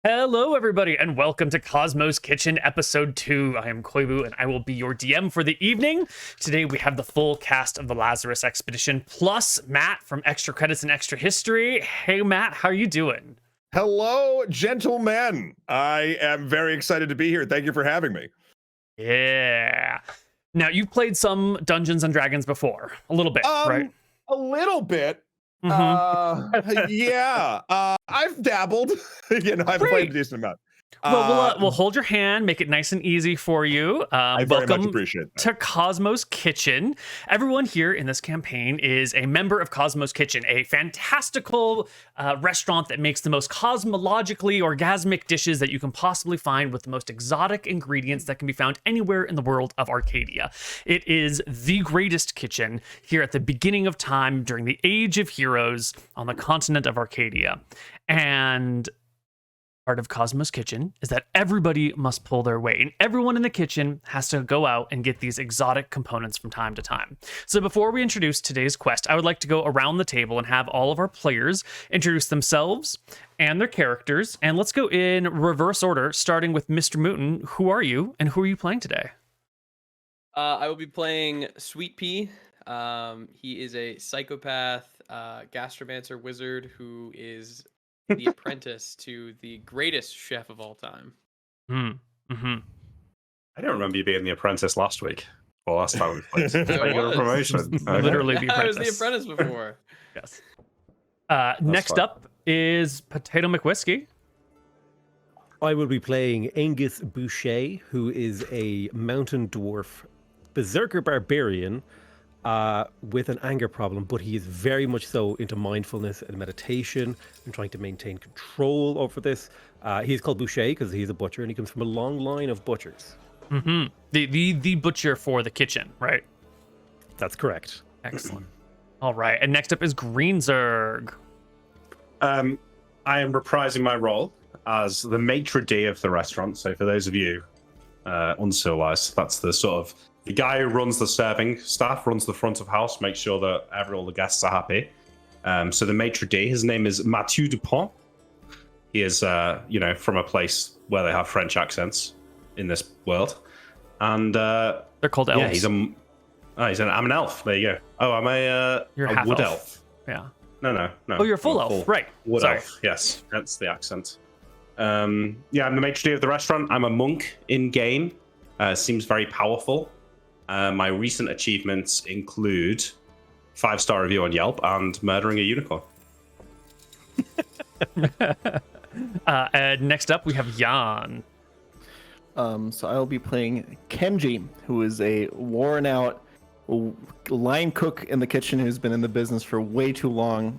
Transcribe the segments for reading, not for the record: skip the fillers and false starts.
Hello, everybody, and welcome to Cosmo's Kitchen, Episode 2. I am Koibu, and I will be your DM for the evening. Today, we have the full cast of the Lazarus Expedition, plus Matt from Extra Credits and Extra History. Hey, Matt, how are you doing? Hello, gentlemen. I am very excited to be here. Thank you for having me. Yeah. Now, you've played some Dungeons & Dragons before. A little bit, right? A little bit. I've dabbled. I've played a decent amount. Well, we'll hold your hand, make it nice and easy for you. I very much appreciate that. To Cosmo's Kitchen. Everyone here in this campaign is a member of Cosmo's Kitchen, a fantastical restaurant that makes the most cosmologically orgasmic dishes that you can possibly find with the most exotic ingredients that can be found anywhere in the world of Arcadia. It is the greatest kitchen here at the beginning of time during the Age of Heroes on the continent of Arcadia. And part of Cosmo's Kitchen is that everybody must pull their weight, and everyone in the kitchen has to go out and get these exotic components from time to time. So before we introduce today's quest, I would like to go around the table and have all of our players introduce themselves and their characters, and let's go in reverse order, starting with MrMouton. Who are you, and who are you playing today? I will be playing Sweet Pea. He is a psychopath gastromancer wizard who is the apprentice to the greatest chef of all time. I don't remember you being the apprentice last week. Or last time we played. I was. Promotion. Literally the apprentice. I was the apprentice before. Yes. Next fine. up is PotatoMcWhiskey. I will be playing Angus Boucher, who is a mountain dwarf berserker barbarian with an anger problem, but he is very much so into mindfulness and meditation and trying to maintain control over this. He is called Boucher because he's a butcher, and he comes from a long line of butchers. The butcher for the kitchen, right? That's correct. Excellent. All right, and next up is Greenzerg. I am reprising my role as the maitre d' of the restaurant. So for those of you uncivilized, that's the sort of the guy who runs the serving staff, runs the front of house, makes sure that all the guests are happy. So the maitre d', his name is Mathieu Dupont. He is, from a place where they have French accents in this world. And They're called elves. Yeah, I'm an elf. There you go. Oh, I'm a wood elf. Yeah. No. Oh, you're a full elf, right? Wood Sorry. elf. Yes, that's the accent. I'm the maitre d' of the restaurant. I'm a monk in game. Seems very powerful. My recent achievements include 5-star review on Yelp and murdering a unicorn. And next up, we have Jan. So I'll be playing Kenji, who is a worn-out line cook in the kitchen who's been in the business for way too long,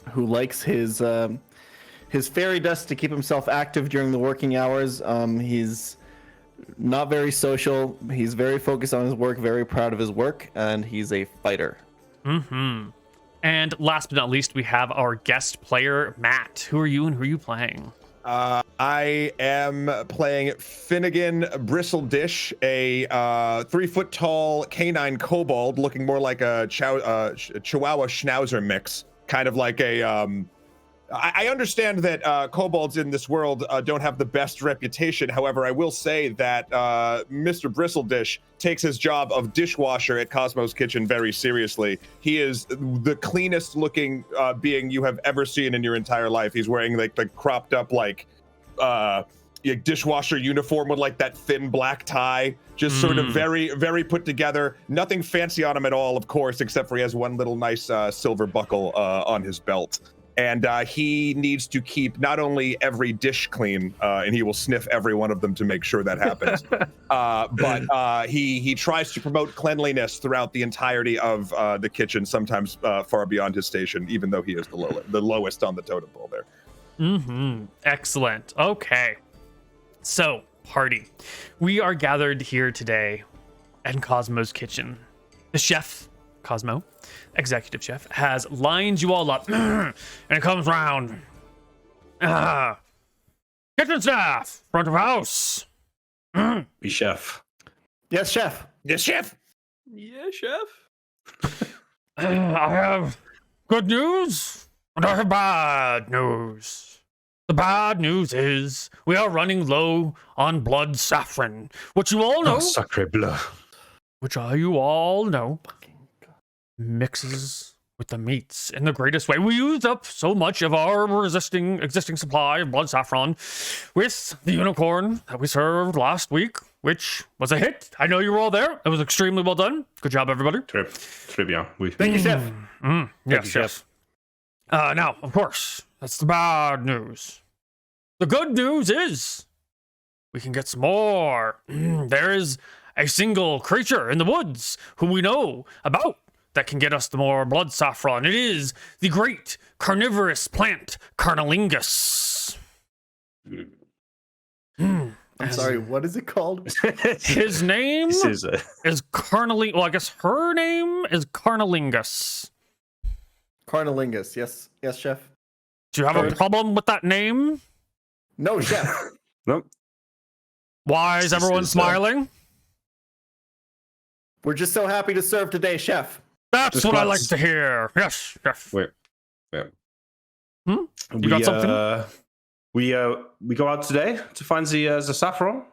who likes his fairy dust to keep himself active during the working hours. He's not very social. He's very focused on his work, very proud of his work, and he's a fighter. And last but not least, we have our guest player, Matt. Who are you and who are you playing? I am playing Finnegan Bristledish, a 3-foot-tall canine kobold, looking more like a Chihuahua Schnauzer mix, kind of like a. I understand that kobolds in this world don't have the best reputation. However, I will say that Mr. Bristledish takes his job of dishwasher at Cosmo's Kitchen very seriously. He is the cleanest looking being you have ever seen in your entire life. He's wearing like the cropped up dishwasher uniform with like that thin black tie, just sort of very, very put together. Nothing fancy on him at all, of course, except for he has one little nice silver buckle on his belt. And he needs to keep not only every dish clean, and he will sniff every one of them to make sure that happens, but he tries to promote cleanliness throughout the entirety of the kitchen, sometimes far beyond his station, even though he is the lowest on the totem pole there. Excellent. Okay. So, party. We are gathered here today at Cosmo's Kitchen. The chef, Cosmo, executive chef, has lined you all up and it comes round. Kitchen staff, front of house. Be chef. Yes, chef. Yes, chef. Yeah, chef. I have good news and I have bad news. The bad news is we are running low on blood saffron, which you all know, Sacre bleu. you all know, mixes with the meats in the greatest way. We used up so much of our existing supply of blood saffron with the unicorn that we served last week, which was a hit. I know you were all there. It was extremely well done. Good job, everybody. Très bien. Oui. Thank you, chef. Yes, yes. Now, of course, that's the bad news. The good news is we can get some more. There is a single creature in the woods who we know about that can get us the more blood saffron. It is the great carnivorous plant Carnalingus. I'm sorry, what is it called? His name This is Carnalingus. Well, I guess her name is Carnalingus. Carnalingus. Yes, yes, chef. Do you have a problem with that name? No, chef. Nope. Why is This everyone is, smiling? We're just so happy to serve today, chef. That's Just what I once. like to hear. Yes, yes. Wait. Yeah. You got something? We go out today to find the saffron.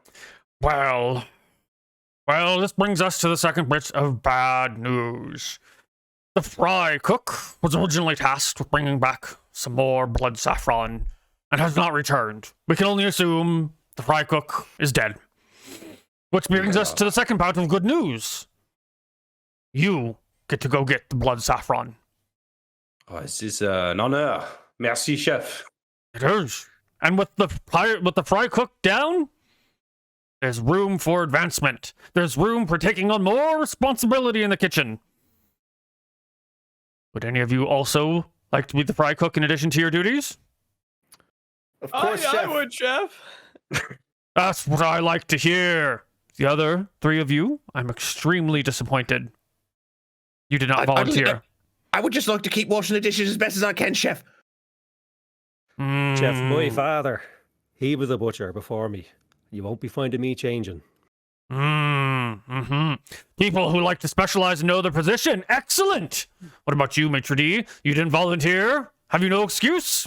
Well, this brings us to the second bit of bad news. The fry cook was originally tasked with bringing back some more blood saffron and has not returned. We can only assume the fry cook is dead. Which brings us to the second part of good news. You get to go get the blood saffron. Oh, this is an honor. Merci, chef. It is. And with the fry cook down, there's room for advancement. There's room for taking on more responsibility in the kitchen. Would any of you also like to be the fry cook in addition to your duties? Of course, I chef. would, chef. That's what I like to hear. The other three of you, I'm extremely disappointed. You did not volunteer. I would just like to keep washing the dishes as best as I can, chef. Chef, my Mm. father, he was a butcher before me. You won't be finding me changing. People who like to specialize and know their position. Excellent. What about you, Maitre D? You didn't volunteer? Have you no excuse?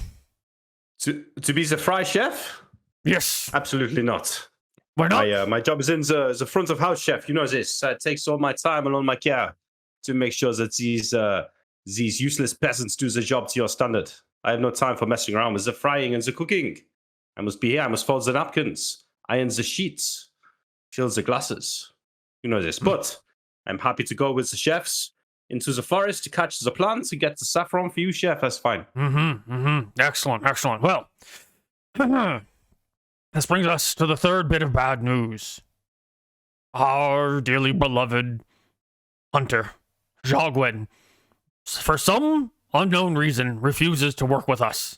To be the fry chef? Yes. Absolutely not. Why not? My job is in the front of house chef. You know this. It takes all my time and all my care to make sure that these useless peasants do the job to your standard. I have no time for messing around with the frying and the cooking. I must be here. I must fold the napkins, iron the sheets, fill the glasses. You know this. But I'm happy to go with the chefs into the forest to catch the plants and get the saffron for you, chef. That's fine. Excellent, excellent. Well, this brings us to the third bit of bad news. Our dearly beloved hunter, Jogwin, for some unknown reason, refuses to work with us.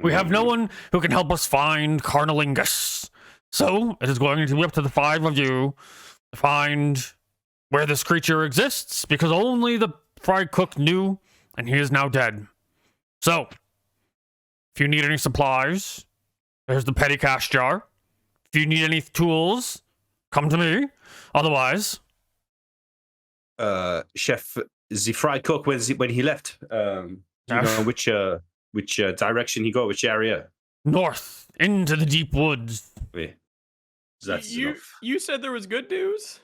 We have no one who can help us find Carnalingus. So, it is going to be up to the five of you to find where this creature exists, because only the fry cook knew, and he is now dead. So, if you need any supplies, there's the petty cash jar. If you need any tools, come to me. Otherwise, Chef, the fry cook when he left, do you know which direction he go, which area? north into the deep woods. Wait, that's enough. You said there was good news?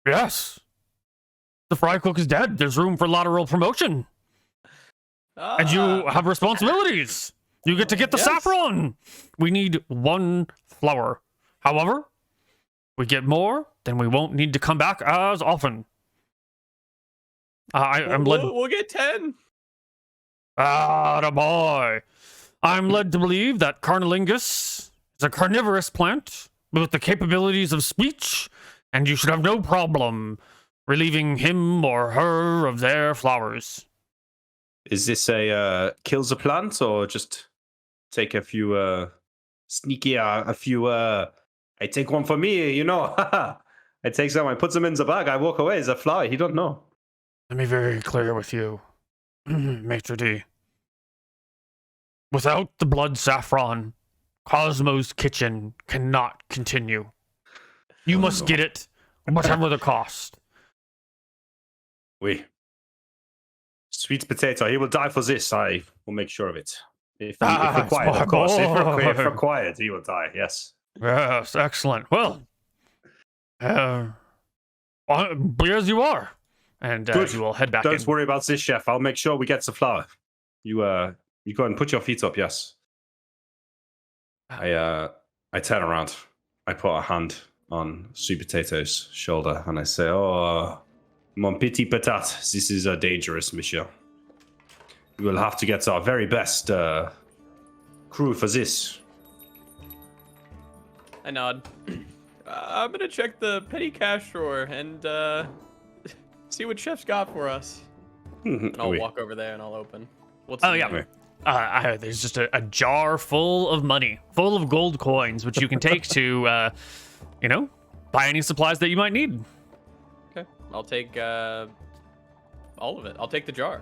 Yes. The fry cook is dead. There's room for lateral promotion. And you have responsibilities. You get to get the Yes. saffron. We need one flower. However, we get more, then we won't need to come back as often. I'm led. We'll get 10. Boy. I'm led to believe that Carnalingus is a carnivorous plant with the capabilities of speech, and you should have no problem relieving him or her of their flowers. Is this a kills a plant or just take a few sneaky a few I take one for me, you know. I take some, I put them in the bag, I walk away. It's a flower, he don't know. Let me be very clear with you, Maitre D. Without the blood saffron, Cosmo's kitchen cannot continue. You must get it, whatever the cost. Oui. Sweet potato, he will die for this, I will make sure of it. If Ah, required, it's of course. more. If required, he will die. Yes. Yes, excellent. Well, be as you are. And Good. you will head back Don't in. worry about this, chef. I'll make sure we get the flour. You go and put your feet up. Yes. I turn around. I put a hand on Sweet Potato's shoulder and I say, "Oh, mon petit patate, this is dangerous, monsieur. We will have to get our very best crew for this." I nod. I'm gonna check the petty cash drawer and see what Chef's got for us. And I'll Oui. walk over there and I'll open. What's Oh, in yeah. there? There's just a jar full of money, full of gold coins, which you can take to, buy any supplies that you might need. Okay. I'll take all of it. I'll take the jar.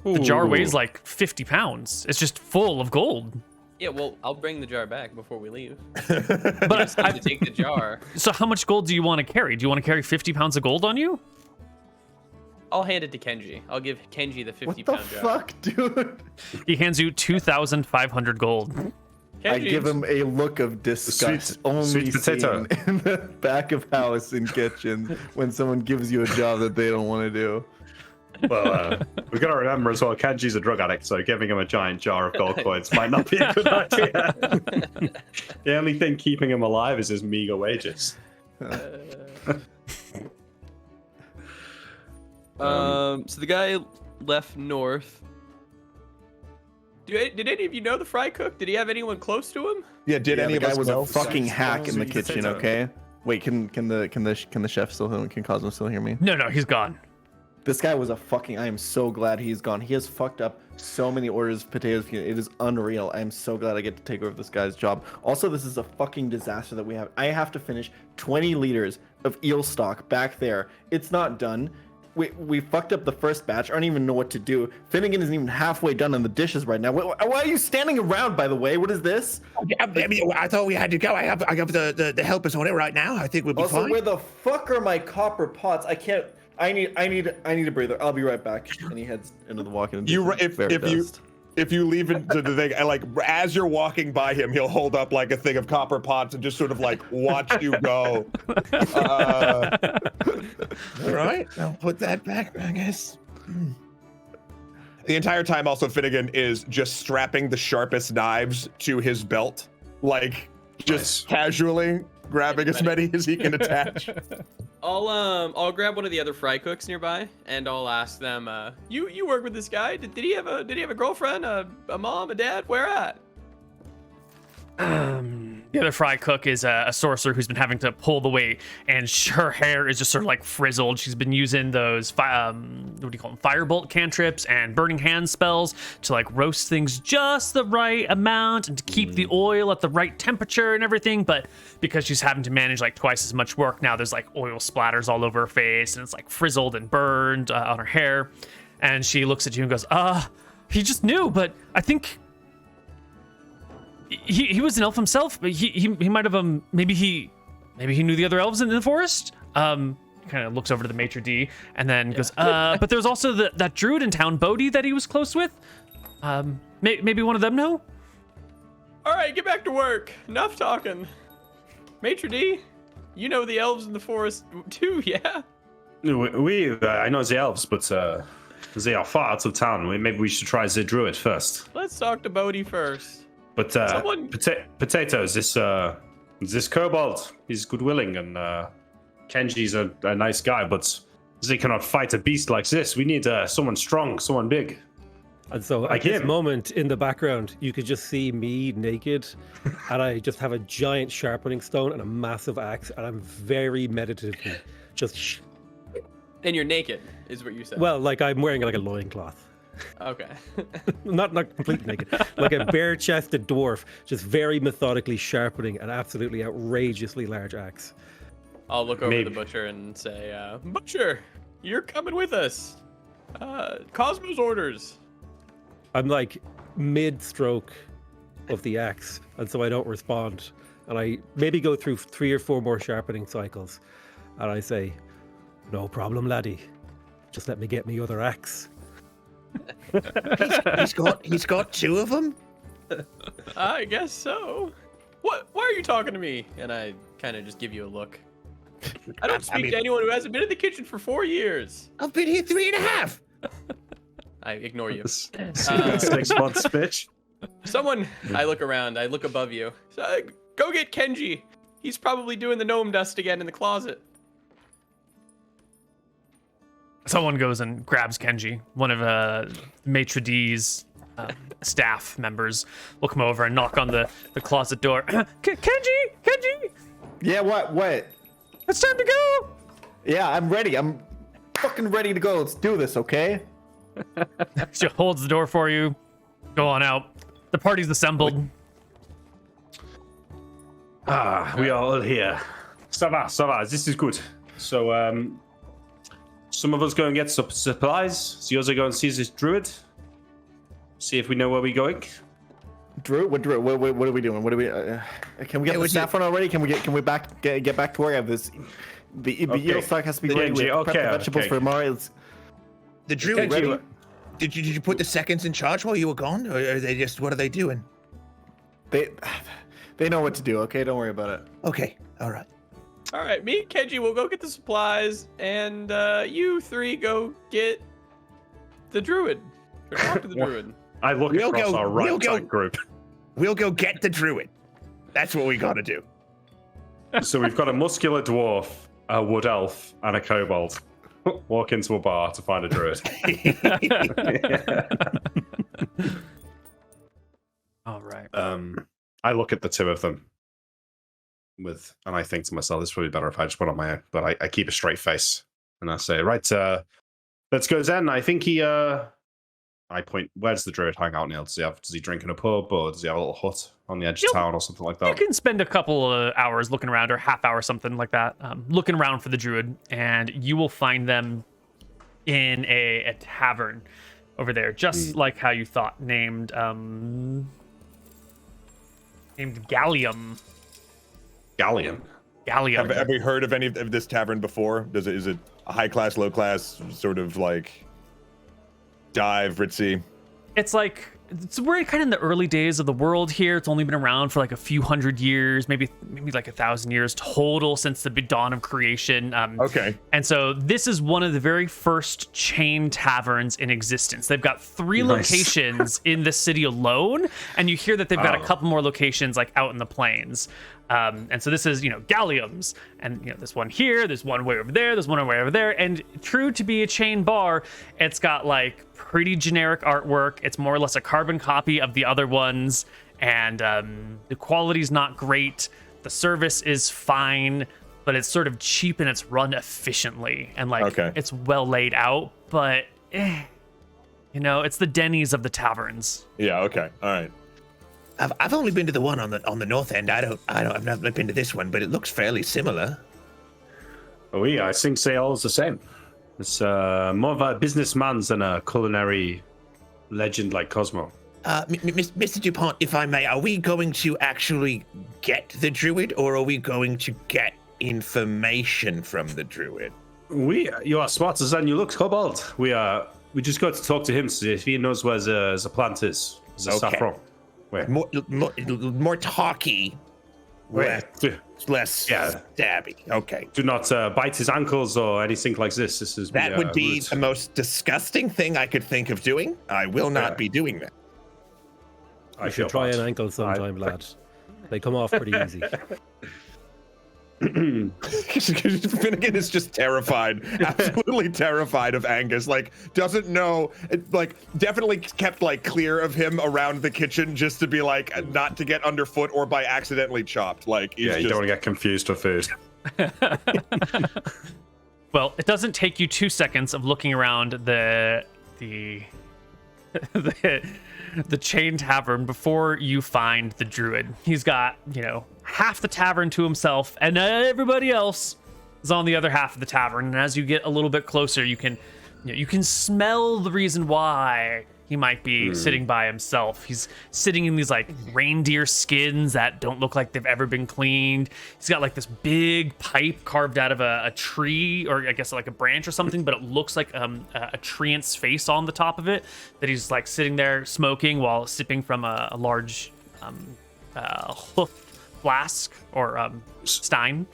The jar weighs like 50 pounds. It's just full of gold. Yeah, well, I'll bring the jar back before we leave. But I have to take the jar. So how much gold do you want to carry? Do you want to carry 50 pounds of gold on you? I'll hand it to Kenji. I'll give Kenji the What the 50-pound jar. fuck, dude? He hands you 2,500 gold. Kenji, I give him a look of disgust, Sweet- only sweet potato. seen in the back of house in kitchen when someone gives you a job that they don't want to do. Well, we've got to remember as well, Kenji's a drug addict, so giving him a giant jar of gold coins might not be a good idea. The only thing keeping him alive is his meager wages. So the guy left north. Did any of you know the fry cook? Did he have anyone close to him? Yeah, did any the of guy us was know? a fucking hack in the Sweet kitchen. potato. Okay. Wait, can the chef still hear me? Can Cosmo still hear me? No, he's gone. This guy was a fucking. I am so glad he's gone. He has fucked up so many orders of potatoes. It is unreal. I am so glad I get to take over this guy's job. Also, this is a fucking disaster that we have. I have to finish 20 liters of eel stock back there. It's not done. We fucked up the first batch. I don't even know what to do. Finnegan isn't even halfway done on the dishes right now. Why are you standing around, by the way? What is this? I mean, I thought we had to go. I have the helpers on it right now. I think we'll be Also, fine. where the fuck are my copper pots? I can't. I need a breather. I'll be right back. And he heads into the walk-in. If you leave it to the thing, and like as you're walking by him, he'll hold up like a thing of copper pots and just sort of like watch you go. All right, I'll put that back, I guess. The entire time, also Finnegan is just strapping the sharpest knives to his belt, like just casually grabbing as many as he can attach. I'll grab one of the other fry cooks nearby, and I'll ask them. You work with this guy? Did he have a girlfriend, a mom, a dad? Where at? The other fry cook is a sorcerer who's been having to pull the weight, and her hair is just sort of like frizzled. She's been using those what do you call them, firebolt cantrips and burning hand spells to like roast things just the right amount and to keep the oil at the right temperature and everything. But because she's having to manage like twice as much work now, there's like oil splatters all over her face and it's like frizzled and burned on her hair. And she looks at you and goes, he just knew, but I think he was an elf himself, but he might have maybe he knew the other elves in the forest. Kind of looks over to the maitre d and then goes, but there's also that druid in town, Bodhi, that he was close with. Maybe one of them know. All right, get back to work. Enough talking. Maitre d, you know the elves in the forest too, yeah? I know the elves, but they are far out of town. Maybe we should try the druid first. Let's talk to Bodhi first. But Someone- potatoes, this kobold, he's good willing, and Kenji's a nice guy, but they cannot fight a beast like this. We need someone strong, someone big. And so Like at this him. moment in the background, you could just see me naked, and I just have a giant sharpening stone and a massive axe, and I'm very meditatively just. And you're naked, is what you said. Well, like I'm wearing like a loincloth. Okay. Not completely naked, like a bare-chested dwarf, just very methodically sharpening an absolutely outrageously large axe. I'll look over Maybe. the butcher and say, Butcher, you're coming with us. Cosmo's orders. I'm like mid-stroke of the axe, and so I don't respond. And I maybe go through 3 or 4 more sharpening cycles, and I say, "No problem, laddie. Just let me get me other axe." He's got two of them. I guess so. What? Why are you talking to me? And I kind of just give you a look. I don't speak to anyone who hasn't been in the kitchen for 4 years. I've been here 3.5. I ignore you. 6 months, bitch. Someone, I look around, I look above you. So, go get Kenji. He's probably doing the gnome dust again in the closet. Someone goes and grabs Kenji. One of Maitre D's staff members will come over and knock on the closet door. Kenji! Yeah, what? It's time to go! Yeah, I'm ready. I'm fucking ready to go. Let's do this, okay? She holds the door for you. Go on out. The party's assembled. We are all here. Ça va. This is good. So, some of us go and get some supplies. The others go and see this druid. See if we know where we're going. Drew, what are we doing? What are we? Can we get the saffron already? Can we get back to work? I have this. The eel stock has to be ready. We have to prep the vegetables for tomorrow. The druid ready? Did you put the seconds in charge while you were gone, or are they just what are they doing? They know what to do. Okay, don't worry about it. Okay, all right. All right, me and Kenji will go get the supplies, and you three go get the druid. Or talk to the druid. I look across our right group. We'll go get the druid. That's what we gotta do. So we've got a muscular dwarf, a wood elf, and a kobold. Walk into a bar to find a druid. All right. I look at the two of them and I think to myself, this is probably better if I just went on my own. But I keep a straight face and I say, right, let's go then. I think he I point, where does the druid hang out, Neil? Does he drink in a pub, or does he have a little hut on the edge of town or something like that? You can spend a couple of hours looking around, or half hour, something like that, looking around for the druid, and you will find them in a tavern over there, just like how you thought, named Gallium. Gallium? Gallium. Have we heard of any of this tavern before? Is it a high class, low class, sort of like dive, ritzy? We're kind of in the early days of the world here. It's only been around for like a few hundred years, maybe like 1,000 years total since the dawn of creation. Okay. And so this is one of the very first chain taverns in existence. They've got 3 locations in the city alone, and you hear that they've got a couple more locations like out in the plains. And so this is, Gallium's, and there's one here, there's one way over there, there's one way over there, and true to be a chain bar, it's got like pretty generic artwork. It's more or less a carbon copy of the other ones, and the quality's not great. The service is fine, but it's sort of cheap and it's run efficiently, and it's well laid out, but it's the Denny's of the taverns. Yeah. Okay. All right. I've only been to the one on the north end. I've never been to this one, but it looks fairly similar. Oh yeah, I think they all the same. It's more of a businessman than a culinary legend like Cosmo. Mr. DuPont, if I may, are we going to actually get the druid, or are we going to get information from the druid? You are smarter than you look, Kobold. We just got to talk to him to see if he knows where the plant is. The saffron. Where? More talky, less stabby. Okay. Do not bite his ankles or anything like this. That would be rude. the most disgusting thing I could think of doing. I will not be doing that. I should try an ankle sometime, lad. They come off pretty easy. Finnegan is just terrified, absolutely terrified of Angus. Doesn't know, definitely kept clear of him around the kitchen just to be not to get underfoot or by accidentally chopped. You don't want to get confused with food. Well, it doesn't take you 2 seconds of looking around the chain tavern before you find the druid. He's got, half the tavern to himself, and everybody else is on the other half of the tavern. And as you get a little bit closer, you can smell the reason why he might be sitting by himself. He's sitting in these like reindeer skins that don't look like they've ever been cleaned. He's got like this big pipe carved out of a tree, or I guess like a branch or something, but it looks like a treant's face on the top of it, that he's like sitting there smoking while sipping from a large hoof flask or stein.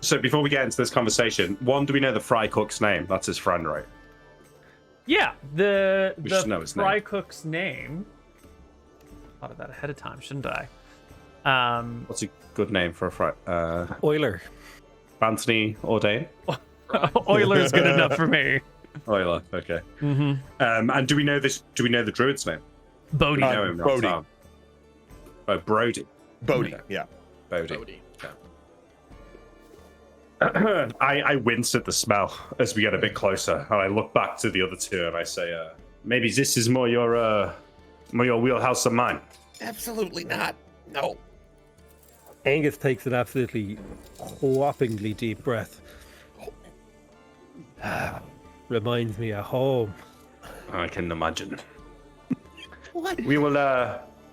So before we get into this conversation, do we know the fry cook's name? That's his friend, right? Yeah, the should know his fry name. cook's name. Thought of that ahead of time, shouldn't I? What's a good name for a fry? Euler. Anthony Ordain? Euler's good enough for me. Euler, okay. And do we know the druid's name? Bodhi. We know him, not Bodhi. Sam. Oh, Brody. Bodhi, yeah. Bodhi. I wince at the smell as we get a bit closer, and I look back to the other two and I say, maybe this is more your wheelhouse than mine. Absolutely not. No. Angus takes an absolutely whoppingly deep breath. Reminds me of home. I can imagine. What? We will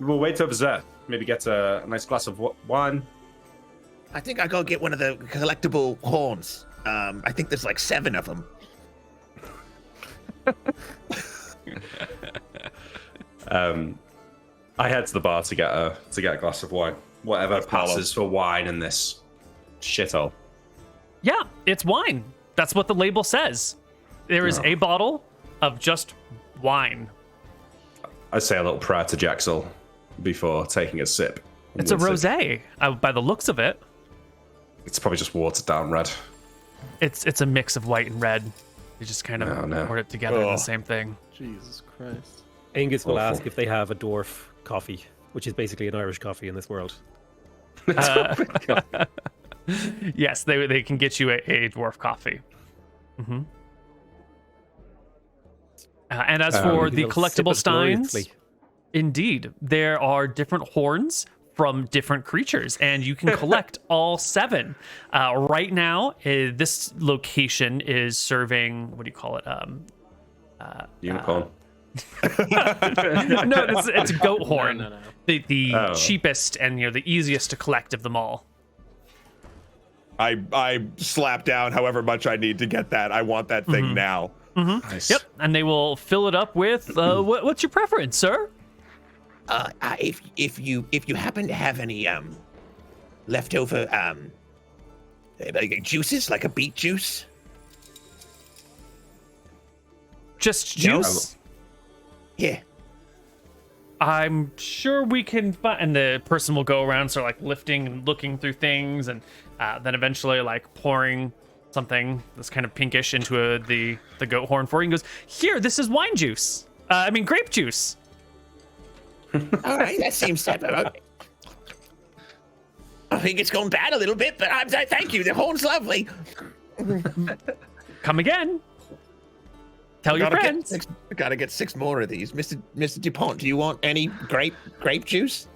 wait over there. Maybe get a nice glass of wine. I think I go get one of the collectible horns. I think there's like 7 of them. I head to the bar to get a glass of wine. Whatever passes for wine in this shithole. Yeah, it's wine. That's what the label says. There is a bottle of just wine. I say a little prayer to Jaxel before taking a sip. It's a rosé, by the looks of it. It's probably just watered down red. It's a mix of white and red. You just kind of poured it together in the same thing. Jesus Christ. Angus will Awful. ask if they have a dwarf coffee, which is basically an Irish coffee in this world. Yes, they can get you a dwarf coffee. And as for the They'll sip collectible it steins, gloriously. indeed, there are different horns from different creatures, and you can collect all 7. Right now, this location is serving, what do you call it? Unicorn. No, it's a goat horn. No. The cheapest and the easiest to collect of them all. I slap down however much I need to get that. I want that thing now. Nice. Yep, and they will fill it up with what's your preference, sir? If you happen to have any leftover like juices, like a beet juice. Just juice? Yeah. I'm sure we can find. And the person will go around, sort of like lifting and looking through things, and then eventually like pouring something that's kind of pinkish into the goat horn for you, and goes, "Here, this is wine juice. Grape juice." All right, that seems to. I think it's gone bad a little bit, but thank you. The horn's lovely. Come again. Tell your friends. Gotta get 6 more of these, Mr. Dupont. Do you want any grape juice?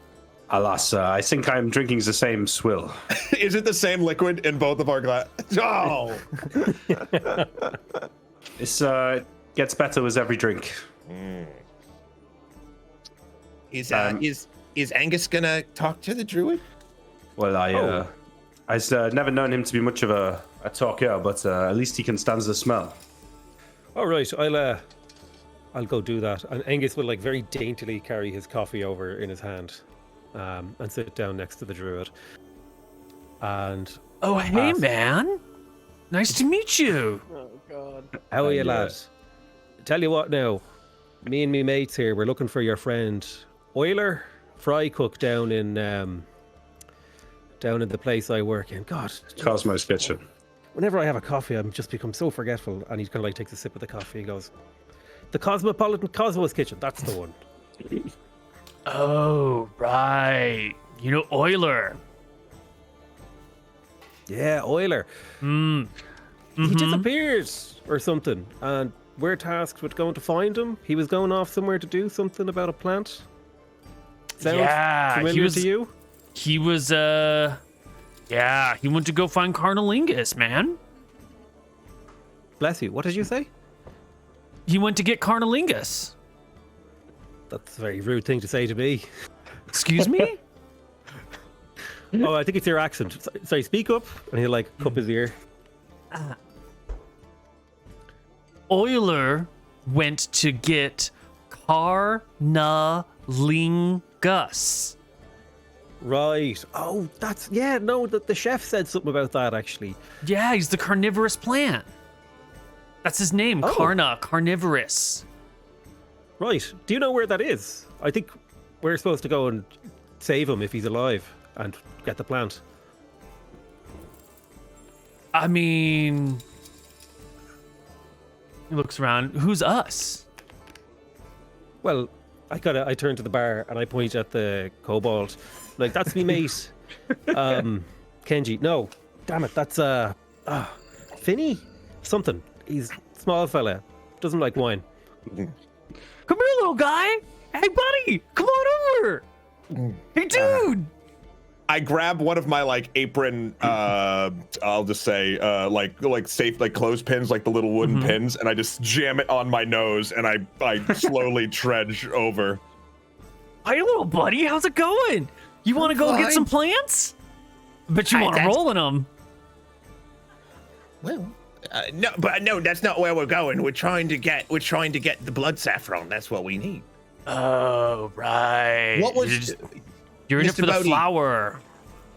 Alas, I think I'm drinking the same swill. Is it the same liquid in both of our glass? Oh! This gets better with every drink. Is Angus gonna talk to the druid? Well, I've never known him to be much of a talker, but at least he can stand the smell. All right, I'll go do that. And Angus will like very daintily carry his coffee over in his hand, and sit down next to the druid. And Oh, hey, man. Nice to meet you. Oh God. how are you, lad? Tell you what now, me and me mates here, we're looking for your friend Euler, fry cook down in the place I work in. God, Cosmo's Kitchen. whenever I have a coffee, I'm just become so forgetful. And he kind of like takes a sip of the coffee and goes, "The Cosmo's Kitchen, that's the one." Oh, right. Euler. Yeah, Euler. He disappeared or something, and we're tasked with going to find him. He was going off somewhere to do something about a plant. Sounds familiar to you? He was, he went to go find Carnalingus, man. Bless you. What did you say? He went to get Carnalingus. That's a very rude thing to say to me. Excuse me? Oh, I think it's your accent. Sorry, speak up. And he'll like cup his ear. Euler went to get Carnalingus. Right. Oh, that's no. The chef said something about that actually. Yeah, he's the carnivorous plant. That's his name, Oh. carnivorous. Right. Do you know where that is? I think we're supposed to go and save him if he's alive and get the plant. I mean, he looks around. Who's us? Well, I turn to the bar and I point at the kobold. Like, that's me mate. Kenji. No. Damn it, that's Finny? Something. He's a small fella. Doesn't like wine. Come here, little guy. Hey, buddy, come on over. Hey, dude. I grab one of my like apron, I'll just say, like safe, like clothespins, like the little wooden pins, and I just jam it on my nose, and I slowly trudge over. Hey, little buddy, how's it going? You want to go get some plants? I bet you want to that's- roll in them. Well, no, that's not where we're going. We're trying to get the blood saffron. That's what we need. Oh, right. What was You're in it Mr. for the Bodhi? flower.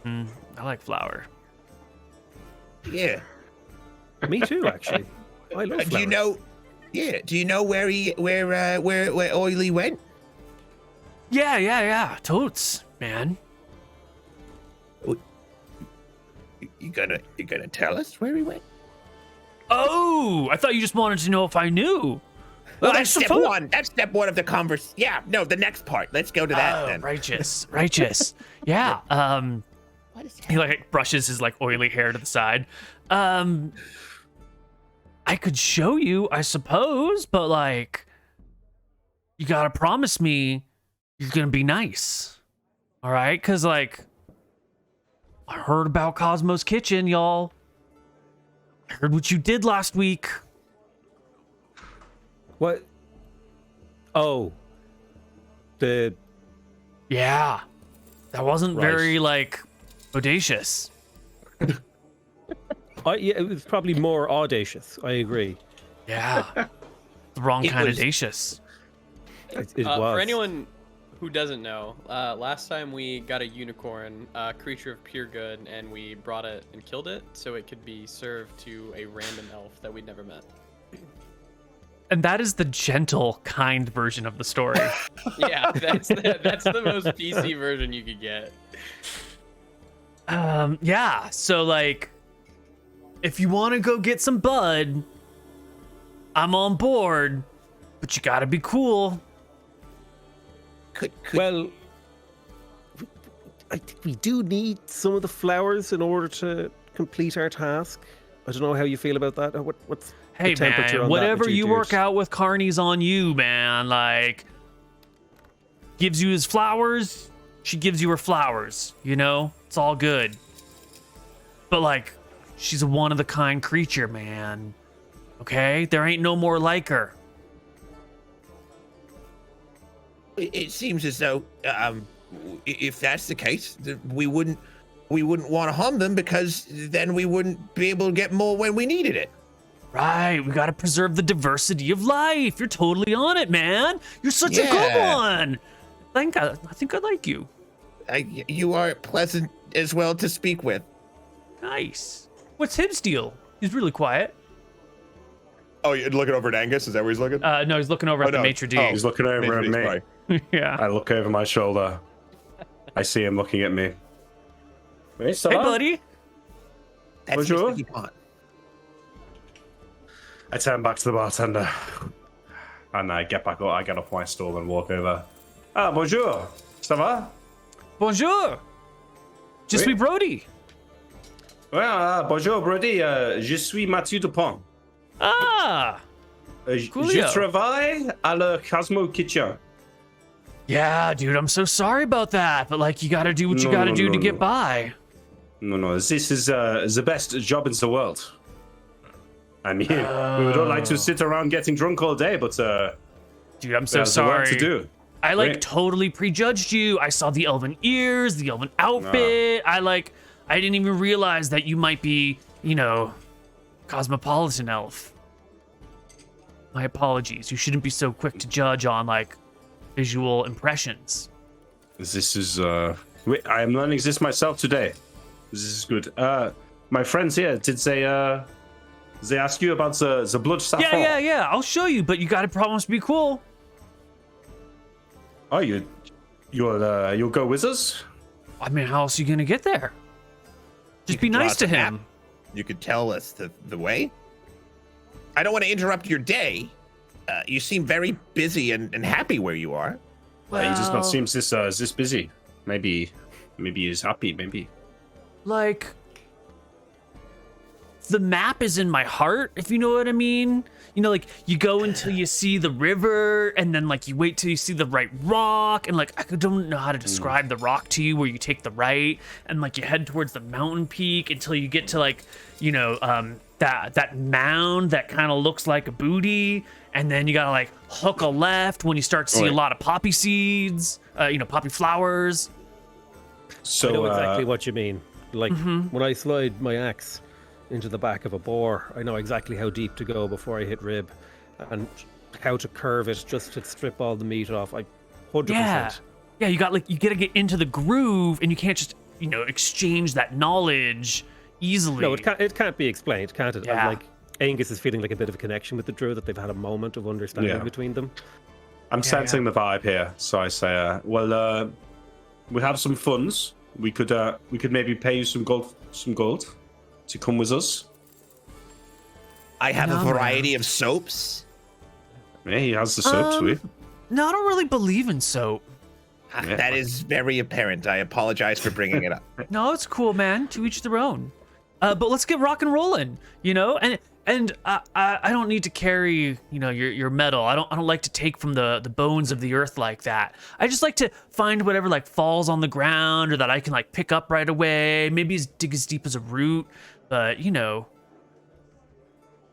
I like flower. Yeah. Me too, actually. I love flowers. Do you know? Yeah. Do you know where Oily went? Yeah. Totes, man. You gonna tell us where he went? Oh, I thought you just wanted to know if I knew. Well, I that's step suppose- one. That's step one of the converse. Yeah. No, the next part. Let's go to that Oh, then. righteous. Yeah. What is He like brushes his like oily hair to the side. I could show you, I suppose, but like, you gotta promise me you're gonna be nice. All right? Cause like, I heard about Cosmo's Kitchen, y'all. I heard what you did last week. What? Oh. Yeah. That wasn't Right. very like audacious. Yeah, it was probably more audacious. I agree. Yeah. The wrong It kind was- of audacious. It was. For anyone who doesn't know, last time we got a unicorn, creature of pure good, and we brought it and killed it so it could be served to a random elf that we'd never met. And that is the gentle, kind version of the story. Yeah, that's the most PC version you could get. Yeah, so like, if you want to go get some bud, I'm on board, but you gotta be cool. Could Well, I think we do need some of the flowers in order to complete our task. I don't know how you feel about that. What's Hey the temperature man, on that whatever with you dude? work out with Carney's on you, man. Like, gives you his flowers, she gives you her flowers, you know? It's all good. But like, she's a one-of-the-kind creature, man. Okay? There ain't no more like her. it seems as though if that's the case, we wouldn't want to harm them because then we wouldn't be able to get more when we needed it. Right, we gotta preserve the diversity of life. You're totally on it, man. You're such a good Yeah. one. I think I like you. You are pleasant as well to speak with. Nice. What's his deal? He's really quiet. Oh, you're looking over at Angus? Is that where he's looking? No, he's looking over Oh, at the no. maitre d'. Oh. He's looking over at me. Sorry. Yeah. I look over my shoulder. I see him looking at me. Hey, Hey, buddy. That's Bonjour. Mr. Dupont. I turn back to the bartender. And I get back up, I get off my stool and walk over. Ah, bonjour. Ça va? Bonjour. Je Oui. suis Brody. Bonjour, Brody. Je suis Mathieu Dupont. Ah. Je Coolio. travaille à la Cosmo Kitchen. Yeah, dude, I'm so sorry about that. But like, you gotta do what you No, gotta no, do no, to get no. by. No, this is the best job in the world. I mean, we would all like to sit around getting drunk all day, but Dude, I'm so there's work sorry. to do. I like Wait. totally prejudged you. I saw the elven ears, the elven outfit. I didn't even realize that you might be, cosmopolitan elf. My apologies. You shouldn't be so quick to judge on like visual impressions. This is wait, I am learning this myself today. This is good. My friends here, did they ask you about the blood saffron? Yeah. I'll show you, but you gotta promise to be cool. Oh, you'll go with us? I mean, how else are you gonna get there? Just You be could draw nice us to a map. him. You could tell us the way. I don't want to interrupt your day. You seem very busy and happy where you are. He does not Well, seem this busy. Maybe he's happy. Maybe. like, the map is in my heart, if you know what I mean. Like you go until you see the river, and then like you wait till you see the right rock, and like I don't know how to describe the rock to you, where you take the right, and like you head towards the mountain peak until you get to like, that mound that kind of looks like a booty, and then you gotta like hook a left when you start to see a lot of poppy seeds, poppy flowers. So I know exactly what you mean. Like when I slide my axe into the back of a boar, I know exactly how deep to go before I hit rib, and how to curve it just to strip all the meat off. 100%. Yeah, you gotta get into the groove, and you can't just exchange that knowledge easily. No, it can't be explained, can't it? Yeah. Like Angus is feeling like a bit of a connection with the druid, that they've had a moment of understanding between them. I'm sensing the vibe here, so I say, we have some funds. We could maybe pay you some gold to come with us. I have No, a variety of soaps. Yeah, he has the soap, sweet. No, I don't really believe in soap. Yeah. That is very apparent. I apologize for bringing it up. No, it's cool, man. To each their own. But let's get rock and rolling, and I don't need to carry, your metal. I don't like to take from the bones of the earth like that. I just like to find whatever like falls on the ground or that I can like pick up right away. Maybe dig as deep as a root, but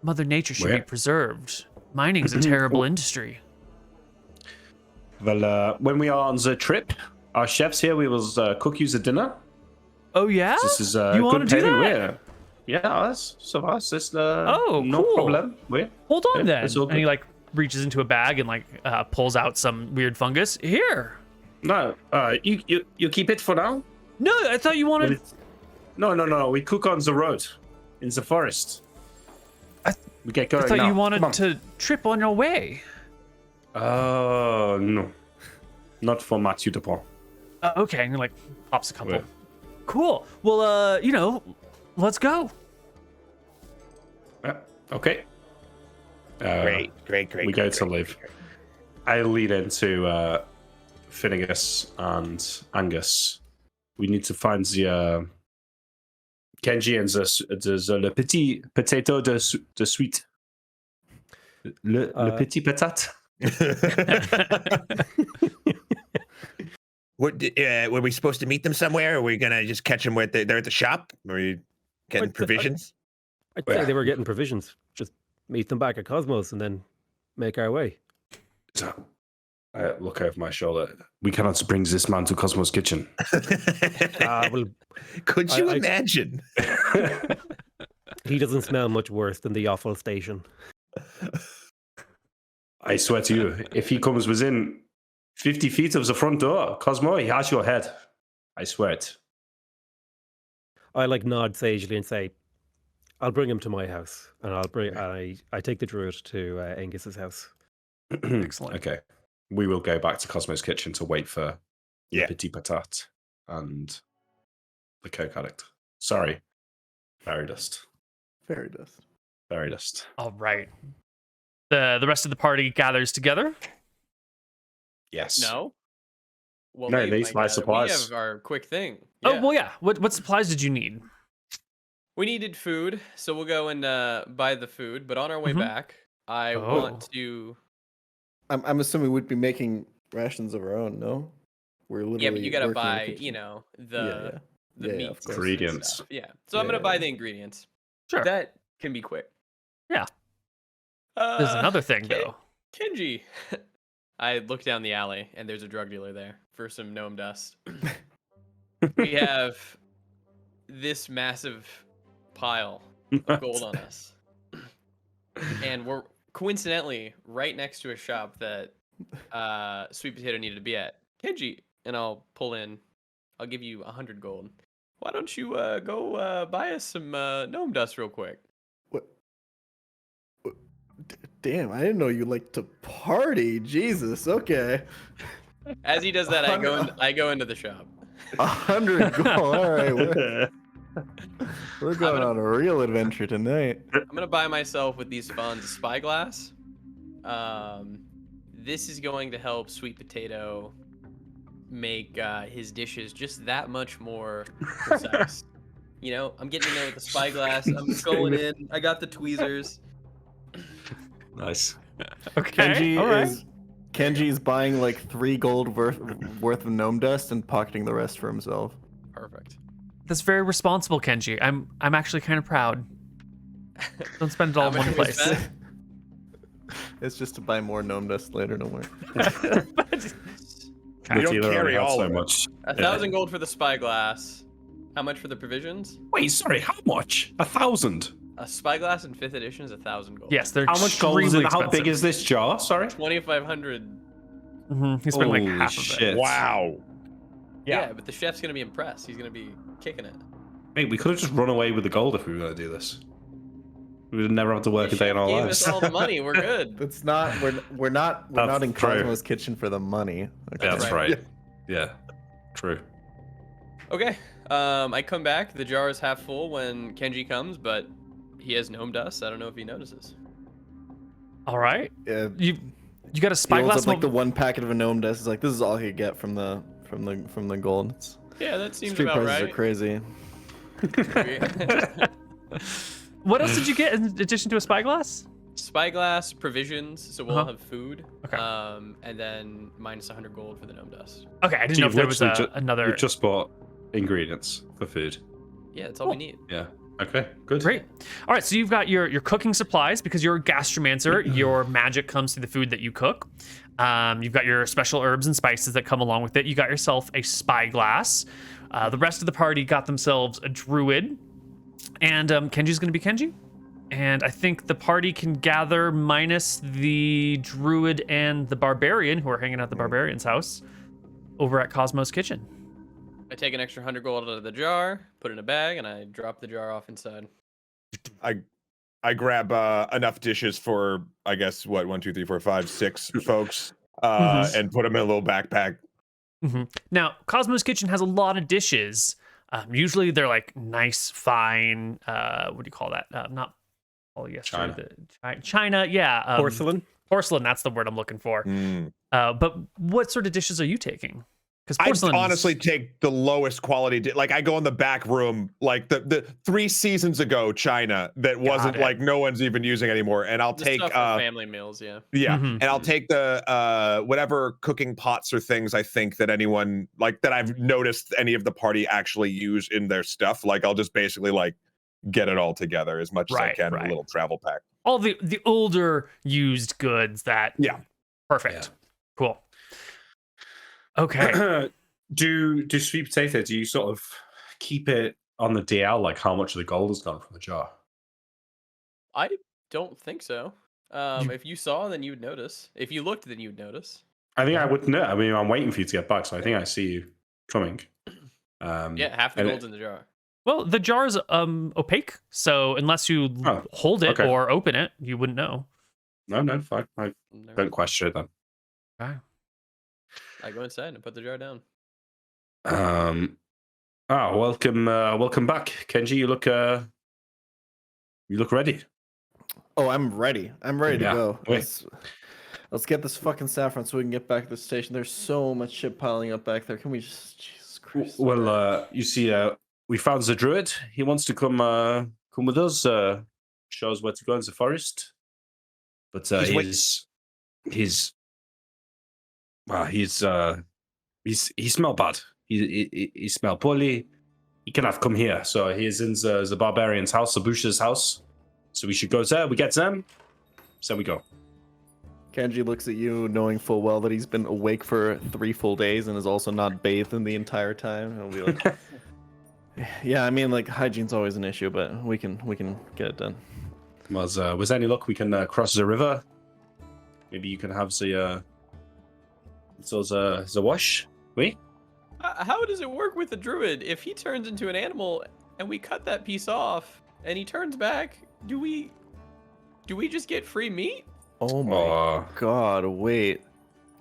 Mother Nature should be preserved. Mining is a terrible industry. Well, when we are on the trip, our chefs here, we will cook you the dinner. Oh yeah? This is You wanna good do payment. that? Yeah, so far, it's Oh, no cool. problem. Hold on Yeah, then. it's all And he good. like reaches into a bag and like pulls out some weird fungus. Here. No, you keep it for now. No, I thought you wanted. No. We cook on the road, in the forest. We get going I thought now. you wanted Come on. to trip on your way. Oh no, not for Mathieu Dupont. Okay, and he like pops a couple. Yeah. Cool. Well, let's go. Yeah. Okay. Great. We go to live. I lead into Finnegas and Angus. We need to find the Kenji and the le petit potato de suite. Le petit patate. Were we supposed to meet them somewhere? Or are we gonna just catch them where they're at the shop? Are we getting provisions? I'd say they were getting provisions. Just meet them back at Cosmos and then make our way. So, I look over my shoulder. We cannot bring this man to Cosmos Kitchen. Well, Could you I- imagine? he doesn't smell much worse than the offal station. I swear to you, if he comes within 50 feet of the front door, Cosmo, he has your head. I swear it. I like nod sagely and say, "I'll bring him to my house, and I take the druid to Angus's house." Excellent. Okay. We will go back to Cosmo's kitchen to wait for Yeah. Petit Patat and the Coke Addict. Sorry. Fairy Dust. Fairy dust. Fairy Dust. All right. The rest of the party gathers together. Yes. No. Well, No, they these might my gather. supplies. We have our quick thing. Oh Yeah. well, yeah. What supplies did you need? We needed food, so we'll go and buy the food. But on our way Mhm. back, I Oh. want to. I'm assuming we'd be making rations of our own. No, we're literally. Yeah, but you gotta working in the buy, kitchen. the Yeah. the Yeah, meat of course. and Ingredients. stuff. Yeah. So I'm gonna Yeah. buy the ingredients. Sure. That can be quick. Yeah. There's another thing Ken- though. Kenji, I look down the alley and there's a drug dealer there for some gnome dust. We have this massive pile of gold on us. And we're coincidentally right next to a shop that Sweet Potato needed to be at. Kenji, and I'll give you 100 gold. Why don't you go buy us some gnome dust real quick? What? Damn, I didn't know you liked to party. Jesus, okay. As he does that, I go into the shop. 100 gold. All right, we're going on a real adventure tonight. I'm gonna buy myself with these funds a spyglass. This is going to help Sweet Potato make his dishes just that much more precise. You know, I'm getting in there with the spyglass. I'm going in. I got the tweezers. Nice. Okay. All right. Kenji's buying like 3 gold worth of gnome dust and pocketing the rest for himself. Perfect. That's very responsible, Kenji. I'm actually kind of proud. Don't spend it all in one place. It's just to buy more gnome dust later, don't worry. You don't carry all of it. much. 1,000 gold for the spyglass. How much for the provisions? Wait, sorry, how much? 1,000? A spyglass in 5th edition is 1,000 gold. Yes, they're How much gold is extremely it? How big expensive. is this jar? Sorry? 2,500. He spent like Holy half of it. shit. Wow. Yeah, but the chef's gonna be impressed. He's gonna be kicking it. Mate, we could have just run away with the gold if we were going to do this. We would never have to work a day in our Gave lives. us all the money. We're good. That's not we're not That's in true. Cosmo's kitchen for the money. Okay. That's right. right. Yeah. True. Okay. I come back. The jar is half full when Kenji comes, but he has gnome dust. I don't know if he notices. All right. Yeah, You got a he holds spyglass. up, like the one packet of a gnome dust. Is like, this is all he could get from the gold. Yeah, that seems Street about prices right. are crazy. What else did you get in addition to a spyglass? Spyglass, provisions, so we'll Uh-huh. have food. Okay. And then minus 100 gold for the gnome dust. Okay, I didn't So know if you've there was literally another. You've just bought ingredients for food. Yeah, that's all we need. Yeah. Okay, good. Great. All right, so you've got your cooking supplies because you're a gastromancer. Your magic comes through the food that you cook. You've got your special herbs and spices that come along with it. You got yourself a spyglass. The rest of the party got themselves a druid, and Kenji's going to be Kenji. And I think the party can gather minus the druid and the barbarian who are hanging out at the barbarian's house over at Cosmo's kitchen. I take an extra 100 gold out of the jar, put it in a bag, and I drop the jar off inside. I grab enough dishes for, I guess, what, 1, 2, 3, 4, 5, 6 folks, and put them in a little backpack. Now, Cosmo's kitchen has a lot of dishes. Usually they're like nice, fine. What do you call that? Not polyester. China, yeah. Porcelain. Porcelain. That's the word I'm looking for. But what sort of dishes are you taking? Because I porcelain. honestly take the lowest quality. Like I go in the back room, like the 3 seasons ago China that wasn't it. like no one's even using anymore, and I'll The take stuff for family meals, yeah. yeah, Mhm. and I'll take the whatever cooking pots or things I think that anyone like that I've noticed any of the party actually use in their stuff. Like I'll just basically like get it all together as much as I Right, can in right. a little travel pack. All the older used goods that. Yeah. Perfect. Yeah. Cool. Okay. do Sweet Potato, do you sort of keep it on the DL, like how much of the gold has gone from the jar? I don't think so. If you saw, then you would notice. If you looked, then you would notice. I think I would know. I mean, I'm waiting for you to get back, so I think I see you coming. Yeah, half the and gold's in the jar. Well, the jar's opaque, so unless you Oh, hold it okay. or open it, you wouldn't know. No, fine. I don't question it then. Okay. I go inside and put the jar down. Welcome back, Kenji. You look ready. Oh, I'm ready. I'm ready Yeah, to go. wait. Let's get this fucking saffron so we can get back to the station. There's so much shit piling up back there. Can we just, Jesus Christ? Well, you see, we found the druid. He wants to come with us. Show us where to go in the forest. But he smell bad. He smell poorly. He cannot come here. So he is in the barbarian's house, the Bush's house. So we should go there. We get them. So we go. Kenji looks at you, knowing full well that he's been awake for 3 full days and is also not bathed in the entire time. He'll be like, "Yeah, I mean, like hygiene's always an issue, but we can get it done." Was any luck we can cross the river? Maybe you can have the wash. We? How does it work with the druid? If he turns into an animal and we cut that piece off and he turns back, do we just get free meat? Oh my god! Wait.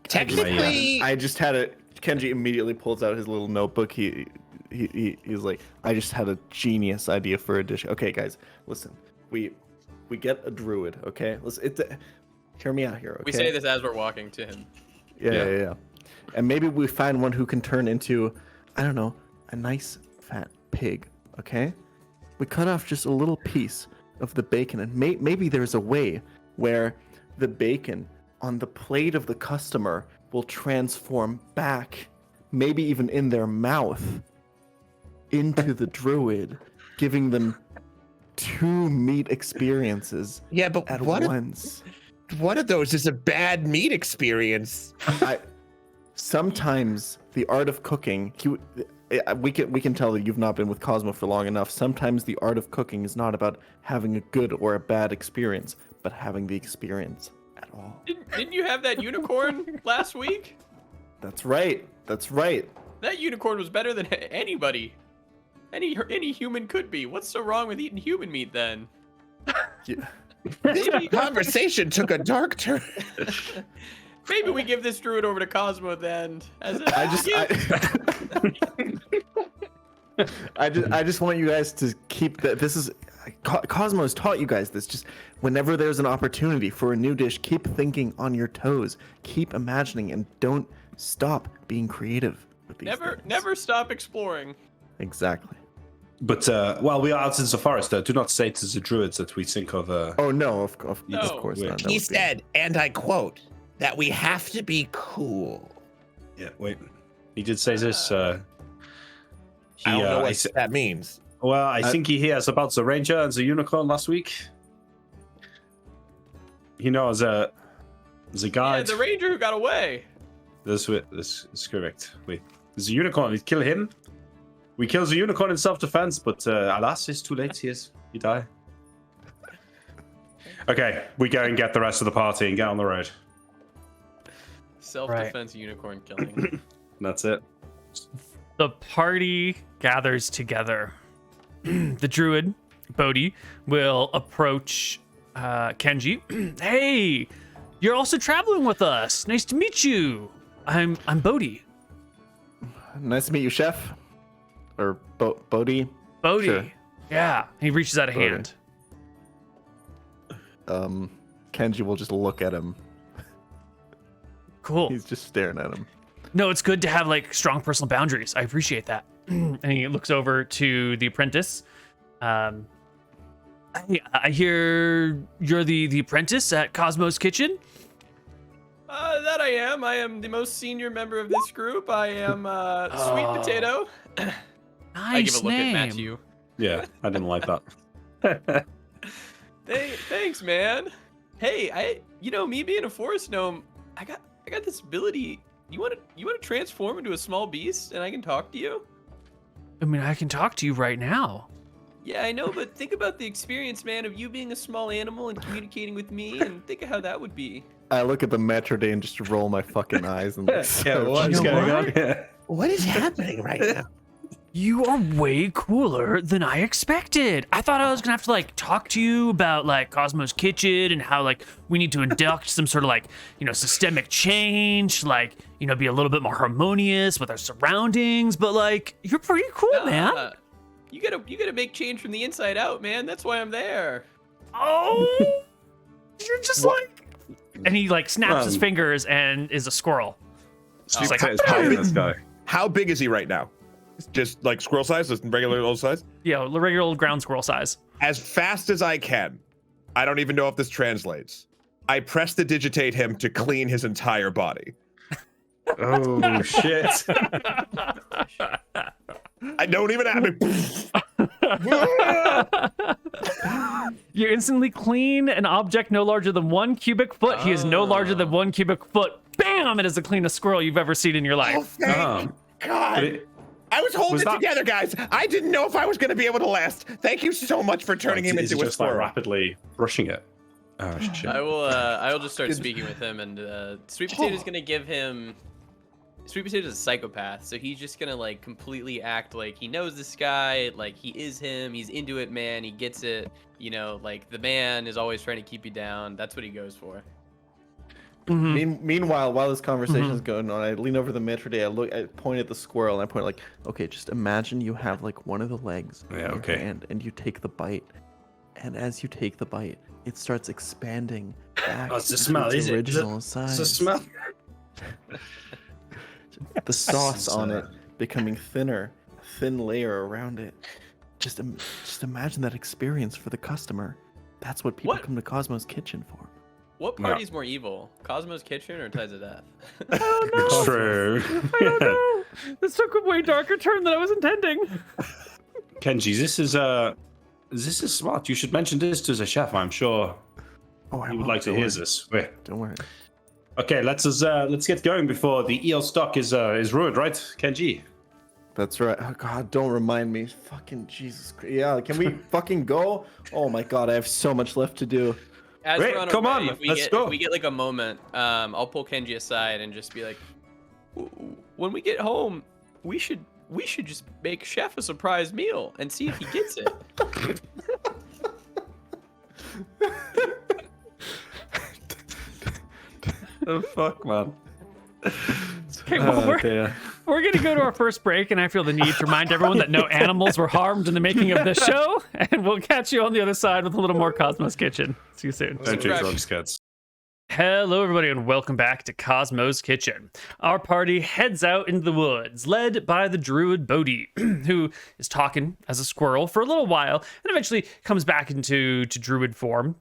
Technically, I just had it. Kenji immediately pulls out his little notebook. He's like, I just had a genius idea for a dish. Okay, guys, listen. We get a druid. Okay, hear me out here. Okay? We say this as we're walking to him. Yeah. And maybe we find one who can turn into, I don't know, a nice fat pig. Okay, we cut off just a little piece of the bacon, and maybe there's a way where the bacon on the plate of the customer will transform back, maybe even in their mouth, into the druid, giving them 2 meat experiences yeah, but at one once. of those is a bad meat experience. Sometimes the art of cooking, we can tell that you've not been with Cosmo for long enough. Sometimes the art of cooking is not about having a good or a bad experience, but having the experience at all. Didn't you have that unicorn last week? That's right. That unicorn was better than anybody. Any human could be. What's so wrong with eating human meat then? Yeah. This conversation took a dark turn. Maybe we give this druid over to Cosmo then. I just want you guys to keep that. This is Cosmo has taught you guys this. Just whenever there's an opportunity for a new dish, keep thinking on your toes. Keep imagining and don't stop being creative with these things. Never stop exploring. Exactly. But while we are out in the forest, do not say to the druids that we think of. Oh no, of course No, not. That He would be- said, and I quote, that we have to be cool. Yeah, wait. He did say this. I don't know what that means. Well, I think he hears about the ranger and the unicorn last week. You know, the guard. Yeah, the ranger who got away. This is correct. Wait, the unicorn. We kill him. We kill the unicorn in self-defense, but alas, it's too late. He died. Okay, we go and get the rest of the party and get on the road. Self-defense unicorn killing. That's it. The party gathers together. The druid, Bodhi, will approach Kenji. Hey, you're also traveling with us. Nice to meet you. I'm Bodhi. Nice to meet you, chef. Or Bodhi. Bodhi. Sure. Yeah. He reaches out a Bodhi. hand. Kenji will just look at him. Cool. He's just staring at him. No, it's good to have like strong personal boundaries. I appreciate that. And he looks over to the apprentice. I hear you're the apprentice at Cosmo's Kitchen. That I am. I am the most senior member of this group. I am Sweet Potato. Nice I give a look name. at Matthew. Yeah, I didn't like that. Thanks, man. Hey, me being a forest gnome, I got this ability. You want to transform into a small beast, and I can talk to you? I mean, I can talk to you right now. Yeah, I know, but think about the experience, man, of you being a small animal and communicating with me, and think of how that would be. I look at the Metro Day and just roll my fucking eyes and What's going on? Yeah. What is happening right now? You are way cooler than I expected. I thought I was gonna have to like talk to you about like Cosmo's Kitchen and how like we need to induct some sort of like, systemic change, like, be a little bit more harmonious with our surroundings, but like you're pretty cool, man. You gotta make change from the inside out, man. That's why I'm there. Oh, you're just like, and he like snaps his fingers and is a squirrel. Just like, this guy. How big is he right now? Just like squirrel size, just regular old size? Yeah, the regular old ground squirrel size. As fast as I can. I don't even know if this translates. I press to digitate him to clean his entire body. Oh shit! I don't even have it. You instantly clean an object no larger than 1 cubic foot. He is no larger than 1 cubic foot. Bam! It is the cleanest squirrel you've ever seen in your Oh, life. thank God. I was holding it together, guys. I didn't know if I was going to be able to last. Thank you so much for turning him into a just like squirrel. rapidly brushing it. Oh shit. I will just start speaking with him, and Sweet Potato's gonna give him. Sweet Potato's a psychopath, so he's just gonna like completely act like he knows this guy, like he is him. He's into it, man. He gets it. You know, like the man is always trying to keep you down. That's what he goes for. Meanwhile, while this conversation is going on, I lean over the maitre d'. I point at the squirrel, and I point like, okay, just imagine you have like one of the legs in your hand, and you take the bite, and as you take the bite, it starts expanding back Oh, it's the to smell. its Is it? original It's size. the smell. The sauce on it becoming thinner, a thin layer around it. Just imagine that experience for the customer. That's what people come to Cosmo's Kitchen for. What party's more evil, Cosmo's Kitchen or Ties of Death? It's true. I don't know. This took a way darker turn than I was intending. Kenji, this is smart. You should mention this to the chef. I'm sure he would like to hear this. Wait. Don't worry. Okay, let's get going before the eel stock is ruined, right, Kenji? That's right. Oh God, don't remind me. Fucking Jesus Christ. Yeah, can we fucking go? Oh my God, I have so much left to do. As Wait, we're on our come way, on, let's go. If we get like a moment, I'll pull Kenji aside and just be like, when we get home, we should just make Chef a surprise meal and see if he gets it. Oh fuck, man. Okay, well, we're going to go to our first break, and I feel the need to remind everyone that no animals were harmed in the making of this show, and we'll catch you on the other side with a little more Cosmo's Kitchen. See you soon. Don't do drugs, kids. Hello, everybody, and welcome back to Cosmo's Kitchen. Our party heads out into the woods, led by the druid Bodhi, who is talking as a squirrel for a little while, and eventually comes back into druid form.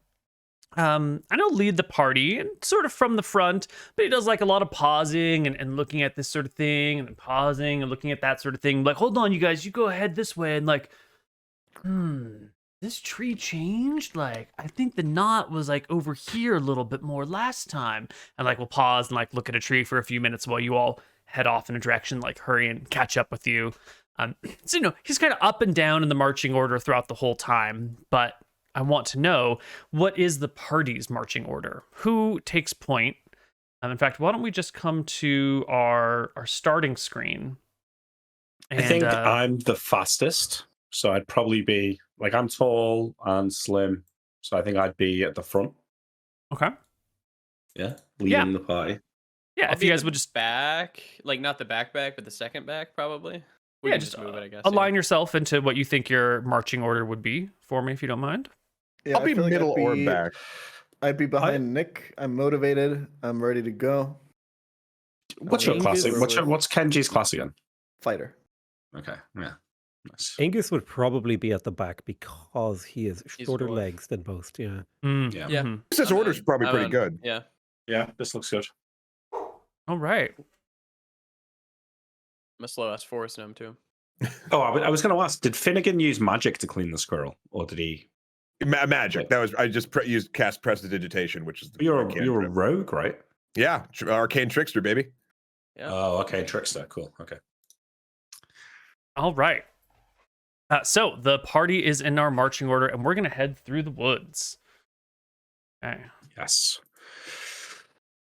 I know lead the party and sort of from the front, but he does like a lot of pausing and looking at this sort of thing, and then pausing and looking at that sort of thing. Like, hold on, you guys, you go ahead this way, and like, this tree changed. Like, I think the knot was like over here a little bit more last time. And like, we'll pause and like look at a tree for a few minutes while you all head off in a direction, like hurry and catch up with you. So, you know, he's kind of up and down in the marching order throughout the whole time, but I want to know, what is the party's marching order? Who takes point? In fact, why don't we just come to our starting screen? I think I'm the fastest, so I'd probably be, like, I'm tall and slim, so I think I'd be at the front. Okay. Yeah, leading the party. Yeah, I'll if you be guys the would just back, like not the back, but the second back, probably. We yeah, can just move it, I guess. align yourself into what you think your marching order would be for me, if you don't mind. Yeah, I'll I be feel like middle or back. I'd be behind Nick. I'm motivated. I'm ready to go. What's your class? What's Kenji's class again? Fighter. Okay, yeah. Nice. Angus would probably be at the back because he has He's shorter short. legs than most. Yeah. Yeah. Yeah. This order's probably pretty good. Yeah. Yeah, this looks good. All right. I'm a slow ass forest gnome too. Oh, I was going to ask, did Finnegan use magic to clean the squirrel, or did he? Magic. That was I just used cast prestidigitation, which is the You're arcane a trip. rogue, right? Yeah, arcane trickster, baby. Yeah. Oh, okay, trickster. Cool. Okay. All right. So the party is in our marching order, and we're going to head through the woods. Okay. Yes.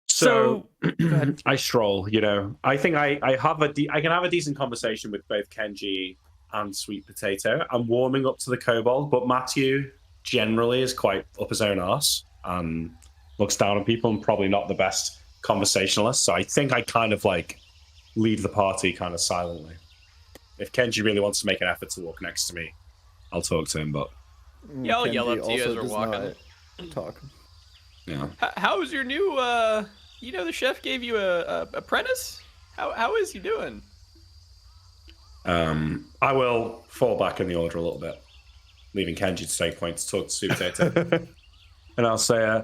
So go ahead. I stroll. You know, I think I can have a decent conversation with both Kenji and Sweet Potato. I'm warming up to the kobold, but Matthew generally is quite up his own arse and looks down on people and probably not the best conversationalist. So I think I kind of like lead the party kind of silently. If Kenji really wants to make an effort to walk next to me, I'll talk to him, but Yeah, I'll yell Kenji up to you as also we're does walking. not Talk. yeah. How is your new you know the chef gave you a apprentice? How is he doing? I will fall back in the order a little bit, leaving Kenji to take point to talk to Sweet Potato. And I'll say,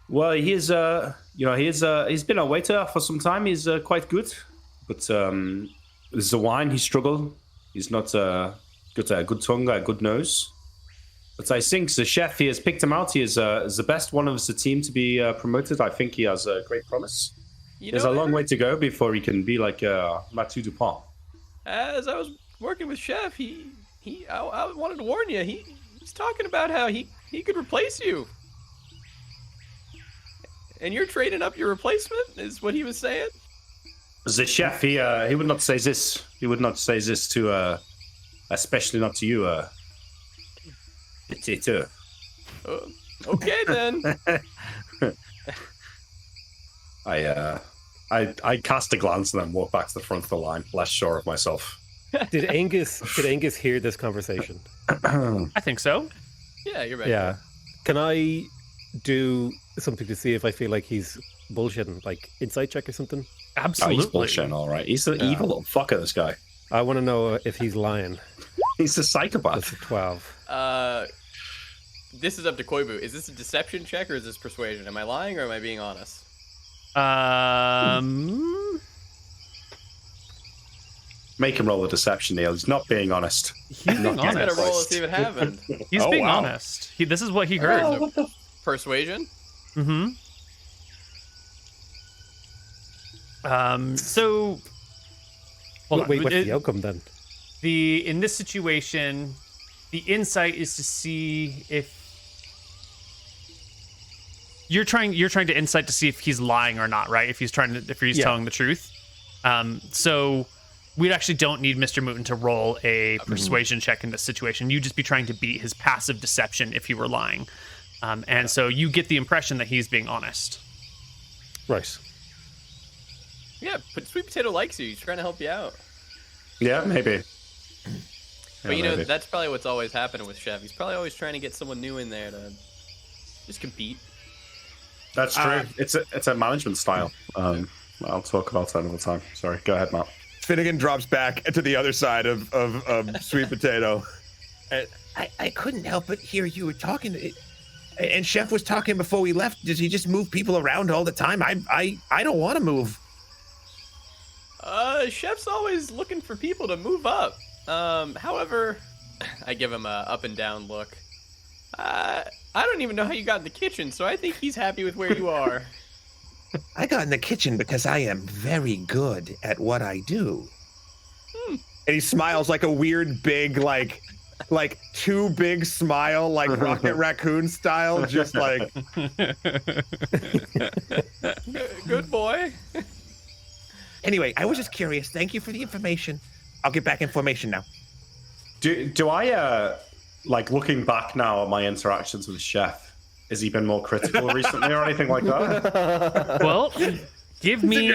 well, he's been a waiter for some time. He's quite good, but the wine he struggled. He's not got a good tongue, a good nose. But I think the chef, he has picked him out. He is the best one of the team to be promoted. I think he has a great promise. There's a long way to go before he can be like Mathieu Dupont. As I was working with Chef, I wanted to warn you. He's talking about how he could replace you. And you're trading up your replacement, is what he was saying. The chef, he would not say this. He would not say this to, especially not to you, Potato. Okay then. I cast a glance and then walk back to the front of the line, less sure of myself. Did Angus hear this conversation? I think so. Yeah, you're right. Yeah. Can I do something to see if I feel like he's bullshitting, like insight check or something? Absolutely. Oh, he's bullshitting, all right. He's an evil little fucker, this guy. I want to know if he's lying. He's a psychopath. That's a 12. This is up to Koibu. Is this a deception check or is this persuasion? Am I lying or am I being honest? Make him roll a deception, Neil. He's not being honest. He's being I gotta honest. roll to see what happened. He's being wow. honest. This is what he heard. So, persuasion? Mm-hmm. So, hold on. Wait, what's the outcome then? In this situation, the insight is to see if you're trying to insight to see if he's lying or not, right? If he's telling the truth. So we actually don't need MrMouton to roll a persuasion check in this situation. You'd just be trying to beat his passive deception if he were lying. And so you get the impression that he's being honest. Right. Yeah, but Sweet Potato likes you. He's trying to help you out. Yeah, maybe. But Yeah, maybe. that's probably what's always happening with Chef. He's probably always trying to get someone new in there to just compete. That's true. It's a management style. I'll talk about that another time. Sorry, go ahead, Matt. Finnegan drops back to the other side of Sweet Potato. I couldn't help but hear you were talking. And Chef was talking before we left. Does he just move people around all the time? I don't want to move. Chef's always looking for people to move up. However, I give him a up and down look. I don't even know how you got in the kitchen, so I think he's happy with where you are. I got in the kitchen because I am very good at what I do. And he smiles like a weird big, like too big smile, like Rocket Raccoon style, just like. Good boy. Anyway, I was just curious. Thank you for the information. I'll get back in formation now. Do I like looking back now at my interactions with Chef? Has he been more critical recently or anything like that? Well, give me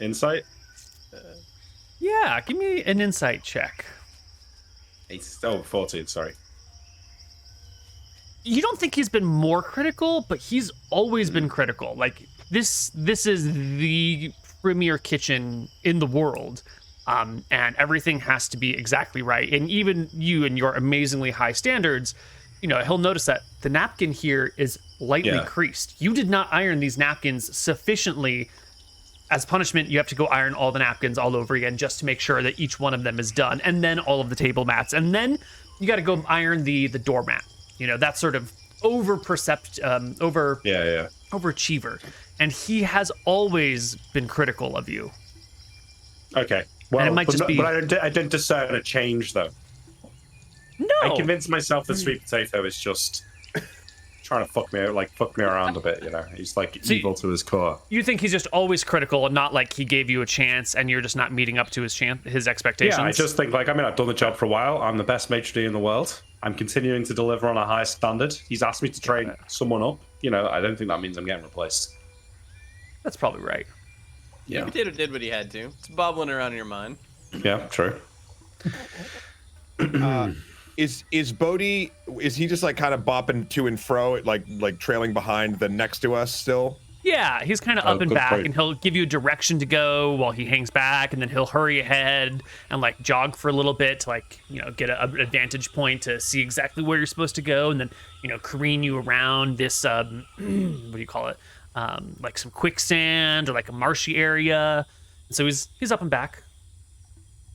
Insight? Yeah, give me an insight check. 14, sorry. You don't think he's been more critical, but he's always been critical. Like this is the premier kitchen in the world. And everything has to be exactly right. And even you and your amazingly high standards, he'll notice that the napkin here is lightly creased. You did not iron these napkins sufficiently. As punishment, you have to go iron all the napkins all over again just to make sure that each one of them is done. And then all of the table mats. And then you got to go iron the doormat. That sort of overachiever. And he has always been critical of you. Okay. Well, and it might but I didn't discern a change, though. No. I convinced myself that Sweet Potato is just trying to fuck me around a bit, He's evil to his core. You think he's just always critical and not like he gave you a chance and you're just not meeting up to his expectations? Yeah, I just think I've done the job for a while. I'm the best maitre d' in the world. I'm continuing to deliver on a high standard. He's asked me to train someone up. I don't think that means I'm getting replaced. That's probably right. Yeah. Potato did what he had to. It's bobbling around in your mind. Yeah, true. Is Bodhi? Is he just kind of bopping to and fro, like trailing behind the next to us still? Yeah, he's kind of up and good back, point. and he'll give you a direction to go while he hangs back, and then he'll hurry ahead and jog for a little bit to get an advantage point to see exactly where you're supposed to go, and then careen you around this what do you call it? Like some quicksand or like a marshy area. So he's up and back.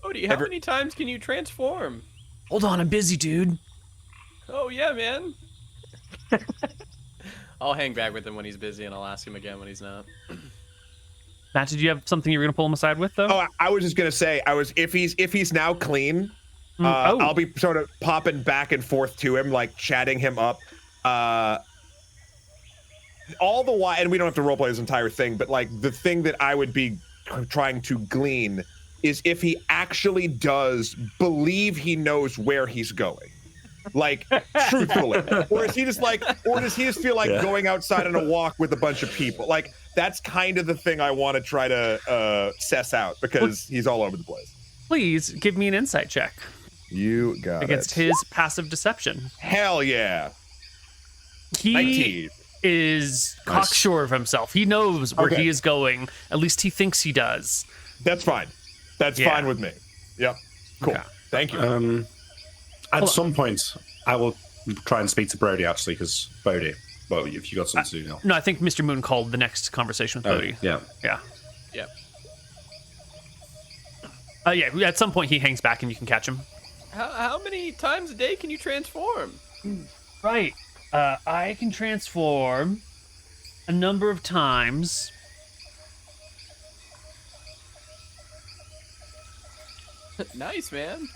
Odie, how many times can you transform? Hold on, I'm busy, dude. Oh yeah, man. I'll hang back with him when he's busy, and I'll ask him again when he's not. Matt, did you have something you were gonna pull him aside with, though? Oh, I was just gonna say, if he's now clean, Oh. I'll be sort of popping back and forth to him, like chatting him up. All the while, and we don't have to roleplay this entire thing, but like the thing that I would be trying to glean is if he actually does believe he knows where he's going. Like, truthfully. Or is he just like, or does he just feel like going outside on a walk with a bunch of people? Like, that's kind of the thing I want to try to suss out, because he's all over the place. Please give me an insight check You got against it. his passive deception. Hell yeah. He 19. is cocksure of himself. He knows where Okay. he is going. At least he thinks he does. That's fine. That's Yeah. fine with me. Yep. Cool. Okay. Thank you. At some point, I will try and speak to Brody, actually, because Brody, well, if you got something to do now. No, I think Mr. Moon called the next conversation with Bodhi. Yeah. Yeah. Yep. Yeah, at some point he hangs back and you can catch him. How many times a day can you transform? Right. I can transform a number of times. Nice, man.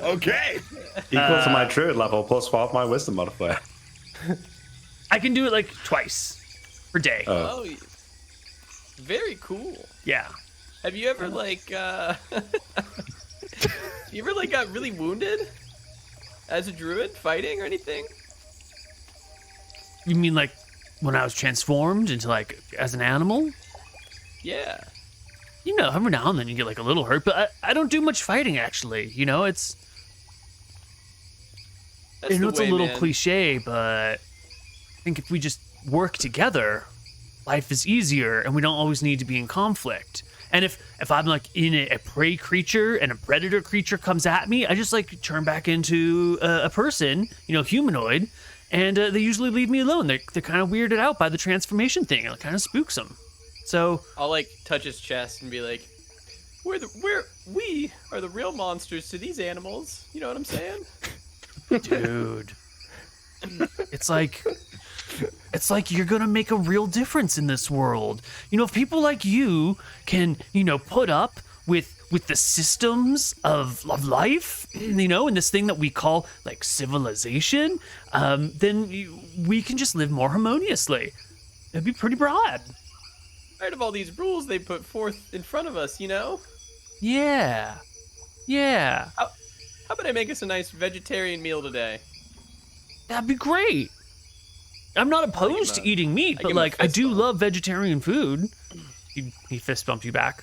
Okay. Equal to my druid level plus 12 my wisdom modifier. I can do it like twice per day. Oh, very cool. Yeah. Have you ever like you ever like got really wounded as a druid fighting or anything? You mean like when I was transformed into like as an animal? Yeah. You know, every now and then you get like a little hurt, but I don't do much fighting actually. You know, it's That's I know the it's way, a little man. cliche, but I think if we just work together, life is easier and we don't always need to be in conflict. And if I'm like in a prey creature and a predator creature comes at me, I just like turn back into a person, you know, humanoid, and they usually leave me alone. They're kind of weirded out by the transformation thing. It kind of spooks them. So I'll like touch his chest and be like, we are the real monsters to these animals. You know what I'm saying? dude, it's like you're gonna make a real difference in this world. You know, if people like you can, you know, put up with the systems of life, you know, in this thing that we call like civilization, then we can just live more harmoniously. It'd be pretty broad. Tired of all these rules they put forth in front of us, you know? Yeah. How about I make us a nice vegetarian meal today? That'd be great. I'm not opposed to eating meat, I but give him a like I fist do bump. love vegetarian food. He fist bumped you back.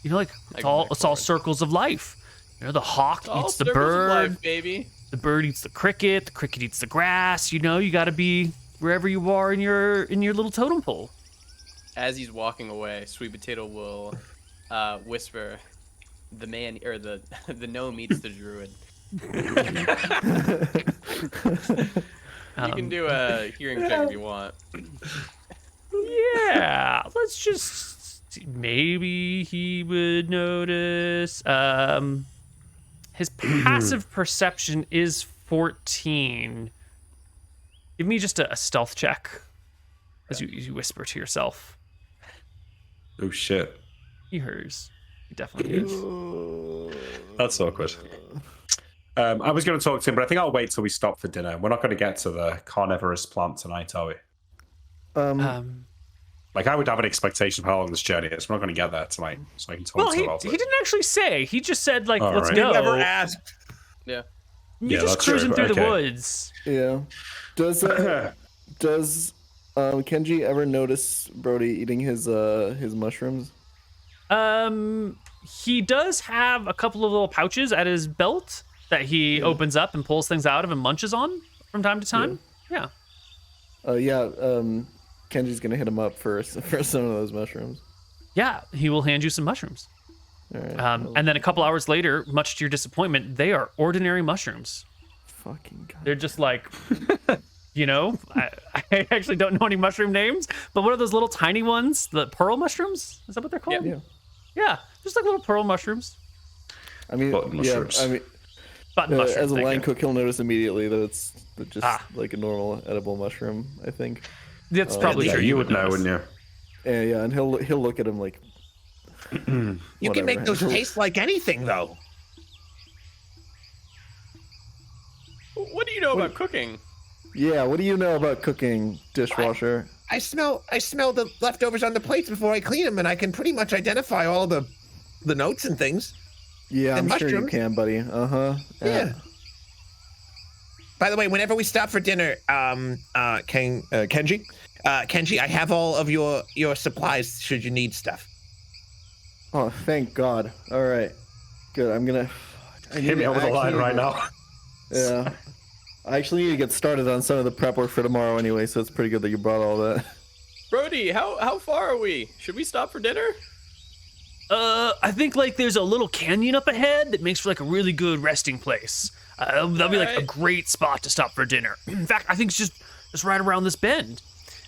You know, like I go back it's all forward. circles of life. You know, the hawk All eats the circles of bird, life, baby. the bird eats the cricket eats the grass. You know, you got to be wherever you are in your little totem pole. As he's walking away, Sweet Potato will whisper, "The man or the gnome eats the druid." You can do a hearing check if you want. Yeah, let's just maybe he would notice. His passive perception is 14. Give me just a stealth check as you whisper to yourself. Oh shit. He hears. He definitely hears. That's awkward. I was going to talk to him, but I think I'll wait till we stop for dinner. We're not going to get to the carnivorous plant tonight, are we? Like, I would have an expectation of how long this journey is. We're not going to get there tonight, so I can talk Well, to he him about it. didn't actually say. He just said, like, Oh, let's right. go. Never asked. Yeah. You're Yeah, just that's true, cruising through the okay. woods. Yeah. Does Kenji ever notice Brody eating his mushrooms? He does have a couple of little pouches at his belt that he opens up and pulls things out of and munches on from time to time. Yeah. Kenji's gonna hit him up for some of those mushrooms. Yeah, he will hand you some mushrooms. All right. And then a couple hours later, much to your disappointment, they are ordinary mushrooms. Fucking God. They're just like, you know, I actually don't know any mushroom names, but what are those little tiny ones? The pearl mushrooms? Is that what they're called? Yeah. Yeah, just like little pearl mushrooms. I mean, Button mushrooms. I mean, Button mushroom. as a thank line you. cook, he'll notice immediately that it's just Ah. like a normal edible mushroom. I think. That's probably Yeah, true. you would know, notice. wouldn't you? Yeah, and he'll look at him like. You can Whatever. make those taste like anything, though. What do you know about cooking? Yeah, what do you know about cooking, dishwasher? I smell the leftovers on the plates before I clean them, and I can pretty much identify all the notes and things. Yeah, and I'm sure you mushrooms. can, buddy. Yeah. By the way, whenever we stop for dinner, Kenji, I have all of your supplies should you need stuff. Oh, thank God. All right, good. I Hit need me to over the line actually- right now. Yeah. I actually need to get started on some of the prep work for tomorrow anyway, so it's pretty good that you brought all that. Brody, how far are we? Should we stop for dinner? I think like there's a little canyon up ahead that makes for like a really good resting place. That'll be like a Alright. great spot to stop for dinner. In fact, I think it's just right around this bend.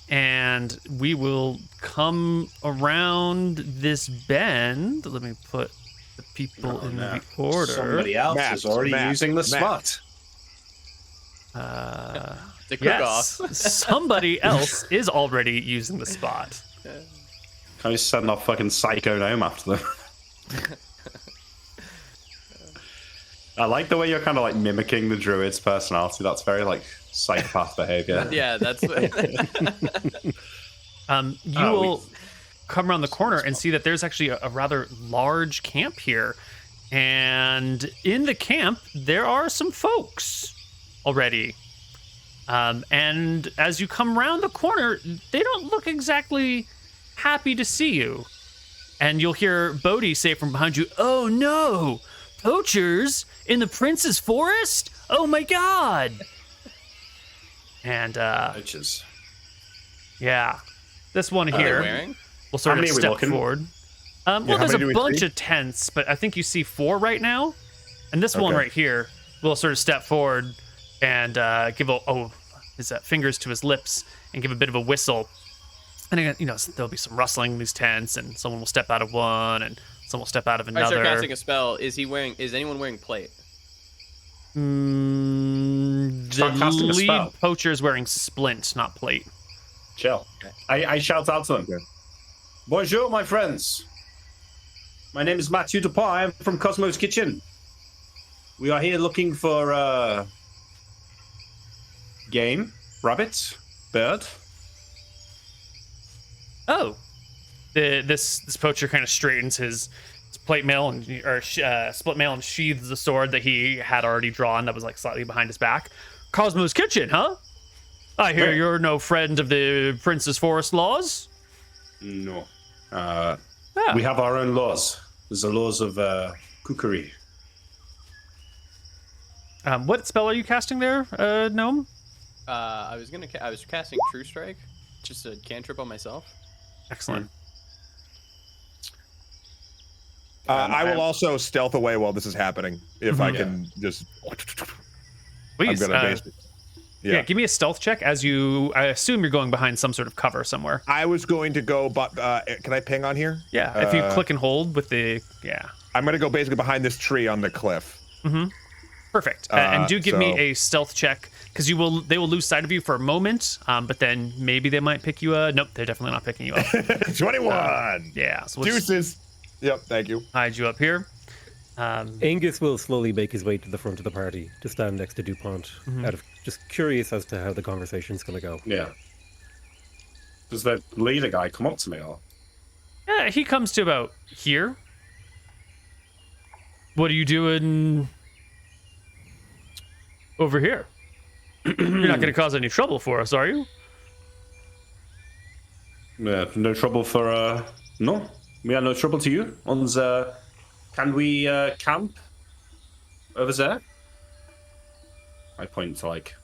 And we will come around this bend. Let me put the people in the order. Somebody else Maps, is already maps, using the maps. spot. The cook Yes, off. somebody else is already using the spot. Can we send off fucking Psycho Gnome after them? I like the way you're kind of like mimicking the druid's personality. That's very like psychopath behavior. Yeah, that's You Oh, will come around the corner and see that there's actually a rather large camp here. And in the camp, there are some folks already. And as you come around the corner, they don't look exactly happy to see you. And you'll hear Bodhi say from behind you, "Oh no, poachers in the Prince's Forest? Oh my god." And Bitches. yeah, this one what they're here wearing. will sort How of many are we step looking? forward. Well, how there's many do a we bunch see? of tents, but I think you see 4 right now. And this one Okay. right here will sort of step forward and give his fingers to his lips and give a bit of a whistle. And again, there'll be some rustling in these tents, and someone will step out of one, and someone will step out of If I start another. casting a spell, is anyone wearing plate? The Start casting a lead spell. poacher is wearing splint, not plate. Chill. I shout out to them. Bonjour, my friends. My name is Mathieu Dupont. I am from Cosmo's Kitchen. We are here looking for game, rabbit, bird. Oh, this poacher kind of straightens his plate mail split mail and sheathes the sword that he had already drawn that was like slightly behind his back. Cosmo's Kitchen, huh? I hear Right. you're no friend of the Prince's Forest laws. No. Ah. We have our own laws. There's the laws of cookery. What spell are you casting there, gnome? I was casting True Strike, just a cantrip on myself. Excellent. I will also stealth away while this is happening if I can just. Please, I'm gonna basically. yeah, give me a stealth check as you. I assume you're going behind some sort of cover somewhere. I was going to go, but can I ping on here? Yeah, if you click and hold with the I'm gonna go basically behind this tree on the cliff. Perfect. And do give me so- a stealth check because they will lose sight of you for a moment, but then maybe they might pick you up. Nope, they're definitely not picking you up. 21. Yeah, so we'll just Deuces. Yep. Thank you. hide you up here. Angus will slowly make his way to the front of the party to stand next to DuPont, out of just curious as to how the conversation's going to go. Yeah. Does the leader guy come up to me? Or? Yeah, he comes to about here. What are you doing over here? You're not going to cause any trouble for us, are you? Yeah, no trouble for no. We are no trouble to you. On the, can we camp over there? I point to like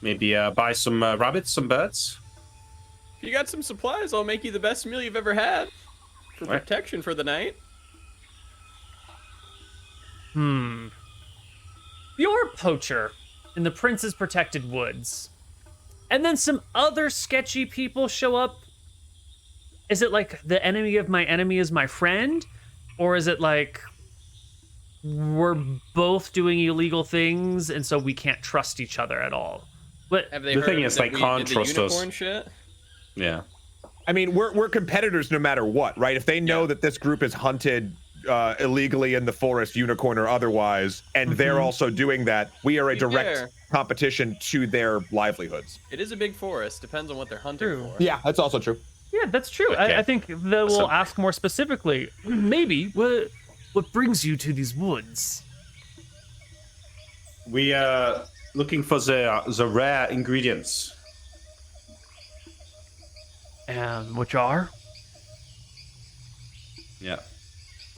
maybe buy some rabbits, some birds. If you got some supplies, I'll make you the best meal you've ever had for Right. protection for the night. You're a poacher in the Prince's Protected Woods. And then some other sketchy people show up. Is it like the enemy of my enemy is my friend? Or is it like we're both doing illegal things and so we can't trust each other at all? But Have they The heard thing is, that they we can't did the trust us. unicorn shit? Yeah. I mean, we're competitors no matter what, right? If they know that this group is hunted illegally in the forest, unicorn or otherwise, and they're also doing that, we are a To be direct fair, competition to their livelihoods. it is a big forest. Depends on what they're hunting True. for. Yeah, that's also true. yeah, that's true. Okay. I think that we'll ask more specifically. Maybe what brings you to these woods? We are looking for the rare ingredients. And which are? Yeah.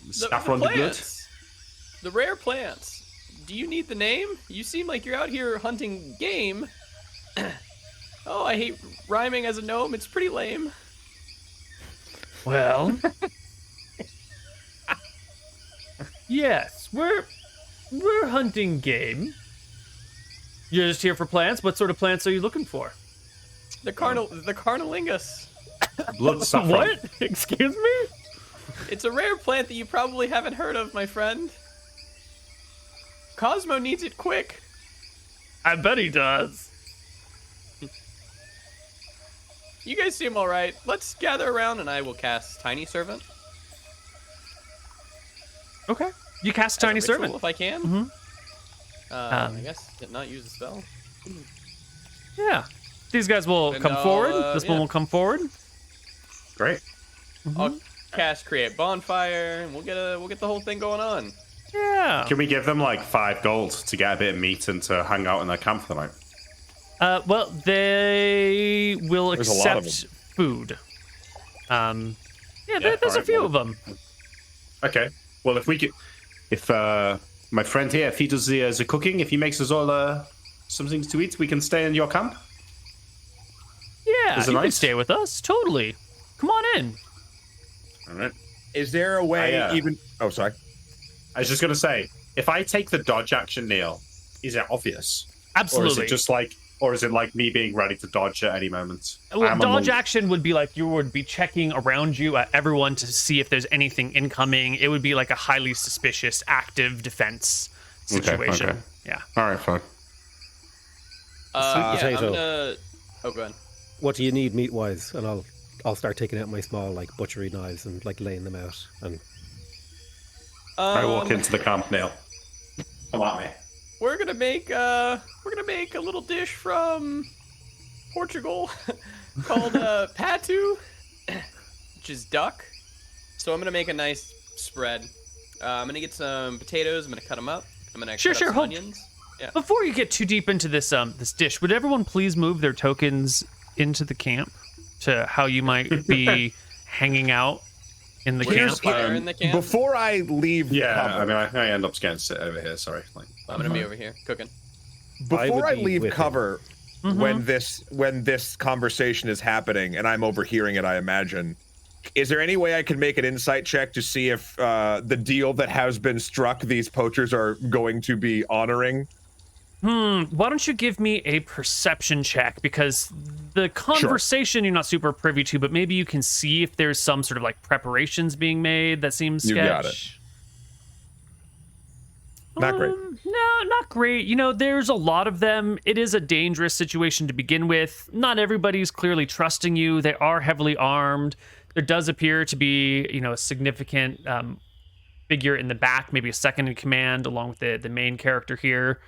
The Saffron the good. plants. The rare plants. Do you need the name? You seem like you're out here hunting game. Oh, I hate rhyming as a gnome. It's pretty lame. Well, yes, we're hunting game. You're just here for plants. What sort of plants are you looking for? The carnalingus. Blood saffron. What? Excuse me? It's a rare plant that you probably haven't heard of, my friend. Cosmo needs it quick. I bet he does. You guys seem all right. Let's gather around, and I will cast Tiny Servant. Okay. You cast as a Tiny ritual, Servant. if I can. Mhm. I guess did not use the spell. Yeah. These guys will Then come I'll, forward. This yeah. one will come forward. Great. I'll cast Create Bonfire, and we'll get the whole thing going on. Yeah. Can we give them like 5 gold to get a bit of meat and to hang out in their camp for the night? Well, they will There's a lot of accept food. Yeah, Yeah, there's a alright, few well- of them. Okay. Well, if my friend here, if he does the cooking, if he makes us all some things to eat, we can stay in your camp. Yeah, Is it you can nice? stay with us. Totally. Come on in. All right. Is there a way I, even? Oh, sorry. I was just gonna say, if I take the dodge action, Neil, is it obvious, Absolutely. or is it just like, or is it like me being ready to dodge at any moment? Well, I'm dodge among- action would be like you would be checking around you at everyone to see if there's anything incoming. It would be like a highly suspicious active defense situation. okay. Yeah. All right, fine. Yeah, I'm potato. gonna. Oh, go ahead. What do you need meat wise? And I'll start taking out my small like butchery knives and like laying them out. And I walk into the camp, Neil. Come at me. We're gonna make a little dish from Portugal called patu, which is duck. So I'm gonna make a nice spread. I'm gonna get some potatoes. I'm gonna cut them up. I'm gonna Sure, cut sure, up some hold- onions. Yeah. Before you get too deep into this this dish, would everyone please move their tokens into the camp to how you might be hanging out in the Here's- camp? Where in the camp? Before I leave, Yeah, cover, I mean, I end up getting sit over here. Sorry. Like, I'm gonna be over here cooking. before I be leave with him. cover, when this conversation is happening and I'm overhearing it, I imagine. Is there any way I can make an insight check to see if the deal that has been struck these poachers are going to be honoring? Why don't you give me a perception check? Because the conversation you're not super privy to, but maybe you can see if there's some sort of like preparations being made that seems You sketch. got it. Not great. No, not great. You know, there's a lot of them. It is a dangerous situation to begin with. Not everybody's clearly trusting you. They are heavily armed. There does appear to be, you know, a significant figure in the back, maybe a second in command, along with the main character here.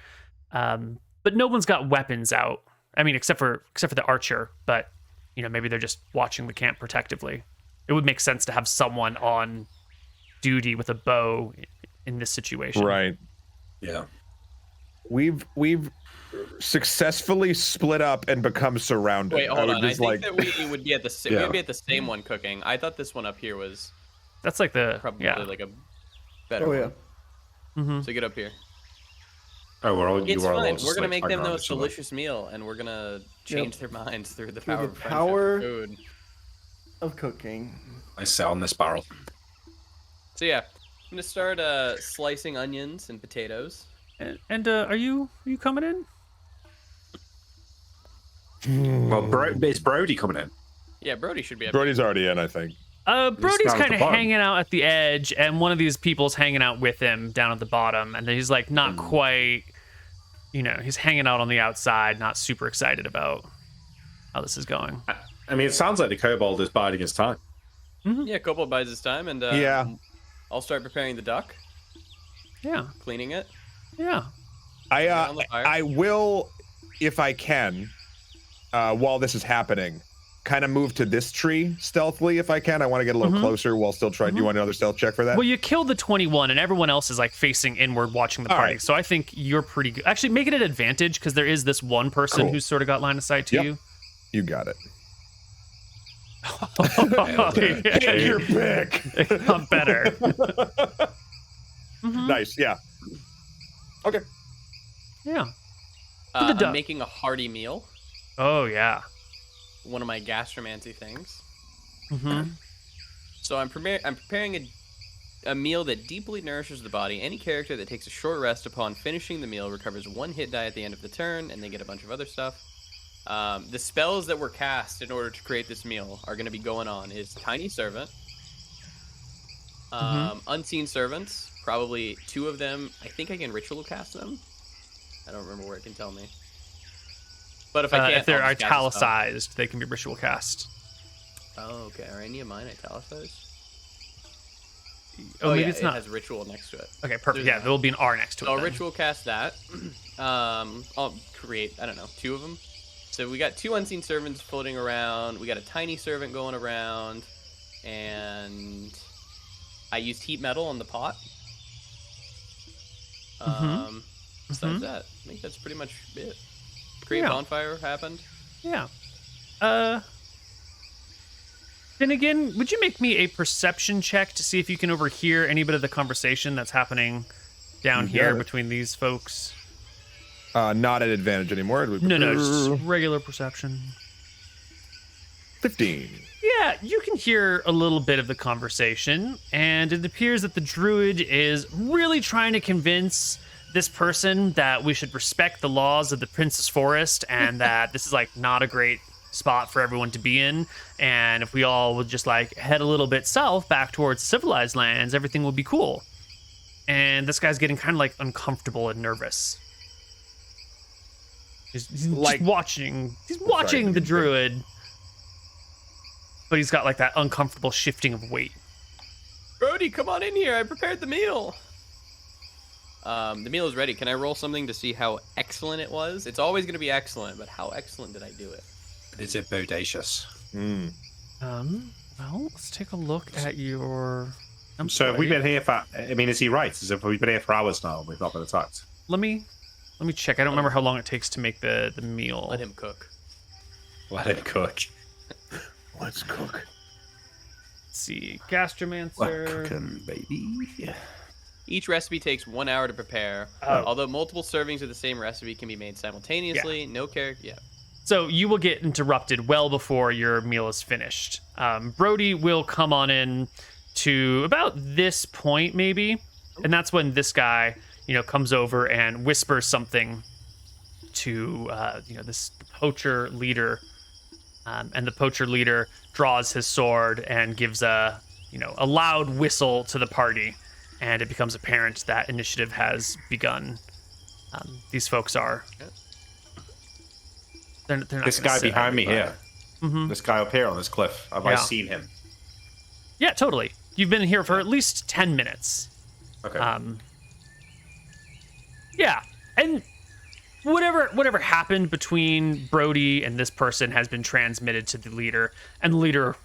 But no one's got weapons out. I mean, except for the archer. But you know, maybe they're just watching the camp protectively. It would make sense to have someone on duty with a bow in this situation. Right. yeah. We've successfully split up and become surrounded. Wait, hold would on. I just think that we would be at the we Yeah. would be at the same one cooking. I thought this one up here was That's like the probably yeah. like a better Oh one. yeah. Mm-hmm. So get up here. Oh, we're all. It's you are all fine. just, We're gonna like, make them hanging the around most each other. delicious meal, and we're gonna change their minds through the Through power the of friendship power- and food. Of cooking. I sit on this barrel. So yeah, I'm gonna start slicing onions and potatoes. And are you coming in? Well, is Brody coming in? Yeah, Brody should be up. Brody's already in, I think. Brody's down at kind the of bottom. hanging out at the edge, and one of these people's hanging out with him down at the bottom, and he's like not quite, he's hanging out on the outside, not super excited about how this is going. I mean, it sounds like the kobold is biding his time. Yeah, Kobold buys his time, and Yeah. I'll start preparing the duck, Yeah, cleaning it. yeah. on the fire. I will, if I can, while this is happening, kind of move to this tree stealthily if I can. I want to get a little closer while still trying. Do you want another stealth check for that? Well, you killed the 21, and everyone else is like facing inward, watching the All party. right. So I think you're pretty good. Actually, make it an advantage because there is this one person Cool. who's sort of got line of sight to Yep. you. You got it. Yeah, Your pick. I'm better. Nice. Yeah. Okay. Yeah. the duck. I'm making a hearty meal. Oh yeah. One of my gastromancy things. Mm-hmm. So I'm preparing a meal that deeply nourishes the body. Any character that takes a short rest upon finishing the meal recovers 1 hit die at the end of the turn, and they get a bunch of other stuff. The spells that were cast in order to create this meal are going to be going on is Tiny Servant, Unseen Servants, probably 2 of them. I think I can ritual cast them. I don't remember where it can tell me. But if I can't, if they're I'll just cast a spell. italicized, they can be ritual cast. Oh, okay. Are any of mine italicized? Oh, maybe yeah, it's not. It has ritual next to it. Okay, perfect. There's Yeah, that. there will be an R next to it. I'll then. ritual cast that. I'll create, I don't know, 2 of them. So we got 2 unseen servants floating around. We got a tiny servant going around, and I used heat metal on the pot. Besides that, I think that's pretty much it. Great Yeah. bonfire happened. Yeah. Finnegan, would you make me a perception check to see if you can overhear any bit of the conversation that's happening down You here got it. between these folks? Not at advantage anymore. It would be No, just regular perception. 15. Yeah, you can hear a little bit of the conversation, and it appears that the druid is really trying to convince this person that we should respect the laws of the Princess Forest and that this is like not a great spot for everyone to be in, and if we all would just like head a little bit south back towards civilized lands, everything will be cool. And this guy's getting kind of like uncomfortable and nervous. He's Like- just watching. He's watching the druid, but he's got like that uncomfortable shifting of weight. Brody, come on in here. I prepared the meal. The meal is ready. Can I roll something to see how excellent it was? It's always going to be excellent, but how excellent did I do it? Is it bodacious? Well, let's take a look at your. So have we been here for? I mean, is he right? As if we've been here for hours now and we've not been attacked. Let me check. I don't remember how long it takes to make the meal. Let him cook. Let him cook. Let's cook. Let's see. Gastromancer. Cooking, baby. Each recipe takes 1 hour to prepare. Oh. Although multiple servings of the same recipe can be made simultaneously. No character. Yeah. So you will get interrupted well before your meal is finished. Brody will come on in to about this point, maybe, and that's when this guy, comes over and whispers something to, this poacher leader, and the poacher leader draws his sword and gives a loud whistle to the party, and it becomes apparent that initiative has begun. These folks are. They're not This gonna guy sit behind me there. here. This guy up here on this cliff. Have I Yeah. seen him? Yeah, totally. You've been here for at least 10 minutes. Okay. Yeah, and whatever happened between Brody and this person has been transmitted to the leader, and the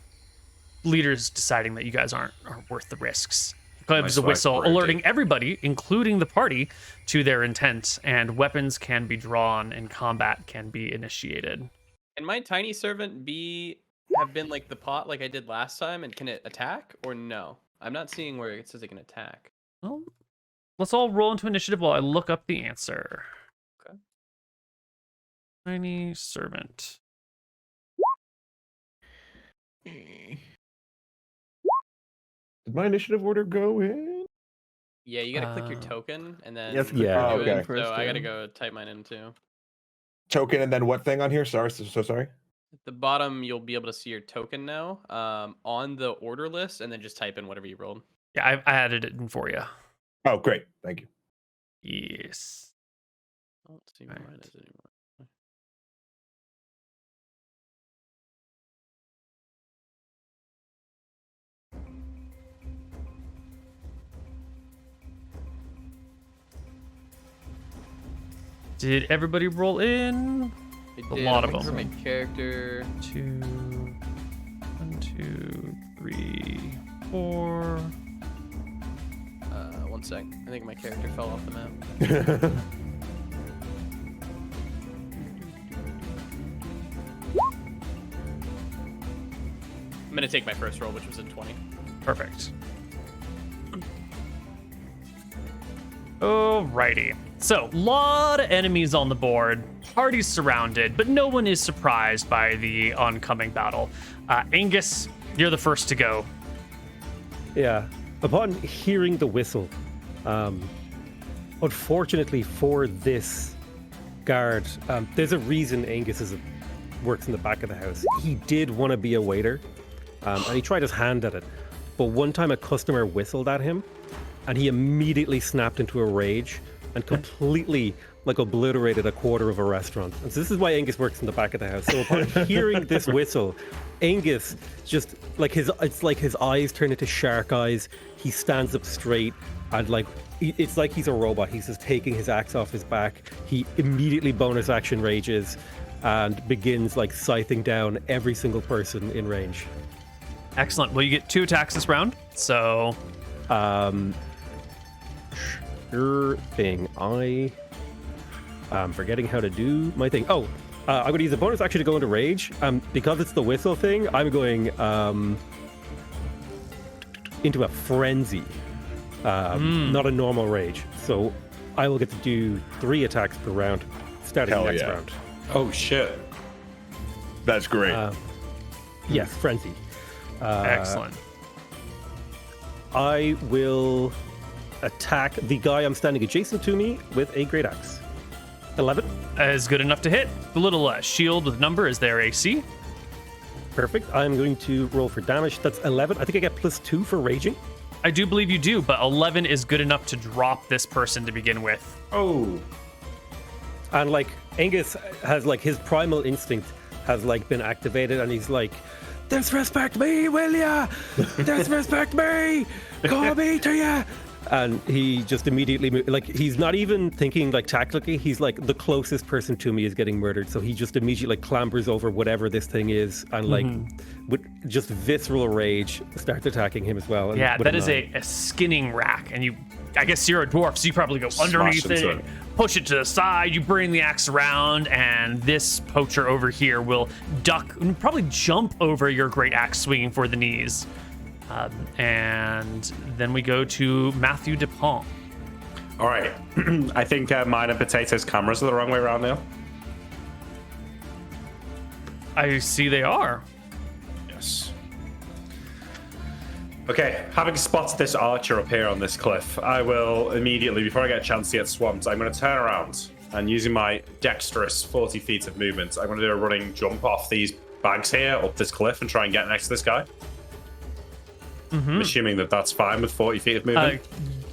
leader's deciding that you guys aren't worth the risks. Gives Nice a work, whistle, Brody. alerting everybody, including the party, to their intent, and weapons can be drawn and combat can be initiated. Can my tiny servant have been like the pot like I did last time, and can it attack or no? I'm not seeing where it says it can attack. Well, let's all roll into initiative while I look up the answer. Okay. Tiny servant. Did my initiative order go in? Yeah, you gotta click your Uh, token and then you have to click Yeah. your do it, token first, so I gotta yeah. go type mine in too. Token and then what thing on here? Sorry, so sorry. At the bottom, you'll be able to see your token now on the order list, and then just type in whatever you rolled. Yeah, I added it in for you. Oh, great. Thank you. Yes. I don't see where mine is anymore. Did everybody roll in? I did. lot I'm of looking them. For my character. 1, 2, 3, 4. 1 sec. I think my character fell off the map. I'm gonna take my first roll, which was a 20. Perfect. Alrighty. So, lot of enemies on the board. Party's surrounded, but no one is surprised by the oncoming battle. Angus, you're the first to go. Yeah. Upon hearing the whistle, unfortunately for this guard, there's a reason Angus works in the back of the house. He did want to be a waiter, and he tried his hand at it. But one time a customer whistled at him, and he immediately snapped into a rage and completely obliterated a quarter of a restaurant. And so this is why Angus works in the back of the house. So upon hearing this whistle, Angus just it's like his eyes turn into shark eyes. He stands up straight and it's like he's a robot. He's just taking his axe off his back. He immediately bonus action rages and begins scything down every single person in range. Excellent. Well, you get 2 attacks this round. So, sure thing. I'm forgetting how to do my thing. I'm going to use a bonus action to go into rage. Because it's the whistle thing, I'm going into a frenzy. Not a normal rage. So I will get to do 3 attacks per round starting Hell next yeah. round. Oh shit. That's great. Yes, frenzy. excellent. I will attack the guy I'm standing adjacent to me with a great axe. 11. Is good enough to hit. The little shield with number is their AC. Perfect. I'm going to roll for damage. That's 11. I think I get +2 for raging. I do believe you do, but 11 is good enough to drop this person to begin with. Oh. And Angus has his primal instinct has been activated, and he's disrespect me, will ya? Disrespect me! Call me to ya! And he just immediately he's not even thinking tactically. He's the closest person to me is getting murdered, so he just immediately clambers over whatever this thing is and with just visceral rage starts attacking him as well. Yeah, with that a is 9. a skinning rack, and I guess you're a dwarf, so you probably go Smash underneath into it, it. push it to the side, you bring the axe around, and this poacher over here will duck and probably jump over your great axe swinging for the knees. And then we go to Matthew Dupont. All right. I think mine and Potato's cameras are the wrong way around now. I see they are. Yes. Okay, having spotted this archer up here on this cliff, I will immediately, before I get a chance to get swamped, I'm going to turn around and using my dexterous 40 feet of movement, I'm going to do a running jump off these bags here up this cliff and try and get next to this guy. I'm assuming that that's fine with 40 feet of movement.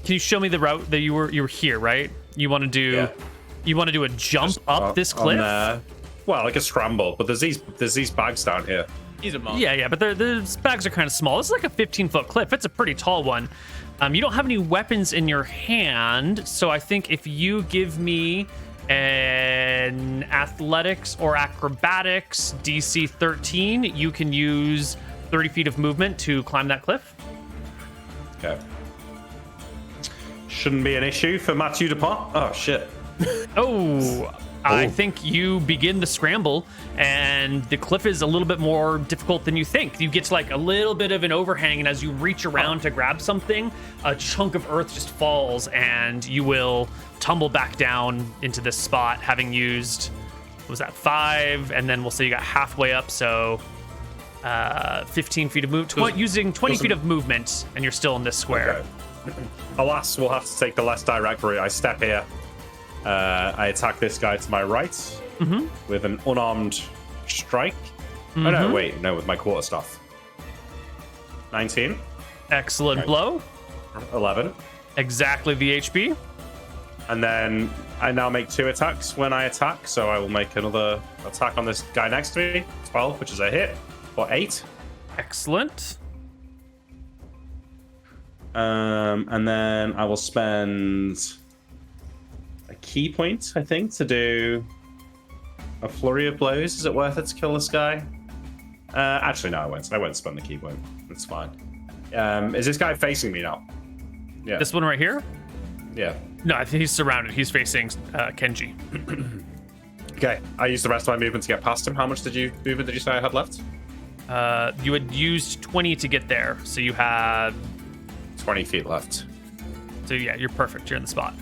Can you show me the route that you were here, right? You want to do a jump Just up this cliff? Well, like a scramble, but there's these bags down here. He's a monk. Yeah, but the bags are kind of small. This is like a 15-foot cliff. It's a pretty tall one. You don't have any weapons in your hand, so I think if you give me an athletics or acrobatics DC 13, you can use 30 feet of movement to climb that cliff. Okay. Shouldn't be an issue for Matthew Dupont. Oh, shit. I think you begin the scramble, and the cliff is a little bit more difficult than you think. You get to like a little bit of an overhang, and as you reach around to grab something, a chunk of earth just falls, and you will tumble back down into this spot, having used, what was that, 5, and then we'll say you got halfway up, so 15 feet of movement, using 20 feet of movement, and you're still in this square. Okay. Alas, we'll have to take the less direct route. I step here. I attack this guy to my right with an unarmed strike. Oh no, wait, no, with my quarter staff. 19. Excellent Right. blow. 11. Exactly the HP. And then I now make 2 attacks when I attack, so I will make another attack on this guy next to me. 12, which is a hit, for 8. Excellent. And then I will spend a key point, I think, to do a flurry of blows. Is it worth it to kill this guy? Actually, no, I won't. I won't spend the key point. It's fine. Is this guy facing me now? Yeah. This one right here? Yeah. No, I think he's surrounded. He's facing Kenji. Okay. I used the rest of my movement to get past him. How much movement did you say I had left? You had used 20 to get there, so you had. 20 feet left. So yeah, you're perfect. You're in the spot.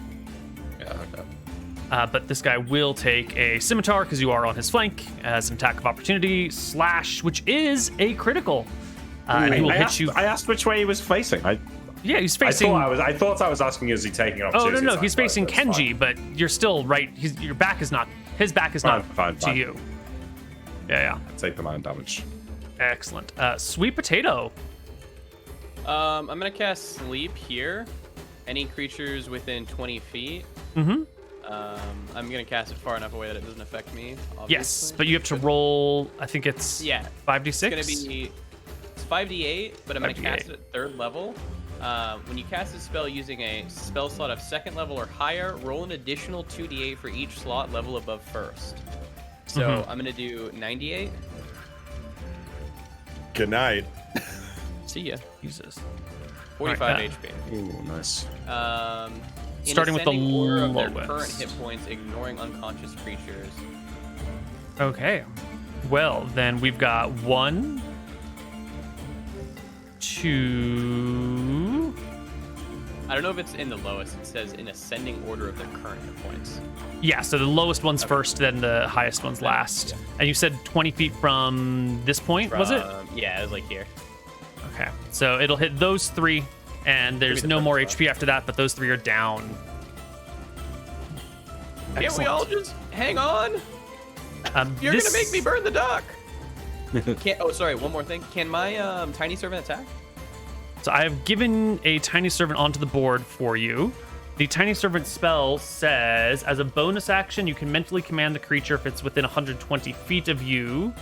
Yeah, okay. But this guy will take a scimitar because you are on his flank as an attack of opportunity slash, which is a critical. And he will hit you. I asked which way he was facing. Yeah, he's facing. I thought I was asking, is he taking an Oh opportunity? no, he's attack? facing Right, that's Kenji, fine. but you're still right. Your back is not. His back is not Fine. to you. Yeah. Take the 9 damage. Excellent. Sweet potato. I'm gonna cast Sleep here. Any creatures within 20 feet. Mm-hmm. I'm gonna cast it far enough away that it doesn't affect me. Obviously. Yes, but you have to roll. I think it's 5d6. It's gonna be 5d8, but I'm gonna 5d8. cast it at 3rd level. When you cast a spell using a spell slot of 2nd level or higher, roll an additional 2d8 for each slot level above 1st. So I'm gonna do 98. Good night. See ya. Jesus. 45 Alright, HP. Ooh, nice. In Starting with the ascending order of their lowest. current hit points, ignoring unconscious creatures. Okay. Well, then we've got 1, 2. I don't know if it's in the lowest. It says in ascending order of their current hit points. Yeah, so the lowest one's first, then the highest one's last. Yeah. And you said 20 feet from this point, was it? Yeah, it was like here. Okay. So it'll hit those 3, and there's the no first more one. HP after that, but those 3 are down. Can't we Excellent. all just hang on? You're This- gonna make me burn the duck. Oh, sorry. One more thing. Can my tiny servant attack? So I have given a tiny servant onto the board for you. The tiny servant spell says, as a bonus action, you can mentally command the creature if it's within 120 feet of you.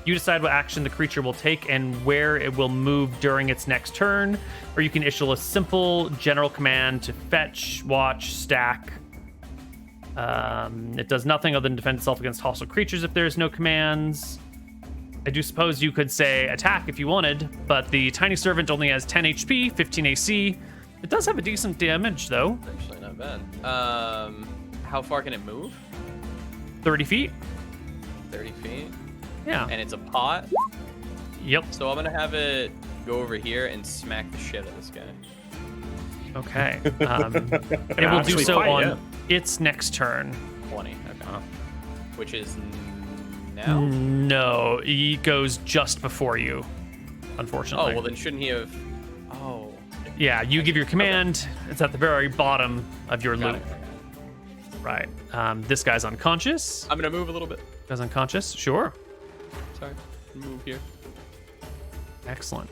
You decide what action the creature will take and where it will move during its next turn, or you can issue a simple general command to fetch, watch, stack. It does nothing other than defend itself against hostile creatures if there's no commands. I do suppose you could say attack if you wanted, but the tiny servant only has 10 HP, 15 AC. It does have a decent damage though. Actually, not bad. How far can it move? 30 feet. 30 feet. Yeah. And it's a pot. Yep. So I'm gonna have it go over here and smack the shit out of this guy. Okay. It will do actually so fight, on yeah. its next turn. 20. Okay. Which is now. No, he goes just before you, unfortunately. Oh well, then shouldn't he have? Oh. Yeah, you give your command. It's at the very bottom of your Got loop. it. Right. This guy's unconscious. I'm gonna move a little bit. Guy's unconscious. Sure. Sorry. Move here. Excellent.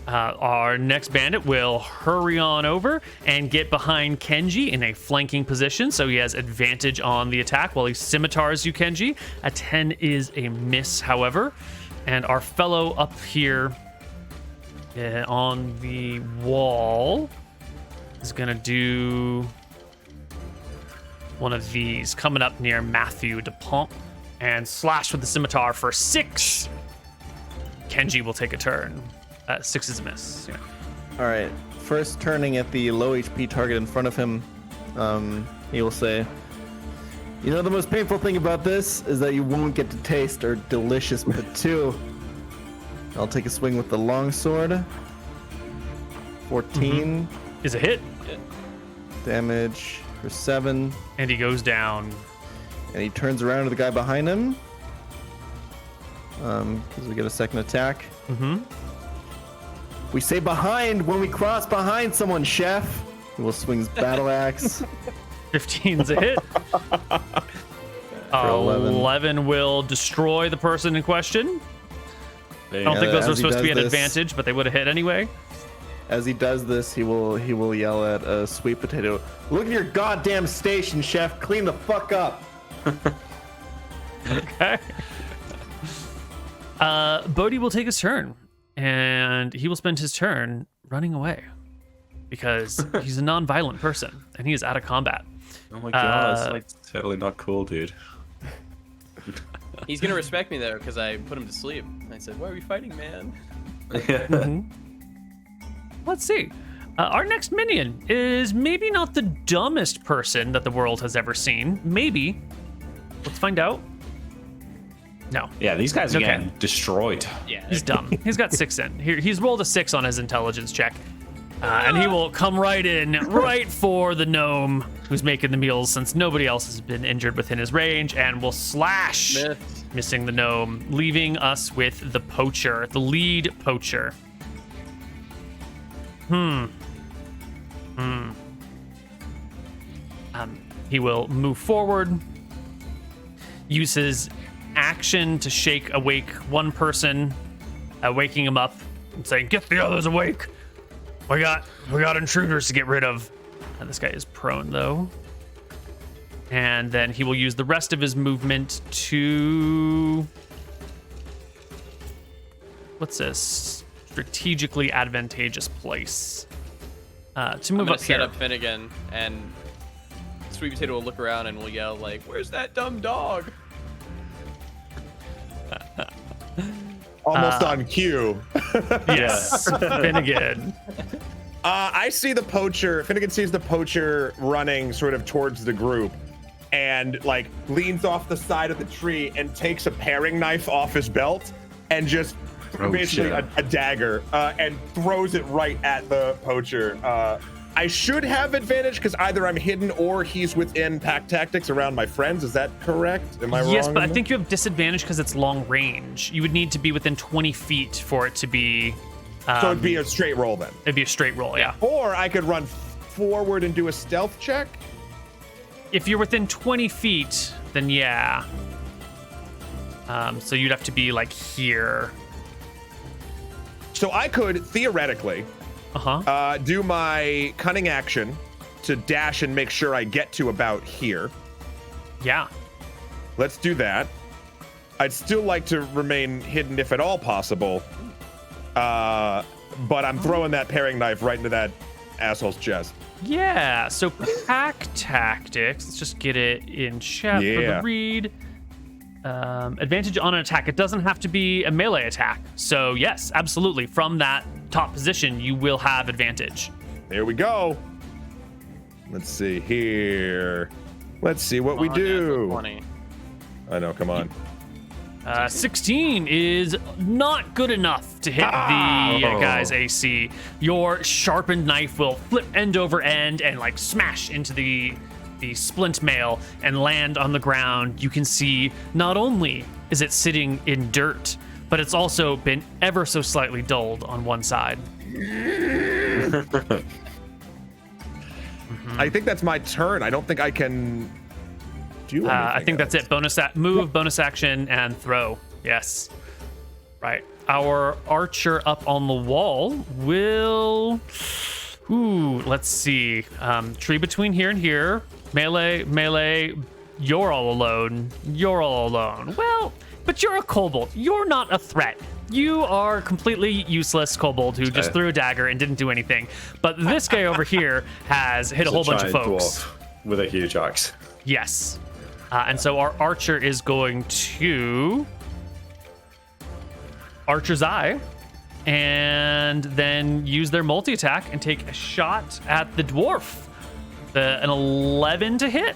Our next bandit will hurry on over and get behind Kenji in a flanking position, so he has advantage on the attack while he scimitars you, Kenji. A 10 is a miss, however. And our fellow up here on the wall is going to do one of these, coming up near Matthew DePomp, and slash with the scimitar for 6. Kenji will take a turn. 6 is a miss. Yeah. All right. First, turning at the low HP target in front of him, he will say, "You know, the most painful thing about this is that you won't get to taste our delicious patoo." I'll take a swing with the longsword. 14 Is a hit, damage for 7, and he goes down. and he turns around to the guy behind him. Because we get a second attack. Mm-hmm. We say behind when we cross behind someone, chef. He will swing his battle axe. 15's a hit. 11. 11 will destroy the person in question. I don't think those were As he supposed to be does an this- advantage, but they would have hit anyway. As he does this, he will yell at Sweet Potato, "Look at your goddamn station, chef! Clean the fuck up!" Okay. Bodhi will take his turn, and he will spend his turn running away because he's a non-violent person and he is out of combat. Oh my god, that's like totally not cool, dude. He's gonna respect me there because I put him to sleep. I said, "Why are we fighting, man?" Let's see. Our next minion is maybe not the dumbest person that the world has ever seen. Maybe. Let's find out. No. Yeah, these guys are Okay. getting destroyed. Yeah. He's dumb. He's got 6 in. He's rolled a 6 on his intelligence check. And he will come right in, right for the gnome who's making the meals since nobody else has been injured within his range, and will slash, Missed. missing the gnome, leaving us with the poacher, the lead poacher. He will move forward, use his action to shake awake one person, waking him up and saying, "Get the others awake. We got intruders to get rid of." And this guy is prone though. And then he will use the rest of his movement to, what's this? Strategically advantageous place. To I'm move gonna up set here. up Finnegan, and Sweet Potato will look around and will yell like, "Where's that dumb dog?" Almost on cue. Yes, Finnegan. I see the poacher. Finnegan sees the poacher running sort of towards the group, and like leans off the side of the tree and takes a paring knife off his belt and just basically shit. a dagger and throws it right at the poacher. I should have advantage because either I'm hidden or he's within pack tactics around my friends. Is that correct? Am I wrong? Yes, but I on that? think you have disadvantage because it's long range. You would need to be within 20 feet for it to be. So it'd be a straight roll then. It'd be a straight roll, yeah. Or I could run forward and do a stealth check. If you're within 20 feet, then yeah. So you'd have to be like here. So I could theoretically do my cunning action to dash and make sure I get to about here. Yeah. Let's do that. I'd still like to remain hidden if at all possible. But I'm throwing that paring knife right into that asshole's chest. Yeah. So pack tactics. Let's just get it in chat for Yeah. the read. Advantage on an attack. It doesn't have to be a melee attack. So yes, absolutely. From that top position, you will have advantage. There we go. Let's see here. Let's see what we Come on, natural do. 20. I know, come on. 16 is not good enough to hit the guy's AC. Your sharpened knife will flip end over end and like smash into the splint mail and land on the ground. You can see not only is it sitting in dirt, but it's also been ever so slightly dulled on one side. I think that's my turn. I don't think I can do anything I think that's else. it. Move, bonus action, and throw. Yes. Right. Our archer up on the wall will. Ooh, let's see. Tree between here and here. Melee. You're all alone. Well, but you're a kobold. You're not a threat. You are completely useless kobold who just threw a dagger and didn't do anything. But this guy over here has hit a whole bunch of Giant folks. dwarf with a huge axe. Yes. And so our archer is going to Archer's Eye and then use their multi-attack and take a shot at the dwarf. An 11 to hit.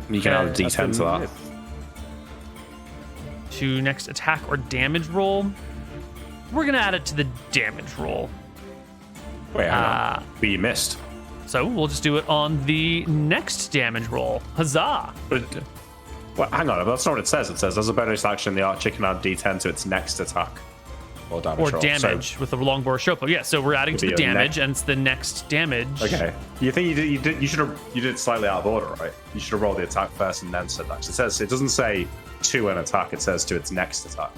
You can add a D10 to that. To next attack or damage roll. We're going to add it to the damage roll. Wait, hang on. But you missed. So we'll just do it on the next damage roll. Huzzah! Well, hang on, that's not what it says. It says, as a bonus action, the archer can add D10 to its next attack. Or damage Or roll. damage with the longbow or showbow. Yeah, so we're adding to the It'd be your damage, neck. and it's the next damage. Okay. You think you did it slightly out of order, right? You should have rolled the attack first and then said that. 'Cause it doesn't say to an attack, it says to its next attack.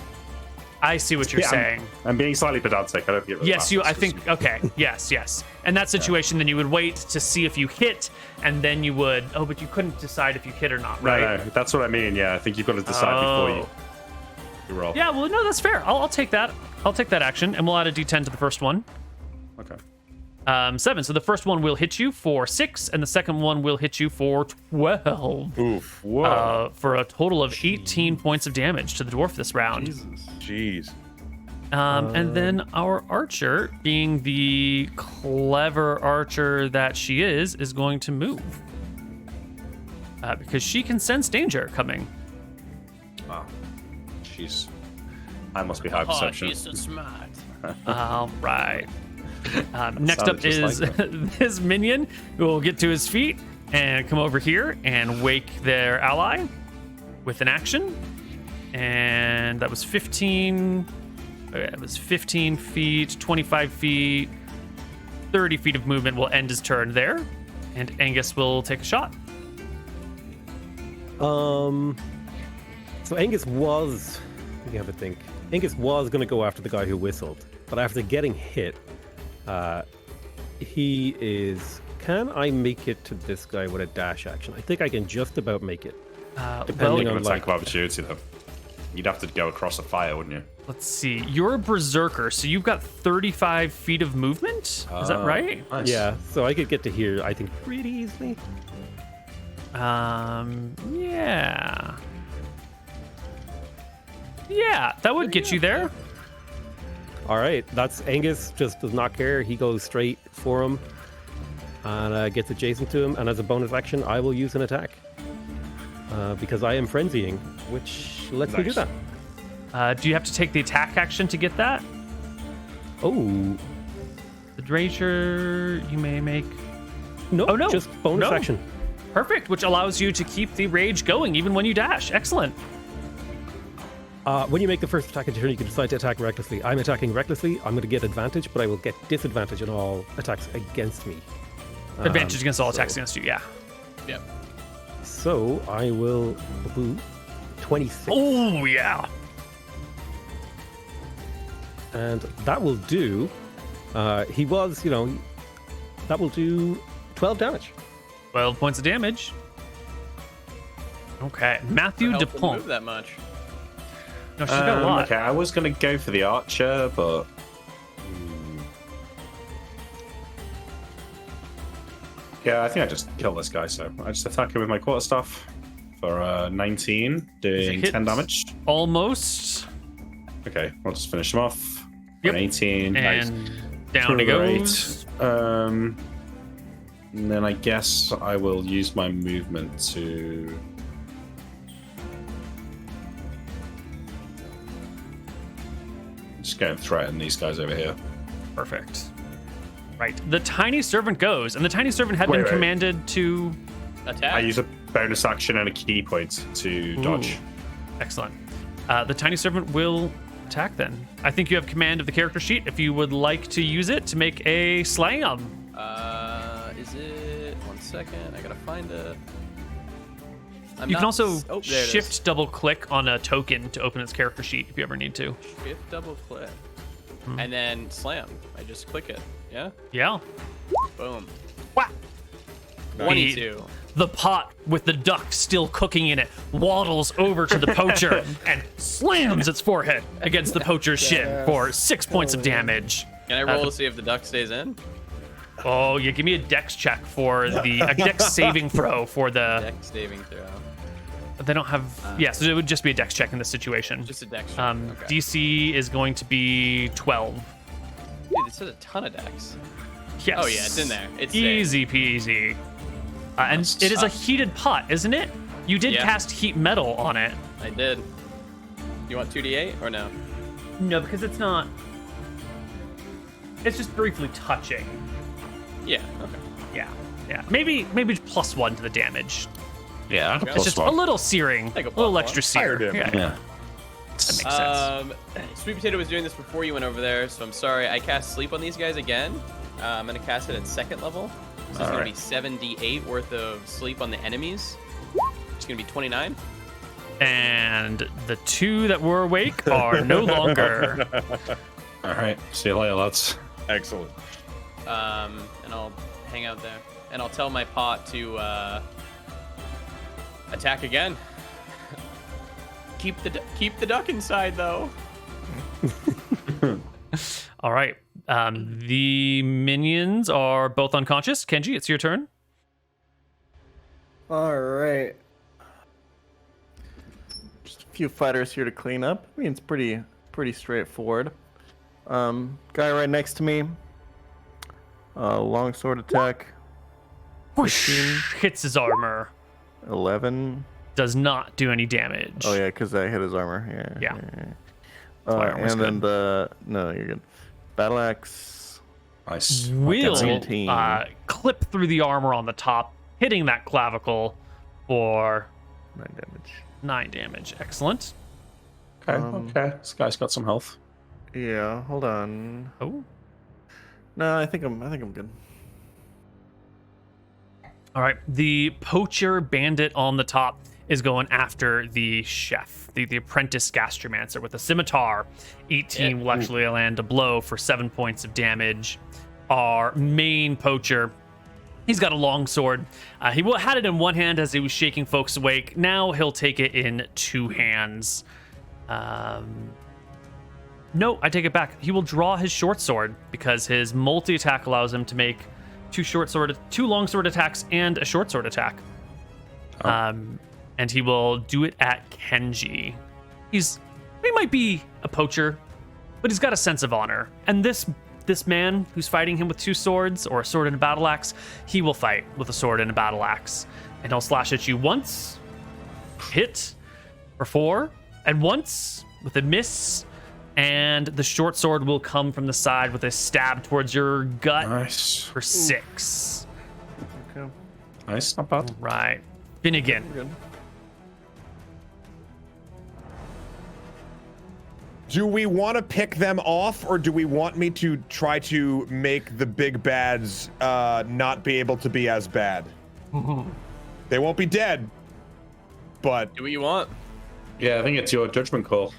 I see what you're Yeah, saying. I'm being slightly pedantic. I don't get rid of Yes, that. I think, okay, yes. In that situation, then you would wait to see if you hit, and then you would, but you couldn't decide if you hit or not, right? No, that's what I mean. Yeah, I think you've got to decide before you roll. Yeah, well, no, that's fair. I'll take that. I'll take that action, and we'll add a d10 to the first one. Okay. 7. So the first one will hit you for 6, and the second one will hit you for 12. Oof. Whoa. For a total of 18 points of damage to the dwarf this round. Jeez. And then our archer, being the clever archer that she is going to move. Because she can sense danger coming. Wow. Jeez. I must be high perception. so smart. All right. Next up sounded just is like this minion who will get to his feet and come over here and wake their ally with an action. And that was 15. It was 15 feet, 25 feet, 30 feet of movement will end his turn there. And Angus will take a shot. So Angus was, let me have a think. Angus was going to go after the guy who whistled, but after getting hit, he is. Can I make it to this guy with a dash action? I think I can just about make it. Depending An on attack like. of opportunity, though. You'd have to go across a fire, wouldn't you? Let's see. You're a berserker, so you've got 35 feet of movement. Is that right? Nice. Yeah, so I could get to here, I think, pretty easily. Yeah. Yeah, that would get you there. All right, that's Angus. Just does not care. He goes straight for him and gets adjacent to him. And as a bonus action, I will use an attack because I am frenzying, which lets me do Nice. that. Do you have to take the attack action to get that? Oh The Rager, you may make. no! Oh, no. Just bonus No. action. Perfect, which allows you to keep the rage going even when you dash. Excellent. When you make the first attack of the turn, you can decide to attack recklessly. I'm attacking recklessly. I'm going to get advantage, but I will get disadvantage on all attacks against me. Advantage against all attacks so- against you, yeah. Yep. So I will do 26. Oh, yeah. And that will do. He was, that will do 12 damage. 12 points of damage. Okay, Matthew Help them Dupont. move that much. No, she's got a lot. Okay, I was going to go for the archer, but... Yeah, I think I just kill this guy, so I just attack him with my quarterstaff for 19, doing hit. 10 damage. Almost. Okay, I'll just finish him off. Yep. 18, nice. And down he Another goes. 8. And then I guess I will use my movement to... Just go and threaten these guys over here. Perfect. Right. The tiny servant goes, and the tiny servant had Wait, been wait. commanded to. Attack. I use a bonus action and a key point to dodge. Excellent. The tiny servant will attack then. I think you have command of the character sheet if you would like to use it to make a slam. Is it? 1 second. I gotta find it. You can also Oh, there it shift is. double click on a token to open its character sheet if you ever need to. Shift double click. Hmm. And then slam. I just click it. Yeah? Yeah. Boom. Whack. 22. The pot with the duck still cooking in it waddles over to the poacher and slams its forehead against the poacher's shin for 6 points of damage. Can I roll to see if the duck stays in? Oh, yeah, give me a dex check for a dex saving throw for the. Dex saving throw. They don't have. Yeah, so it would just be a dex check in this situation. Just a dex check. Okay. DC is going to be 12. Dude, it says a ton of dex. Yes. Oh, yeah, it's in there. It's easy peasy. And it is a heated pot, isn't it? You did Yeah. cast heat metal on it. I did. You want 2d8 or no? No, because it's not. It's just briefly touching. Yeah. Okay. Yeah. Maybe +1 to the damage. Yeah, It's just a little searing, Take a a little +1. extra sear. Higher damage. Yeah, Yeah. that makes sense. Sweet Potato was doing this before you went over there, so I'm sorry. I cast Sleep on these guys again. I'm gonna cast it at 2nd level. So it's gonna be 7d8 worth of sleep on the enemies. It's gonna be 29. And the 2 that were awake are no longer. All right. See you later, lads. Excellent. And I'll hang out there, and I'll tell my pot to attack again. Keep the duck inside though. All right. The minions are both unconscious. Kenji, it's your turn. All right. Just a few fighters here to clean up. I mean, it's pretty straightforward. Guy right next to me. Long sword attack. Whoosh, 15. hits his armor. 11. Does not do any damage. Oh yeah, because I hit his armor. Yeah. why armor's And then no, you're good. Battle axe. Nice. Will 17. clip through the armor on the top, hitting that clavicle for 9 damage. 9 damage. Excellent. Okay. Okay. This guy's got some health. Yeah. Hold on. Oh. No, I think I'm good. All right. The poacher bandit on the top is going after the chef, the apprentice gastromancer with a scimitar. 18 will actually land a blow for 7 points of damage. Our main poacher, he's got a long sword. He had it in one hand as he was shaking folks awake. Now he'll take it in 2 hands. No, I take it back. He will draw his short sword because his multi-attack allows him to make 2 long sword attacks and a short sword attack. And he will do it at Kenji. He might be a poacher, but he's got a sense of honor. And this man who's fighting him with 2 swords or a sword and a battle axe, he will fight with a sword and a battle axe. And he'll slash at you once, hit for 4, and once with a miss. And the short sword will come from the side with a stab towards your gut Nice. for 6. Okay. Nice. Not bad. Right. Finnegan. Good. Do we want to pick them off, or do we want me to try to make the big bads not be able to be as bad? They won't be dead, but Do what you want. Yeah, I think it's your judgment call.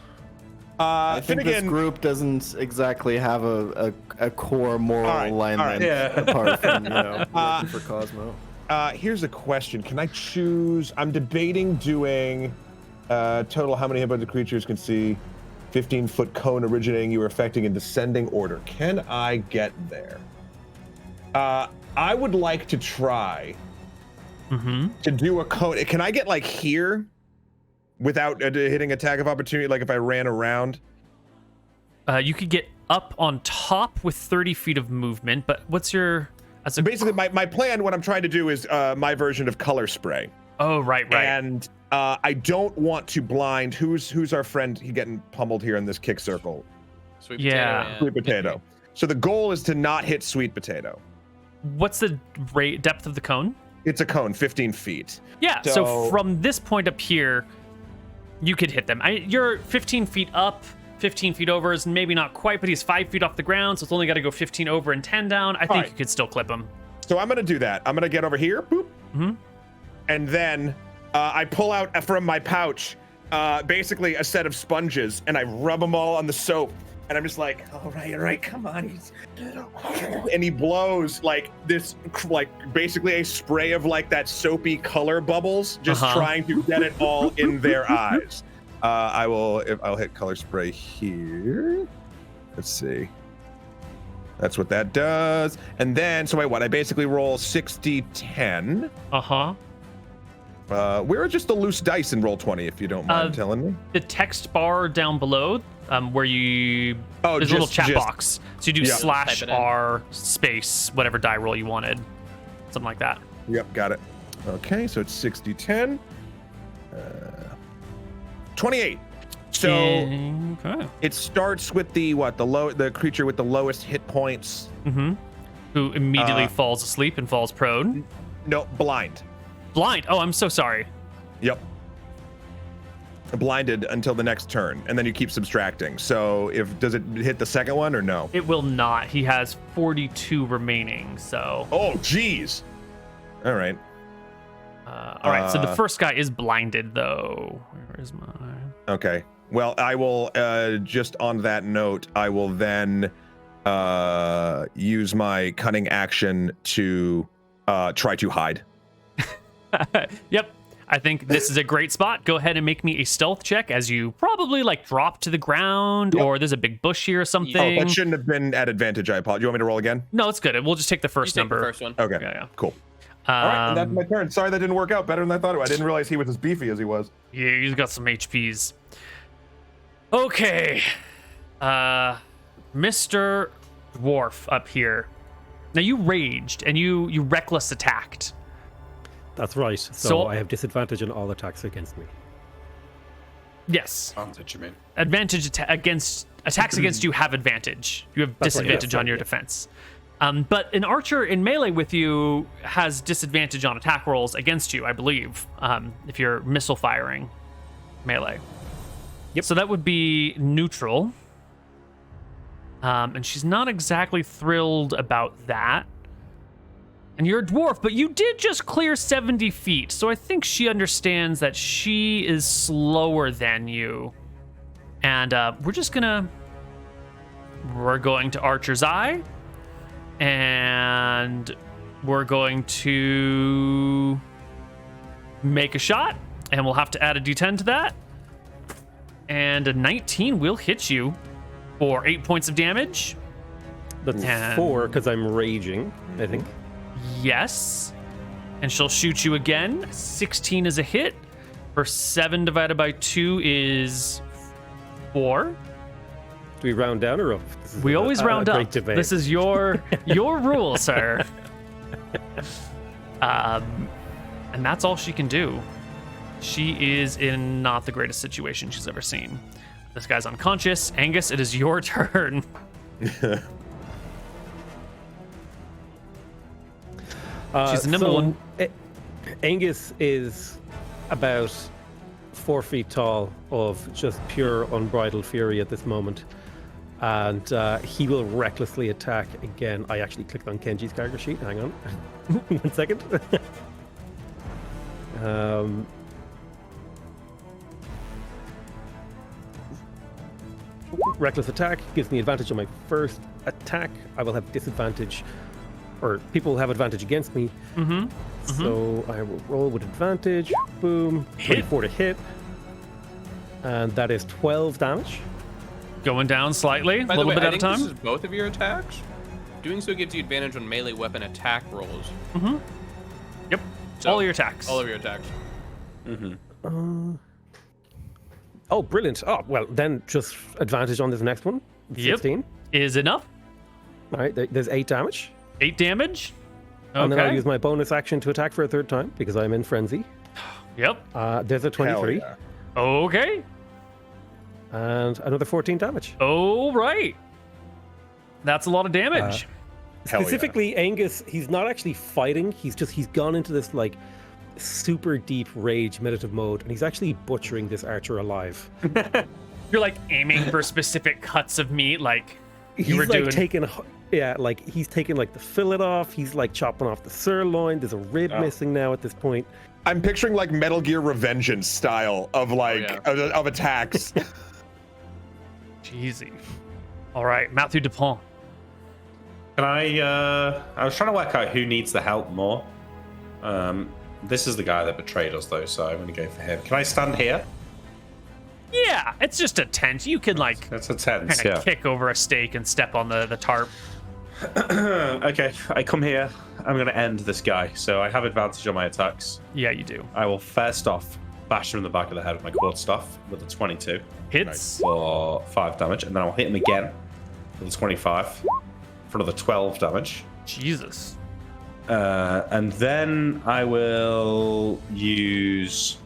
I think this Finnegan, group doesn't exactly have a core moral All right, alignment Yeah. apart from working for Cosmo. here's a question. Can I choose? I'm debating doing total how many hit points the creatures can see. 15-foot cone originating you are affecting in descending order. Can I get there? I would like to try to do a cone. Can I get like here without hitting attack of opportunity? Like if I ran around? You could get up on top with 30 feet of movement, but what's your... As a, Basically, my plan, what I'm trying to do is my version of color spray. oh, right. And I don't want to blind. Who's our friend? He getting pummeled here in this kick circle. Sweet Yeah. potato. Sweet potato. So the goal is to not hit sweet potato. What's the depth of the cone? It's a cone, 15 feet. Yeah, so from this point up here, you could hit them. You're 15 feet up, 15 feet over is maybe not quite, but he's 5 feet off the ground, so it's only got to go 15 over and 10 down. I think right. you could still clip him. So I'm gonna do that. I'm gonna get over here, boop, and then I pull out from my pouch basically a set of sponges, and I rub them all on the soap, and I'm just like, all right, come on. And he blows like this, like basically a spray of like that soapy color bubbles, just trying to get it all in their eyes. I'll hit color spray here. Let's see. That's what that does. And then, so wait, what? I basically roll 60-10. Where are just the loose dice in roll 20, if you don't mind telling me? The text bar down below, where you... Oh, there's a little chat just- box. So you do Yeah. slash Type it in. R space, whatever die roll you wanted. Something like that. Yep, got it. Okay, so it's 60-10. 28. So Okay. it starts with the creature with the lowest hit points. Who immediately falls asleep and falls prone. No, blind. Blind. Oh, I'm so sorry. Yep. Blinded until the next turn, and then you keep subtracting. So does it hit the second one or no? It will not. He has 42 remaining, so... Oh, geez. All right. All right, so the first guy is blinded, though. Where is my... Okay. Well, I will, just on that note, I will then use my cunning action to try to hide. Yep. I think this is a great spot. Go ahead and make me a stealth check as you probably like drop to the ground or there's a big bush here or something. Oh, that shouldn't have been at advantage. I apologize. You want me to roll again? No, it's good. We'll just take the first You take the number. first one. Okay. Yeah. Cool. All right, and that's my turn. Sorry that didn't work out better than I thought it would. I didn't realize he was as beefy as he was. Yeah, he's got some HPs. Okay. Mr. Dwarf up here. Now you raged and you reckless attacked. That's right. So I have disadvantage on all attacks against me. Yes. Advantage, you mean? Advantage against attacks against you have advantage. You have That's right, disadvantage yes, on your yeah. defense. But an archer in melee with you has disadvantage on attack rolls against you, I believe, if you're missile firing melee. Yep. So that would be neutral. And she's not exactly thrilled about that. And you're a dwarf, but you did just clear 70 feet. So I think she understands that she is slower than you. And we're going to Archer's Eye. And we're going to make a shot. And we'll have to add a d10 to that. And a 19 will hit you for 8 points of damage. That's And- 4 because I'm raging, I think. Yes. And she'll shoot you again. 16 is a hit. For 7 divided by 2 is 4. Do we round down or up? This is We always round up. great debate. This is your rule, sir. And that's all she can do. She is in not the greatest situation she's ever seen. This guy's unconscious. Angus, it is your turn. She's the number one. Angus is about 4 feet tall of just pure unbridled fury at this moment. And he will recklessly attack again. I actually clicked on Kenji's character sheet. Hang on. 1 second. Reckless attack gives me advantage on my first attack. I will have disadvantage, or people will have advantage against me. So I will roll with advantage. Boom. Hit. 24 to hit. And that is 12 damage. Going down slightly, a By the little way, bit I at a think time. this is both of your attacks. Doing so gives you advantage on melee weapon attack rolls. Yep. So, all your attacks. All of your attacks. Oh, brilliant. Oh, well, then just advantage on this next one. 16. Is enough. All right, there's 8 damage. 8 damage. And then I'll Okay. use my bonus action to attack for a third time because I'm in frenzy. Yep. There's a 23 Hell Okay. and another 14 damage. Oh, right. That's a lot of damage. Hell yeah. Specifically, Angus, he's not actually fighting. He's gone into this like super deep rage meditative mode, and he's actually butchering this archer alive. You're like aiming for specific cuts of meat, like He's you were like doing. taking, he's taking like the fillet off. He's like chopping off the sirloin. There's a rib missing now at this point. I'm picturing like Metal Gear Revengeance style of like yeah. of attacks. Jeezy. All right, Matthew Dupont. Can I was trying to work out who needs the help more. This is the guy that betrayed us, though, so I'm going to go for him. Can I stand here? Yeah, it's just a tent. You could like That's a tense, kind of yeah. kick over a stake and step on the tarp. Okay, I come here. I'm going to end this guy, so I have advantage on my attacks. Yeah, you do. I will first off bash him in the back of the head with my quarterstaff with a 22 Hits. for 5 damage, and then I'll hit him again with a 25 for another 12 damage. Jesus. And then I will use.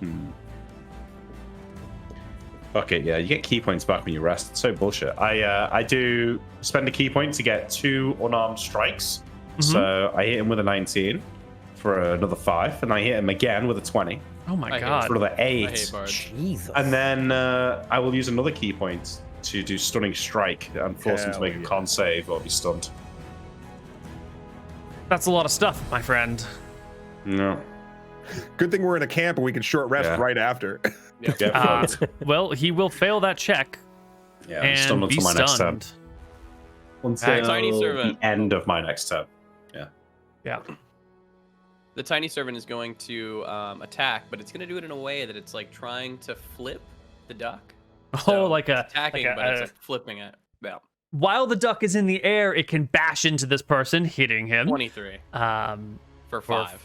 Okay, yeah, you get key points back when you rest. It's so bullshit. I do spend a key point to get 2 unarmed strikes. So I hit him with a 19 for another 5, and I hit him again with a 20 Oh my I hate god. for another 8. I hate Bard. Jesus. And then I will use another key point to do stunning strike and force him to Hell make a yeah. con save or be stunned. That's a lot of stuff, my friend. No. Good thing we're in a camp and we can short rest Yeah. right after. Yeah, Well, he will fail that check yeah. I'm and stunned be until my next turn. stunned. Until Tiny the servant. end of my next turn. Yeah. The tiny servant is going to attack, but it's going to do it in a way that it's like trying to flip the duck. Oh, So like a it's attacking, like a- but it's like flipping it. Yeah, while the duck is in the air, it can bash into this person, hitting him. 23 for 5.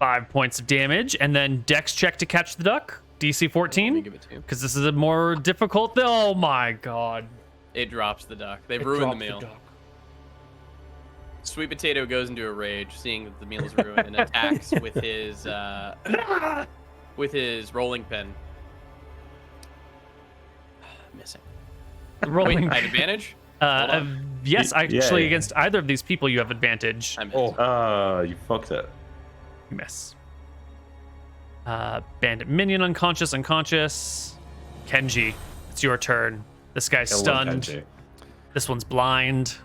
5 points of damage, and then Dex check to catch the duck. DC Let me 14, give it to you. because this is a more difficult. Oh my god! It drops the duck. They've It ruined the dropped meal. duck. Sweet Potato goes into a rage, seeing that the meal is ruined, and attacks with his rolling pin. Missing. Rolling. Wait, I have advantage? Yes, Yeah, actually, yeah. against either of these people, you have advantage. I missed. You fucked it. Miss. Bandit minion unconscious. Kenji, it's your turn. This guy's Kill one, stunned. Kenji. This one's blind.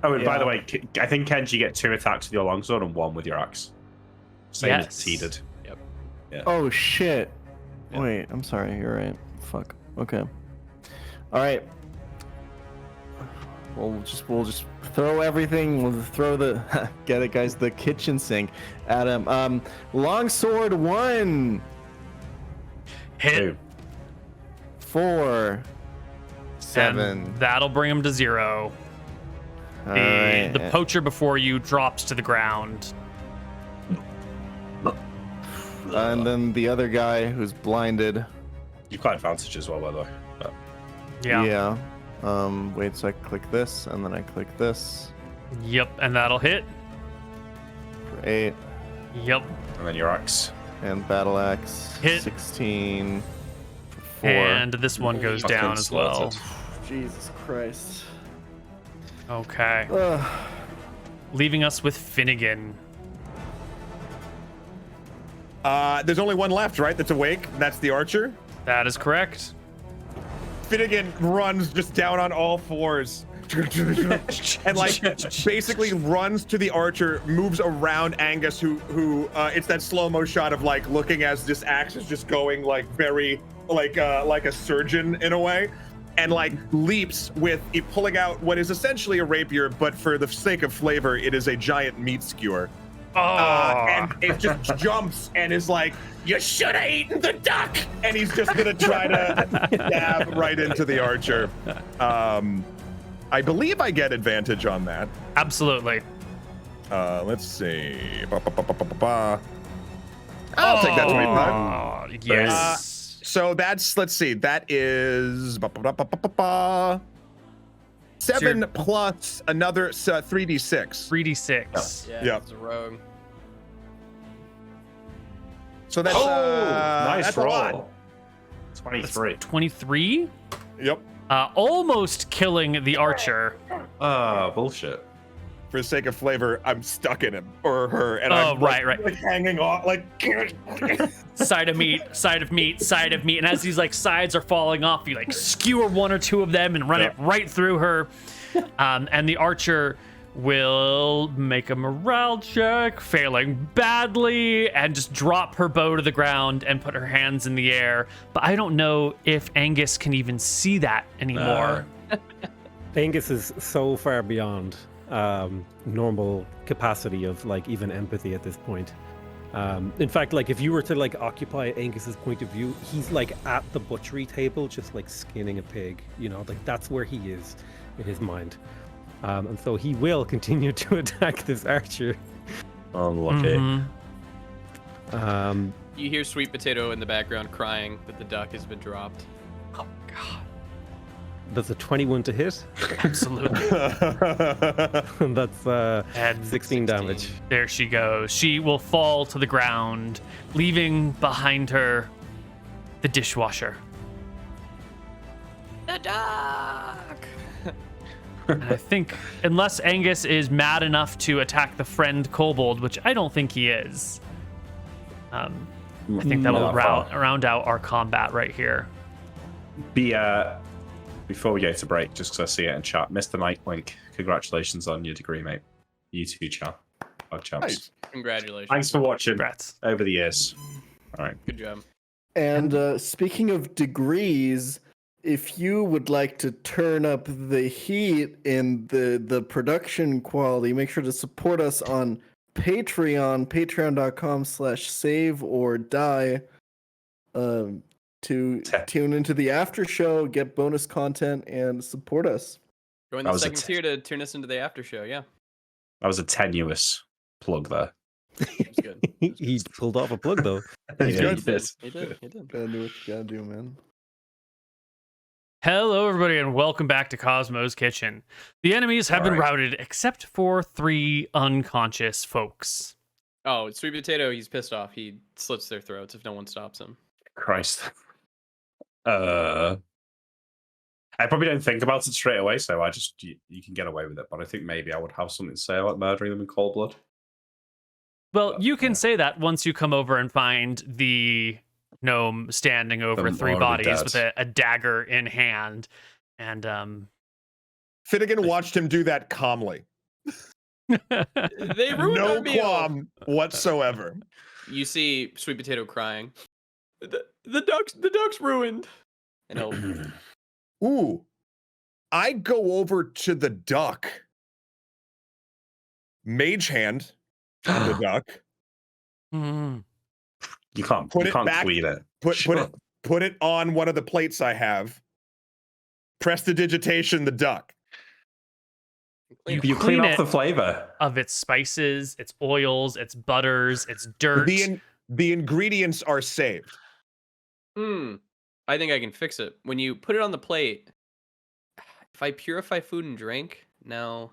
Oh, and by Yeah. the way, I think Kenji get 2 attacks with your longsword and 1 with your axe. Same Yes. as he did. Oh shit. Yeah. Wait, I'm sorry. You're right. Fuck. Okay. All right. We'll just throw everything. We'll throw the get it, guys. The kitchen sink at him. Longsword 1, Hit. 2. 4, 7. And that'll bring him to 0. All The right. poacher before you drops to the ground. And then the other guy who's blinded. You've got advantage as well, by the way. But Yeah. Wait, so I click this and then I click this Yep, and that'll hit. for 8 Yep. and then your axe. and battle axe Hit. 16 for 4. And this one goes Fucking down as well. slaughtered. Jesus Christ. Okay. Ugh. Leaving us with Finnegan. There's only one left, right? That's awake. That's the archer. That is correct. Finnegan runs just down on all fours. And like basically runs to the archer, moves around Angus, who it's that slow-mo shot of like looking as this axe is just going like very like a surgeon in a way, and like leaps with pulling out what is essentially a rapier, but for the sake of flavor, it is a giant meat skewer. And it just jumps and is like, "You should have eaten the duck!" And he's just gonna try to stab right into the archer. I believe I get advantage on that. Absolutely. Let's see. I'll take that 25. Yes. So that's, let's see, that is 7 plus another 3d6. 3d6. Yeah, Yep. it's a rogue. So that's nice that's a lot. roll. 23. 23. Yep. Almost killing the archer. Bullshit. For the sake of flavor, I'm stuck in him or her, and Oh, I'm right. like hanging off, like. Side of meat, side of meat, side of meat. And as these like sides are falling off, you like skewer one or two of them and run it right through her. And the archer will make a morale check, failing badly, and just drop her bow to the ground and put her hands in the air. But I don't know if Angus can even see that anymore. Angus is so far beyond normal capacity of like even empathy at this point. In fact, like if you were to like occupy Angus's point of view, he's like at the butchery table, just like skinning a pig. You know, like that's where he is in his mind. And so he will continue to attack this archer. Unlucky. Mhm. You hear Sweet Potato in the background crying that the duck has been dropped. Oh god, That's a 21 to hit. absolutely. That's And 16 damage. There she goes. She will fall to the ground, leaving behind her the dishwasher. The duck! And I think, unless Angus is mad enough to attack the friend kobold, which I don't think he is, I think that will Not round out our combat right here. Before we go to break, just because I see it in chat, Mr. Mike Wink, congratulations on your degree, mate. You too, Chad. Bug champs. Nice. Congratulations. Thanks for watching Congrats. over the years. All right. Good job. And speaking of degrees, if you would like to turn up the heat in the production quality, make sure to support us on Patreon, patreon.com/saveordie, to tune into the after show, get bonus content, and support us. Join That the was a second tier to turn us into the after show. Yeah, That was a tenuous plug there. it was good. He pulled off a plug though. He's good. He did. He did. Gotta do what you gotta do, man. Hello, everybody, and welcome back to Cosmo's Kitchen. The enemies have been Alright. routed except for 3 unconscious folks. Oh, Sweet Potato, he's pissed off. He slits their throats if no one stops him. Christ. I probably don't think about it straight away, so you can get away with it. But I think maybe I would have something to say about murdering them in cold blood. Well, you can say that once you come over and find the gnome standing over Them 3 already bodies dead. with a dagger in hand. And Finnegan watched him do that calmly. They ruined No our meal. qualm whatsoever. You see Sweet Potato crying. The duck's ruined. And he'll Ooh. I go over to the duck. Mage hand the duck. Hmm. You can't Put you it can't back. tweet it. Put it on one of the plates I have. Prestidigitation the duck. clean You up. clean clean off it. the flavor. Of its spices, its oils, its butters, its dirt. The ingredients are saved. I think I can fix it. When you put it on the plate, if I purify food and drink, no.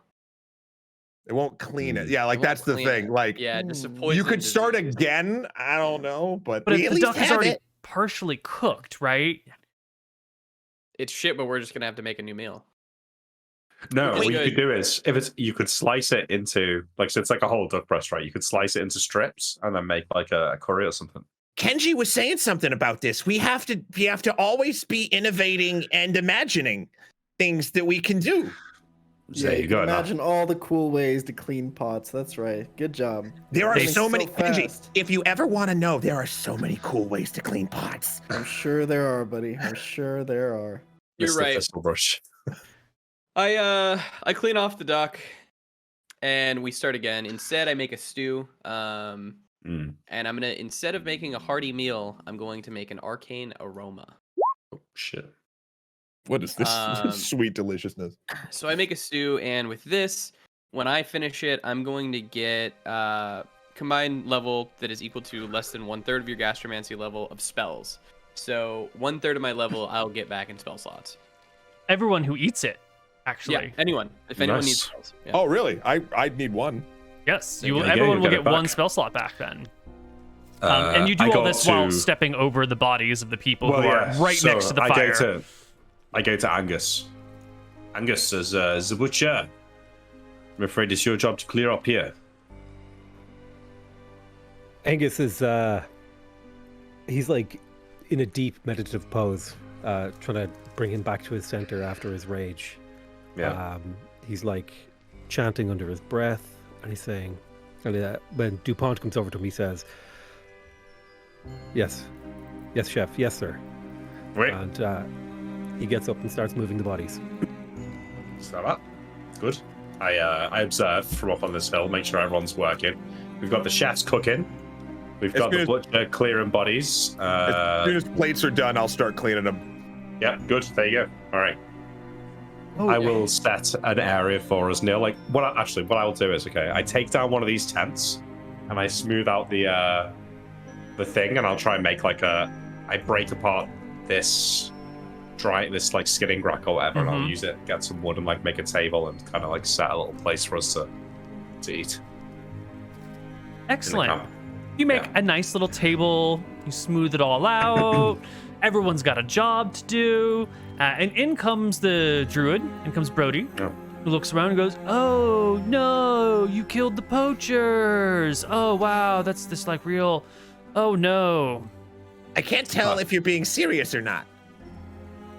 It won't clean it. Yeah, like It won't that's the clean thing. it. Like Yeah, just a you poison could start disease. again. I don't know, but But we if at the least duck is have already it. partially cooked, right? It's shit, but we're just gonna have to make a new meal. No, Really what you good. could do is you could slice it into so it's like a whole duck breast, right? You could slice it into strips and then make like a curry or something. Kenji was saying something about this. We have to always be innovating and imagining things that we can do. So there you go. now. Imagine all the cool ways to clean pots. That's right. Good job. There are Learning so many Kenji, fast. if you ever want to know, there are so many cool ways to clean pots. I'm sure there are, buddy. I'm sure there are. You're Mr. right. Thistlebush. I clean off the duck, and we start again. Instead, I make a stew. Mm. And I'm gonna, instead of making a hearty meal, I'm going to make an arcane aroma. Oh, shit. What is this Um, sweet deliciousness? So I make a stew, and with this, when I finish it, I'm going to get combined level that is equal to less than 1/3 of your gastromancy level of spells. So 1/3 of my level, I'll get back in spell slots. Everyone who eats it, actually. Yeah, anyone. If anyone Nice. needs spells. Yeah. Oh, really? I'd need one. Yes, There you you will, go. everyone You will get get it 1 back. spell slot back then. And you do I all got this while to- stepping over the bodies of the people who are right so next to the I fire. I go to Angus. Angus says, the butcher, I'm afraid it's your job to clear up here. Angus is he's like in a deep meditative pose, trying to bring him back to his center after his rage. Yeah. He's like chanting under his breath, and he's saying, and when DuPont comes over to him, he says, "Yes, yes, chef, yes, sir." Wait. And he gets up and starts moving the bodies. So that good. I observe from up on this hill, make sure everyone's working. We've got the chefs cooking. We've As got the soon butcher clearing bodies. As soon as plates are done, I'll start cleaning them. Yeah, good. There you go. All right. I will set an area for us, Neil. Like what I will do is I take down one of these tents and I smooth out the thing, and I'll try and make I break apart this like skidding rack or whatever, and I'll use it, get some wood, and like make a table and kind of like set a little place for us to eat. Excellent. camp. You make a nice little table, you smooth it all out. Everyone's got a job to do. And in comes the druid, in comes Brody, Yeah. who looks around and goes, "Oh no, you killed the poachers. Oh wow, that's this like real, oh no. I can't tell if you're being serious or not.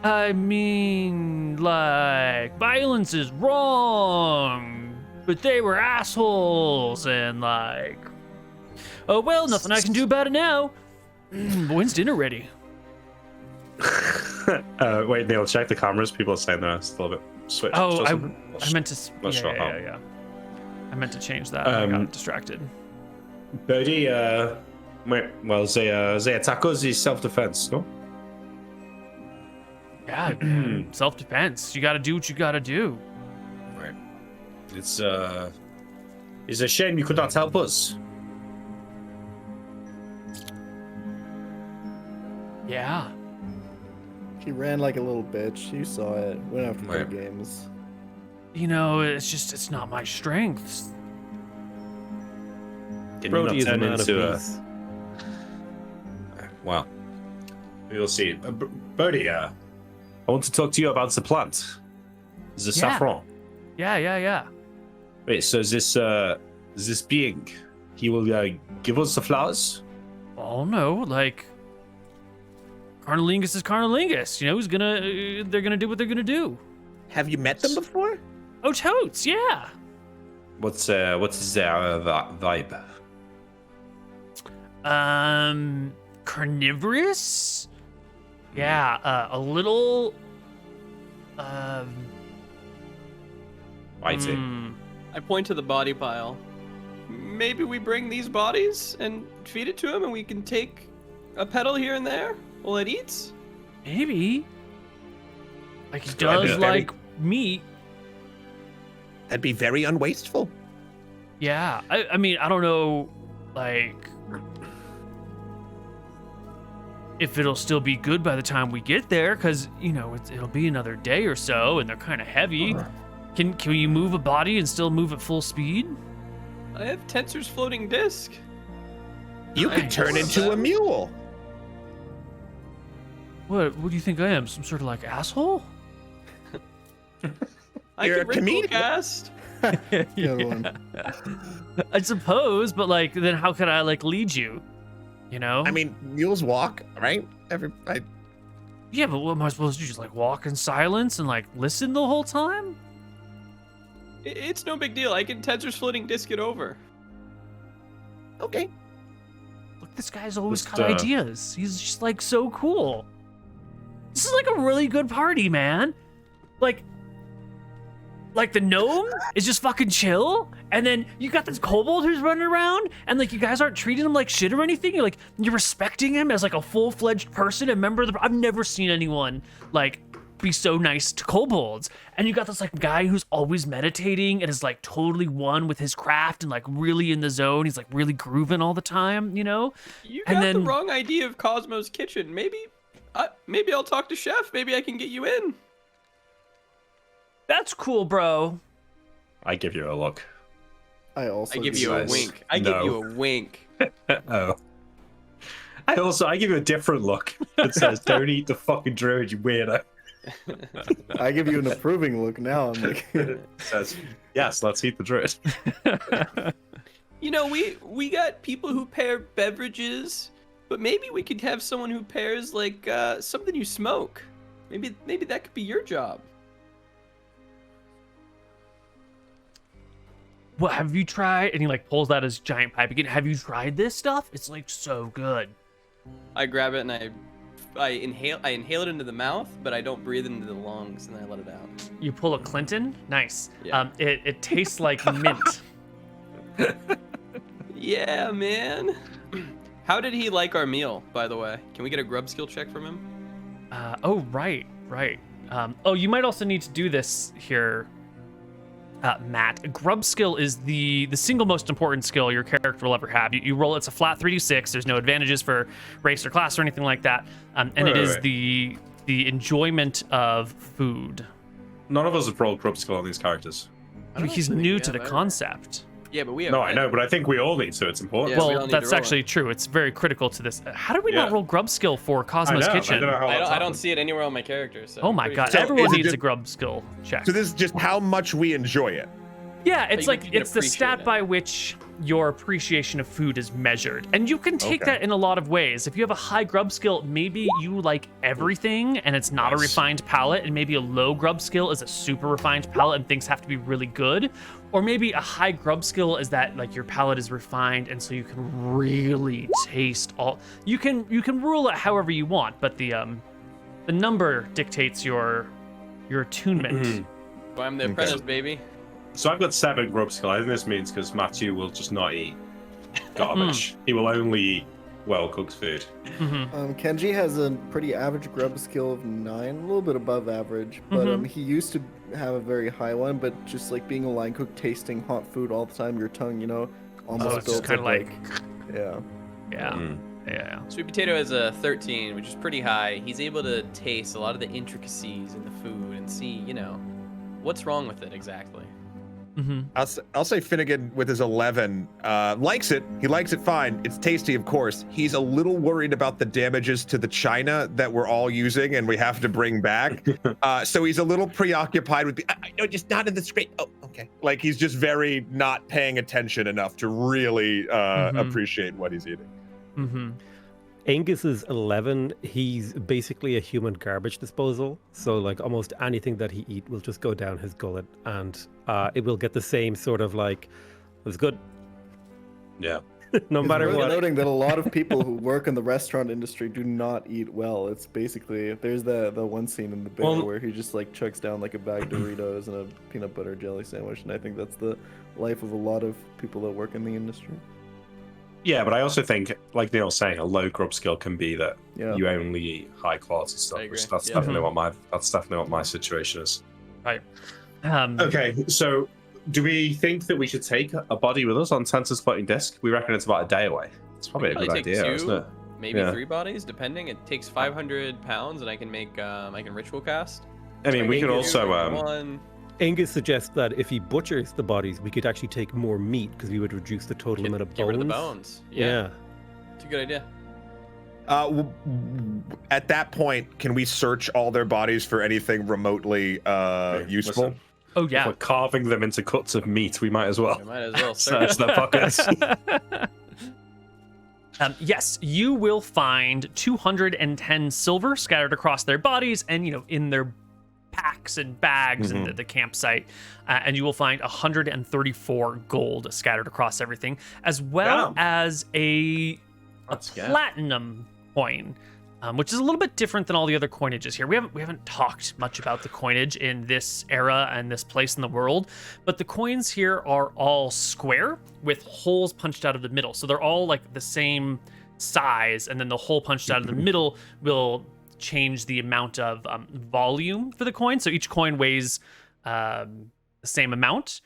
I mean, like, violence is wrong. but they were assholes, and like, oh well, nothing I can do about it now. When's dinner ready? Wait, Neil, check the cameras. People are saying they're still a bit switched. Oh, or I something. meant to. Not sure how. Yeah. I meant to change that. I got distracted. Birdie, well, they attack us is self-defense, no? Yeah, man. Self-defense. You got to do what you got to do. Right. It's a shame you could not help us. Yeah. She ran like a little bitch. You saw it. Went after Right. the games. You know, it's not my strengths. Can Brody you is not a turn man of into peace. Well, we will see. Birdie, I want to talk to you about the plant. The saffron. Yeah. Wait, so this being, he will give us the flowers? Oh no, like Carnalingus is Carnalingus. You know, they're gonna do what they're gonna do. Have you met them before? Oh, totes, yeah. What's their vibe? Carnivorous? Yeah, a little. Fighting. I point to the body pile. Maybe we bring these bodies and feed it to him, and we can take a petal here and there while it eats. Maybe. Like he Good idea. does like meat. That'd be very unwasteful. Yeah, I mean, I don't know, like, if it'll still be good by the time we get there, because, you know, it'll be another day or so, and they're kind of heavy. Can you move a body and still move at full speed? I have Tensor's floating disc. You could turn into a mule. What do you think I am? Some sort of, like, asshole? You're a can comedian. cast. Good one. I suppose, but, like, then how could I, like, lead you? You know? I mean, mules walk, right? Yeah, but what am I supposed to do? Just, like, walk in silence and, like, listen the whole time? It's no big deal. I can Tensor's floating disc it over. Okay. Look, this guy's always Just, got ideas. He's just, like, so cool. This is, like, a really good party, man. Like the gnome is just fucking chill, and then you got this kobold who's running around, and like you guys aren't treating him like shit or anything. You're respecting him as like a full-fledged person, a member of the. I've never seen anyone like be so nice to kobolds. And you got this like guy who's always meditating and is like totally one with his craft and like really in the zone. He's like really grooving all the time, you know. You And got then- the wrong idea of Cosmo's Kitchen. Maybe I'll talk to Chef. Maybe I can get you in. That's cool, bro. I give you a look. I also I give do you a that. wink. I No. give you a wink. Oh. I give you a different look that says, "Don't eat the fucking druid, you weirdo." I give you an approving look now. I'm like, It says, "Yes, let's eat the druid." You know, we got people who pair beverages, but maybe we could have someone who pairs like something you smoke. Maybe that could be your job. What have you tried? And he like pulls out his giant pipe again. Have you tried this stuff? It's like so good. I grab it and I inhale it into the mouth, but I don't breathe it into the lungs, and I let it out. You pull a Clinton. Nice. Yeah. It tastes like mint. Yeah, man. How did he like our meal, by the way? Can we get a grub skill check from him? Oh, right. You might also need to do this here, Matt. Grub skill is the single most important skill your character will ever have. You roll, it's a flat 3d6. There's no advantages for race or class or anything like that. And it is Right. the enjoyment of food. None of us have rolled grub skill on these characters. I don't He's think new we to the have either. concept. Yeah, but we have. No, I know, but I think we all need to. It's important. Yeah, we all Well, need to that's roll actually true. It's very critical to this. How did we not Yeah. roll grub skill for I Cosmo's know. Kitchen? I don't know how I that's don't happened. see it anywhere on my character. So Oh I'm my pretty god! So sure- Everyone is it needs just- a grub skill check. So this is just how much we enjoy it. Yeah, it's you like can it's the appreciate stat it. by which your appreciation of food is measured. And you can take Okay. that in a lot of ways. If you have a high grub skill, maybe you like everything and it's not a Nice. refined palate, and maybe a low grub skill is a super refined palate and things have to be really good. Or maybe a high grub skill is that like your palate is refined and so you can really taste all. You can rule it however you want, but the number dictates your attunement. Well, I'm the apprentice, baby. So I've got 7 grub skill. I think this means because Matthew will just not eat garbage. He will only eat well-cooked food. Kenji has a pretty average grub skill of 9, a little bit above average, but he used to have a very high one, but just like being a line cook, tasting hot food all the time, your tongue, almost it's just builds kinda up, like- yeah. Yeah. Sweet Potato has a 13, which is pretty high. He's able to taste a lot of the intricacies in the food and see, what's wrong with it exactly. I'll say Finnegan with his 11 likes it. He likes it fine. It's tasty, of course. He's a little worried about the damages to the china that we're all using and we have to bring back. So he's a little preoccupied with no, just not in the script. Oh, okay. Like he's just very not paying attention enough to really appreciate what he's eating. Angus's 11, he's basically a human garbage disposal. So like almost anything that he eat will just go down his gullet and it will get the same sort of like, it was good. Yeah. No It's matter worth what. noting that a lot of people who work in the restaurant industry do not eat well. It's basically, there's the one scene in the bear where he just like chucks down like a bag of Doritos and a peanut butter jelly sandwich, and I think that's the life of a lot of people that work in the industry. Yeah, but I also think, like Neil's saying, a low grub skill can be that Yeah. you only eat high quality stuff. I agree. Which that's Yeah. definitely what my situation is. Right. Okay, so do we think that we should take a body with us on Tensor's floating disc? We reckon it's about a day away. It's probably a Probably good take idea, 2, isn't it? maybe Yeah. 3 bodies, depending. It takes 500 pounds, and I can make I can ritual cast. I mean, we can also one. Angus suggests that if he butchers the bodies, we could actually take more meat because we would reduce the total amount of bones. Get rid of the bones. Yeah. It's a good idea. At that point, can we search all their bodies for anything remotely useful? Listen, Oh if yeah. we're carving them into cuts of meat, we might as well I might as well search their pockets. Yes, you will find 210 silver scattered across their bodies and, in their packs and bags in the campsite. And you will find 134 gold scattered across everything, as well as a platinum coin, which is a little bit different than all the other coinages here. We haven't talked much about the coinage in this era and this place in the world, but the coins here are all square with holes punched out of the middle. So they're all like the same size, and then the hole punched out of the middle will change the amount of volume for the coin. So each coin weighs the same amount,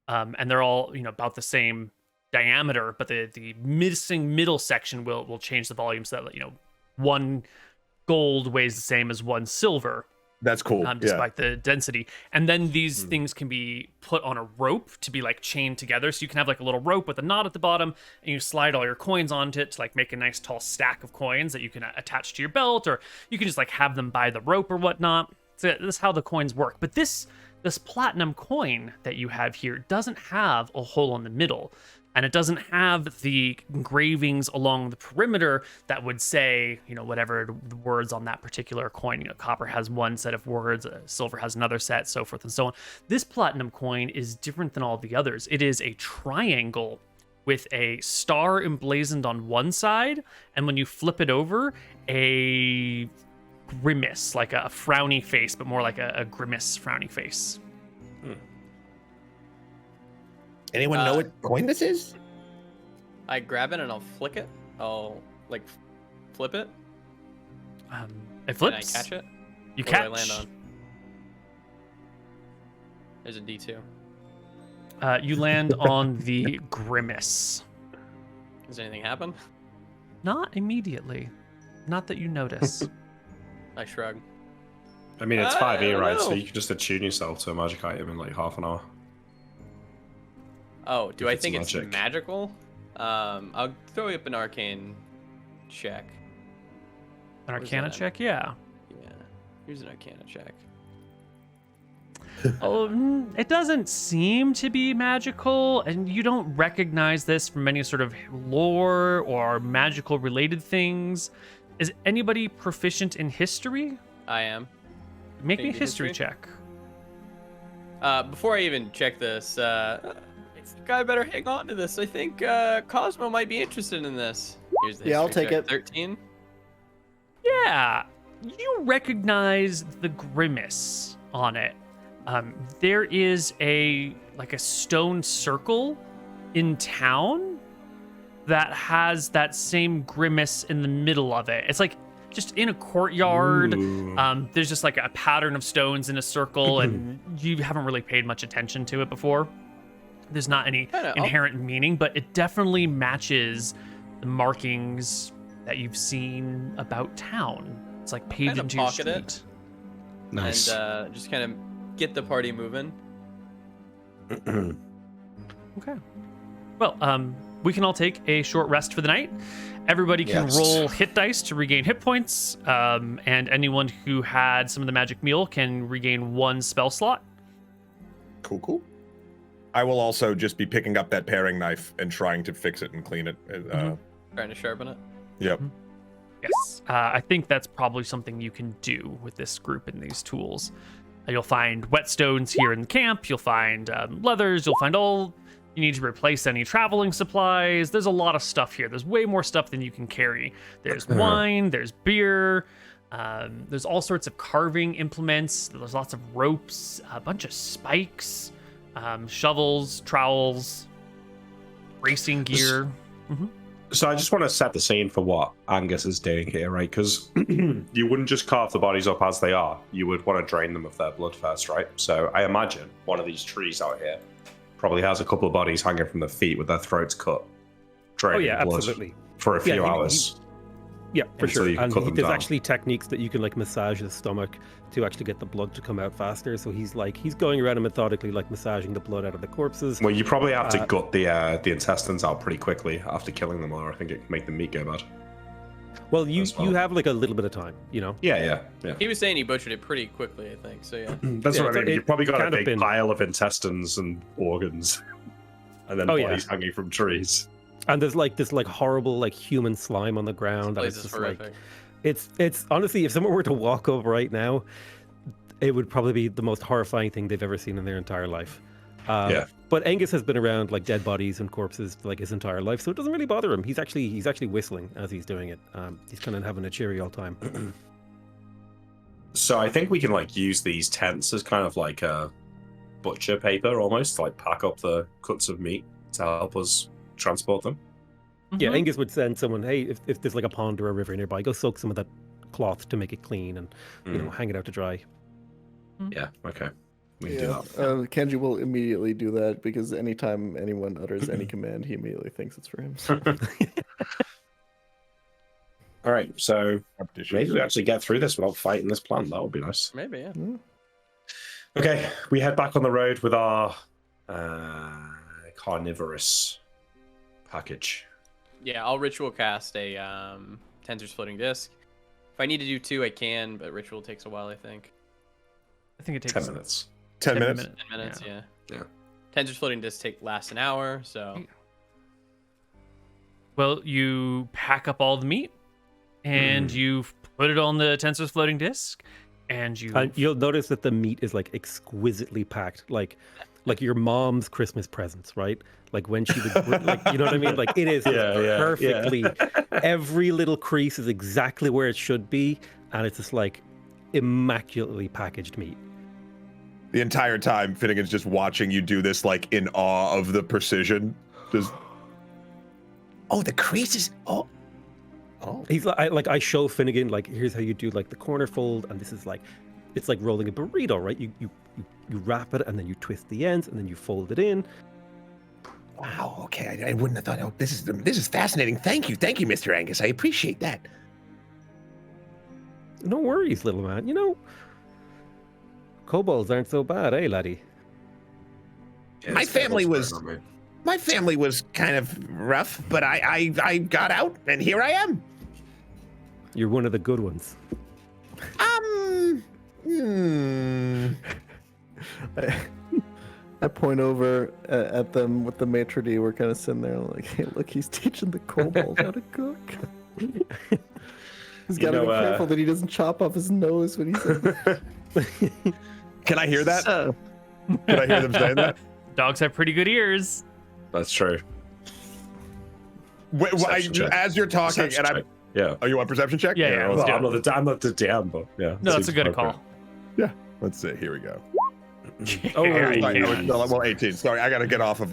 and they're all about the same diameter, but the missing middle section will change the volume so that one gold weighs the same as one silver, That's cool. despite the density. And then these things can be put on a rope to be like chained together. So you can have like a little rope with a knot at the bottom, and you slide all your coins onto it to like make a nice tall stack of coins that you can attach to your belt, or you can just like have them by the rope or whatnot. So this is how the coins work. But this platinum coin that you have here doesn't have a hole in the middle. And it doesn't have the engravings along the perimeter that would say, whatever the words on that particular coin. Copper has one set of words, silver has another set, so forth and so on. This platinum coin is different than all the others. It is a triangle with a star emblazoned on one side, and when you flip it over, a grimace, like a frowny face, but more like a grimace frowny face. Anyone know what coin this is? I grab it and I'll flick it. I'll flip it. It flips. And I catch it. You What do I catch. land on? There's a D2. You land on the grimace. Does anything happen? Not immediately. Not that you notice. I shrug. I mean, it's I 5e, don't right? So know. you can just attune yourself to a magic item in like half an hour. Oh, do If I it's think magic. it's magical? I'll throw up an arcane check. An Where's arcana that? check, yeah. Yeah. Here's an arcana check. It doesn't seem to be magical, and you don't recognize this from any sort of lore or magical related things. Is anybody proficient in history? I am. Make me a Maybe history history? check. Before I even check this, I think I better hang on to this. I think Cosmo might be interested in this. Here's the Yeah, I'll history take check. it. 13. Yeah, you recognize the grimace on it. There is a stone circle in town that has that same grimace in the middle of it. It's like just in a courtyard. Ooh. There's just like a pattern of stones in a circle, and you haven't really paid much attention to it before. There's not any I'll- inherent meaning, but it definitely matches the markings that you've seen about town. It's like paved kinda into your pocket it. street. Nice. And just kind of get the party moving. Okay. Well, we can all take a short rest for the night. Everybody can Yes. roll hit dice to regain hit points, and anyone who had some of the magic meal can regain 1 spell slot. Cool. I will also just be picking up that paring knife and trying to fix it and clean it. Trying to sharpen it. Yep. Yes. I think that's probably something you can do with this group and these tools. You'll find whetstones here in the camp. You'll find leathers. You'll find all you need to replace any traveling supplies. There's a lot of stuff here. There's way more stuff than you can carry. There's wine. There's beer. There's all sorts of carving implements. There's lots of ropes, a bunch of spikes, shovels, trowels, racing gear. So I just want to set the scene for what Angus is doing here, right? Because you wouldn't just carve the bodies up as they are. You would want to drain them of their blood first, right? So I imagine one of these trees out here probably has a couple of bodies hanging from the feet with their throats cut, draining yeah, blood absolutely. for a Yeah, few he- hours. Yeah, for Until sure. you And cut them there's down. actually techniques that you can like massage the stomach to actually get the blood to come out faster. So he's going around and methodically like massaging the blood out of the corpses. Well, you probably have to Uh, gut the intestines out pretty quickly after killing them, or I think it can make the meat go bad. Well, you as well. you have like a little bit of time, you know. Yeah. He was saying he butchered it pretty quickly, I think. So yeah. That's Yeah, what I it's- mean. You've probably got a kind of big been- pile of intestines and organs, and then Oh, yeah. bodies hanging from trees. And there's like this like horrible like human slime on the ground. And Place it's is just like horrific. it's honestly, if someone were to walk up right now, it would probably be the most horrifying thing they've ever seen in their entire life. Yeah. But Angus has been around like dead bodies and corpses like his entire life, so it doesn't really bother him. He's actually whistling as he's doing it. He's kind of having a cheery old time. So I think we can like use these tents as kind of like a butcher paper almost, to, like pack up the cuts of meat to help us transport them. Yeah, Mhm. Angus would send someone, hey, if there's like a pond or a river nearby, go soak some of that cloth to make it clean and you know hang it out to dry. Yeah. Okay. We can do Yeah, that. Kenji will immediately do that because anytime anyone utters any command, he immediately thinks it's for him. So. All right. So Dishes. maybe we actually get through this without fighting this plant. That would be nice. Maybe, yeah. Okay, we head back on the road with our carnivorous package. Yeah, I'll ritual cast a Tensor's floating disc. If I need to do 2, I can, but ritual takes a while, I think. I think it takes 10 minutes. 10 minutes. 10 minutes, yeah. Yeah. Tensor's floating disc lasts an hour, so Well, you pack up all the meat and you put it on the Tensor's floating disc, and you And you'll notice that the meat is like exquisitely packed, like your mom's Christmas presents, right? Like when she would, like, you know what I mean? Like it is perfectly. Every little crease is exactly where it should be, and it's just like immaculately packaged meat. The entire time, Finnegan's just watching you do this, like in awe of the precision. Just Oh, the creases. Oh. He's like, I show Finnegan, like, here's how you do like the corner fold, and this is like, it's like rolling a burrito, right? You wrap it, and then you twist the ends, and then you fold it in. Wow. Okay, I wouldn't have thought. Oh, this is fascinating. Thank you, Mr. Angus. I appreciate that. No worries, little man. You know, kobolds aren't so bad, eh, laddie? Yeah, My it's family tables was- for it, My family was kind of rough, but I got out, and here I am. You're one of the good ones. Hmm. I point over at them with the maitre d'. We're kind of sitting there like, hey, look, he's teaching the kobold how to cook. He's got to be careful that he doesn't chop off his nose when he says Can I hear that? So, Can I hear them saying that? Dogs have pretty good ears. That's true. Perception check. As you're talking, Perception and I'm. check. Yeah. Oh, you want perception check? Yeah, Well, let's do I'm it. not the DM, but yeah. No, that's seems a good appropriate. call. Yeah. Let's see. Here we go. Oh, Well, 18. Sorry, I got to get off of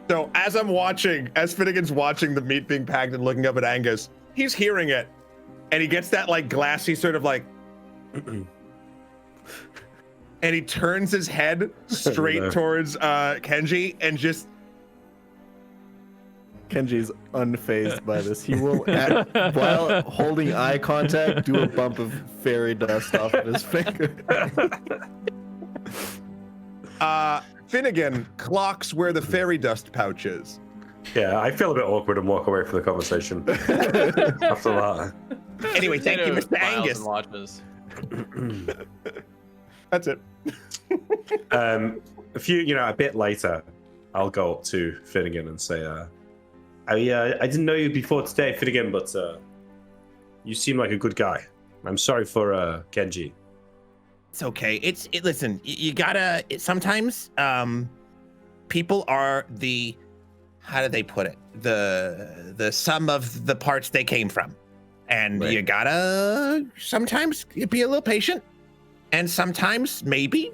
So as Finnegan's watching the meat being packed and looking up at Angus, he's hearing it, and he gets that like glassy sort of like, and he turns his head straight towards Kenji and just. Kenji's unfazed by this. He will, while holding eye contact, do a bump of fairy dust off of his finger. Finnegan clocks where the fairy dust pouch is. Yeah, I feel a bit awkward and walk away from the conversation after that. Anyway, thank you, Mr. Smiles Angus. and watches. That's it. A bit later, I'll go up to Finnegan and say, I didn't know you before today, Finnegan, but you seem like a good guy. I'm sorry for Kenji. It's okay. Listen, you gotta. Sometimes, people are how do they put it? The sum of the parts they came from, and Right. you gotta sometimes be a little patient, and sometimes maybe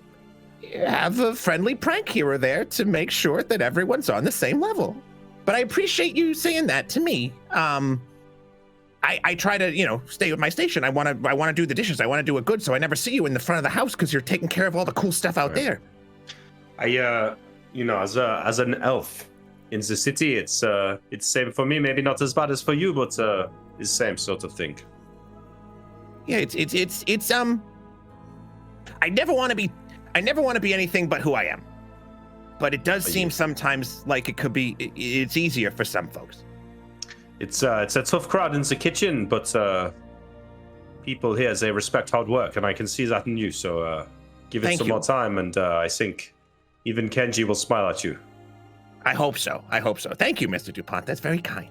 have a friendly prank here or there to make sure that everyone's on the same level. But I appreciate you saying that to me. I try to, stay with my station. I want to do the dishes. I want to do it good. So I never see you in the front of the house because you're taking care of all the cool stuff out there. I as an elf in the city, it's same for me. Maybe not as bad as for you, but it's same sort of thing. Yeah, it's I never want to be anything but who I am. But it does seem sometimes like it's easier for some folks. It's a tough crowd in the kitchen, but people here, they respect hard work, and I can see that in you. So give it Thank some you. more time, and I think even Kenji will smile at you. I hope so. Thank you, Mr. DuPont. That's very kind.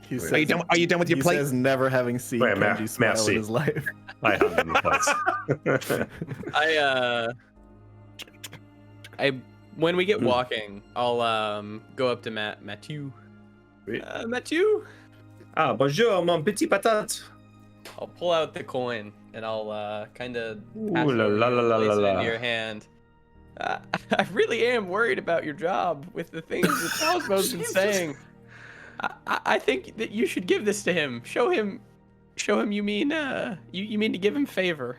He Are you done with your he plate? says never having seen Wait, Kenji smile merci. in his life. I have in the place. When we get walking, I'll go up to Mathieu. Oui. Mathieu. Ah, bonjour, mon petit patate. I'll pull out the coin and I'll kind of pass Ooh it la over la to you, la la place la it la. into your hand. I really am worried about your job with the things that Cosmo's been saying. I think that you should give this to him. Show him you mean you mean to give him favor.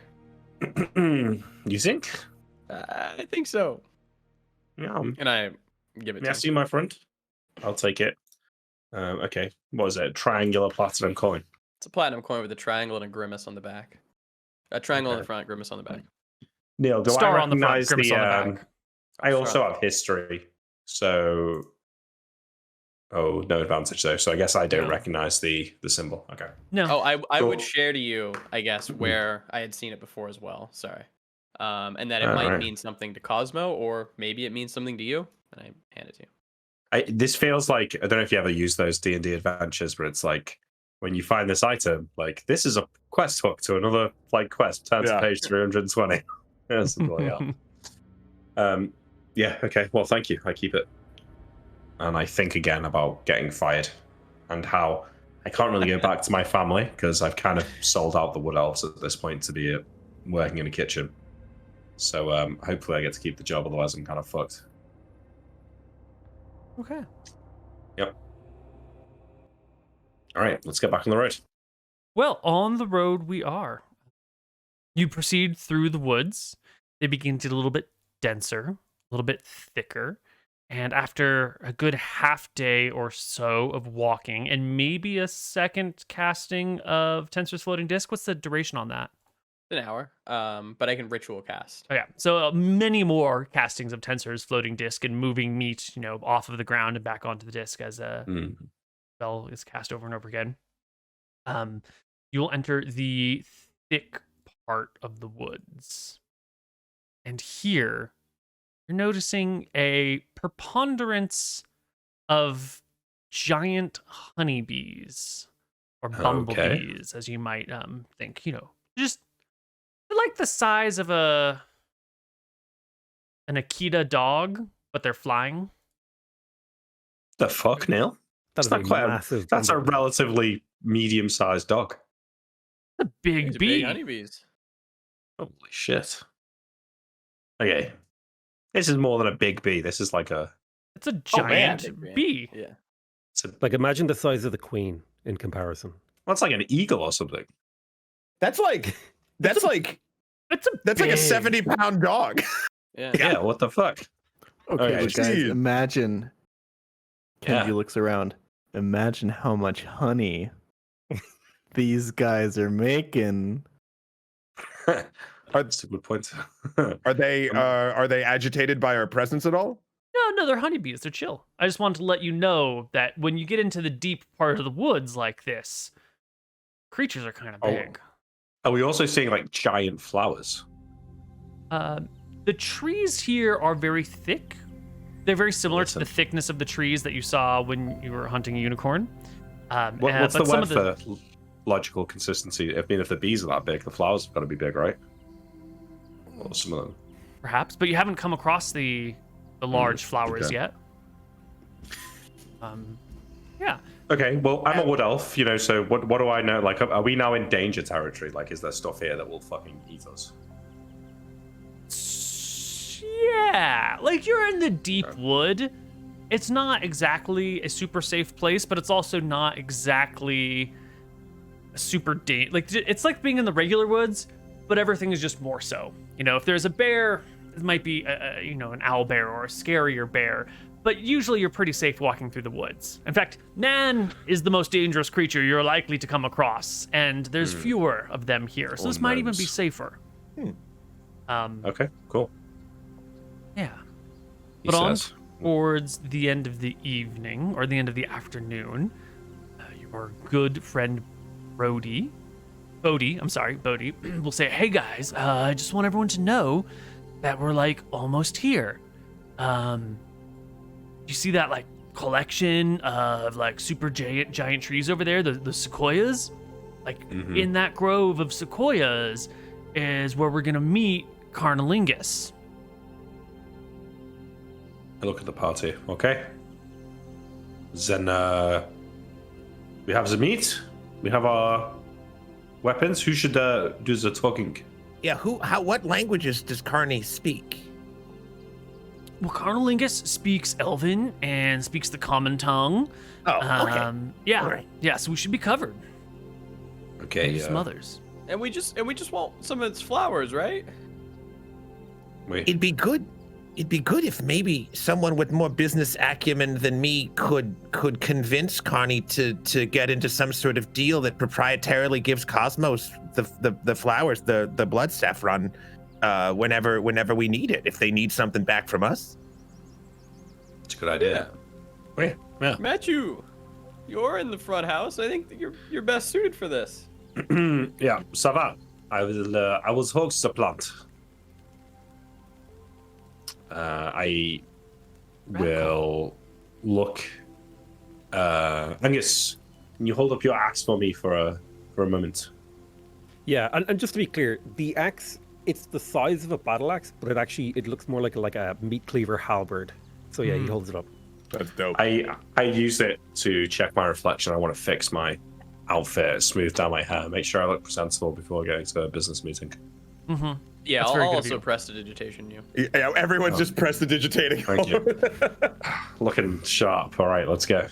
You think? I think so. Yeah. And I give it to him. Merci, my friend. I'll take it. Okay. What was it? Triangular platinum coin. It's a platinum coin with a triangle and a grimace on the back. A triangle on the front, grimace on the back. Neil, do Star I on the front, recognize grimace the? on the back. I also Star. have history, so. Oh, no advantage though. So I guess I don't No. recognize the symbol. Okay. No. Oh, I would Cool. share to you, I guess, where I had seen it before as well. Sorry. And that it All might right. mean something to Cosmo, or maybe it means something to you. And I hand it to you. This feels like, I don't know if you ever use those D&D adventures, but it's like when you find this item, like this is a quest hook to another like quest. Turn to Yeah. page 320. That's bloody hell. Yeah. Okay. Well, thank you. I keep it. And I think again about getting fired and how I can't really go back to my family because I've kind of sold out the wood elves at this point to be working in a kitchen. So hopefully I get to keep the job. Otherwise, I'm kind of fucked. Okay. Yep. All right. Let's get back on the road. Well, on the road we are. You proceed through the woods. They begin to get a little bit denser, a little bit thicker. And after a good half day or so of walking and maybe a second casting of Tensor's floating disc, what's the duration on that? It's an hour. But I can ritual cast. Oh, yeah. So many more castings of Tensor's floating disc and moving meat, off of the ground and back onto the disc as a spell is cast over and over again. You will enter the thick part of the woods. And here, you're noticing a preponderance of giant honeybees or bumblebees, as you might think. Just they're like the size of an Akita dog, but they're flying. The fuck, Neil? That's That's not quite massive. That's a relatively medium-sized dog. A big These are bee. big honeybees. Holy shit. Okay. This is more than a big bee. This is like a... It's a Oh, man, giant big bee. Yeah. It's a, Like, imagine the size of the queen in comparison. that's like an eagle or something. That's like It's a like a big- 70-pound dog. Yeah. Yeah, what the fuck? Okay, Okay, but guys, geez. imagine. Kenji Yeah. looks around. Imagine how much honey these guys are making. That's a good point. Are they agitated by our presence at all? No, they're honeybees. They're chill. I just wanted to let you know that when you get into the deep part of the woods like this, creatures are kind of Oh. big. Are we also seeing like giant flowers? The trees here are very thick. They're very similar to the Listen. thickness of the trees that you saw when you were hunting a unicorn. What's but the some word of for logical consistency? I mean, if the bees are that big, the flowers have got to be big, right? Or some of them. perhaps, but you haven't come across the large flowers okay. yet. Yeah. Okay, well, I'm a wood elf, so what do I know? Like, are we now in danger territory? Like, is there stuff here that will fucking eat us? Yeah, like you're in the deep wood. It's not exactly a super safe place, but it's also not exactly a super like it's like being in the regular woods, but everything is just more so. If there's a bear, it might be an owl bear or a scarier bear, but usually you're pretty safe walking through the woods. In fact, Nan is the most dangerous creature you're likely to come across, and there's fewer of them here, so Or this might even be gnomes. safer. Okay, cool. Yeah. He But on says. towards the end of the evening or the end of the afternoon, your good friend Bodhi will say, "Hey guys, I just want everyone to know that we're like almost here. You see that like collection of like super giant trees over there, the sequoias? Like in that grove of sequoias is where we're gonna meet Carnalingus." I look at the party. Okay. Then we have the meat. We have our weapons. Who should do the talking? Yeah, what languages does Carney speak? Well, Carnalingus speaks Elven and speaks the common tongue. Oh, okay. Yeah. All right. Yeah, so we should be covered. Okay. Maybe some others. And we just want some of its flowers, right? Wait. It'd be good if maybe someone with more business acumen than me could convince Carney to get into some sort of deal that proprietarily gives Cosmos the flowers, the blood saffron, whenever we need it. If they need something back from us. It's a good idea. Wait. Yeah. Matthew, you're in the front house. I think that you're best suited for this. Yeah. Ça va. I will hoax the plant. I will look. Angus, can you hold up your axe for me for a moment? Yeah, and just to be clear, the axe, it's the size of a battle axe, but it looks more like a meat cleaver halberd. So yeah, he holds it up. That's dope. I use it to check my reflection. I want to fix my outfit, smooth down my hair, make sure I look presentable before going to a business meeting. Mm-hmm. Yeah, That's I'll very good of also you. prestidigitation you. Yeah, everyone's just prestidigitating. Thank you. Looking sharp. All right, let's go.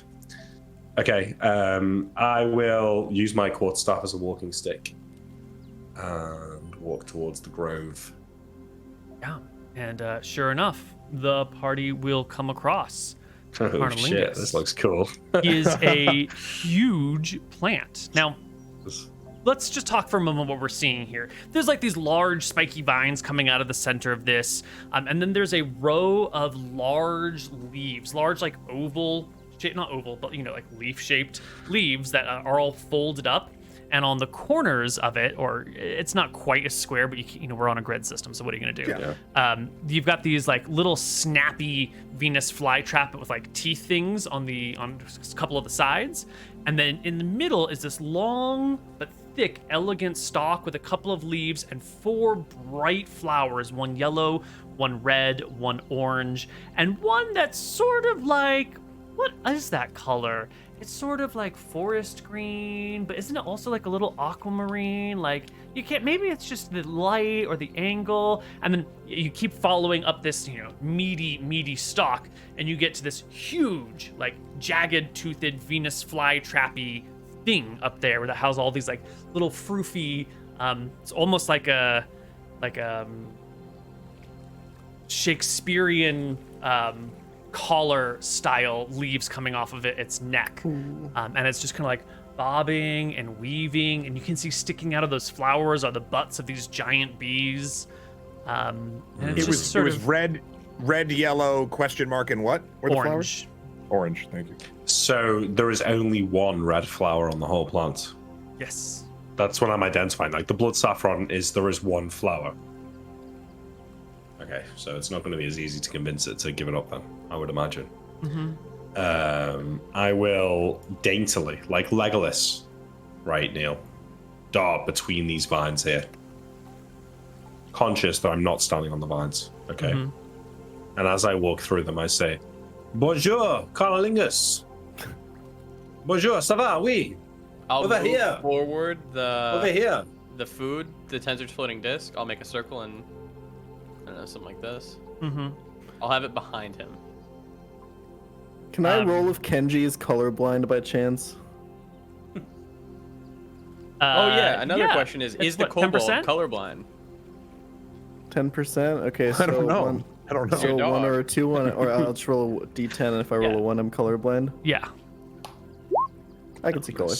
Okay, I will use my quarterstaff as a walking stick and walk towards the grove. Yeah. And sure enough, the party will come across. Oh Carnalingus. shit, this looks cool. He is a huge plant. Now, let's just talk for a moment what we're seeing here. There's like these large spiky vines coming out of the center of this, and then there's a row of large leaves, large like oval, not oval, but like leaf-shaped leaves that are all folded up, and on the corners of it, or it's not quite a square, but we're on a grid system, so what are you gonna do? You've got these like little snappy Venus flytrap with like teeth things on a couple of the sides, and then in the middle is this long but thick, elegant stalk with a couple of leaves and 4 bright flowers, one yellow, one red, one orange, and one that's sort of like, what is that color? It's sort of like forest green, but isn't it also like a little aquamarine? Like, you can't, maybe it's just the light or the angle. And then you keep following up this, meaty stalk, and you get to this huge, like, jagged toothed Venus flytrappy thing up there that has all these like little froofy, it's almost like a Shakespearean collar style leaves coming off of its neck, and it's just kind of like bobbing and weaving, and you can see sticking out of those flowers are the butts of these giant bees. And It was red, yellow, question mark, and what were the flowers? Orange. Thank you. So there is only one red flower on the whole plant. Yes. That's what I'm identifying. Like the blood saffron there is one flower. Okay, so it's not going to be as easy to convince it to give it up then, I would imagine. I will daintily, like Legolas, right, Neil, dart between these vines here. Conscious that I'm not standing on the vines, okay? And as I walk through them, I say, Bonjour, Carlingus. Bonjour, ça va, oui. I'll Over move here. forward Over here. the food, the tensor's floating disc. I'll make a circle and I don't know, something like this. I'll have it behind him. Can I roll if Kenji is colorblind by chance? Another question is the what, kobold 10%? colorblind? 10%? Okay, so I don't know. I don't know. So Your 1 dog. or a 2, or I'll just roll a d10, and if I roll Yeah. a 1, I'm colorblind. Yeah. I can see color.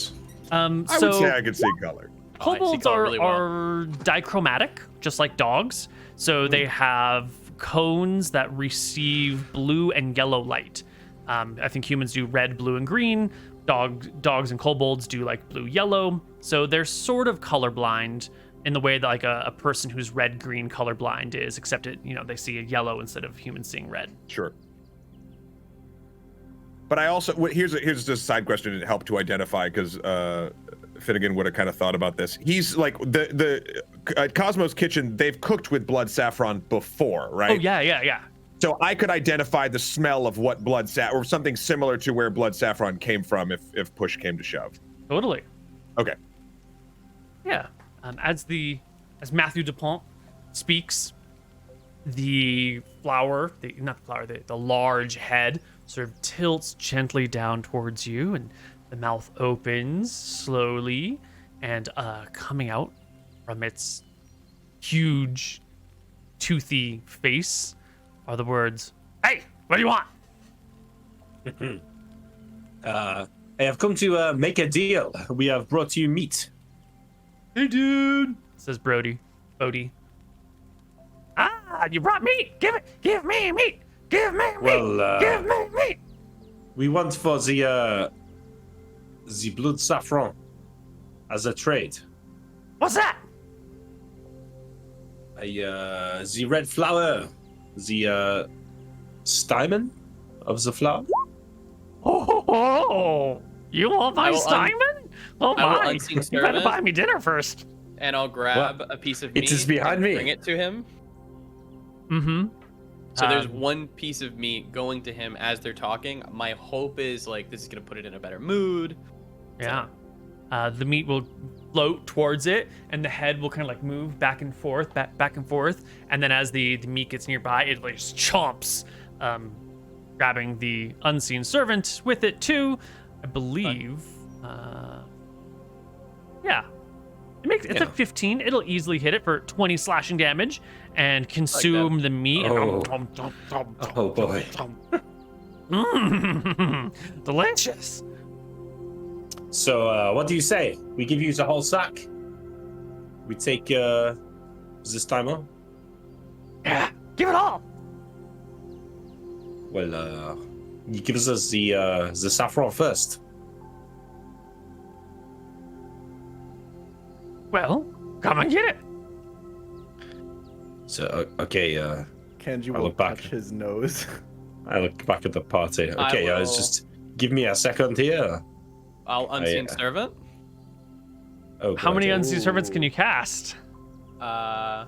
I would say I could see color. Oh, I see Kobolds color really well. are dichromatic, just like dogs. So they have cones that receive blue and yellow light. I think humans do red, blue, and green. Dogs and kobolds do like blue, yellow. So they're sort of colorblind in the way that like a person who's red, green colorblind is, except they see a yellow instead of humans seeing red. Sure. But I also here's just a side question to help to identify, because Finnegan would have kind of thought about this. He's like the Cosmo's Kitchen. They've cooked with blood saffron before, right? Oh yeah. So I could identify the smell of what blood saffron, or something similar to where blood saffron came from, if push came to shove. Totally. Okay. Yeah. As Matthew Dupont speaks, the large head sort of tilts gently down towards you, and the mouth opens slowly, and coming out from its huge, toothy face are the words, "Hey, what do you want?" I have come to make a deal. We have brought you meat. "Hey, dude," says Bodhi. "Ah, you brought meat. Give me meat. Give me meat. Well, Give me meat." We want for the blood saffron as a trade. "What's that?" The red flower, the stamen of the flower. Oh, you want my I will Steinman? Oh I will my! unseen You better experiment. buy me dinner first. And I'll grab a piece of meat. It is behind and me. Bring it to him. Mm-hmm. So there's one piece of meat going to him as they're talking. My hope is like this is gonna put it in a better mood. Yeah. The meat will float towards it, and the head will kind of like move back and forth, back and forth. And then as the meat gets nearby, it like just chomps, grabbing the unseen servant with it too. I believe. Yeah. It's a 15. It'll easily hit it for 20 slashing damage and consume the meat. Oh. Oh, boy. Delicious. So, what do you say? We give you the whole sack. We take this timer. Yeah, give it all. Well, you give us the saffron first. Well, come and get it. So, okay, Kenji I will look back. touch his nose. I look back at the party. I Okay, will- it's just give me a second here. I'll unseen yeah. servant. Oh, How God. many unseen servants can you cast? I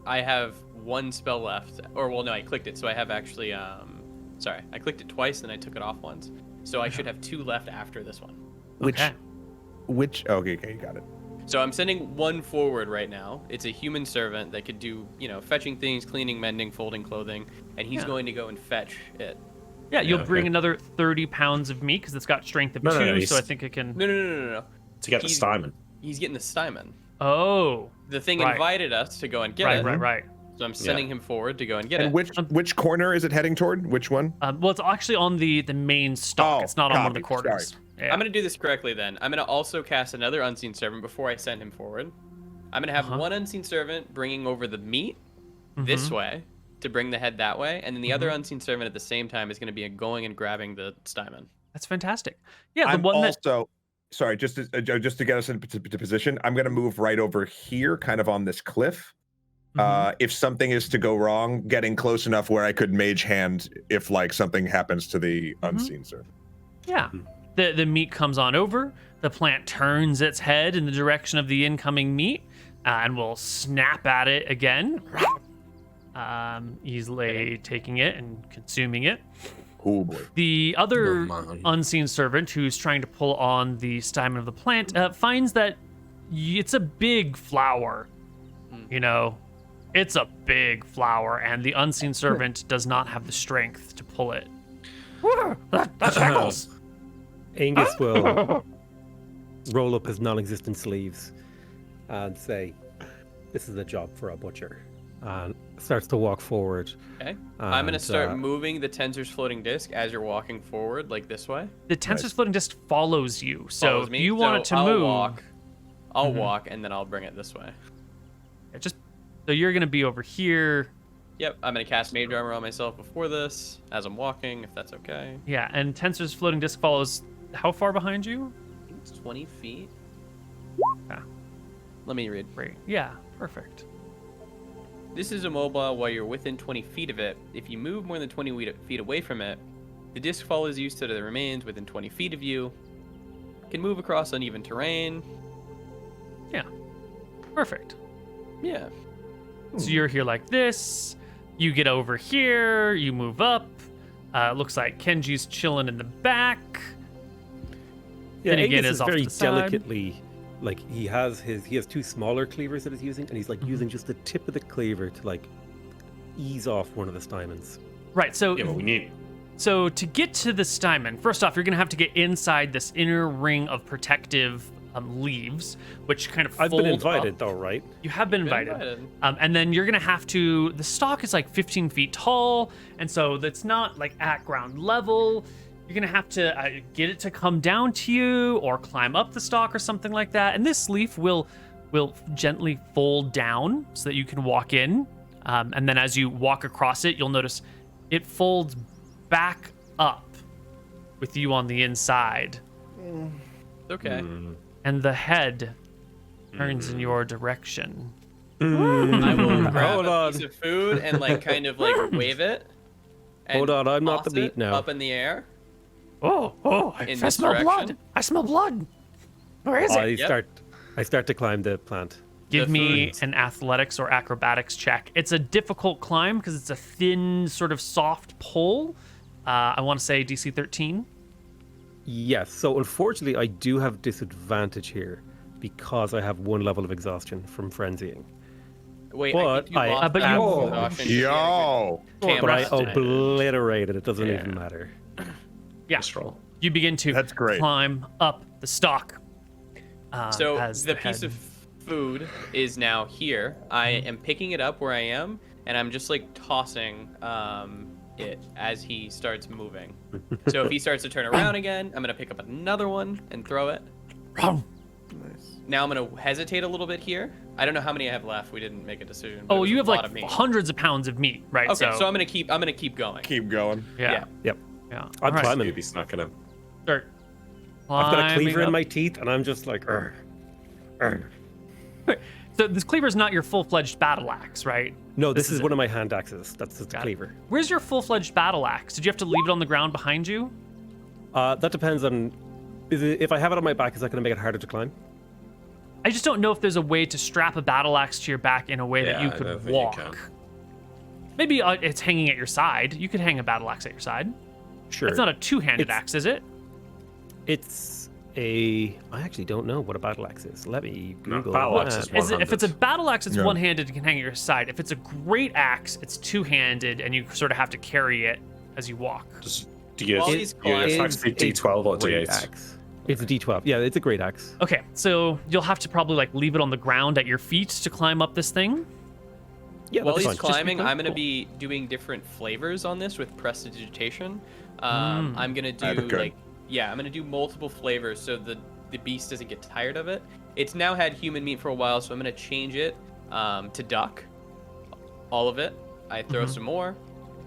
have one spell left. Or well, no, I clicked it, so I have actually. Sorry, I clicked it twice, and I took it off once. So I should have 2 left after this one. Okay. Okay, you got it. So I'm sending 1 forward right now. It's a human servant that could do, fetching things, cleaning, mending, folding clothing, and he's Yeah. going to go and fetch it. Yeah, you'll okay. bring another 30 pounds of meat because it's got strength of No, 2, no, so he's- I think it can. No. To get the He's- Stymon. He's getting the Stymon. Oh. The thing Right. invited us to go and get Right, it. right. So I'm sending him forward to go and get And it. which corner is it heading toward? Which one? Well, it's actually on the main stalk. Oh, It's not on one of the copy. quarters. Yeah. I'm going to do this correctly then. I'm going to also cast another unseen servant before I send him forward. I'm going to have one unseen servant bringing over the meat this way to bring the head that way, and then the other unseen servant at the same time is going to be going and grabbing the Stymon. That's fantastic. Yeah, the I'm one that. also sorry, just to get us into position. I'm going to move right over here, kind of on this cliff. If something is to go wrong, getting close enough where I could mage hand if like something happens to the unseen servant. Yeah. The meat comes on over. The plant turns its head in the direction of the incoming meat and will snap at it again. Easily taking it and consuming it. Oh boy. The other Oh, man. unseen servant who's trying to pull on the Stymon of the plant finds that it's a big flower. It's a big flower, and the unseen servant does not have the strength to pull it. That's Heckles. Angus will roll up his non-existent sleeves and say, "This is a job for a butcher," and starts to walk forward. Okay. I'm going to And, start moving the tensor's floating disc as you're walking forward, like this way. The tensor's floating disc follows you, so Follows if me. you want it to I'll move. I'll walk, and then I'll bring it this way. So you're gonna be over here. Yep, I'm going to cast Mage Armor on myself before this, as I'm walking, if that's okay. Yeah, and tensor's floating disc follows. How far behind you? I think it's 20 feet. Yeah. Let me read. Great. Yeah, perfect. This is immobile while you're within 20 feet of it. If you move more than 20 feet away from it, the disc follows you so that it remains within 20 feet of you. Can move across uneven terrain. Yeah, perfect. Yeah. So you're here like this. You get over here. You move up. Looks like Kenji's chilling in the back. Yeah, Finnegan Angus is is off to very the side. delicately, like he has 2 smaller cleavers that he's using, and he's like using just the tip of the cleaver to like ease off one of the Stymons. Right. So Yeah, but we need. So to get to the Stymon, first off, you're going to have to get inside this inner ring of protective leaves, which kind of I've fold been invited up. though, right? You have been Been invited. And then you're going to have to, the stalk is like 15 feet tall, and so that's not like at ground level. You're going to have to get it to come down to you or climb up the stalk or something like that. And this leaf will gently fold down so that you can walk in. And then as you walk across it, you'll notice it folds back up with you on the inside, Okay. and the head turns in your direction. I will grab Hold a on. piece of food and like kind of like wave it. and Hold on, I'm not the toss meat it now. Up in the air. Oh, I In this smell blood. direction? I smell blood. Where is it? I start to climb the plant. Give the me food. an athletics or acrobatics check. It's a difficult climb because it's a thin, sort of soft pull. I want to say DC 13. Yes, so unfortunately I do have disadvantage here because I have 1 level of exhaustion from frenzying. Wait, But I think you I- lost but that you- exhaustion. Yo. Camera. But I rested. obliterated it, doesn't Yeah. even matter. Yeah. Let's roll. You begin to That's great. climb up the stalk. So as the piece head- of food is now here. I am picking it up where I am, and I'm just like tossing it as he starts moving. So if he starts to turn around again, I'm gonna pick up another one and throw it. Now I'm gonna hesitate a little bit here. I don't know how many I have left. We didn't make a decision. but it Oh, was you a have lot like of meat. hundreds of pounds of meat, right? Okay, so I'm gonna keep going. Keep going. yeah. Yep. Yeah. I'm All right. climbing. Maybe he's not gonna. Start I've got a climbing cleaver in up. my teeth and I'm just like, "Arr, arr." So this cleaver is not your full-fledged battle axe, right? No, this is it. one of my hand axes. That's the Got it. cleaver. Where's your full-fledged battle axe? Did you have to leave it on the ground behind you? That depends on. If I have it on my back, is that going to make it harder to climb? I just don't know if there's a way to strap a battle axe to your back in a way that you I don't could think you walk. can. Maybe it's hanging at your side. You could hang a battle axe at your side. Sure. It's not a two-handed It's- axe, is it? It's a. I actually don't know what a battle axe is. Let me No, Google. battle axe that. is If it's a 100. battle axe, it's Yeah. one-handed and can hang at your side. If it's a great axe, it's two-handed and you sort of have to carry it as you walk. Just, do you, While do he's your attacks It's be a D12 or great D8? axe. It's a D12. Yeah, it's a great axe. Okay, so you'll have to probably like leave it on the ground at your feet to climb up this thing. Yeah, While that's he's fine. climbing, Just be I'm going to cool. be doing different flavors on this with prestidigitation. I'm going to do Okay. I'm going to do multiple flavors so the beast doesn't get tired of it. It's now had human meat for a while, so I'm going to change it to duck, all of it. I throw some more.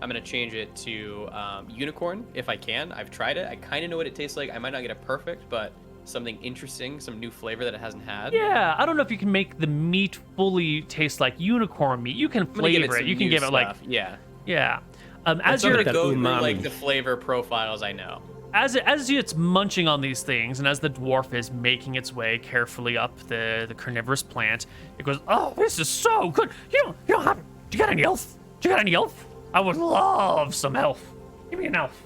I'm going to change it to unicorn if I can. I've tried it. I kind of know what it tastes like. I might not get it perfect, but something interesting, some new flavor that it hasn't had. Yeah, I don't know if you can make the meat fully taste like unicorn meat. You can I'm gonna give flavor it. some You can new give it like stuff. Yeah. yeah. And As so I'm you're gonna go through umami. like the flavor profiles I know. as it's munching on these things, and as the dwarf is making its way carefully up the carnivorous plant, it goes, "Oh, this is so good. You don't have. Do you got any elf? Do you got any elf? I would love some elf. Give me an elf."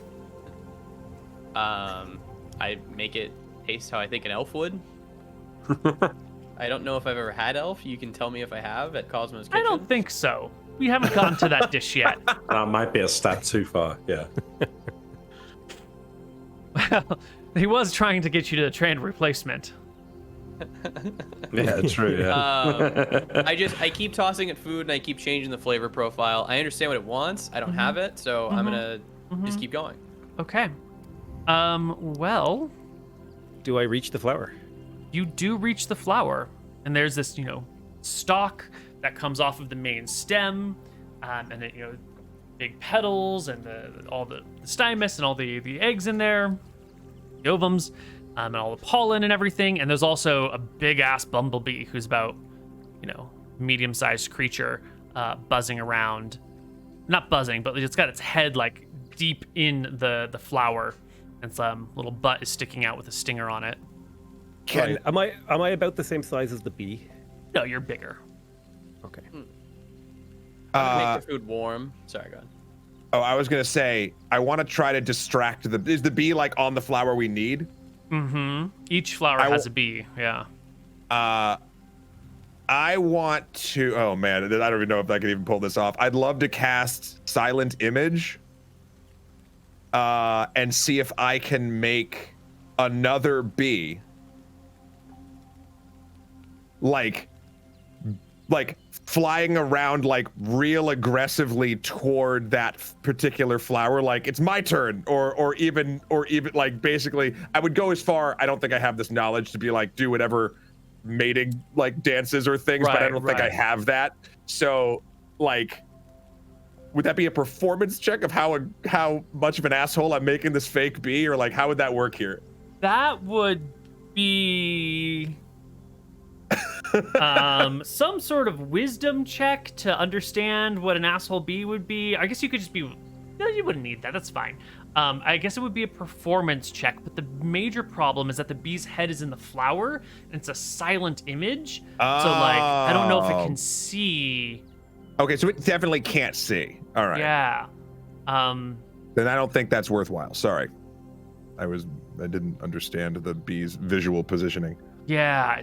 I make it taste how I think an elf would. I don't know if I've ever had elf. You can tell me if I have at Cosmo's Kitchen. I don't think so. We haven't gotten to that dish yet. That might be a step too far. Yeah. Well, he was trying to get you to trade replacement. Yeah, true. Yeah. I keep tossing it food and I keep changing the flavor profile. I understand what it wants. I don't have it, so I'm gonna just keep going. Okay. Well, Do I reach the flower? you do reach the flower, and there's this, stalk that comes off of the main stem, and it, big petals and all the stymus and all the eggs in there, the ovums, and all the pollen and everything. And there's also a big ass bumblebee who's about, medium-sized creature, buzzing around. Not buzzing, but it's got its head like deep in the flower, and some little butt is sticking out with a stinger on it. Can Am I about the same size as the bee? No, you're bigger. Okay. Make the food warm. Sorry, go ahead. Oh, I was gonna say I want to try to distract the. Is the bee like on the flower we need? Mm-hmm. Each flower I has will- a bee. Yeah. I want to. Oh man, I don't even know if I can even pull this off. I'd love to cast Silent Image, and see if I can make another bee, like flying around like real aggressively toward that particular flower, like it's my turn, or even like basically I would go as far. I don't think I have this knowledge to be like do whatever mating like dances or things, but I Right, don't think I right. have that. So like, would that be a performance check of how much of an asshole I'm making this fake bee, or like how would that work here? That would be some sort of wisdom check to understand what an asshole bee would be. I guess you could just be. No, you wouldn't need that. That's fine. I guess it would be a performance check, but the major problem is that the bee's head is in the flower, and it's a silent image. So like, I don't know if it Oh. can see. Okay, so it definitely can't see. All right. Yeah. Then I don't think that's worthwhile. Sorry. I didn't understand the bee's visual positioning. Yeah,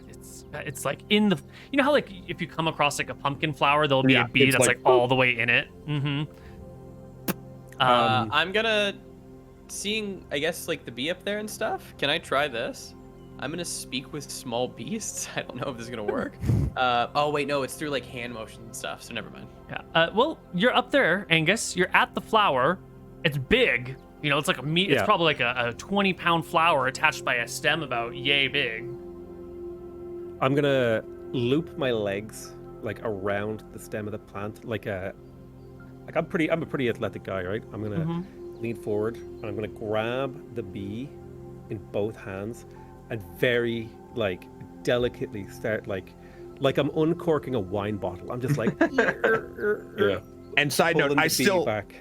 it's like in the, how like if you come across like a pumpkin flower, there'll be Yeah, a bee it's that's like, like all the way in it. Mm-hmm. I'm gonna seeing I guess like the bee up there and stuff. Can I try this? I'm gonna speak with small beasts. I don't know if this is gonna work. Oh wait, no, it's through like hand motion and stuff. So never mind. Yeah. Well, you're up there, Angus. You're at the flower. It's big. It's like a meat. It's Yeah. probably like a 20-pound flower attached by a stem about yay big. I'm gonna loop my legs like around the stem of the plant, I'm a pretty athletic guy, right? I'm gonna lean forward and I'm gonna grab the bee in both hands and very like delicately start like like I'm uncorking a wine bottle. I'm just like, Yeah. And side note, pulling I the bee still, back.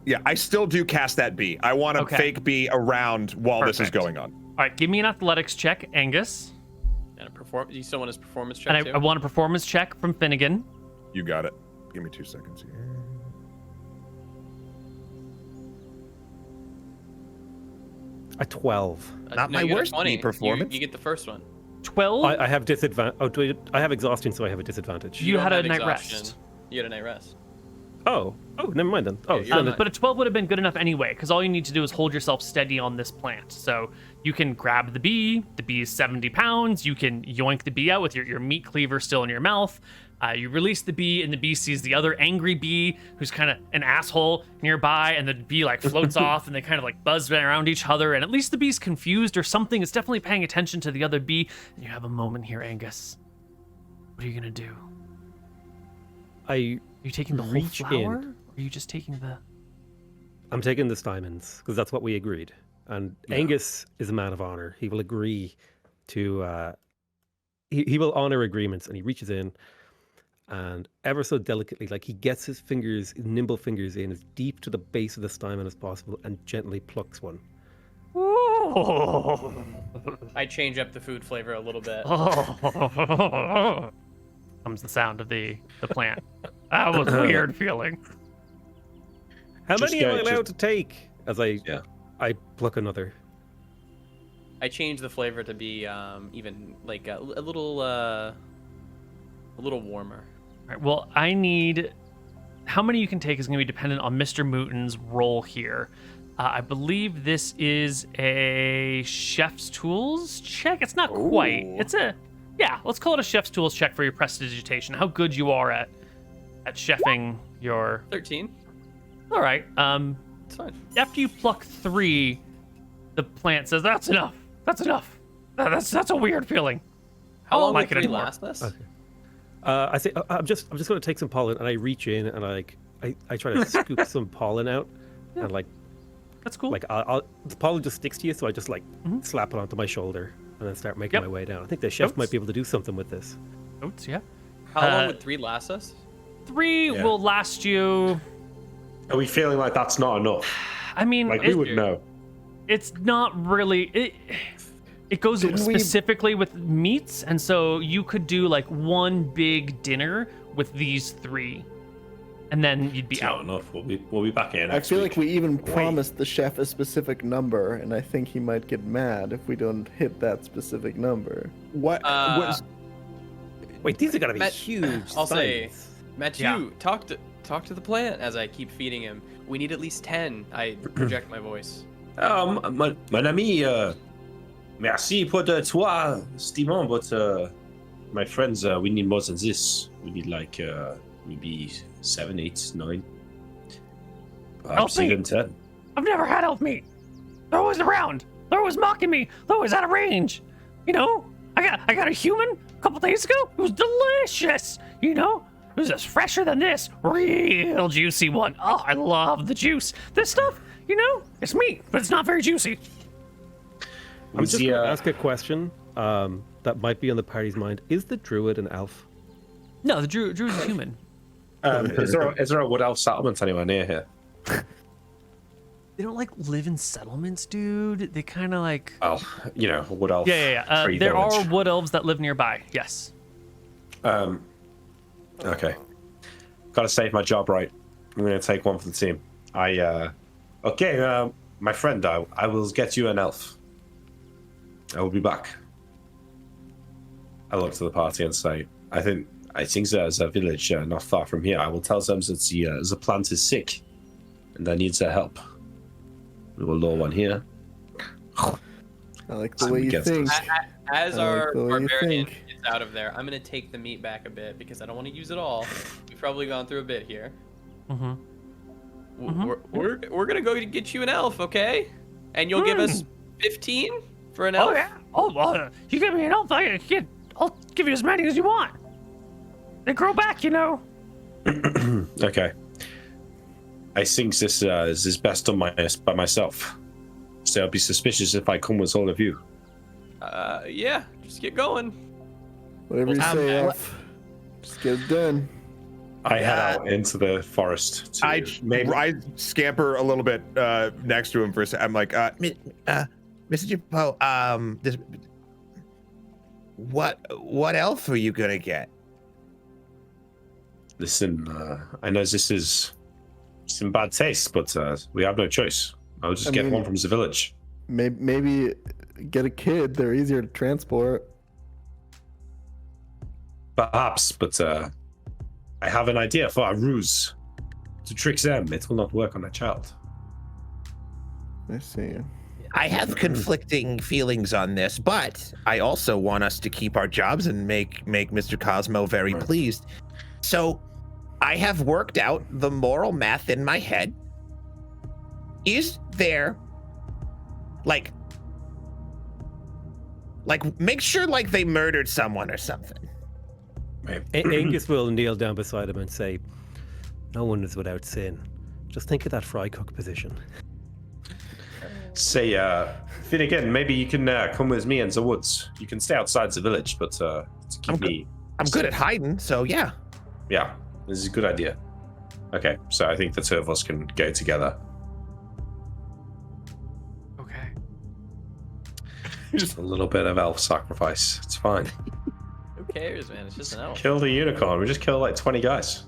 yeah, I still do cast that bee. I want to Okay. fake bee around while this is Perfect. going on. All right, give me an athletics check, Angus. And you still want his performance check And too? I want a performance check from Finnegan. You got it. Give me 2 seconds here. A 12. Not no, my you got a worst 20. bee performance. You get the first one. 12. I have disadvantage. Oh, I have exhaustion, so I have a disadvantage. You don't had a have night exhaustion. rest. You had a night rest. Oh, never mind then. Oh, you're then not- But a 12 would have been good enough anyway, because all you need to do is hold yourself steady on this plant. So you can grab the bee. The bee is 70 pounds. You can yoink the bee out with your meat cleaver still in your mouth. You release the bee, and the bee sees the other angry bee, who's kind of an asshole nearby, and the bee like floats off, and they kind of like buzz around each other. And at least the bee's confused or something. It's definitely paying attention to the other bee. And you have a moment here, Angus. What are you gonna do? Are you taking the whole Reach flower? in. Or are you just taking the... I'm taking the diamonds because that's what we agreed. And Angus is a man of honor. He will agree to. He will honor agreements, and he reaches in, and ever so delicately, like he gets his fingers, his nimble fingers in as deep to the base of the stamen as possible, and gently plucks one. Oh. I change up the food flavor a little bit. Comes the sound of the plant. That was a weird feeling. How Just many am I go- allowed just- to take? As I Yeah. I pluck another. I change the flavor to be even like a little warmer. All right, well, I need... How many you can take is going to be dependent on MrMouton's role here. I believe this is a chef's tools check. It's not quite. Ooh. It's a... Yeah, let's call it a chef's tools check for your prestidigitation. How good you are at chefing your... 13. All right. It's fine. After you pluck 3, the plant says, "That's enough. That's enough. That's a weird feeling. How I long don't would like it 3 anymore." last us? Okay. I say I'm just going to take some pollen, and I reach in and I try to scoop some pollen out, and That's cool. I'll the pollen just sticks to you, so I just slap it onto my shoulder and then start making Yep. my way down. I think the chef Notes. might be able to do something with this. Notes, yeah. How long Uh, would 3 last us? 3 Yeah. will last you. Are we feeling like that's not enough? I mean, Like we would know. it's not really. It goes Didn't we- specifically with meats, and so you could do like one big dinner with these 3, and then you'd be It's not out. enough. We'll be back here I next feel week. like we even promised the chef a specific number, and I think he might get mad if we don't hit that specific number. What? was, Wait, these are gonna be Matt- huge. I'll say- signs. Matthew, Yeah. talk to the plant as I keep feeding him. We need at least 10. I project my voice. Mon ami, merci pour toi, Steven, but my friends, we need more than this. We need like maybe 7, 8, 9. Perhaps Help me. even 10. I've never had elf meat. They're always around. They're always mocking me. They're always out of range. You know, I got a human a couple days ago. It was delicious. You know, it was just fresher than this. Real juicy one. Oh, I love the juice. This stuff, you know, it's meat, but it's not very juicy. I'm just going to ask a question that might be on the party's mind. Is the druid an elf? No, the druid's a human. Is there a wood elf settlement anywhere near here? They don't like live in settlements, dude. They kind of like. Oh, you know, a wood elf. Yeah. free There are village. wood elves that live nearby. Yes. Okay. Gotta save my job right. I'm gonna take one for the team. Okay, my friend, I will get you an elf. I will be back. I look to the party and say, I think there's a village not far from here. I will tell them that the plant is sick and that needs their help. We will lure one here. I like the I'm way you against think. this. As I like our the way you barbarian think. gets out of there, I'm gonna take the meat back a bit because I don't want to use it all. We've probably gone through a bit here. Mm-hmm. We're gonna go get you an elf, okay? And you'll give us 15 for an elf. Oh yeah. Oh, well, you give me an elf. I'll give you as many as you want. They grow back, you know. Okay. I think this is best done by myself. So I'll be suspicious if I come with all of you. Yeah, just get going. Whatever you say, what- Elf. Just get it done. I head out into the forest to I scamper a little bit next to him for a second. I'm like, Mr. Jippo, what elf are you gonna get? Listen, I know this is in bad taste, but we have no choice. I'll just get one from the village. Maybe get a kid. They're easier to transport. Perhaps, but I have an idea for a ruse to trick them. It will not work on a child. I see. I have conflicting feelings on this, but I also want us to keep our jobs and make Mr. Cosmo very pleased. So I have worked out the moral math in my head. Is there like make sure like they murdered someone or something? Angus will kneel down beside him and say, "No one is without sin. Just think of that fry cook position." Say, Finnegan, maybe you can come with me in the woods. You can stay outside the village, but to keep me. I'm good at hiding, so yeah. Yeah, this is a good idea. Okay, so I think the two of us can go together. Okay. Just a little bit of elf sacrifice. It's fine. Who cares, man? It's just an elf. Kill the unicorn. We just killed like 20 guys.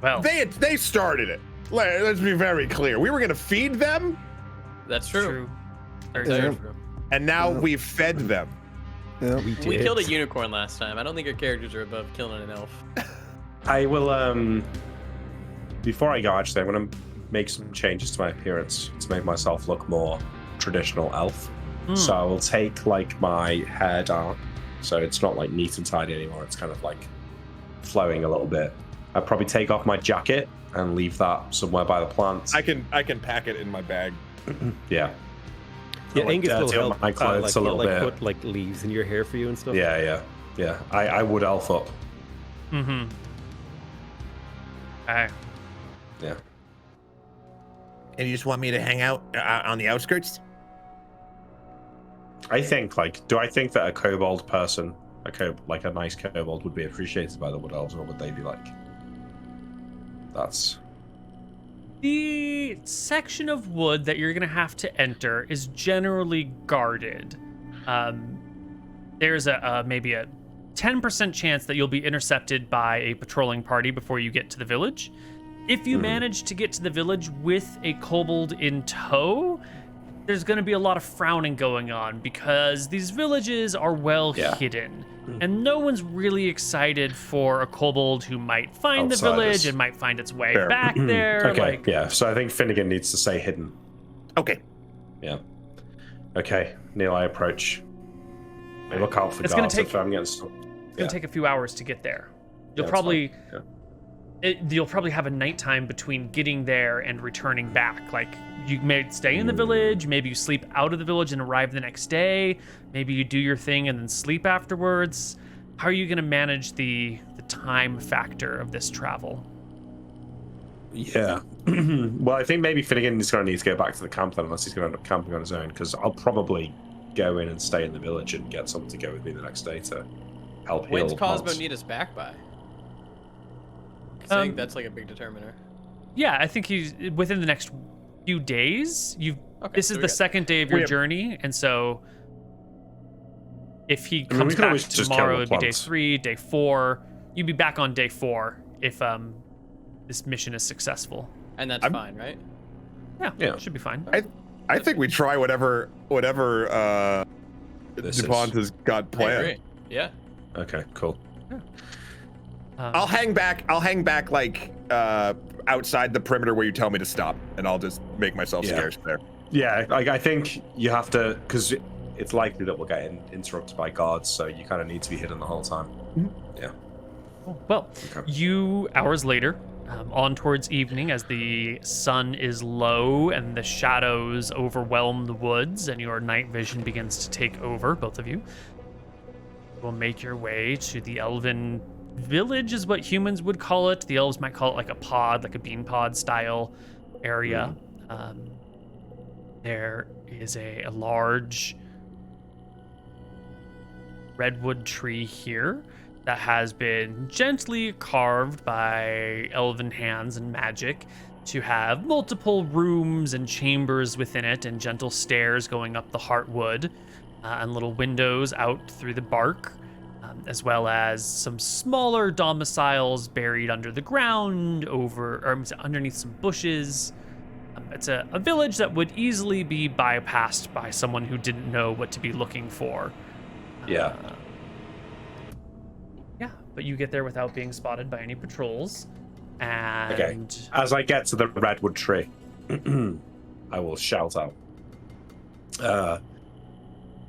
Well, they started it. Let's be very clear. We were gonna feed them, That's true. true. Very Yeah. true. and now we've fed them. Yeah. We killed a unicorn last time. I don't think our characters are above killing an elf. I will, before I go, actually, I'm going to make some changes to my appearance to make myself look more traditional elf. So I will take, like, my hair down, so it's not, like, neat and tidy anymore. It's kind of, like, flowing a little bit. I'll probably take off my jacket and leave that somewhere by the plants. I can pack it in my bag. Yeah. Yeah, Like, Angus will dirty up help. my clothes like, a little like bit. put like leaves in your hair for you and stuff. Yeah. I would elf up. Mm-hmm. Okay. Yeah. And you just want me to hang out on the outskirts? I think, like, do I think that a kobold person, like a nice kobold, would be appreciated by the wood elves, or would they be like, that's... The section of wood that you're going to have to enter is generally guarded. There's maybe a 10% chance that you'll be intercepted by a patrolling party before you get to the village. If you manage to get to the village with a kobold in tow, there's going to be a lot of frowning going on because these villages are well hidden. And no one's really excited for a kobold who might find the village and might find its way Fair. back there. Okay, yeah, so I think Finnegan needs to stay hidden. Okay. Yeah. Okay, Neil, I approach. I look out for It's gonna guards take- if I'm getting stopped. It's going to take a few hours to get there. You'll Yeah, probably... that's fine. You'll probably have a nighttime between getting there and returning back. Like, you may stay in the village, maybe you sleep out of the village and arrive the next day, maybe you do your thing and then sleep afterwards. How are you going to manage the time factor of this travel? Yeah. Well, I think maybe Finnegan is going to need to go back to the camp then, unless he's going to end up camping on his own, because I'll probably go in and stay in the village and get someone to go with me the next day to help heal. When's Cosmo Hans. need us back by? 'Cause I think that's like a big determiner. Yeah, I think he's within the next few days. This so is we the got- second day of your journey, and so if he we comes could back always just kill tomorrow, the it'd be day plants. 3, day 4. You'd be back on day 4 if this mission is successful. And that's I'm- fine, right? Yeah, Yeah. should be fine. I think we try whatever This DuPont is- has got I planned. agree. Yeah. Okay, cool. I'll hang back like outside the perimeter where you tell me to stop, and I'll just make myself Yeah. scarce there. Yeah, I think you have to, because it's likely that we'll get interrupted by guards, so you kind of need to be hidden the whole time. Yeah. Well, Okay. hours later, on towards evening, as the sun is low and the shadows overwhelm the woods and your night vision begins to take over, both of you will make your way to the elven village, is what humans would call it. The elves might call it like a pod, like a bean pod style area. There is a large redwood tree here that has been gently carved by elven hands and magic to have multiple rooms and chambers within it, and gentle stairs going up the heartwood, and little windows out through the bark, as well as some smaller domiciles buried under the ground, underneath some bushes. It's a village that would easily be bypassed by someone who didn't know what to be looking for. Yeah. Yeah, but you get there without being spotted by any patrols. And Okay. As I get to the redwood tree, I will shout out.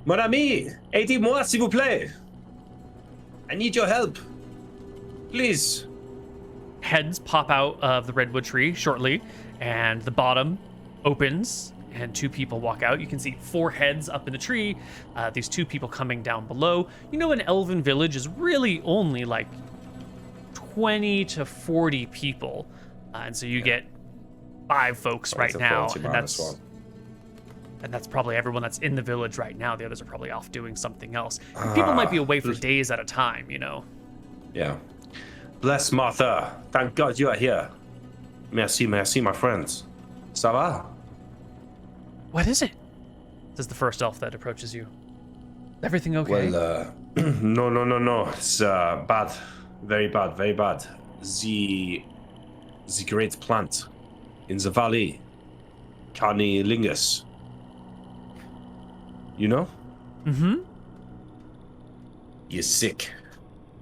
Mon ami, aidez-moi s'il vous plaît. I need your help. Please. heads pop out of the redwood tree shortly, and the bottom opens and two people walk out. You can see 4 heads up in the tree, these 2 people coming down below. You know, an elven village is really only like 20 to 40 people, and so you get 5 folks right now, and that's probably everyone that's in the village right now. The others are probably off doing something else. And people might be away for days at a time, you know. Yeah. Bless Martha. Thank God you are here. Merci, merci, my friends. Ça va? What is it? Says the first elf that approaches you. Everything okay? Well, no. It's bad. Very bad, very bad. The great plant in the valley, Carnilingus. You know? Mm-hmm. He is sick.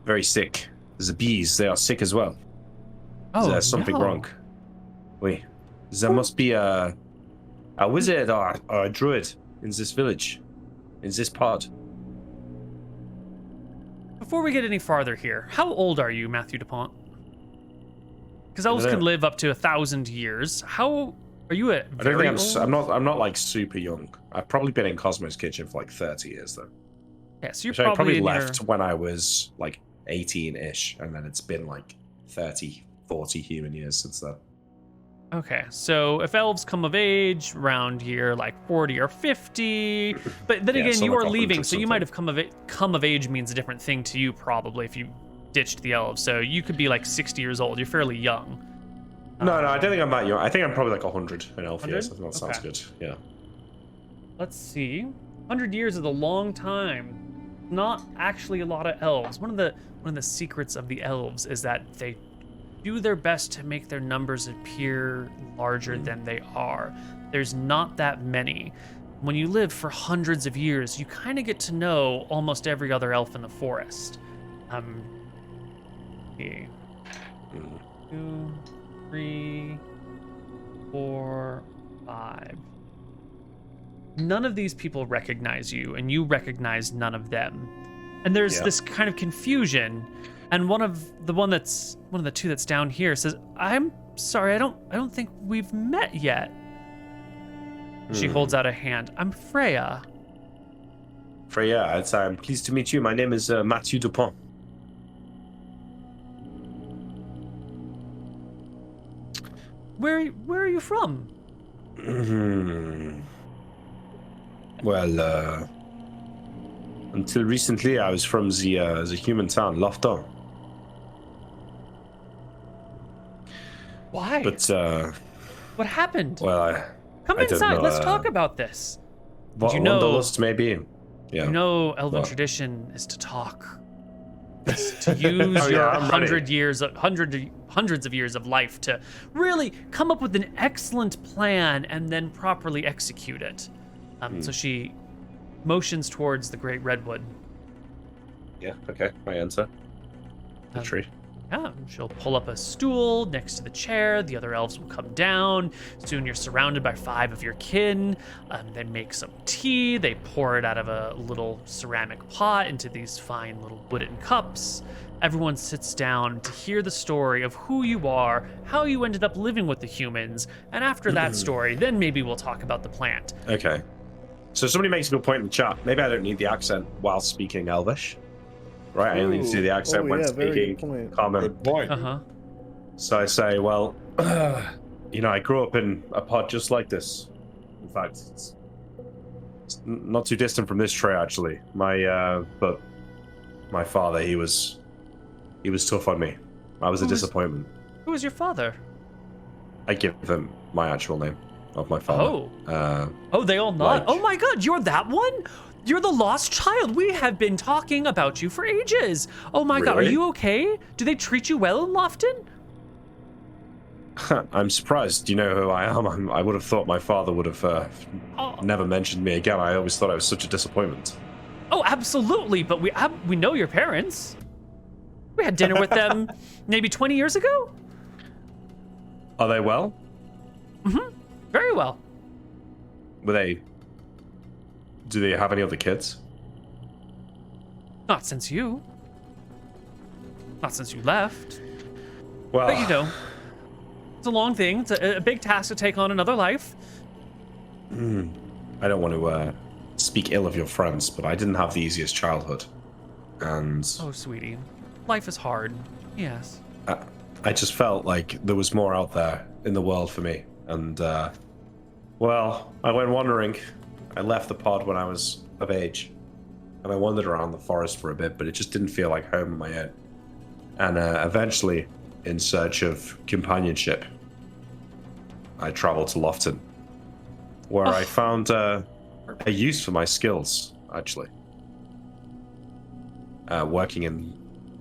Very sick. The bees, they are sick as well. Oh, There's something no. wrong. Wait, there must be a wizard or a druid in this village, in this part. Before we get any farther here, how old are you, Matthew DuPont? Because elves I don't can know. live up to 1,000 years. How are you at? I don't Very think old? I'm not like super young. I've probably been in Cosmo's Kitchen for like 30 years though. Yeah, so you're Which I probably in left your... when I was like 18-ish, and then it's been like 30, 40 human years since then. Okay, so if elves come of age around here, like 40 or 50, but then Yeah, again, some you are are up leaving, into so you something. might have come of age means a different thing to you probably if you ditched the elves. So you could be like 60 years old. You're fairly young. No, I don't think I'm that young. I think I'm probably like 100 in elf 100? years. I think that sounds Okay. good. Yeah. Let's see. 100 years is a long time. Not actually a lot of elves. One of the secrets of the elves is that they do their best to make their numbers appear larger than they are. There's not that many. When you live for hundreds of years, you kind of get to know almost every other elf in the forest. See. 2, 3, 4, 5. None of these people recognize you, and you recognize none of them. And there's this kind of confusion. And one of the 2 that's down here says, "I'm sorry, I don't think we've met yet." She holds out a hand. "I'm Freya." Freya, I'm pleased to meet you. My name is Matthew Dupont. Where are you from? Well, until recently, I was from the human town, Lofton. Why? But What happened? well, Come I don't inside. know, Let's talk about this. you you know- Wanderlust maybe. Yeah. You know, elven What? tradition is to talk. It's to use Oh, yeah, your I'm ready. hundreds of years of life to really come up with an excellent plan and then properly execute it. So she motions towards the great redwood. Yeah. Okay. I enter the tree. Yeah, she'll pull up a stool next to the chair. The other elves will come down. Soon you're surrounded by 5 of your kin. They make some tea. They pour it out of a little ceramic pot into these fine little wooden cups. Everyone sits down to hear the story of who you are, how you ended up living with the humans, and after that story, then maybe we'll talk about the plant. Okay. So somebody makes a good point in the chat. Maybe I don't need the accent while speaking Elvish. Right, I only need to do the accent when speaking common. Good point. Uh-huh. So I say, well, I grew up in a pod just like this. In fact, it's not too distant from this tree, actually. But my father, he was tough on me. I was a disappointment. Who was your father? I give him my actual name of my father. Oh, they all nod. like- Oh my God, you're that one? You're the lost child. We have been talking about you for ages. Oh my God, are Really? you okay? Do they treat you well in Lofton? I'm surprised. You know who I am. I would have thought my father would have never mentioned me again. I always thought I was such a disappointment. Oh, absolutely. But we know your parents. We had dinner with them maybe 20 years ago. Are they well? Very well. Do they have any other kids? Not since you. Not since you left. Well, But you know, it's a long thing. It's a big task to take on another life. I don't want to speak ill of your friends, but I didn't have the easiest childhood. And Oh, sweetie. Life is hard. Yes. I just felt like there was more out there in the world for me. And, well, I went wandering. I left the pod when I was of age. And I wandered around the forest for a bit, but it just didn't feel like home on my own. And eventually, in search of companionship, I traveled to Lofton, where I found a use for my skills, actually.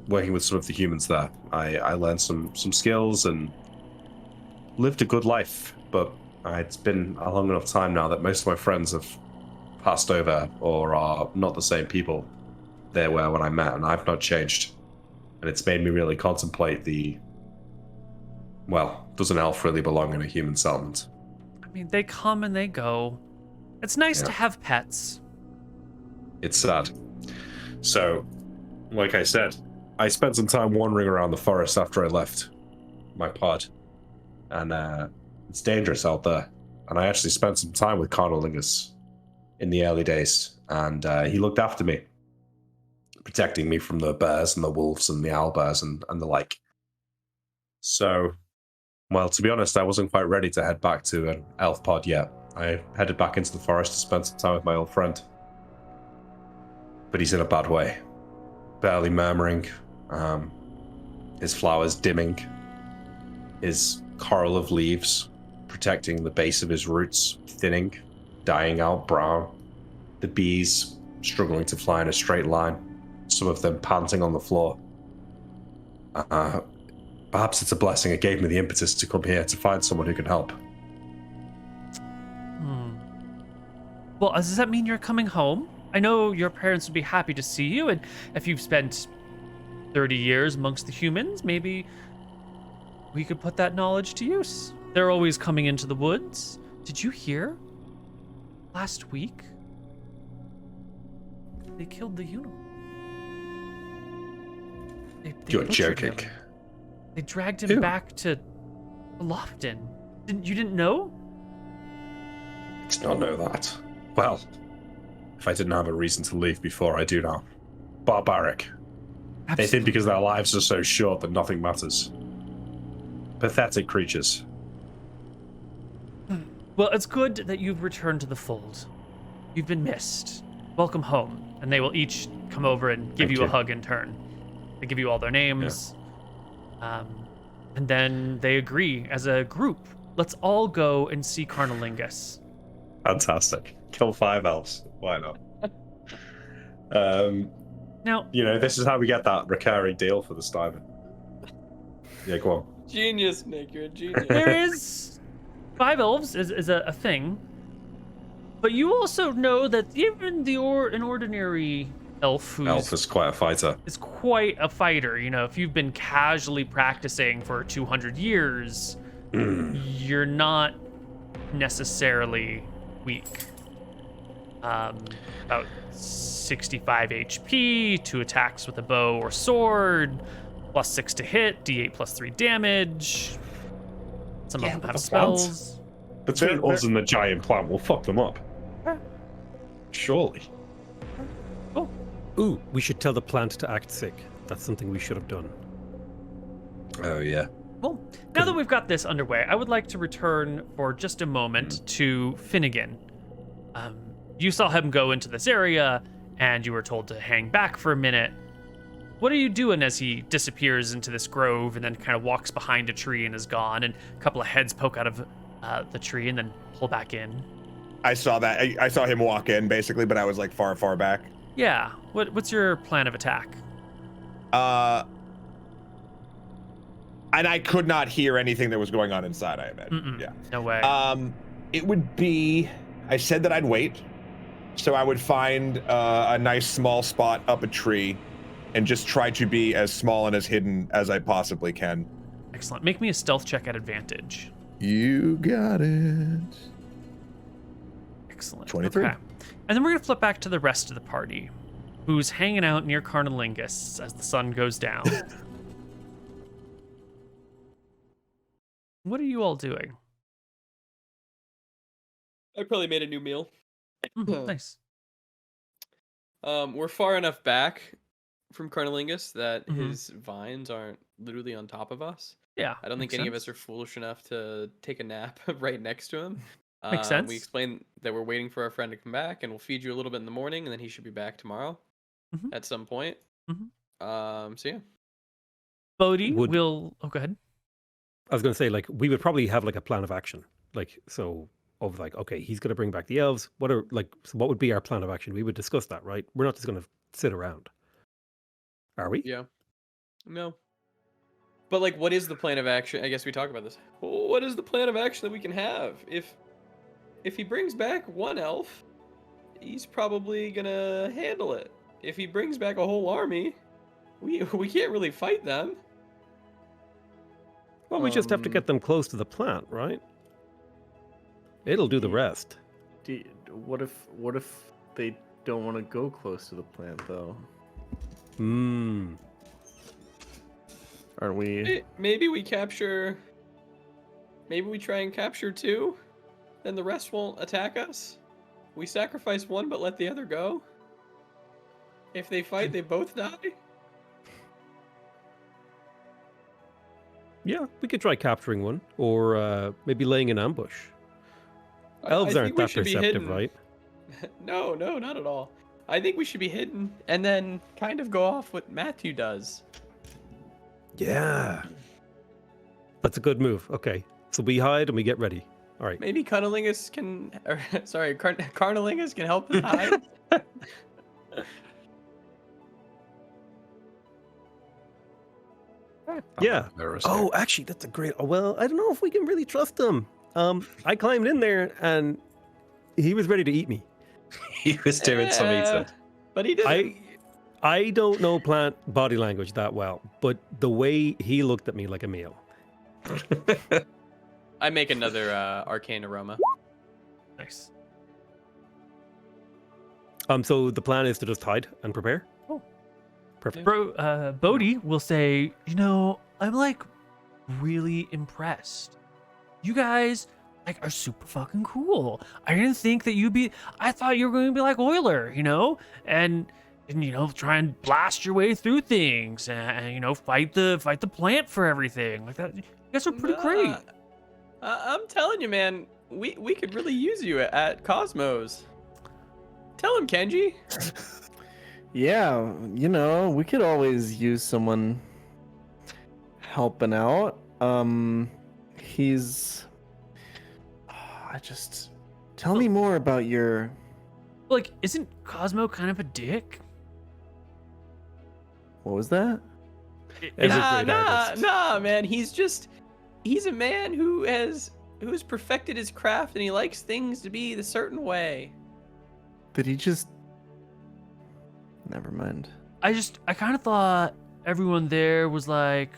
Working with some of the humans there, I learned some skills and lived a good life. But it's been a long enough time now that most of my friends have passed over or are not the same people they were when I met, and I've not changed. And it's made me really contemplate does an elf really belong in a human settlement? I mean, they come and they go. It's nice to have pets. It's sad. So, like I said, I spent some time wandering around the forest after I left my pod. And it's dangerous out there. And I actually spent some time with Carnolingus in the early days. And he looked after me, protecting me from the bears and the wolves and the owlbears and the like. So, well, to be honest, I wasn't quite ready to head back to an elf pod yet. I headed back into the forest to spend some time with my old friend. But he's in a bad way. Barely murmuring, his flowers dimming, his coral of leaves protecting the base of his roots thinning, dying out brown, the bees struggling to fly in a straight line, some of them panting on the floor. Perhaps it's a blessing it gave me the impetus to come here to find someone who can help. Well, does that mean you're coming home? I know your parents would be happy to see you, and if you've spent 30 years amongst the humans, maybe we could put that knowledge to use. They're always coming into the woods. Did you hear? Last week, they killed the unicorn. They You're butchered joking. him. They dragged him Who? back to Lofton. You didn't know? I did not know that. Well, if I didn't have a reason to leave before, I do now. Barbaric. They think because their lives are so short that nothing matters. Pathetic creatures. Well, it's good that you've returned to the fold. You've been missed. Welcome home. And they will each come over and give Thank you a you. hug in turn. They give you all their names. And then they agree as a group. Let's all go and see Carnolingus. Fantastic. Kill 5 elves. Why not? Now, This is how we get that recurring deal for the stipend. Yeah, go on. Genius, Nick. You're a genius. there is 5 elves is a thing. But you also know that even an ordinary elf who's Elf is quite a fighter. is quite a fighter. If you've been casually practicing for 200 years, you're not necessarily weak. About 65 HP, 2 attacks with a bow or sword, +6 to hit, D8 +3 damage. Some of them but have the spells. Between us and the giant plant, we'll fuck them up. Yeah. Surely. Cool. Ooh, we should tell the plant to act sick. That's something we should have done. Oh, yeah. Well, now that we've got this underway, I would like to return for just a moment to Finnegan. You saw him go into this area, and you were told to hang back for a minute. what are you doing as he disappears into this grove and then kind of walks behind a tree and is gone, and a couple of heads poke out of the tree and then pull back in? I saw that. I saw him walk in basically, but I was like far back. Yeah. What's your plan of attack? And I could not hear anything that was going on inside, I imagine. Mm-mm. Yeah. No way. It would be, I said that I'd wait. So I would find a nice small spot up a tree and just try to be as small and as hidden as I possibly can. Excellent. Make me a stealth check at advantage. You got it. Excellent. 23. Okay. And then we're going to flip back to the rest of the party, who's hanging out near Carnalingus as the sun goes down. What are you all doing? I probably made a new meal. Nice. We're far enough back from Carnalingus that Mhm. his vines aren't literally on top of us. Yeah. I don't think makes any of sense. us are foolish enough to take a nap right next to him. Makes sense. We explained that we're waiting for our friend to come back, and we'll feed you a little bit in the morning, and then he should be back tomorrow Mhm. at some point. So yeah. Bodhi Would- will. Oh, go ahead. I was going to say, like, we would probably have like a plan of action, like, so of like, okay, he's going to bring back the elves. What would be our plan of action? We would discuss that, right? We're not just going to sit around, are we? Yeah. No. But like, what is the plan of action? I guess we talk about this. What is the plan of action that we can have? If he brings back one elf, he's probably gonna handle it. If he brings back a whole army, we can't really fight them. Well, we just have to get them close to the plant, right? It'll do the rest. What if they don't want to go close to the plant, though? Aren't we? Maybe we capture. Maybe we try and capture two, then the rest won't attack us. We sacrifice one, but let the other go. If they fight, they both die. Yeah, we could try capturing one, or maybe laying an ambush. Elves I aren't think we that should be perceptive, hidden. right? No, not at all. I think we should be hidden and then kind of go off what Matthew does. Yeah. That's a good move. Okay. So we hide and we get ready. All right. Maybe Carnalingus can, or sorry, Carnalingus can help us hide. Yeah. Embarrassing. Oh, actually, that's a great. Well, I don't know if we can really trust him. I climbed in there and he was ready to eat me. He was doing some eating. But he didn't. I don't know plant body language that well, but the way he looked at me like a meal. I make another arcane aroma. Nice. So the plan is to just hide and prepare. Oh. Perfect. Bodhi will say, you know, I'm like really impressed. You guys like are super fucking cool. I didn't think that I thought you were going to be like Euler, you know, and you know, try and blast your way through things and you know, fight the plant for everything like that. You guys are pretty great. I'm telling you, man, we could really use you at Cosmos. Tell him, Kenji. Yeah, you know, we could always use someone helping out. Tell me more about your. Like, isn't Cosmo kind of a dick? What was that? Every great artist. Nah, man. He's a man who's perfected his craft and he likes things to be the certain way. Did he just? Never mind. I kind of thought everyone there was like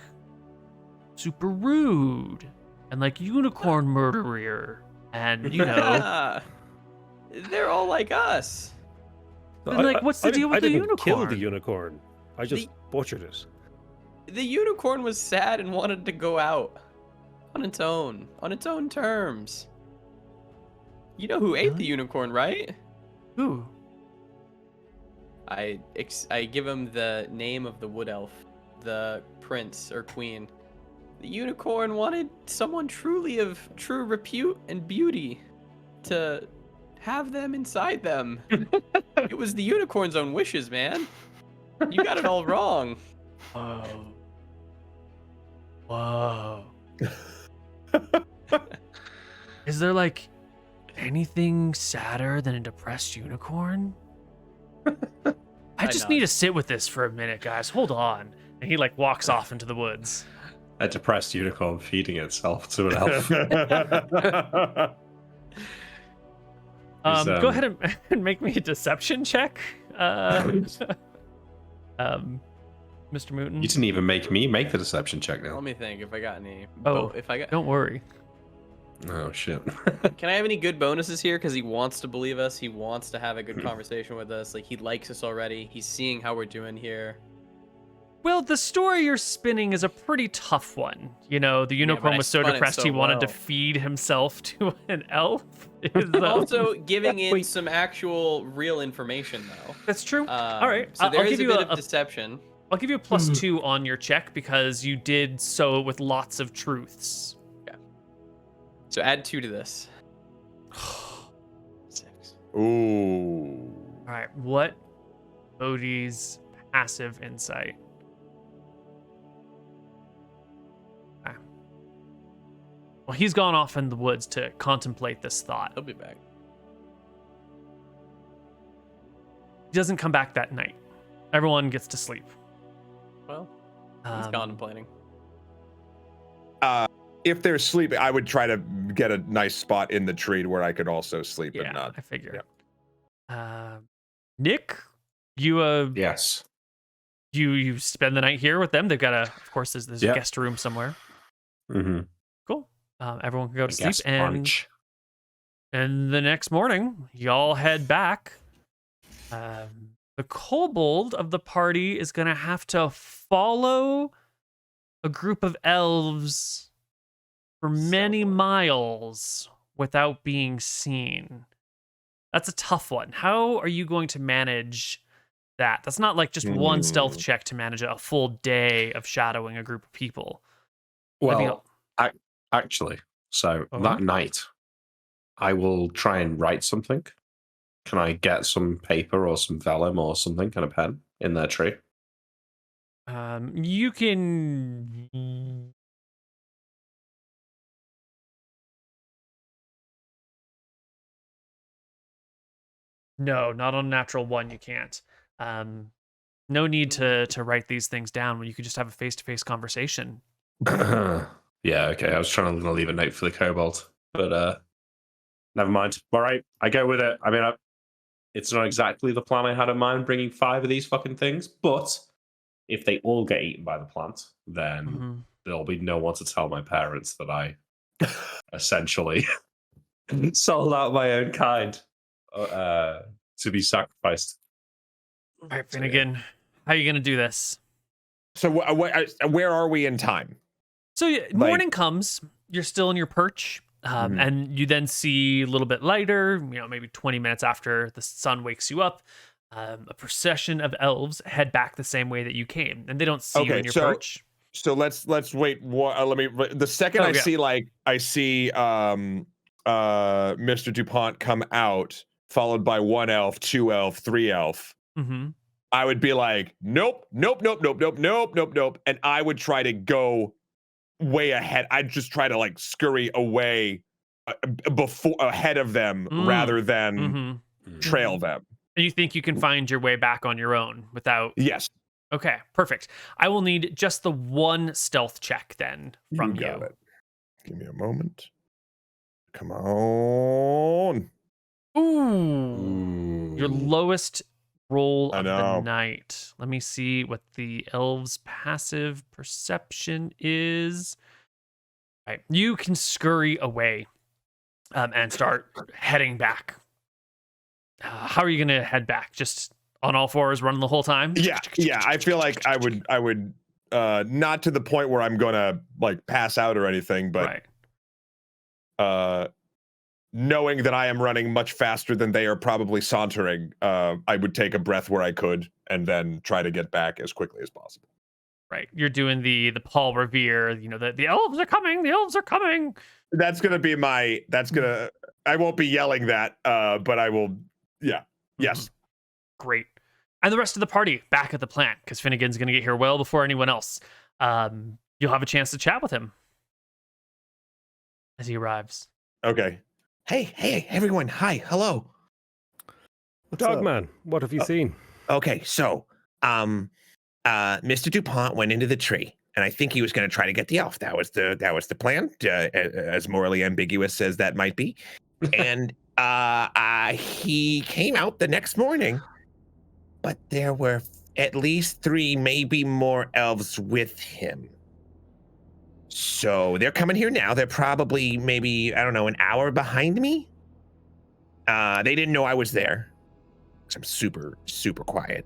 super rude and like unicorn murderer and you know They're all like us. Then, like, what's the deal with the I didn't kill the unicorn? unicorn. I just butchered it. The unicorn was sad and wanted to go out on its own terms. You know who ate the unicorn, right? Who? I give him the name of the wood elf, the prince or queen. The unicorn wanted someone truly of true repute and beauty to have them inside them. It was the unicorn's own wishes, man. You got it all wrong. Whoa. Whoa. Is there like anything sadder than a depressed unicorn? I just need to sit with this for a minute, guys. Hold on. And he like walks off into the woods. A depressed unicorn feeding itself to an elf. Go ahead and make me a deception check. Mr. Mooton. You didn't even make me make the deception check now. Let me think if I got any. Oh, if I got. Don't worry. Oh shit. Can I have any good bonuses here? Because he wants to believe us. He wants to have a good conversation with us. Like, he likes us already. He's seeing how we're doing here. Well, the story you're spinning is a pretty tough one. You know, the unicorn I was so spun it depressed so he wanted to well. feed himself to an elf. Also, giving in some actual real information, though. That's true. All right. So there I'll is give a you bit of deception. I'll give you a +2 on your check because you did so with lots of truths. So add 2 to this. 6. Ooh. All right. What Bodhi's passive insight? Okay. Well, he's gone off in the woods to contemplate this thought. He'll be back. He doesn't come back that night. Everyone gets to sleep. Well, he's contemplating. If they're sleeping, I would try to get a nice spot in the tree where I could also sleep Yeah, and not. I figure. Nick, you Yes. you spend the night here with them. They've got of course, there's a Yep. guest room somewhere. Mm-hmm. Cool. Everyone can go to sleep, and Brunch. the next morning, y'all head back. The kobold of the party is gonna have to follow a group of elves for many miles without being seen. That's a tough one. How are you going to manage that? That's not like just one stealth check to manage a full day of shadowing a group of people. Well, actually, so that night, I will try and write something. Can I get some paper or some vellum or something and a pen in their tree? You can. No, not on natural one. You can't. No need to write these things down when you could just have a face-to-face conversation. Yeah, okay. I was trying to leave a note for the kobold, but never mind. All right, I go with it. I mean, it's not exactly the plan I had in mind, bringing 5 of these fucking things, but if they all get eaten by the plant, then there'll be no one to tell my parents that I essentially sold out my own kind to be sacrificed. All right, Finnegan, how are you going to do this? So where are we in time? So morning comes, you're still in your perch, and you then see a little bit later, maybe 20 minutes after the sun wakes you up, a procession of elves head back the same way that you came, and they don't see you in your perch. So let's wait. Let me. The second I see Mr. DuPont come out, followed by 1 elf, 2 elf, 3 elf. I would be like, nope, and I would try to go way ahead. I'd just try to like scurry away ahead of them rather than trail them. And you think you can find your way back on your own without? Yes. Okay, perfect. I will need just the 1 stealth check then from you. Got it. Give me a moment. Come on. Ooh. Your lowest roll of the night. Let me see what the elves' passive perception is. All right, you can scurry away and start heading back. How are you going to head back? Just on all fours, running the whole time? Yeah. I feel like I would not to the point where I'm gonna like pass out or anything, but knowing that I am running much faster than they are probably sauntering, I would take a breath where I could and then try to get back as quickly as possible. Right. You're doing the Paul Revere, the elves are coming, the elves are coming. That's gonna be I won't be yelling that, but I will. Yeah. Yes. Great. And the rest of the party back at the plant, because Finnegan's going to get here well before anyone else. You'll have a chance to chat with him as he arrives. Okay. Hey, everyone. Hi. Hello. What's up? Dogman, what have you seen? Okay, so, Mr. DuPont went into the tree, and I think he was going to try to get the elf. That was the plan, as morally ambiguous as that might be. And he came out the next morning, but there were at least 3, maybe more elves with him. So they're coming here now. They're probably maybe, I don't know, an hour behind me. They didn't know I was there. 'Cause I'm super, super quiet.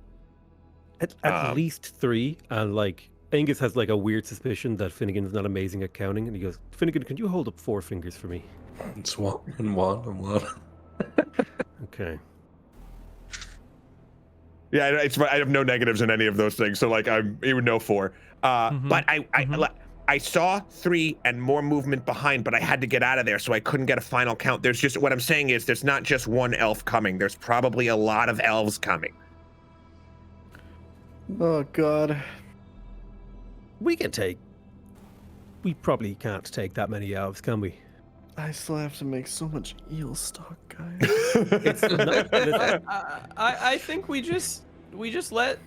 At least 3, and like Angus has like a weird suspicion that Finnegan's not amazing at counting, and he goes, Finnegan, can you hold up 4 fingers for me? It's 1 and 1 and 1. Okay. Yeah, I have no negatives in any of those things, so like I'm even no 4. But I saw 3 and more movement behind, but I had to get out of there, so I couldn't get a final count. There's just, what I'm saying is there's not just one elf coming. There's probably a lot of elves coming. Oh God. We probably can't take that many elves, can we? I still have to make so much eel stock, guys. It's not, I think we just let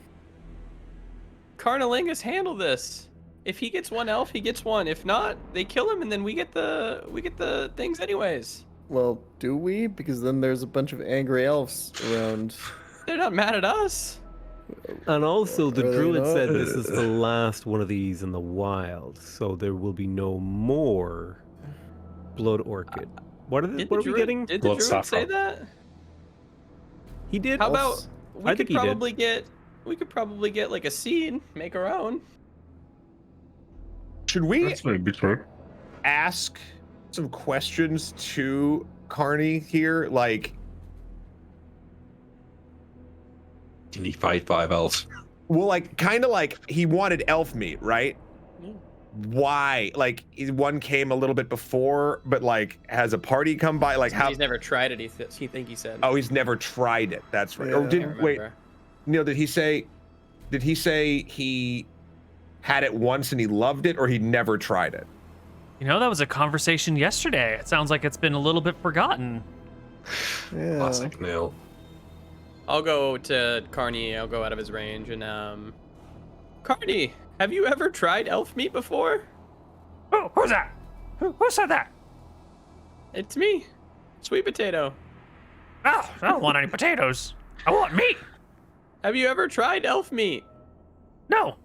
Carnalingus handle this. If he gets 1 elf, he gets 1. If not, they kill him, and then we get the things anyways. Well, do we? Because then there's a bunch of angry elves around. They're not mad at us. and also, the Really druid not? said this is the last one of these in the wild, so there will be no more blood orchid. What are we getting? Did the Blood druid say saffron. that? He did. How about I we think could he did. probably get like a seed, make our own. Should we That's maybe true. ask some questions to Carney here? Like, Can he fight 5 elves? well, like, kind of like he wanted elf meat, right? Yeah. Why? Like, one came a little bit before, but like, has a party come by? Like, how? He's never tried it. He he said. Oh, he's never tried it. That's right. Yeah. Or I did can't wait? remember. Neil, did he say? Did he say he had it once and he loved it, or he never tried it? You know, that was a conversation yesterday. It sounds like it's been a little bit forgotten. Yeah. Classic Neil. I'll go to Carney. I'll go out of his range and Carney, have you ever tried elf meat before? Oh, who's that? Who said that? It's me, Sweet Potato. Oh, I don't want any potatoes. I want meat. Have you ever tried elf meat? No,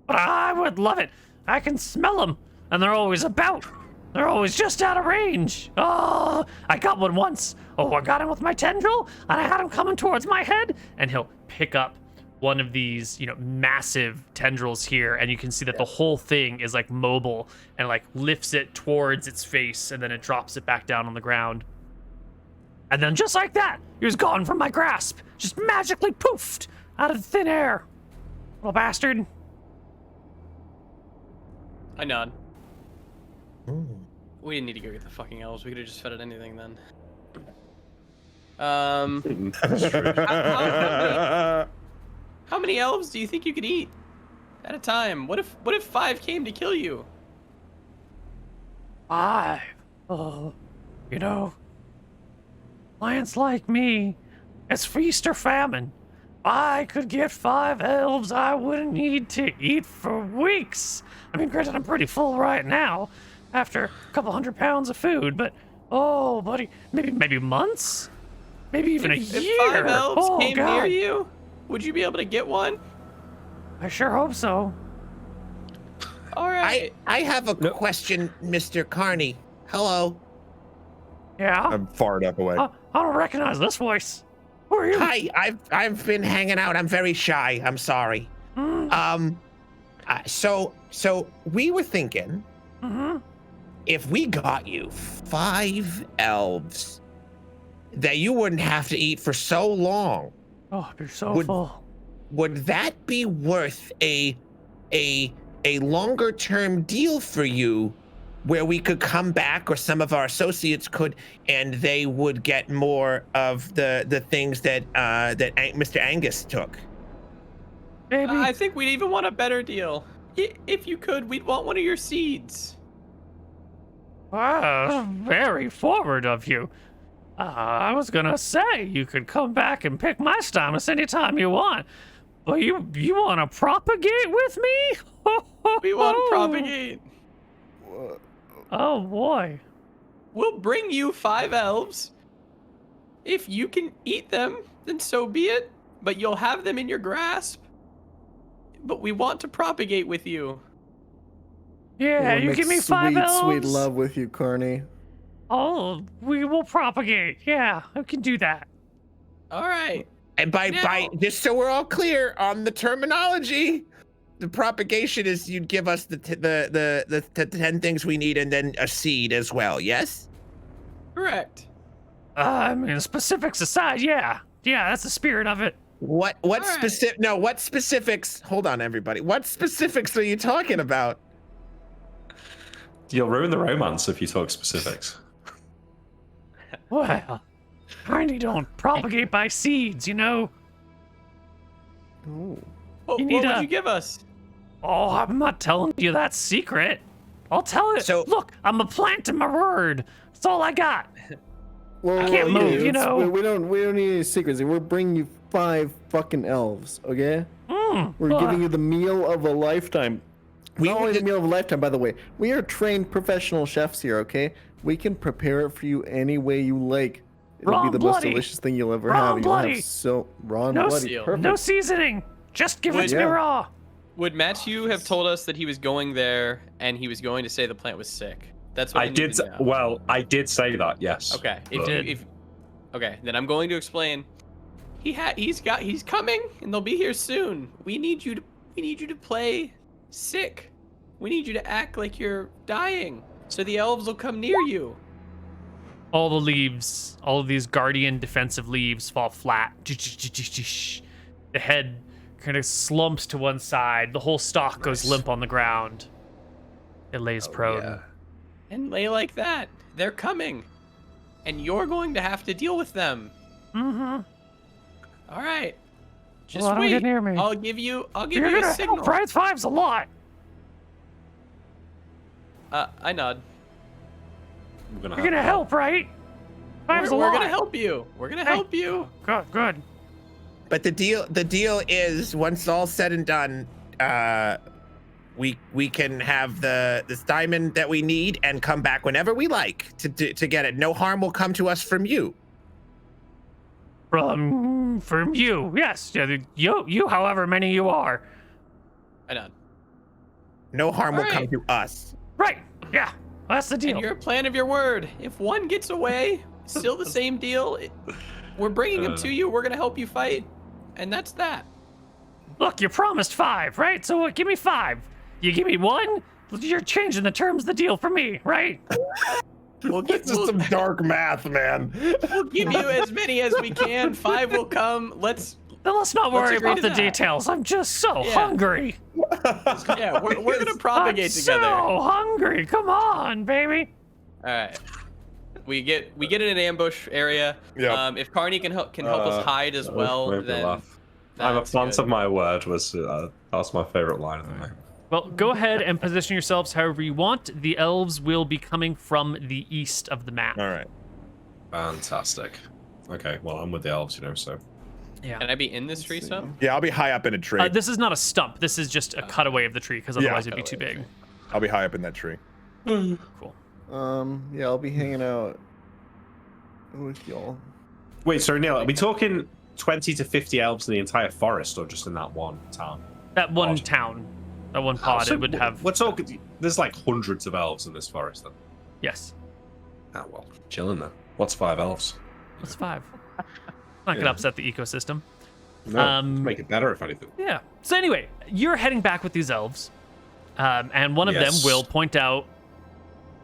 but I would love it. I can smell them, and they're always about. They're always just out of range. Oh, I got one once. Oh, I got him with my tendril, and I had him coming towards my head, and he'll pick up one of these, massive tendrils here, and you can see that the whole thing is like mobile and like lifts it towards its face, and then it drops it back down on the ground. And then just like that, he was gone from my grasp, just magically poofed out of thin air. Little bastard. I nod. We didn't need to go get the fucking elves. We could have just fed it anything then. That's true. How many elves do you think you could eat at a time? What if 5 came to kill you? 5. Oh, plants like me, it's feast or famine. If I could get 5 elves, I wouldn't need to eat for weeks. I mean, granted, I'm pretty full right now after a couple 100 pounds of food, but oh, buddy, maybe months, maybe even a year. If 5 elves oh, came God. near you, would you be able to get one? I sure hope so. All right. I have a question, Mr. Carney. Hello. Yeah, I'm far enough away. I don't recognize this voice. Who are you? Hi, I've been hanging out. I'm very shy. I'm sorry. So we were thinking, if we got you 5 elves, that you wouldn't have to eat for so long. Oh, you're so full. Would that be worth a longer term deal for you where we could come back, or some of our associates could, and they would get more of the things that Mr. Angus took. Maybe. I think we'd even want a better deal. If you could, we'd want one of your seeds. Wow, very forward of you. I was gonna say you could come back and pick my stamens anytime you want, but you want to propagate with me? We want to propagate. Oh boy. We'll bring you 5 elves. If you can eat them, then so be it. But you'll have them in your grasp. But we want to propagate with you. Yeah, We'll you make give me 5 sweet, elves. sweet love with you, Carney. Oh, we will propagate. Yeah, I can do that. All right. And by just so we're all clear on the terminology, the propagation is you'd give us the 10 things we need and then a seed as well. Yes. Correct. I mean, specifics aside, yeah, that's the spirit of it. What specific? No, what specifics? Hold on, everybody. What specifics are you talking about? You'll ruin the romance if you talk specifics. Well, kinda don't propagate by seeds, you know. Ooh. What You need would a- you give us? Oh, I'm not telling you that secret. I'll tell it. So- Look, I'm a plant in my word. That's all I got. Well, I can't move, you know. We don't need any secrets. We're bringing you 5 fucking elves, okay? We're giving you the meal of a lifetime. Not only the meal of a lifetime, by the way. We are trained professional chefs here, okay? We can prepare it for you any way you like. It'll Raw be the and most bloody. delicious thing you'll ever Raw have. and You'll bloody. have so raw and No bloody. seal. Perfect. No seasoning. Just give it to me Yeah. raw. Would Matthew have told us that he was going there and he was going to say the plant was sick? That's what I I need did. to know. Well, I did say that. Yes. Okay. But- Okay, then I'm going to explain. He's coming, and they'll be here soon. We need you to play sick. We need you to act like you're dying, so the elves will come near you. All the leaves, all of these guardian defensive leaves fall flat. The head kind of slumps to one side. The whole stalk goes Nice. limp on the ground. It lays prone. Yeah. And lay like that. They're coming, and you're going to have to deal with them. Mm-hmm. All right. Just Well, don't wait. get near me. I'll give you You're a gonna signal. help, right? 5's a lot. I nod. We're You're gonna help, right? 5's a We're lot. gonna help you. We're gonna help you. Good. But the deal is, once all said and done, we can have this diamond that we need and come back whenever we like to get it. No harm will come to us from you. From you, yes. Yeah, you, however many you are. I nod. No harm will come Alright. to us. Right. Yeah. That's the deal. And you're a plan of your word. If one gets away, still the same deal. We're bringing him to you. We're gonna help you fight, and that's that. Look, you promised 5, right? So what? Give me 5. You give me 1. You're changing the terms of the deal for me, right? We'll give, This is some dark math, man. we'll give you as many as we can. 5 will come. Let's Then let's not worry agree about to the that. details. I'm just so Yeah. hungry. yeah. We're gonna propagate I'm together. so hungry. Come on, baby. All right. We get in an ambush area. Yep. If Carney can help us hide as well, Made me then laugh. I'm a that's plant good. of my word was that's my favorite line of the night. Well, go ahead and position yourselves however you want. The elves will be coming from the east of the map. All right. Fantastic. Okay, well I'm with the elves, so. Yeah. Can I be in this tree some? Yeah, I'll be high up in a tree. This is not a stump. This is just a cutaway of the tree because Yeah. otherwise it'd be too big. I'll be high up in that tree. Cool. Yeah, I'll be hanging out with y'all. Wait, so Neil, are we talking 20 to 50 elves in the entire forest, or just in that one town? That one Pod. town, that one pod, So it would have. We're talking. There's like hundreds of elves in this forest, then. Yes. Ah, well, chilling then. What's 5 elves? That's 5. Not gonna upset the ecosystem. No, make it better if anything. Yeah. So anyway, you're heading back with these elves, and one of them Yes. will point out.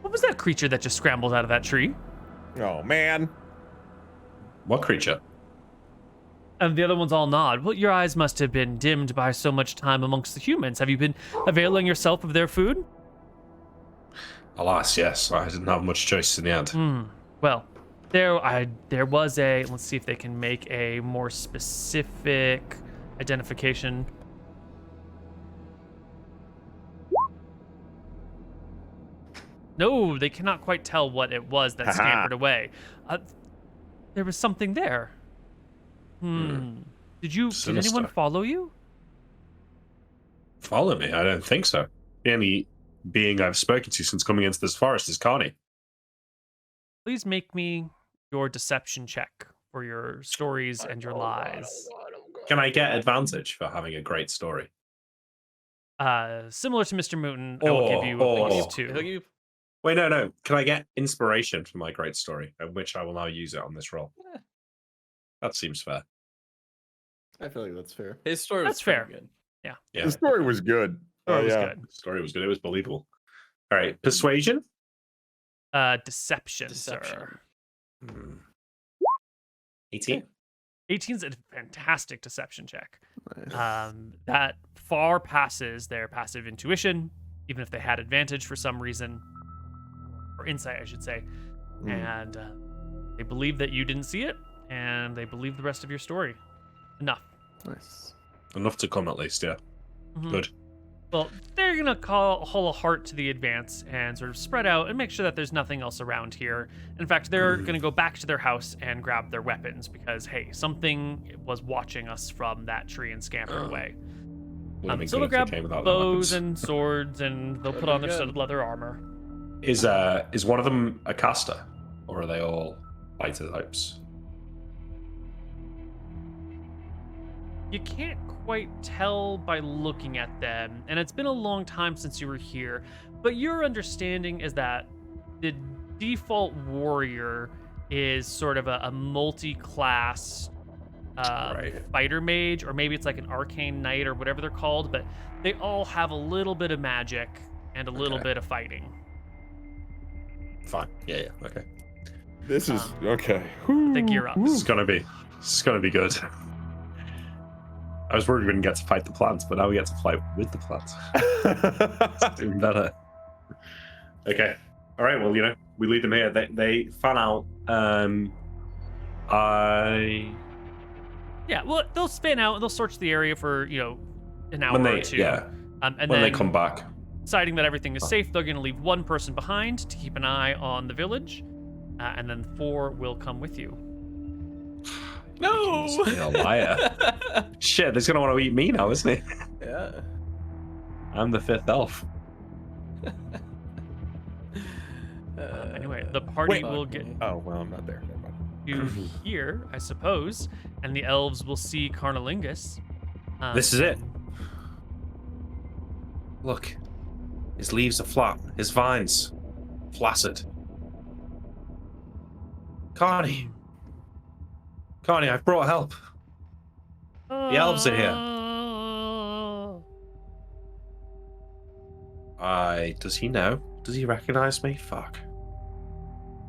What was that creature that just scrambled out of that tree? Oh man. What creature? And the other ones all nod. Well, your eyes must have been dimmed by so much time amongst the humans. Have you been availing yourself of their food? Alas, yes, I didn't have much choice in the end. Well, there was a. Let's see if they can make a more specific identification. No, they cannot quite tell what it was that scampered away. There was something there. Did anyone Sinister. follow you? Follow me? I don't think so. The only being I've spoken to since coming into this forest is Carney. Please make me your deception check for your stories and your lies. Can I get advantage for having a great story? Similar to MrMouton, I will give you a plus He'll 2. give Wait, no. Can I get inspiration for my great story, of which I will now use it on this roll? That seems fair. I feel like that's fair. his story. That's was pretty fair. Good. Yeah, The story was good. Story was yeah. good. the story was good. It was believable. All right, persuasion. Deception, Deception. sir. 18. 18 is a fantastic deception check. Nice. That far passes their passive intuition, even if they had advantage for some reason, or insight, I should say. And they believe that you didn't see it, and they believe the rest of your story. Enough. Nice. Enough to come at least. Yeah. Mhm. Good. Well, they're gonna call a halt to the advance and sort of spread out and make sure that there's nothing else around here. In fact, they're gonna go back to their house and grab their weapons because, hey, something was watching us from that tree and scamper away. Would have been So good they'll if they grab came without their bows weapons. and swords and they'll put on their good. studded leather armor. Is one of them a caster, or are they all fighter types? You can't quite tell by looking at them, and it's been a long time since you were here, but your understanding is that the default warrior is sort of a multi-class Right. fighter mage, or maybe it's like an arcane knight or whatever they're called, but they all have a little bit of magic and a little Okay. bit of fighting. Fine. Yeah. Okay. This is okay. They gear up. This is gonna be good. I was worried we didn't get to fight the plants, but now we get to fight with the plants. It's even better. Okay. All right. Well, we lead them here. They fan out. Yeah, well, they'll spin out and they'll search the area for, an hour When or they two. yeah And when then they come back. deciding that everything is safe, they're going to leave one person behind to keep an eye on the village, and then 4 will come with you. No. He's a liar. Shit, he's gonna want to eat me now, isn't he? Yeah. I'm the 5th elf. Anyway, the party Wait. will get Oh well, I'm not there. Never mind. to here, I suppose, and the elves will see Carnalingus. This is it. Look, his leaves are flat. His vines flaccid. Carney, I've brought help. The elves are here. Does he know? Does he recognize me? Fuck.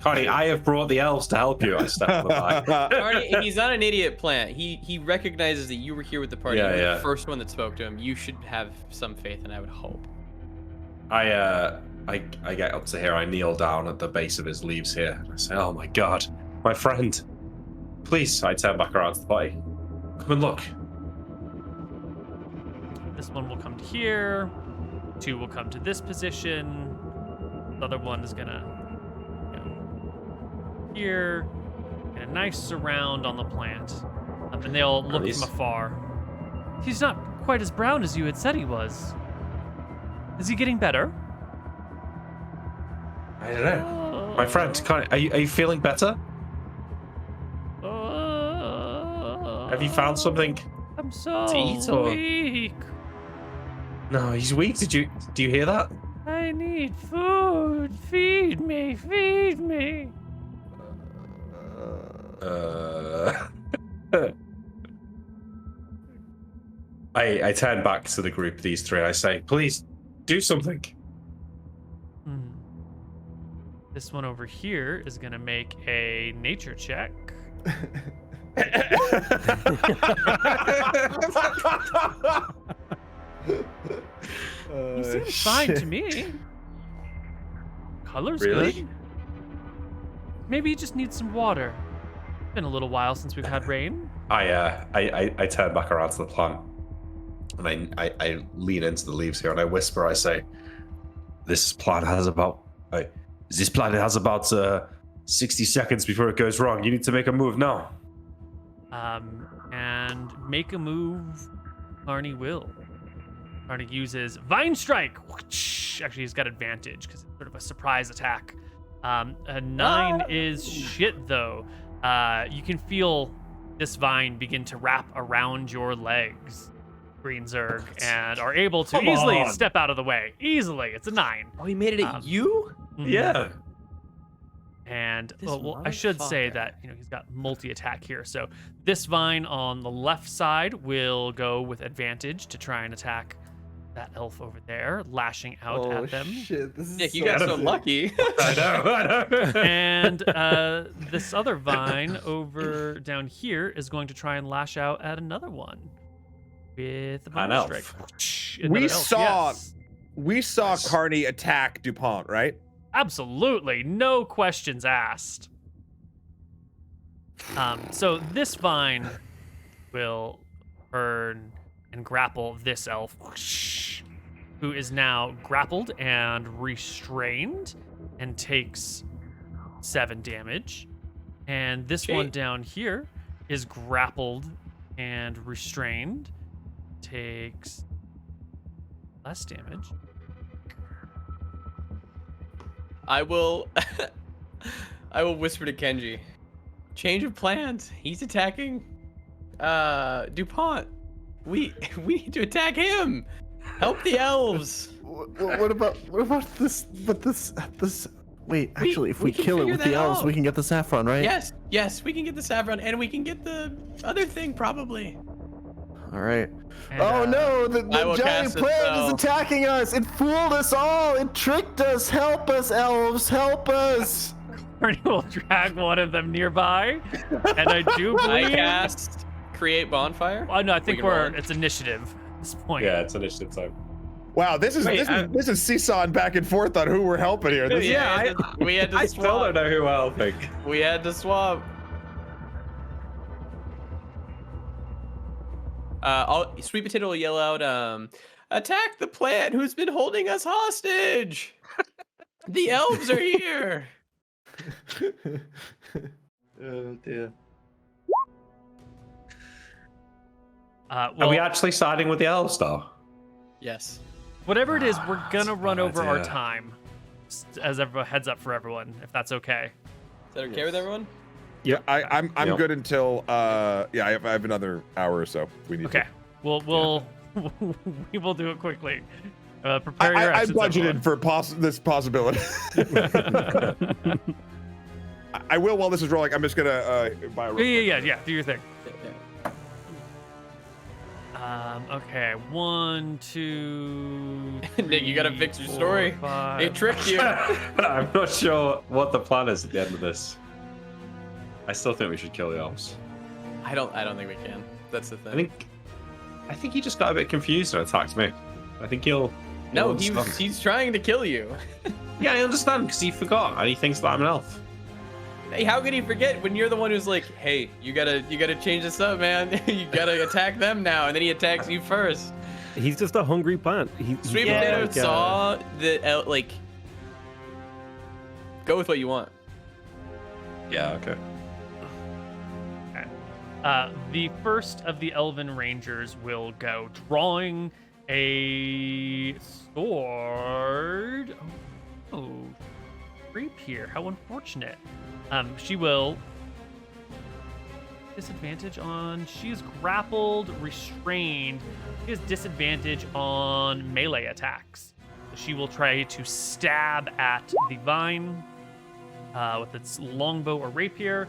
Carney, I have brought the elves to help you. I stepped on the line. Arnie, he's not an idiot plant. He recognizes that you were here with the party. Yeah, You were yeah. the first one that spoke to him. You should have some faith, and I would hope. I get up to here. I kneel down at the base of his leaves here. And I say, "Oh my God, my friend, please." I turn back around to the party. Come and look. This one will come to here. 2 will come to this position. The other one is gonna here. Get a nice surround on the plant. And they'll look these- from afar. He's not quite as brown as you had said he was. Is he getting better? I don't know. My friend, are you feeling better? Have you found something? I'm so to eat, or- weak. No, he's weak. Do you hear that? I need food. Feed me. Feed me. I turn back to the group, these 3. I say, "Please, do something." This one over here is gonna make a nature check. He seems fine to me. color's Really? good. Maybe you just need some water. It's been a little while since we've had rain. I turn back around to the plant, and I lean into the leaves here, and I whisper. I say, "This plant has about 60 seconds before it goes wrong. You need to make a move now." And make a move. Arnie will. Arnie uses Vine Strike. Actually, he's got advantage because it's sort of a surprise attack. A 9 is shit, though. You can feel this vine begin to wrap around your legs, Green Zerg, and are able to Come easily on. step out of the way. Easily. It's a 9. Oh, he made it at you? Mhm. Yeah. And This I should say motherfucker. that he's got multi-attack here. So this vine on the left side will go with advantage to try and attack that elf over there, lashing out at them. shit! This is Nick, you got so lucky. I know. And this other vine over down here is going to try and lash out at another one with a An Vine elf. Strike. We Another elf, saw- yes. We saw Nice. Carney attack DuPont, right? Absolutely, no questions asked. So this vine will turn and grapple this elf, who is now grappled and restrained and takes 7 damage. And this one down here is grappled and restrained, takes less damage. I will whisper to Kenji. Change of plans. He's attacking DuPont. We need to attack him. Help the elves. What about this? But this. Wait, actually, if we we can kill it figure with the that elves, out. we can get the saffron, right? Yes, we can get the saffron and we can get the other thing probably. All right. And, Oh no! The I will giant cast a plant spell. is attacking us! It fooled us all! It tricked us! Help us, elves! Help us! Arnie will drag one of them nearby, and I do I believe. cast create bonfire. Oh no, I think can roll it. it's initiative at this point. Yeah, it's initiative time. Wow, this is seesawing back and forth on who we're helping here. This is- We had to I still swap. don't know who I'll pick. We had to swap. Sweet Potato will yell out, attack the plant who's been holding us hostage. The elves are here. Oh dear. Well, Are we actually siding with the elves though? Yes. whatever it is, we're gonna run bad over our idea. time. Just as a heads up for everyone, if that's okay. Is that okay with everyone? I'm Yep. good until I have another hour or so. We need Okay, to. we'll we will do it quickly. Prepare your I exits, budgeted for this possibility. I will while this is rolling. I'm just gonna buy a everyone. Yeah. Do your thing. Yeah. Okay, 1, 2. Nick, you gotta 3, fix your 4, story. 5. They tricked you. I'm not sure what the plan is at the end of this. I still think we should kill the elves. I don't think we can. That's the thing. I think he just got a bit confused and attacked me. I think he'll No, understand. he's trying to kill you. Yeah, I understand because he forgot and he thinks that I'm an elf. Hey, how could he forget when you're the one who's like, hey, you gotta change this up, man. You gotta attack them now, and then he attacks you first. He's just a hungry plant. Sweet Potato saw the go with what you want. Yeah, okay. The first of the Elven Rangers will go, drawing a sword. Oh, rapier. How unfortunate. She will disadvantage on. She is grappled, restrained. She has disadvantage on melee attacks. She will try to stab at the vine with its longbow or rapier.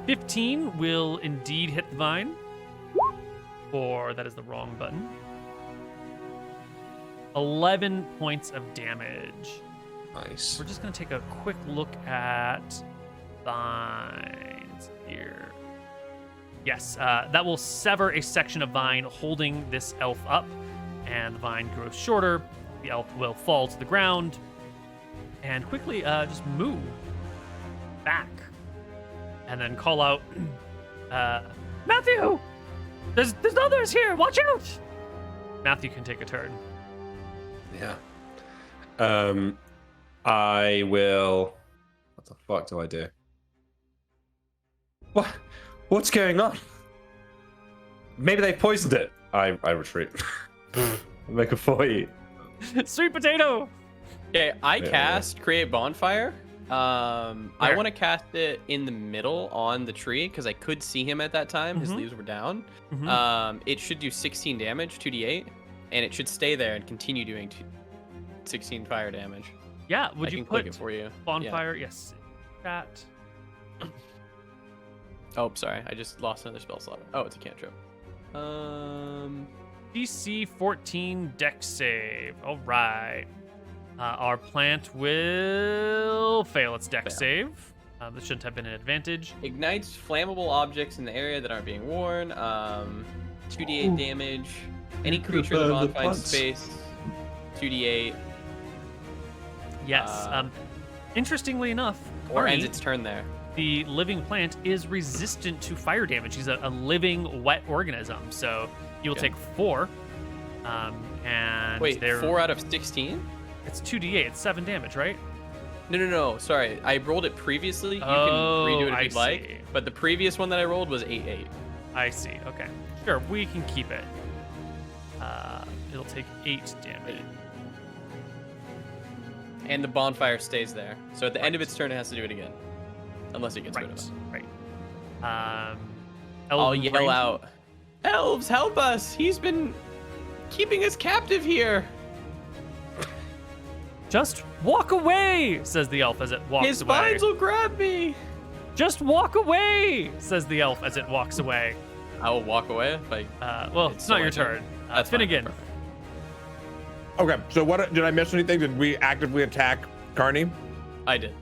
15 will indeed hit the vine. Or that is the wrong button. 11 points of damage. Nice. We're just going to take a quick look at vines here. Yes, that will sever a section of vine holding this elf up, and the vine grows shorter. The elf will fall to the ground. and quickly just move back, and then call out, Matthew! There's others here! Watch out! Matthew can take a turn. Yeah. I will. What the fuck do I do? What's going on? Maybe they poisoned it. I retreat. Make a 40. Sweet potato! Okay, I cast Create Bonfire. I want to cast it in the middle on the tree because I could see him at that time. His leaves were down. It should do 16 damage, 2d8, and it should stay there and continue doing 16 fire damage. Yeah, would you put it for you? bonfire? Yes. That. Oh, sorry. I just lost another spell slot. Oh, it's a cantrip. DC 14 dex save. All right. Our plant will fail its dex save. This shouldn't have been an advantage. Ignites flammable objects in the area that aren't being worn. 2d8 damage. Any creature in the bonfire space. 2d8. Yes. Interestingly enough, Or Arnie, ends its turn there. the living plant is resistant to fire damage. He's a living wet organism, so he will take 4. And Wait, 4 out of 16? It's 2d8. It's 7 damage, right? No. Sorry, I rolled it previously. You can redo it if you'd like. But the previous one that I rolled was 8/8. I see. Okay. Sure, we can keep it. It'll take 8 damage. And the bonfire stays there. So at the end of its turn, it has to do it again. Unless it gets rid of it. Right. I'll yell out, "Elves, help us! He's been keeping us captive here!" Just walk away, says the elf as it walks away. His spines will grab me! Just walk away, says the elf as it walks away. I will walk away if I... Well, it's not your turn. That's Finnegan. fine. Okay, so what did I miss anything? Did we actively attack Carney? I did.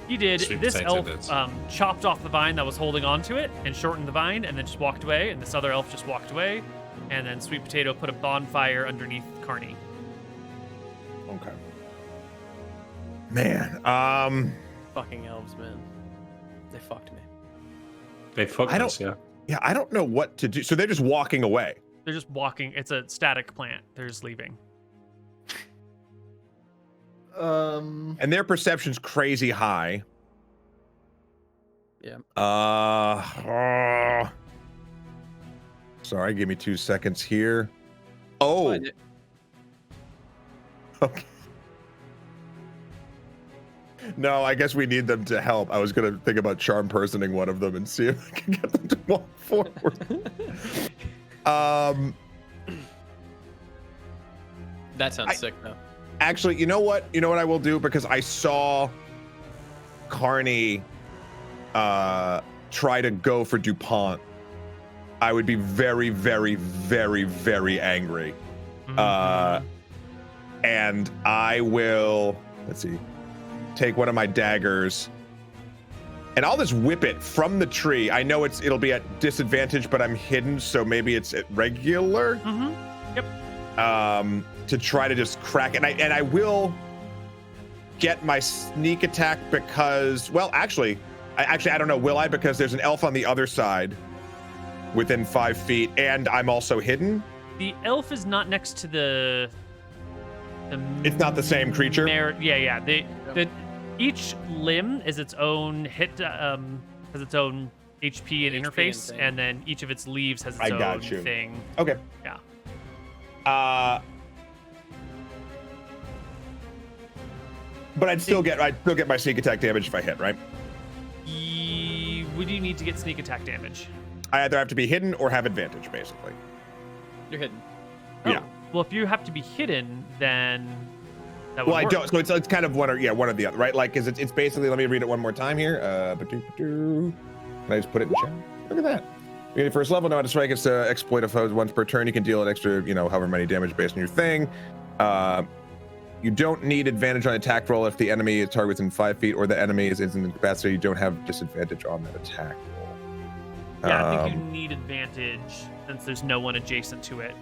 He did. Sweet This potato elf did. chopped off the vine that was holding on to it and shortened the vine and then just walked away. And this other elf just walked away. And then Sweet Potato put a bonfire underneath Carney. Okay. Man, Fucking elves, man. They fucked me. They fucked I don't- us, yeah. yeah, I don't know what to do. So they're just walking away. They're just walking. It's a static plant. They're just leaving. And their perception's crazy high. Yeah. Sorry, give me 2 seconds here. Oh. I did- Okay. No, I guess we need them to help. I was gonna think about charm personing one of them and see if I can get them to walk forward. That sounds sick, though. Actually, you know what? You know what I will do, because I saw Carney try to go for DuPont. I would be very, very, very, very angry. And I will, let's see, take one of my daggers and I'll just whip it from the tree. I know it'll be at disadvantage, but I'm hidden, so maybe it's at regular. Yep. To try to just crack it. And I will get my sneak attack because, well, actually, I don't know. Will I? Because there's an elf on the other side within 5 feet, and I'm also hidden. The elf is not next to the It's not the same creature. Yeah. Each limb is its own hit, has its own HP and interface, thing. and then each of its leaves has its got own you. thing. Okay. Yeah. But I'd still get my sneak attack damage if I hit, right? Would you need to get sneak attack damage? I either have to be hidden or have advantage, basically. You're hidden. Yeah. Well, if you have to be hidden, then that would Well, I work. don't. So it's kind of one or the other, right? Like, because it's basically. Let me read it one more time here. Can I just put it in chat? Look at that. Beginning first level, know how to strike is to exploit a foe once per turn. You can deal an extra, however many damage based on your thing. You don't need advantage on attack roll if the enemy is targeted within 5 feet or the enemy is instant incapacitated. You don't have disadvantage on that attack roll. Yeah, I think you need advantage since there's no one adjacent to it.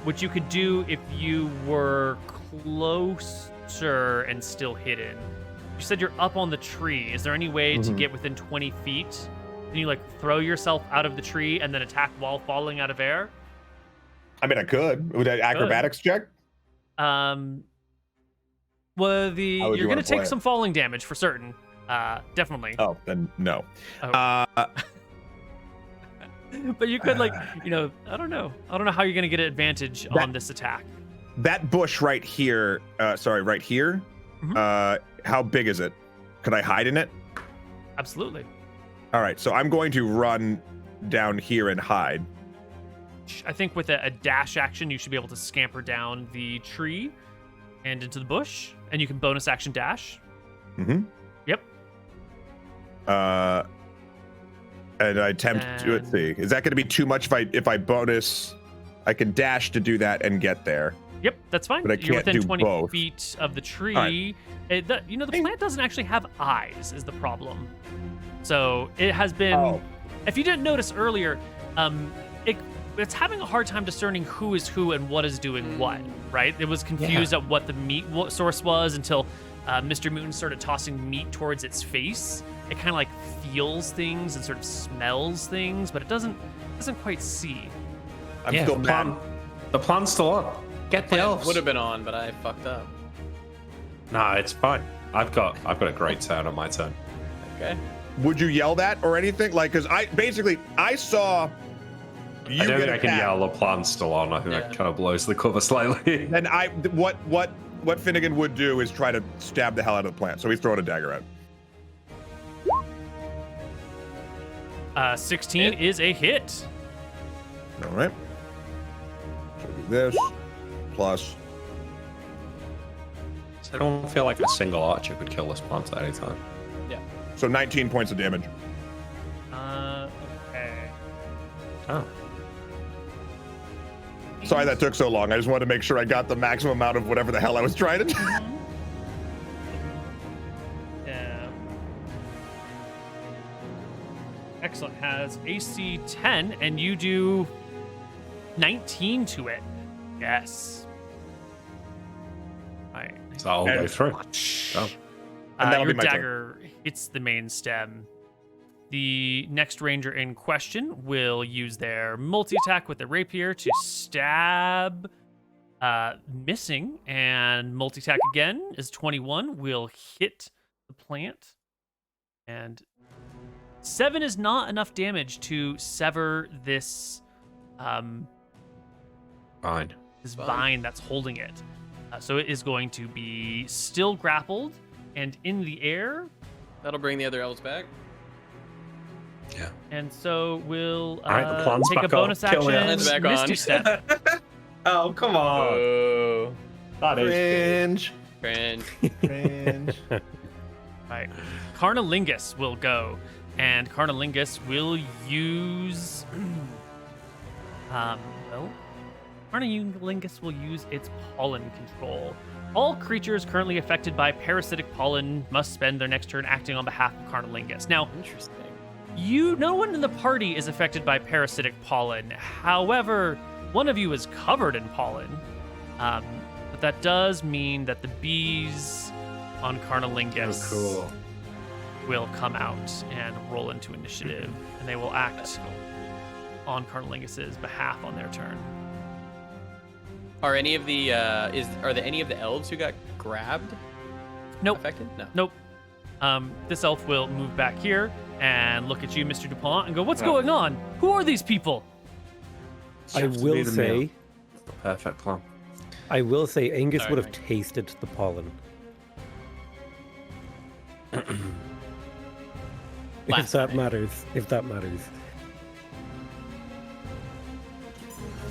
Which you could do if you were close closer and still hidden. You said you're up on the tree. Is there any way to get within 20 feet? Can you like throw yourself out of the tree and then attack while falling out of air? I mean, I could. Would that acrobatics check? Well, How would you're you gonna wanna play take it? some falling damage for certain. Definitely. Oh, then no. Oh. But you could like, I don't know how you're gonna get an advantage on this attack. That bush right here, right here, how big is it? Could I hide in it? Absolutely. All right, so I'm going to run down here and hide. I think with a dash action, you should be able to scamper down the tree and into the bush, and you can bonus action dash. Mm-hmm. Yep. And I attempt to, let's see, is that going to be too much if I bonus? I can dash to do that and get there. Yep, that's fine. But I You're can't within do 20 both. feet of the tree. All right. The plant doesn't actually have eyes, is the problem. So it has been. Oh. If you didn't notice earlier, it's having a hard time discerning who is who and what is doing what. Right? It was confused at what the meat source was until MrMouton started tossing meat towards its face. It kind of like feels things and sort of smells things, but it doesn't quite see. I'm still mad. The plan's still on. Get the elves. Would have been on, but I fucked up. Nah, it's fine. I've got a great turn on my turn. Okay. Would you yell that or anything? Like, because I saw you I don't get think I can attacked. yell the plan's still on. I think that Yeah. kind of blows the cover slightly. Then what Finnegan would do is try to stab the hell out of the plant. So he's throwing a dagger at. 16 is a hit. All right. So do this plus. I don't feel like a single archer could kill this plant at any time. So 19 points of damage. Okay. Oh. Sorry that took so long. I just wanted to make sure I got the maximum amount of whatever the hell I was trying to do. Yeah. Excellent. Has AC 10, and you do 19 to it. Yes. All right. So I'll go through. Oh. And that'll Your be my turn. dagger hits the main stem. The next ranger in question will use their multi-attack with the rapier to stab, missing, and multi-attack again is 21. Will hit the plant, and 7 is not enough damage to sever this, Fine. this vine that's holding it. So it is going to be still grappled and in the air. That'll bring the other elves back. Yeah. And so we'll All right, the plan's take a back on. bonus Kill the action, elves. Back on. Misty Step. Oh, come on. Oh, That is Cringe. cringe. Cringe. Right. Carnalingus will go, and Carnalingus will use. Carnalingus will use its pollen control. All creatures currently affected by parasitic pollen must spend their next turn acting on behalf of Carnalingus. Now, Interesting. no one in the party is affected by parasitic pollen. However, one of you is covered in pollen. But that does mean that the bees on Carnalingus will come out and roll into initiative, and they will act on Carnalingus's behalf on their turn. Are any of the are there any of the elves who got grabbed Nope. affected? No. Nope. This elf will move back here and look at you, Mr. DuPont, and go, "What's going on? Who are these people?" I will say, the perfect plan. Angus Sorry, would have Mike. tasted the pollen. If that matters. If that matters.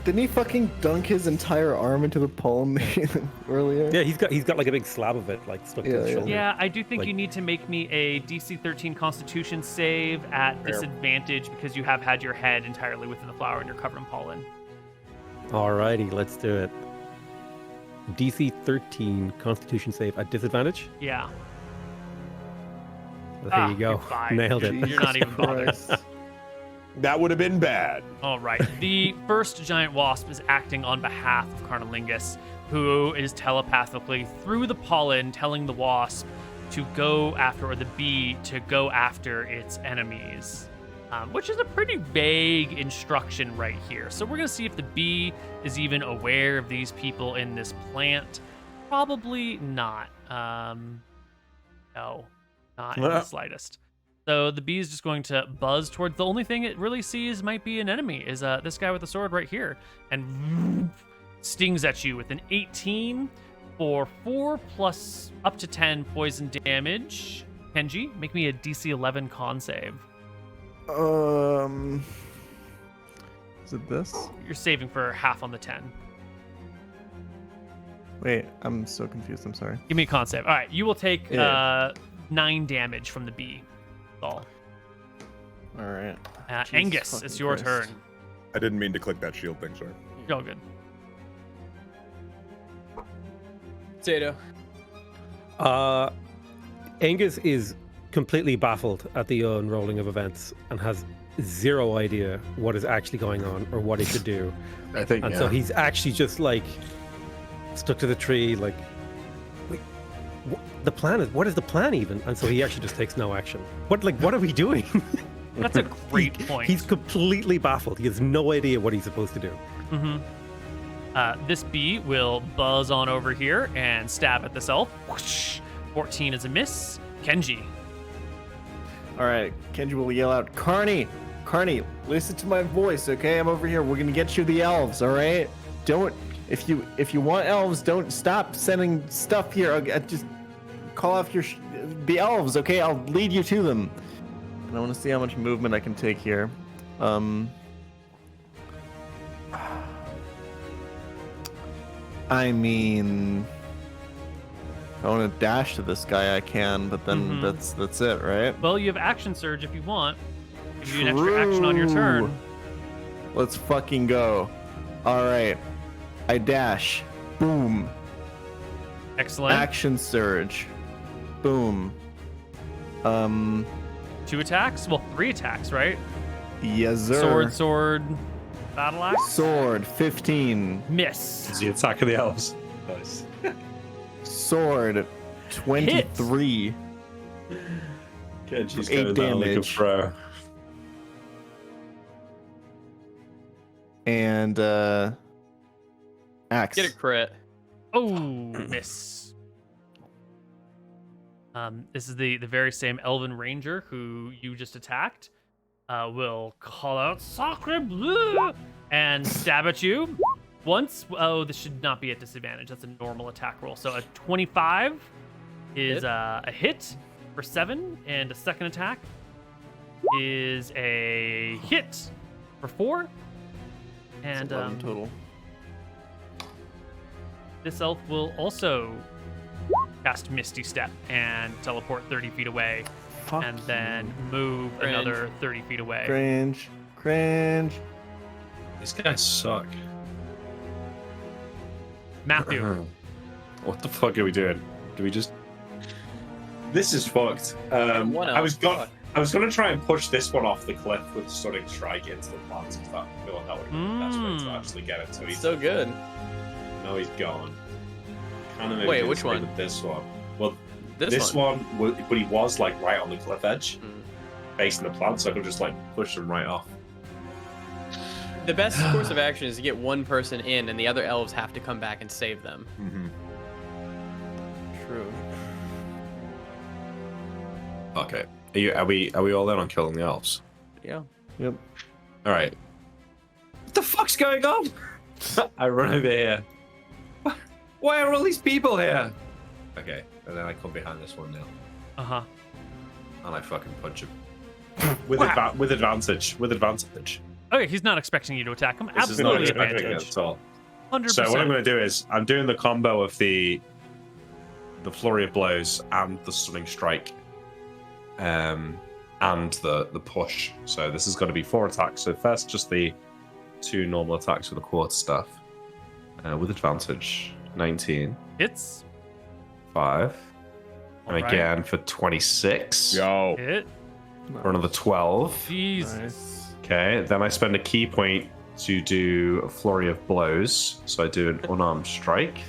Didn't he fucking dunk his entire arm into the pollen earlier? Yeah, he's got like a big slab of it like stuck to his Yeah, shoulder. Yeah, I do think Like- you need to make me a DC 13 Constitution save at disadvantage because you have had your head entirely within the flower and you're covered in pollen. Alrighty, let's do it. DC 13 Constitution save at disadvantage. Yeah. Well, there you go. you're fine. Nailed it. You're not even bothered. Christ. That would have been bad. All right. The first giant wasp is acting on behalf of Carnalingus, who is telepathically through the pollen telling the wasp to go after, or the bee to go after its enemies, which is a pretty vague instruction right here. So we're going to see if the bee is even aware of these people in this plant. Probably not. No, not in the slightest. So the bee is just going to buzz towards the only thing it really sees might be an enemy is this guy with the sword right here, and stings at you with an 18 for 4 plus up to 10 poison damage. Kenji, make me a DC 11 con save. Is it this? You're saving for half on the 10. Wait, I'm so confused. I'm sorry. Give me a con save. All right, you will take Yeah. 9 damage from the bee. That's all. All right. Jesus Angus, fucking it's your Christ. turn. I didn't mean to click that shield thing, sorry. You're all good. Potato. Angus is completely baffled at the unrolling of events and has zero idea what is actually going on or what he should do. I think. And Yeah. so he's actually just like stuck to the tree, like, wait, the plan is, what is the plan even? And so he actually just takes no action. What are we doing? That's a great point. He's completely baffled. He has no idea what he's supposed to do. Mm-hmm. This bee will buzz on over here and stab at this elf. Whoosh. 14 is a miss. Kenji. All right. Kenji will yell out, Carney, listen to my voice, okay? I'm over here. We're gonna get you the elves, all right? Don't, if you want elves, don't stop sending stuff here. Just call off the elves, okay? I'll lead you to them. And I want to see how much movement I can take here. I mean, if I want to dash to this guy, I can, but then that's it, right? Well, you have action surge if you want. Give you an extra action on your turn. True. Let's fucking go. All right. I dash. Boom. Excellent. Action surge. Boom. 2 attacks? Well, 3 attacks, right? Yes, sir. Sword, battle axe. Sword, 15. Miss. It's the attack of the elves. Nice. Sword, 23. Kenji's 8 going down like a damage. pro. And axe. Get a crit. Oh, miss. This is the very same Elven Ranger who you just attacked. Will call out Sacre Bleu and stab at you once. Oh, this should not be at disadvantage. That's a normal attack roll. So a 25 is a hit for 7, and a second attack is a hit for 4. And 11 total. this elf will also cast Misty Step and teleport 30 feet away, Fuck and then move Cringe. another 30 feet away. Cringe. These guys suck. Matthew. What the fuck are we doing? Do we just? This is fucked. One I was elf. I was gonna try and push this one off the cliff with Stunning Strike into the plants, because that I feel like that would have been the best way to actually get it. So he's So good. no, he's gone. Kind of Wait, which one? With this one. Well, This, this one, but he was like right on the cliff edge, Mm. facing the plant, so I could just like push him right off. The best course of action is to get one person in, and the other elves have to come back and save them. Mm-hmm. True. Okay. Are we all in on killing the elves? Yeah. Yep. All right. What the fuck's going on? I run over here. Why are all these people here? Okay, and then I come behind this one now, Uh-huh. and I fucking punch him with Wow. with advantage. With advantage. Okay, he's not expecting you to attack him. This is not Absolutely expecting it advantage. at all. 100%. So what I'm going to do is I'm doing the combo of the flurry of blows and the stunning strike, and the push. So this is going to be 4 attacks. So first, just the 2 normal attacks with the quarter staff with advantage. 19, Hits. 5, and Alright. again for 26. Yo. Hit. For another 12. Jesus. Nice. Okay, then I spend a key point to do a flurry of blows. So I do an unarmed strike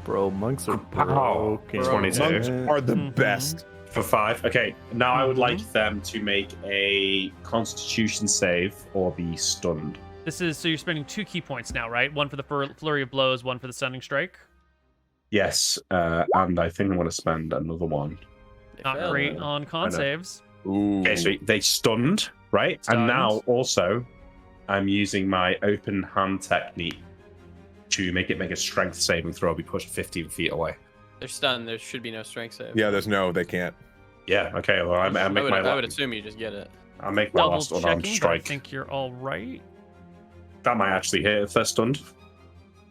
Bro, monks are Pow. broken. 22. Monks are the Mhm. best. for 5. Okay, now I would like Mhm. them to make a Constitution save or be stunned. This is so you're spending 2 key points now, right? One for the flurry of blows, one for the stunning strike. Yes, and I think I'm going to spend another one. They Not failed. great on I con know. saves. Ooh. Okay, so they stunned, right? Stunned. And now also, I'm using my open hand technique to make it make a strength saving throw. Be pushed 15 feet away. They're stunned. There should be no strength save. Yeah, they can't. Yeah. Okay. Well, I make my I would assume you just get it. I make my Double last unarmed checking, but I strike. think you're all right. That might actually hit if they're stunned.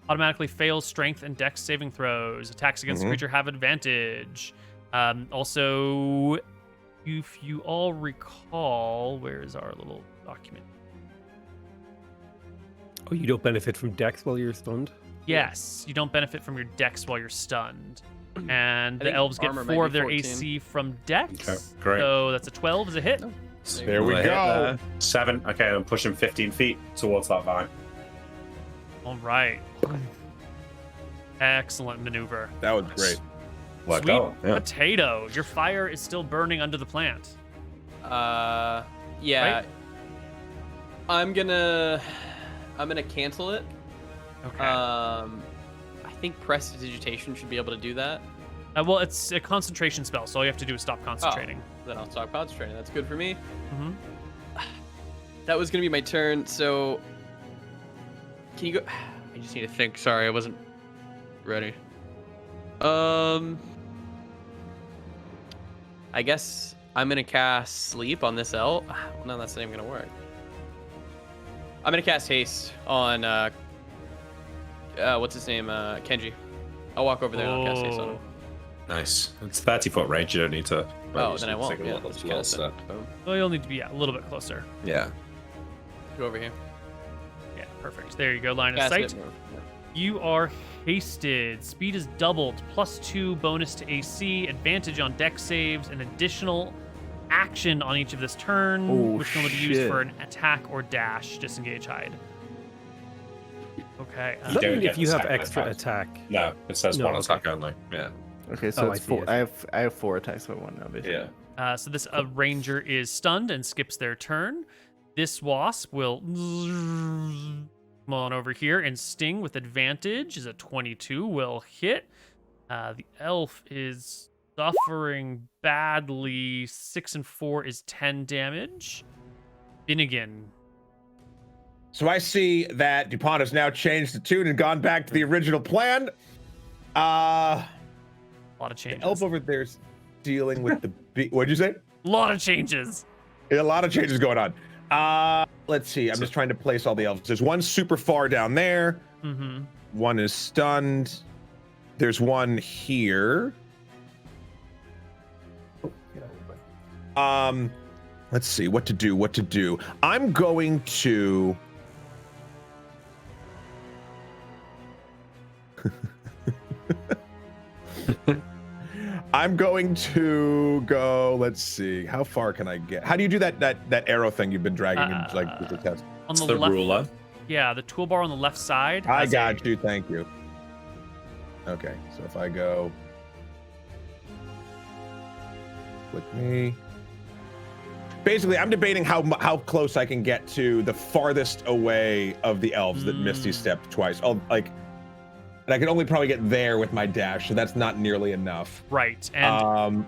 Automatically fails strength and dex saving throws. Attacks against the Mhm. creature have advantage. Also, if you all recall, where is our little document? Oh, you don't benefit from dex while you're stunned? Yes, you don't benefit from your dex while you're stunned. And the think elves get armor might 4 be of their 14. AC from dex. Okay, great. So that's a 12 as a hit. There we Hit go. there. 7. Okay, I'm pushing 15 feet towards that vine. All right. Excellent maneuver. That was great. Worked Sweet out. Yeah. potato. Your fire is still burning under the plant. Yeah. Right? I'm gonna cancel it. Okay. I think prestidigitation should be able to do that. Well, it's a concentration spell, so all you have to do is stop concentrating. Then I'll stop concentrating. That's good for me. Mhm. That was gonna be my turn. So can you go? I just need to think. Sorry, I wasn't ready. I guess I'm gonna cast sleep on this elf. No, that's not even gonna work. I'm gonna cast haste on what's his name? Kenji. I'll walk over there and I'll cast haste on him. Nice. It's 30-foot range. You don't need to. Oh, then I won't. take a Yeah, lot of just spells, cast so- it. Boom. Well, you'll need to be a little bit closer. Yeah. Go over here. Yeah, perfect. There you go. Line of Cast sight. it. You are hasted. Speed is doubled. +2 bonus to AC. Advantage on dex saves. An additional action on each of this turn, Oh, which can only be used shit. for an attack or dash. Disengage, hide. Okay. Does that don't mean get if you the have second extra attack. attack? No, it says No, one okay. attack only. Yeah. Okay, so Oh, it's I see, 4. I see. I have 4 attacks by 1 now, basically. Yeah. So this ranger is stunned and skips their turn. This wasp will come on over here and sting with advantage. Is a 22 will hit. The elf is suffering badly. 6 and 4 is 10 damage. Finnegan. So I see that DuPont has now changed the tune and gone back to the original plan. A lot of The changes. elf over there's dealing with the what'd you say? A lot of changes. A lot of changes going on. Let's see. I'm just trying to place all the elves. There's one super far down there. Mm-hmm. One is stunned. There's one here. Let's see what to do. I'm going to I'm going to go. Let's see. How far can I get? How do you do that arrow thing you've been dragging in, like with the test? On It's the the left, ruler. yeah, the toolbar on the left side. I has a- got you. Thank you. Okay, so if I go with me, basically, I'm debating how close I can get to the farthest away of the elves that Misty stepped twice. Oh, like, and I can only probably get there with my dash, so that's not nearly enough. Right, and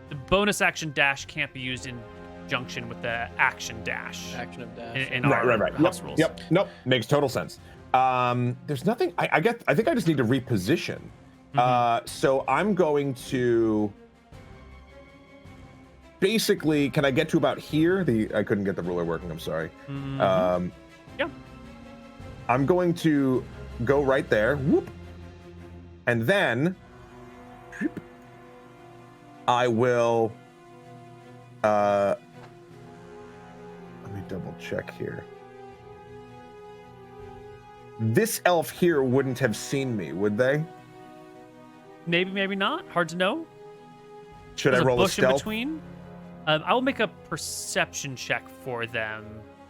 the bonus action dash can't be used in conjunction with the action dash. Action of dash. In our Right. house Yep, rules. Yep. Nope. Makes total sense. There's nothing. I think I just need to reposition. So I'm going to basically. Can I get to about here? I couldn't get the ruler working. I'm sorry. Yeah. I'm going to go right there. Whoop. And then I will. Let me double check here. This elf here wouldn't have seen me, would they? Maybe, maybe not. Hard to know. Should There's I roll a bush in stealth? between. I will make a perception check for them.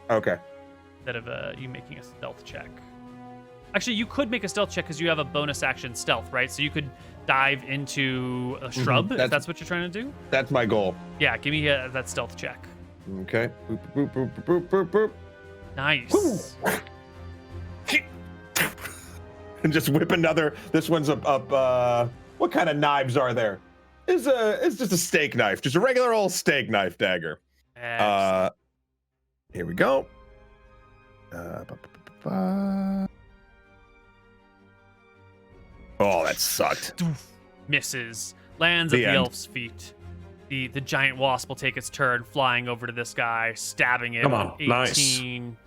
Okay. Instead of you making a stealth check. Actually, you could make a stealth check because you have a bonus action stealth, right? So you could dive into a shrub if that's what you're trying to do. That's my goal. Yeah, give me that stealth check. Okay. Boop, boop, boop, boop, boop, boop, boop. Nice. And just whip another. This one's up. What kind of knives are there? It's just a steak knife, just a regular old steak knife dagger. Excellent. Here we go. Oh, that sucked. Misses. Lands at The the end. elf's feet. The giant wasp will take its turn, flying over to this guy, stabbing him. Come on, nice. 18.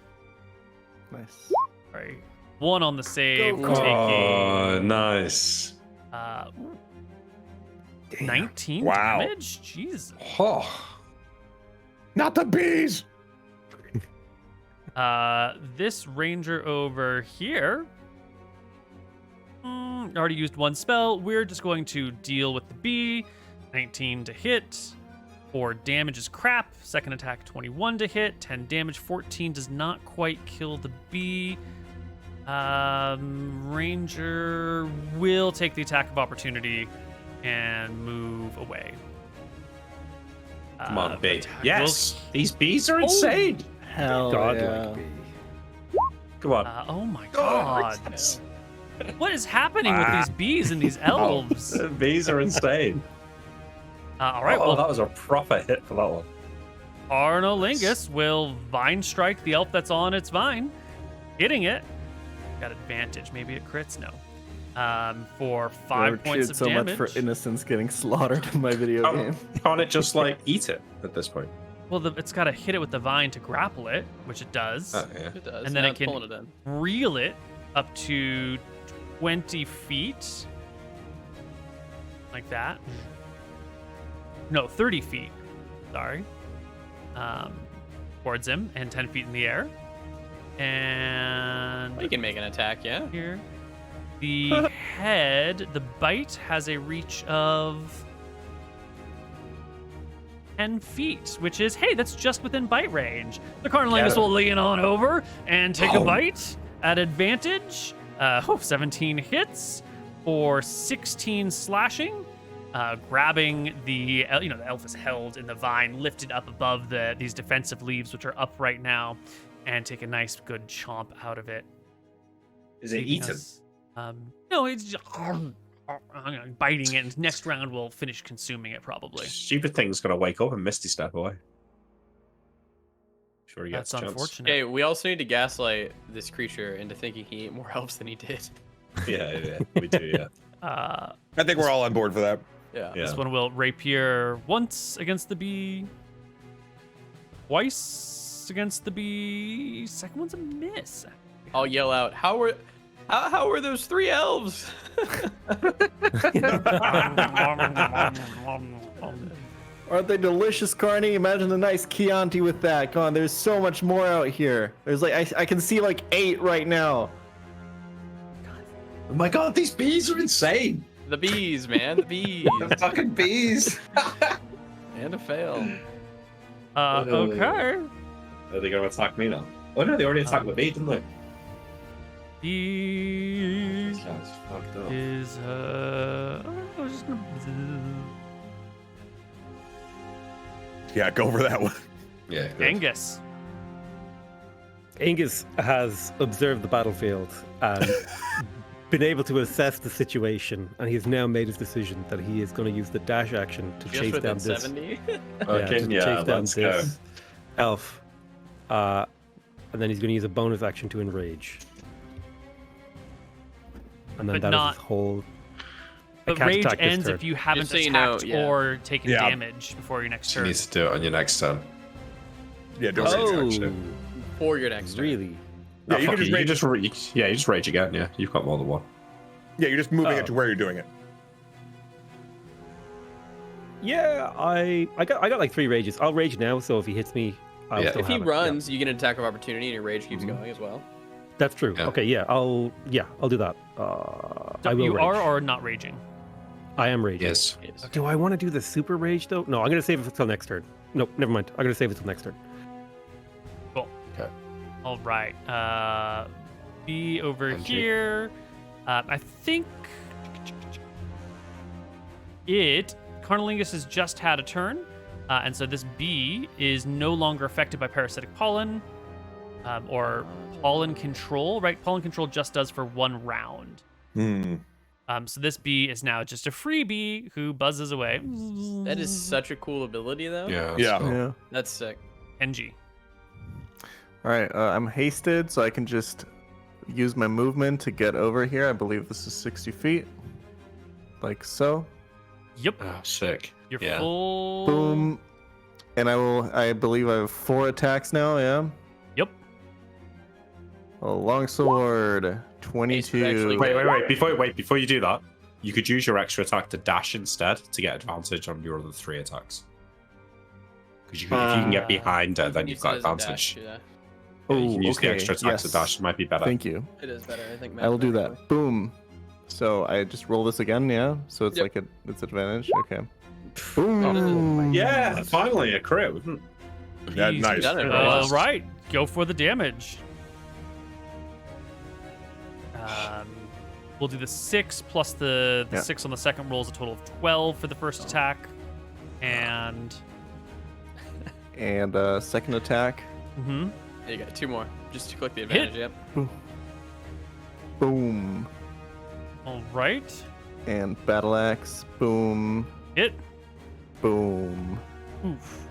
Nice. Right. 1 on the save, Go, Oh, nice. uh, 19 Wow. damage. Jesus. Oh, Not the bees. This ranger over here already used 1 spell. We're just going to deal with the bee. 19 to hit. 4 damage is crap. Second attack 21 to hit. 10 damage. 14 does not quite kill the bee. Ranger will take the attack of opportunity and move away. come on, bee. attack Yes, will- these bees are insane. Hell Godlike yeah. bee. Come on. Oh my Oh, god. yes. What is happening with these bees and these elves? The bees are insane. All right, Oh, well, that was a proper hit for that one. Arnolingus will vine strike the elf that's on its vine, hitting it. Got advantage. Maybe it crits. No. For 5 Never points cheered of so damage. much for innocence getting slaughtered in my video game. Can't it just like eat it at this point? Well, it's got to hit it with the vine to grapple it, which it does. Oh, yeah. It does. And then Now it it's can pulling it in. reel it up to 20 feet. Like that. No, 30 feet. Sorry. Towards him and 10 feet in the air. And You can make an attack, yeah. here. The head, the bite has a reach of 10 feet, which is, hey, that's just within bite range. The Carnilingus Yeah. will lean on over and take a Oh. bite at advantage. 17 hits for 16 slashing. Grabbing the elf is held in the vine, lifted up above these defensive leaves, which are up right now, and take a nice good chomp out of it. Is it Leaving eaten? us- no, it's just biting it. And next round we'll finish consuming it probably. Stupid thing's gonna wake up and Misty step away. Sure, he gets That's a chance. unfortunate. Okay, we also need to gaslight this creature into thinking he ate more elves than he did. Yeah, we do. Yeah. Uh, I think we're all on board for that. Yeah. Yeah. This one will rapier once against the bee, twice against the bee. Second one's a miss. I'll yell out, how were those 3 elves? Aren't they delicious, Carney? Imagine a nice Chianti with that. Come on, there's so much more out here. There's like, I can see like 8 right now. Oh my god, these bees are insane. The bees, man, the bees. The fucking bees. And a fail. Okay. Are they gonna attack me now? Oh no, they already attacked me, didn't they? He That's fucked up. is I was just gonna. Yeah, go for that one. Yeah. good. Angus. Angus has observed the battlefield and been able to assess the situation, and he has now made his decision that he is going to use the dash action to Just chase down within this 70. Okay, to yeah, chase down let's go. this elf, and then he's going to use a bonus action to enrage, and then But that is not- his whole. I But can't rage attack this ends turn. if you haven't Just so you know, attacked yeah. or taken Yeah. damage before your next You turn. need to do it on your next turn. Yeah, don't Oh. say that. For your next turn. Really? Yeah, you fuck can just it, rage. you just rage again. Yeah, you've got more than one. Yeah, you're just moving Oh. it to where you're doing it. Yeah, I got like 3 rages. I'll rage now, so if he hits me, I'll Yeah. still If he have it. Yeah. runs, you get an attack of opportunity and your rage keeps going as well. That's true. Yeah. Okay, yeah, I'll do that. I will you rage. are or not raging. I am raging. Yes. Yes. Do I want to do the super rage though? No, I'm gonna save it until next turn. No, never mind. I'm gonna save it till next turn. Cool. Okay. All right. B over NG. here. I think Carnilingus has just had a turn. And so this bee is no longer affected by parasitic pollen or pollen control, right? Pollen control just does for 1 round. So this bee is now just a free bee who buzzes away. That is such a cool ability, though. Yeah. Yeah. so- Yeah. That's sick. NG. All right, I'm hasted, so I can just use my movement to get over here. I believe this is 60 feet, like so. Yep. Oh, sick. You're Yeah. full. Boom. And I believe I have 4 attacks now, yeah? Yep. A longsword, actually 22. Wait. Before you do that, you could use your extra attack to dash instead to get advantage on your other 3 attacks. Because if you can get behind her, then You you've said got as a advantage. dash, yeah. Yeah, you can Oh, use the okay, extra attack to yes. dash. It might be better. Thank you. It is better, I think. I will do mathematically. that. Boom. So I just roll this again, yeah? So it's Yep. like it's advantage. Okay. Oh, Boom. Yeah, finally a crit. Yeah, He's nice. done it, All right? right. Go for the damage. We'll do the 6 plus the Yeah. 6 on the second roll is a total of 12 for the first attack. And And second attack. mhm. There you go. 2 more. Just to click the advantage, yep. Boom. All right. And battle axe. Boom. Hit. Boom. Oof.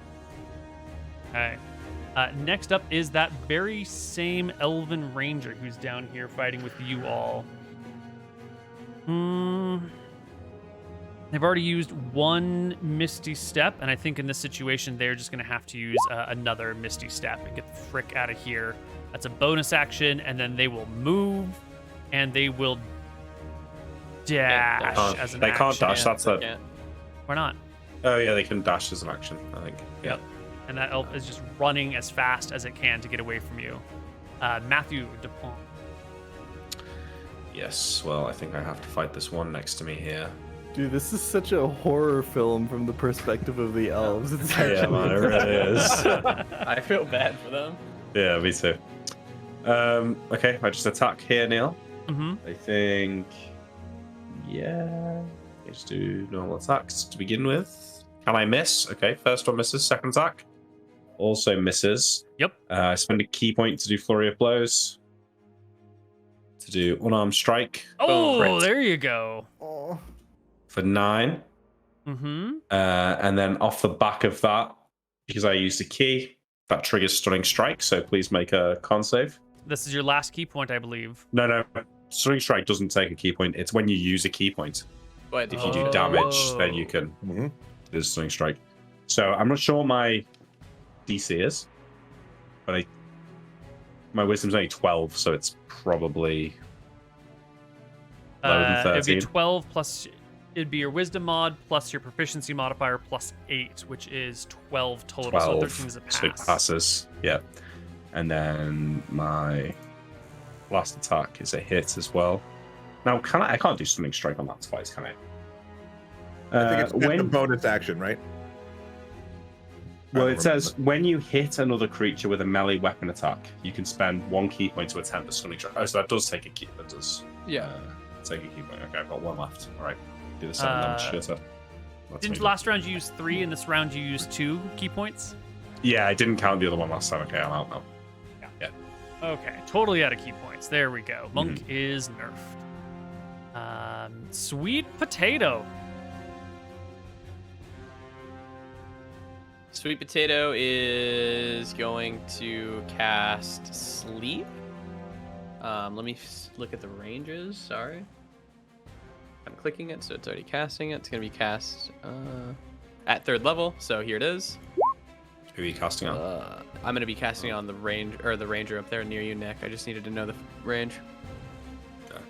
Okay. Next up is that very same elven ranger who's down here fighting with you all. They've already used 1 Misty Step, and I think in this situation they're just going to have to use another Misty Step and get the frick out of here. That's a bonus action, and then they will move, and they will dash dash. as an They can't action. dash, that's they a- can't. Why not? Oh yeah, they can dash as an action. I think. Yep. And that elf is just running as fast as it can to get away from you. Matthew Dupont. Yes. Well, I think I have to fight this one next to me here. Dude, this is such a horror film from the perspective of the elves. It's Yeah, actually man, it really is. I feel bad for them. Yeah, me too. Okay, I just attack here, Neil. Mm-hmm. I think. Yeah. Let's do normal attacks to begin with. Can I miss? Okay, first one misses. Second attack also misses. Yep. I spend a key point to do flurry of blows. To do unarmed strike. Oh, Crit there you go. Oh. for 9. Mm-hmm. And then off the back of that, because I used a key, that triggers stunning strike. So please make a con save. This is your last key point, I believe. No. Stunning strike doesn't take a key point. It's when you use a key point. But If you do damage, then you Oh. can Mhm. do the stunning strike. So I'm not sure what my DC is, but my wisdom's only 12, so it's probably lower than It'd be 13. 12 plus, it'd be your wisdom mod plus your proficiency modifier plus 8, which is 12 total. 12. So 13 is a pass. So it passes. Yeah. And then my last attack is a hit as well. Now, I can't do stunning strike on that twice, can I? I think it's just a when bonus action, right? Well, I it don't says remember. when you hit another creature with a melee weapon attack, you can spend 1 key point to attempt the stunning strike. Oh, so that does take a key. That does. Yeah. Take a key point. Okay, I've got 1 left. All right. Do the 7 damage. Shitter. That's Didn't me. last round you use 3, and this round you used 2 key points? Yeah, I didn't count the other one last time. Okay, I'm out now. Yeah. Okay, totally out of key points. There we go. Monk Mm-hmm. is nerfed. Sweet Potato. Sweet Potato is going to cast Sleep. Let me look at the ranges. Sorry. I'm clicking it, so it's already casting it. It's going to be cast at 3rd level, so here it is. Who are you casting on? I'm going to be casting it on the ranger up there near you, Nick. I just needed to know the range. Okay.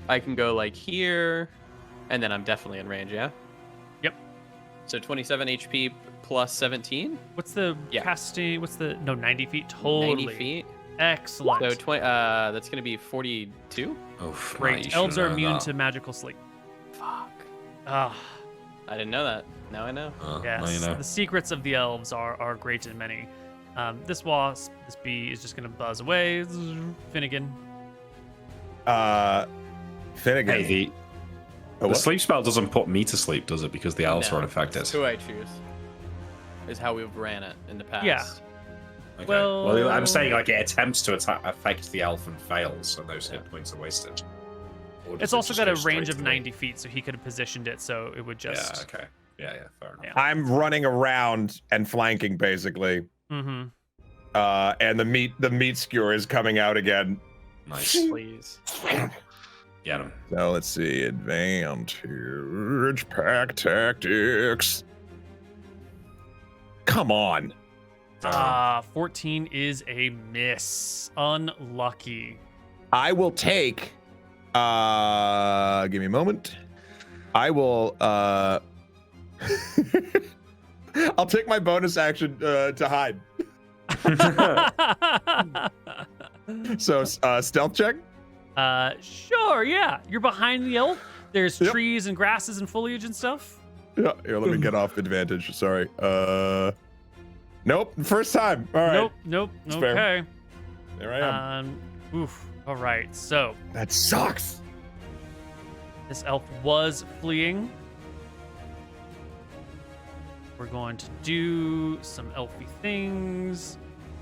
I can go like here, and then I'm definitely in range, yeah? Yep. So 27 HP plus 17? What's the Yeah. casting? What's the 90 feet? Totally. 90 feet. Excellent. So 20. That's gonna be 42. Oh, Great. Elves are immune to magical sleep. Fuck. Ah, I didn't know that. Now I know. yes. Well, you know. The secrets of the elves are great and many. This wasp, this bee is just gonna buzz away. Finnegan. Finnegan. Hey, the what? sleep spell doesn't put me to sleep, does it? Because the elves No, are unaffected. it's who I choose. Is how we've ran it in the past. Yeah. Okay. Well- I'm saying like it attempts to affect the elf and fails, so those hit points are wasted. Or does It's it also just got go a straight range to of me? 90 feet, so he could have positioned it so it would just. Yeah. Okay. Yeah. Fair enough. Yeah. I'm running around and flanking basically. Mm-hmm. And the meat skewer is coming out again. Nice. Please. Get him. So let's see. Advantage pack tactics. Come on. 14 is a miss. Unlucky. I will take. Give me a moment. I will. I'll take my bonus action to hide. So stealth check. Sure, yeah. You're behind the elf. There's Yep. trees and grasses and foliage and stuff. Yeah. Here, let me get off advantage. Sorry. Nope. First time. All right. Nope. It's fair. Okay. There I am. Oof. All right. So That sucks. this elf was fleeing. We're going to do some elfy things,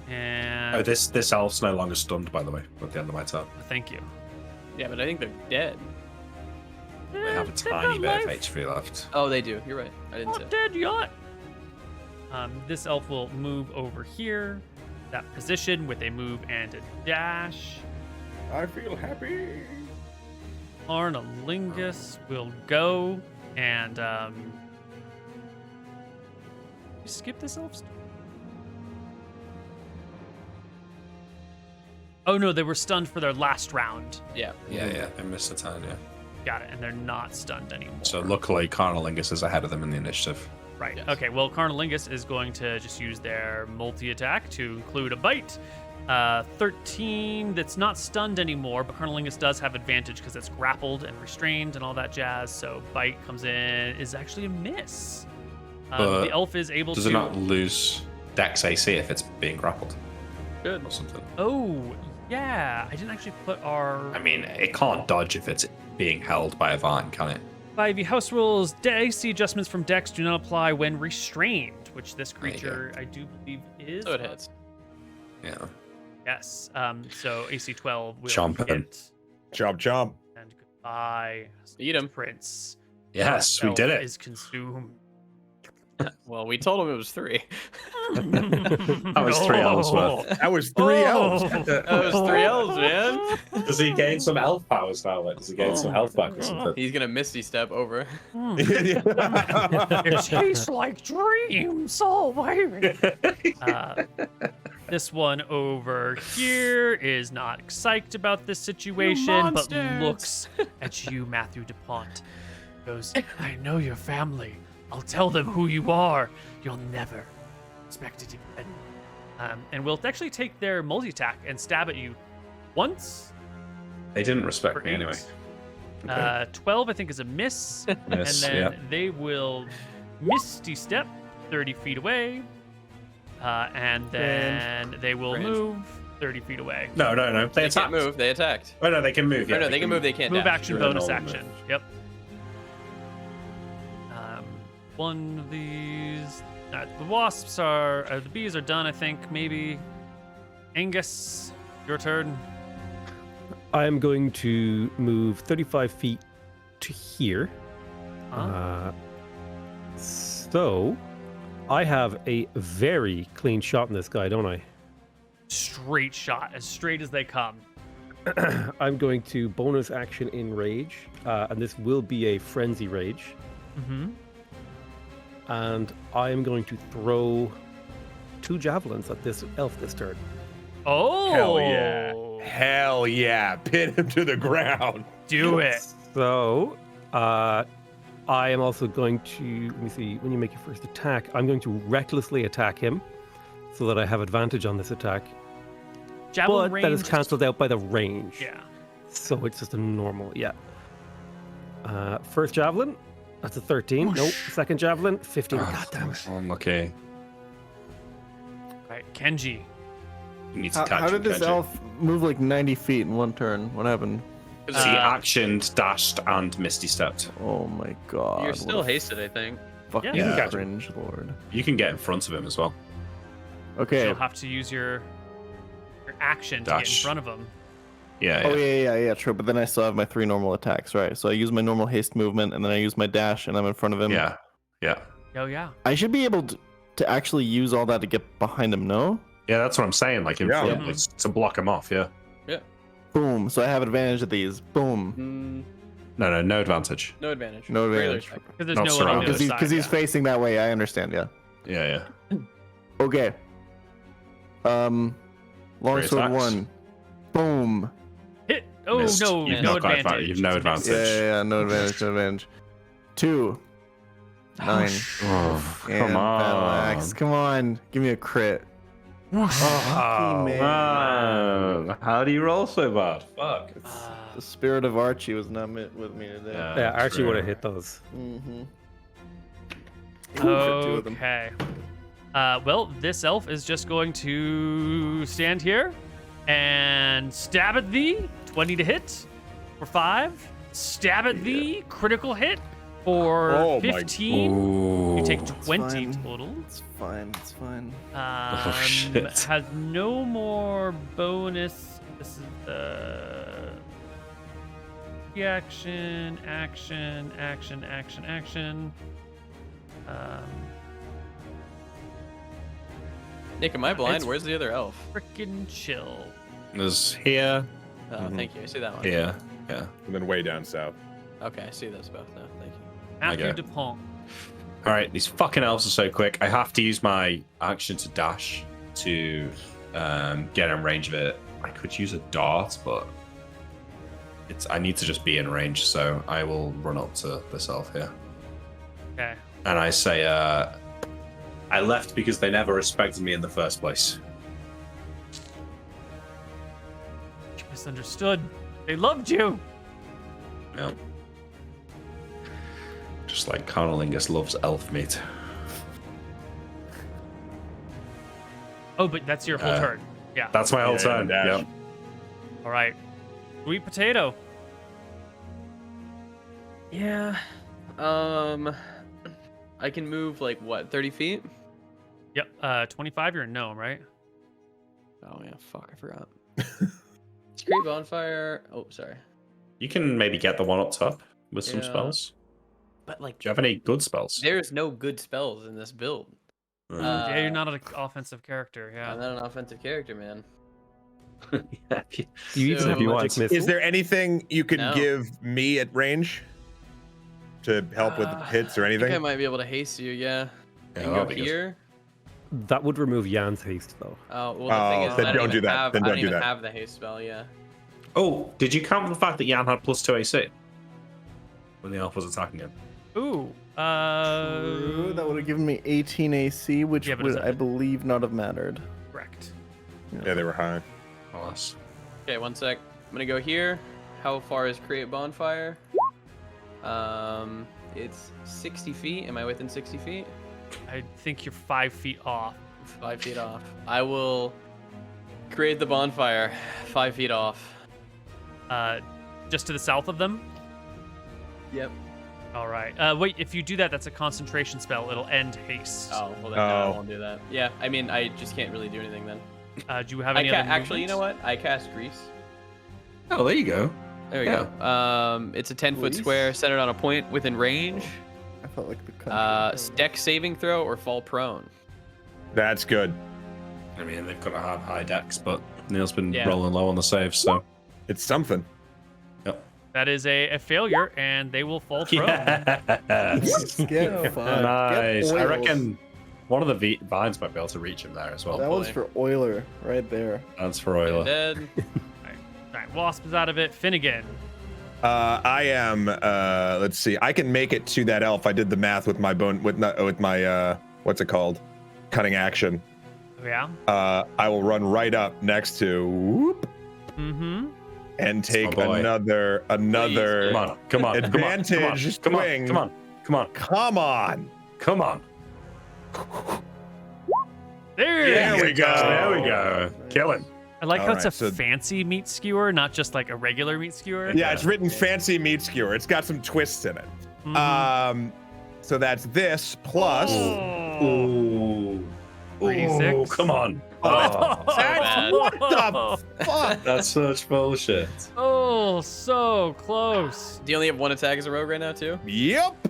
and Oh, this elf's no longer stunned, by the way. At the end of my turn, thank you. Yeah, but I think they're dead. they have a tiny bit of HP left. Oh, they do. You're right. I didn't say. Not dead yet. This elf will move over here, that position with a move and a dash. I feel happy. Arnalingus will go and you skip this elf's turn? Oh no, they were stunned for their last round. Yeah. Yeah. I missed a turn. Yeah. Got it, and they're not stunned anymore. So luckily, Carnalingus is ahead of them in the initiative. Right. Yes. Okay. Well, Carnalingus is going to just use their multi-attack to include a bite. 13. That's not stunned anymore, but Carnalingus does have advantage because it's grappled and restrained and all that jazz. So bite comes in is actually a miss. The elf is able Does to. it not lose Dex AC if it's being grappled Good. or something? Oh, yeah. I didn't actually put our. I mean, it can't dodge if it's being held by a vine, can it? By the house rules, AC adjustments from Dex do not apply when restrained, which this There you go. creature, I do believe, is. So it hits. Yeah. Yes. So AC 12 will Chomp him. hit. Chomp. And goodbye. Eat him. Prince. Yes, we Elf did it. Is consumed. Well, we told him it was 3. That was 3 elves worth. That was 3 elves. That was 3 elves, man. Does he gain some elf powers now? Like, does he gain some health back or something? He's gonna Misty Step over. It tastes like dreams always. This one over here is not psyched about this situation, but monsters. looks at you, Matthew DuPont. Goes, I know your family. I'll tell them who you are. You'll never expect it again. And we'll actually take their multi-attack and stab at you once. They didn't respect For me anyway. 12, I think, is a miss. Miss, and then yeah. they will Misty Step 30 feet away. And then they will Range. move 30 feet away. No. They They attacked. can't move. They attacked. Oh no, they can move. Or Yeah, no, they can move. They can't Move dash. action, Do a bonus normal action. move. Yep. One of these. The wasps are. The bees are done, I think. Maybe. Angus, your turn. I'm going to move 35 feet to here. Huh? So I have a very clean shot in this guy, don't I? Straight shot, as straight as they come. I'm going to bonus action in rage, and this will be a frenzy rage. Mm-hmm. And I am going to throw 2 javelins at this elf this turn. Oh! Hell yeah. Hell yeah. Pin him to the ground. Do it. So, I am also going to, let me see, when you make your first attack, I'm going to recklessly attack him so that I have advantage on this attack. Javelin But range. that is cancelled out by the range. Yeah. So it's just a normal, yeah. First javelin, that's a 13. Nope. Second javelin, 15. God damn it. Unlucky. Right. Kenji. You need to catch How him, did this Kenji. elf move like 90 feet in one turn? What happened? He actioned, dashed, and misty stepped. Oh my god. You're what still a hasted, I think. Fucking Yeah. You can catch him. cringe lord. You can get in front of him as well. Okay. You'll have to use your action to get in Dash. front of him. Yeah, Oh yeah. yeah, true. But then I still have my 3 normal attacks, right? So I use my normal haste movement, and then I use my dash, and I'm in front of him. Yeah, yeah. Oh yeah. I should be able to actually use all that to get behind him. No. Yeah, that's what I'm saying. Like, in Yeah. front, like, to block him off, yeah. Boom. So I have advantage of these. Boom. No advantage. No advantage. No Regular advantage. attack. Because there's Not no one on surrounded. the other Because side. he's facing that way. I understand. Yeah. Yeah, yeah. Okay. Longsword attacks. 1. Boom. Hit. Oh Missed. no, You've no not got advantage. you've no It's a miss. advantage. Yeah. No advantage. No advantage. 2. 9. Oh, And come battle on. axe. Come on. Give me a crit. Oh, man. man. How do you roll so bad? Fuck. The spirit of Archie was not with me today. Yeah, Archie true. would have hit those. Mm-hmm. Okay. Well, this elf is just going to stand here and stab at thee. 20 to hit for 5. Stab at thee. Critical hit for Oh my- 15. You take 20 fine. total. It's fine. It's fine. shit. Has no more bonus. This is the action. Nick, am I blind? It's- Where's the other elf? Frickin' chill. There's here, Oh, thank you. I see that one. here, yeah. And then way down south. Okay, I see those both now. Thank you. Matthew Okay. Dupont. All right, these fucking elves are so quick. I have to use my action to dash to get in range of it. I could use a dart, but I need to just be in range, so I will run up to this elf here. Okay. And I say, I left because they never respected me in the first place. You misunderstood. They loved you. Yeah. Just like Carnolingus loves elf meat. Oh, but that's your whole turn. Yeah. That's my whole Yeah, turn. dash. Yep. All right. Sweet potato. Yeah. I can move like what, 30 feet? Yep. 25. You're a gnome, right? Oh yeah, fuck, I forgot. Scream bonfire. Oh, sorry. You can maybe get the one up top with some Yeah. spells. But like, Do you have any good spells? there's no good spells in this build. Yeah, you're not an offensive character. Yeah. I'm not an offensive character, man. Yeah, Do you even So- have magic Is missiles? there anything you can No. give me at range to help with hits or I think I anything? might be able to haste you, yeah. Yeah, And that'll go be good. here. That would remove Jan's haste, though. Oh, well, the thing Oh, is, then I don't don't do even that. have, Then I don't don't do even that. have the haste spell, yeah. Oh, did you count the fact that Jan had +2 AC when the elf was attacking him? Ooh. Ooh, that would have given me 18 AC, which Yeah, but would, is that- I believe, not have mattered. Correct. Yeah, they were high. Alas. Okay, one sec. I'm gonna go here. How far is create bonfire? It's 60 feet. Am I within 60 feet? I think you're 5 feet off. 5 feet off. I will create the bonfire 5 feet off. Just to the south of them. Yep. All right. Wait. If you do that, that's a concentration spell. It'll end haste. Oh, well then no, I Oh. won't do that. Yeah, I mean, I just can't really do anything then. Do you have any other Actually, you know movements? what? I cast grease. Oh, there you go. There we go. It's a 10-foot Grease? square centered on a point within range. I felt like the country. Dex saving throw or fall prone. That's good. I mean, they've got to have high decks, but Neil's been Yeah. rolling low on the saves, so. It's something. Yep. That is a failure, and they will fall prone. Yes. Get fucked. Nice. Get I oils. reckon one of the vines might be able to reach him there as well. That was for Euler, right there. That's for Euler. Dead. All right. Wasp is out of it. Finnegan. I am. Let's see. I can make it to that elf. I did the math with my with my what's it called? Cutting action. Yeah. I will run right up next to whoop, Mm-hmm. and take my boy. another Come on, come on, Advantage come on, swing. come on, come on, Come on. come on. There we go. There we go. Killing. I like how All it's right, a so- fancy meat skewer, not just like a regular meat skewer. Yeah, it's written fancy meat skewer. It's got some twists in it. Mhm. So that's this plus. Oh. Ooh. 3d6. Ooh, come on. Oh, bad. What the fuck? That's such bullshit. Oh, so close. Do you only have one attack as a rogue right now, too? Yep.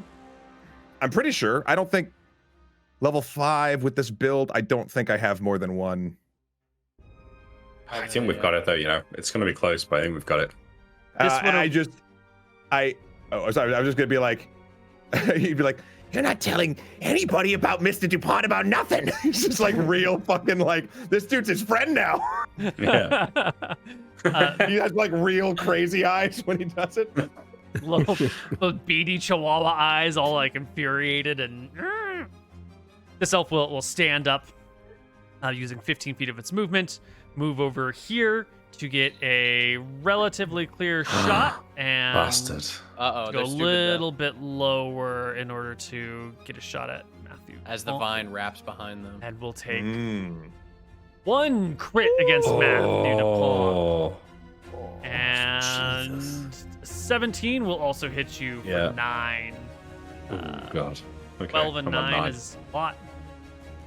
I'm pretty sure. I don't think level 5 with this build. I don't think I have more than one. I think we've got it though, you know. It's going to be close, but I think we've got it. This And I would've- oh, sorry. I was just gonna be like, he'd be like, You're not telling anybody about Mr. DuPont about nothing. he's just like real fucking like, this dude's his friend now. Yeah. He has like real crazy eyes when he does it. little beady chihuahua eyes, all like infuriated, and this elf will stand up, using 15 feet of its movement, move over here to get a relatively clear shot, and Bastard. Uh-oh, go they're a stupid, little bit lower in order to get a shot at Matthew. as the vine wraps behind them. And we'll take Mm. one crit against Matthew DuPont. Oh. And 17 will also hit you for Yeah. 9. Oh, God. Okay. 12 and I'm at 9 is a lot.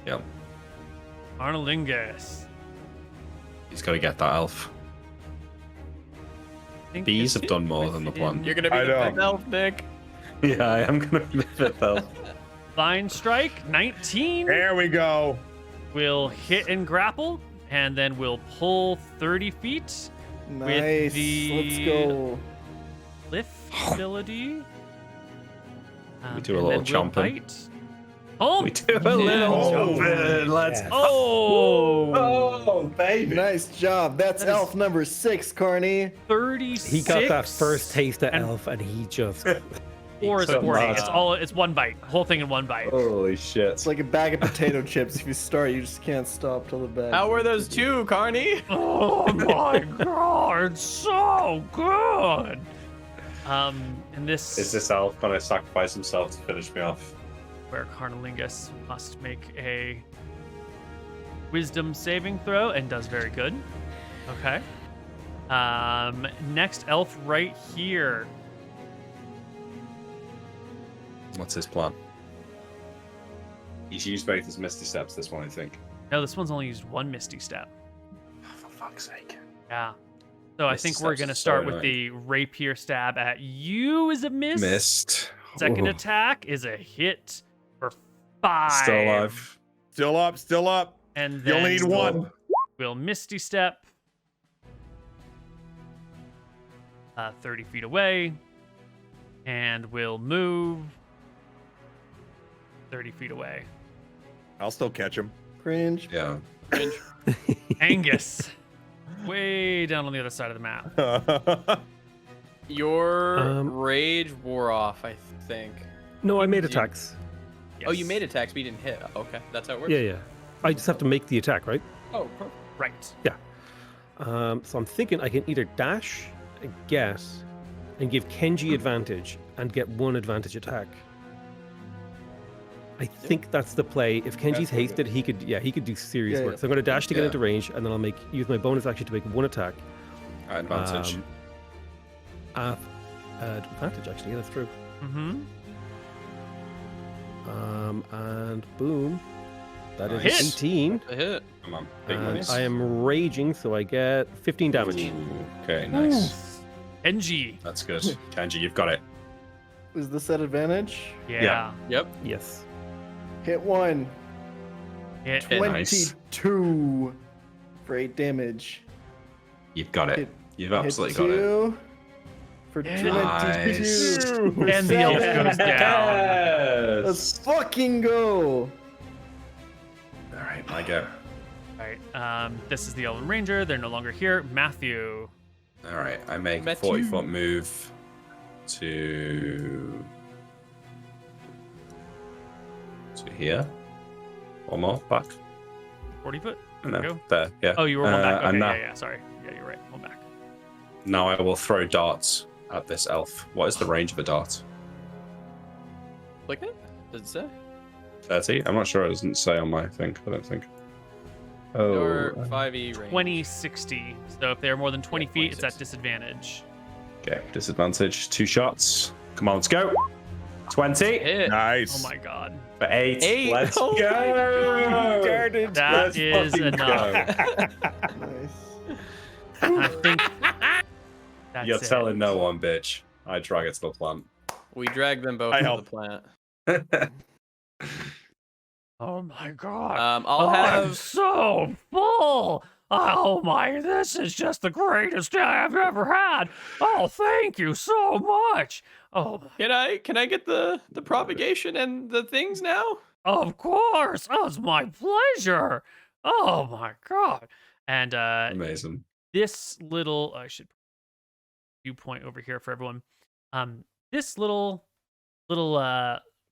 Yep. Arnolingus. He's got to get that elf. I think Bees it's have done more within than the plan. You're gonna be I the know. fifth elf, Nick. Yeah, I am going to be the fifth elf. Vine Strike, 19 There we go. will hit and grapple, and then we'll pull 30 feet. Nice. the- Let's go. Lift ability. We do a and little then we'll chomping. bite. Oh! We do a little Oh, jumping. Let's. yeah. Oh! Oh, baby. Nice job. That's That is- elf number 6, Carney. 36. He got that first taste of and- elf, and he just 4 is So 40. nice. It's one bite. Whole thing in one bite. Holy shit. It's like a bag of potato chips. If you start, you just can't stop till the bag. How were those two, Carney? Oh my god, it's so good. And this Is this elf going to sacrifice himself to finish me off? where Carnolingus must make a wisdom saving throw and does very good. Okay. Next elf right here. What's his plan? He's used both his Misty Steps, this one, I think. No, this one's only used one Misty Step. For fuck's sake. Yeah. So I Misty think we're Steps gonna is so start with annoying. the rapier stab at you. Is a miss. Missed. Second Ooh. attack is a hit for 5. Still alive. Still up, still up. And You then only need one. we'll Misty Step 30 feet away, and we'll move 30 feet away. I'll still catch him. Cringe. Yeah. Angus, way down on the other side of the map. Your Um, rage wore off, I think. no. I made You- attacks. Oh, you Yes. made attacks, but you didn't hit. Okay, that's how it works. Yeah, yeah. I just have to make the attack, right? Oh, perfect. Right. So I'm thinking I can either dash, get, and give Kenji advantage, and get one advantage attack. I think that's the play. If Kenji's hasted, he could do serious Yeah, work. yeah. So I'm going to dash to get Yeah. into range, and then I'll use my bonus action to make one attack. Advantage. Advantage, actually. Yeah, that's true. Mm-hmm. And boom, that is Hit. 18. A hit. Come on. Big And money. I am raging, so I get 15 damage. Ooh, okay, nice. Kenji. That's good. Kanji, you've got it. Is this at advantage? Yeah. Yep. Yes. Hit 1. Hit. Hit. 22 for 8 damage. You've got it. Hit- You've absolutely Hit got it. 2 for Nice. 22. for And the elf 7. goes down. Let's fucking go. All right, my go. All right. This is the Elven Ranger. They're no longer here. Matthew. All right, I make a Met 40-foot move to here. One more back. 40 foot. No, Go. there. Yeah. Oh, you were one back. Okay, and now, yeah. Sorry. Yeah, you're right. One back. now I will throw darts at this elf. What is the range of a dart? Click it. Does it say? 30? I'm not sure. It doesn't say on my thing. I don't think. Or Oh. 5e range. 20, 60. So if they're more than 20 Yeah, feet, it's at 26. disadvantage. Okay, disadvantage. 2 shots. Come on, let's go. 20 Hit. Nice. Oh my god. for 8. 8. Let's Oh my go. That Let's is fucking enough. go. Nice. I think that's You're it. telling no one, bitch. I drag it to the plant. We dragged them both I to help. the plant. Oh my god. I'll I'm have. so full. Oh my, this is just the greatest day I've ever had. Oh, thank you so much. Oh, Can I get the propagation and the things now? of course. Oh, it's my pleasure. Oh my god. And Amazing. this little I should viewpoint over here for everyone. This little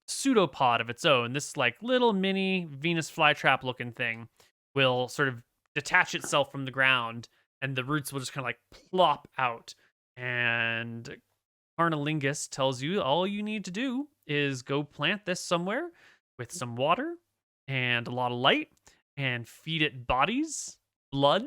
pseudopod of its own, this like little mini Venus flytrap looking thing, will sort of detach itself from the ground, and the roots will just kind of like plop out. And Carnalingus tells you all you need to do is go plant this somewhere with some water and a lot of light, and feed it bodies, blood,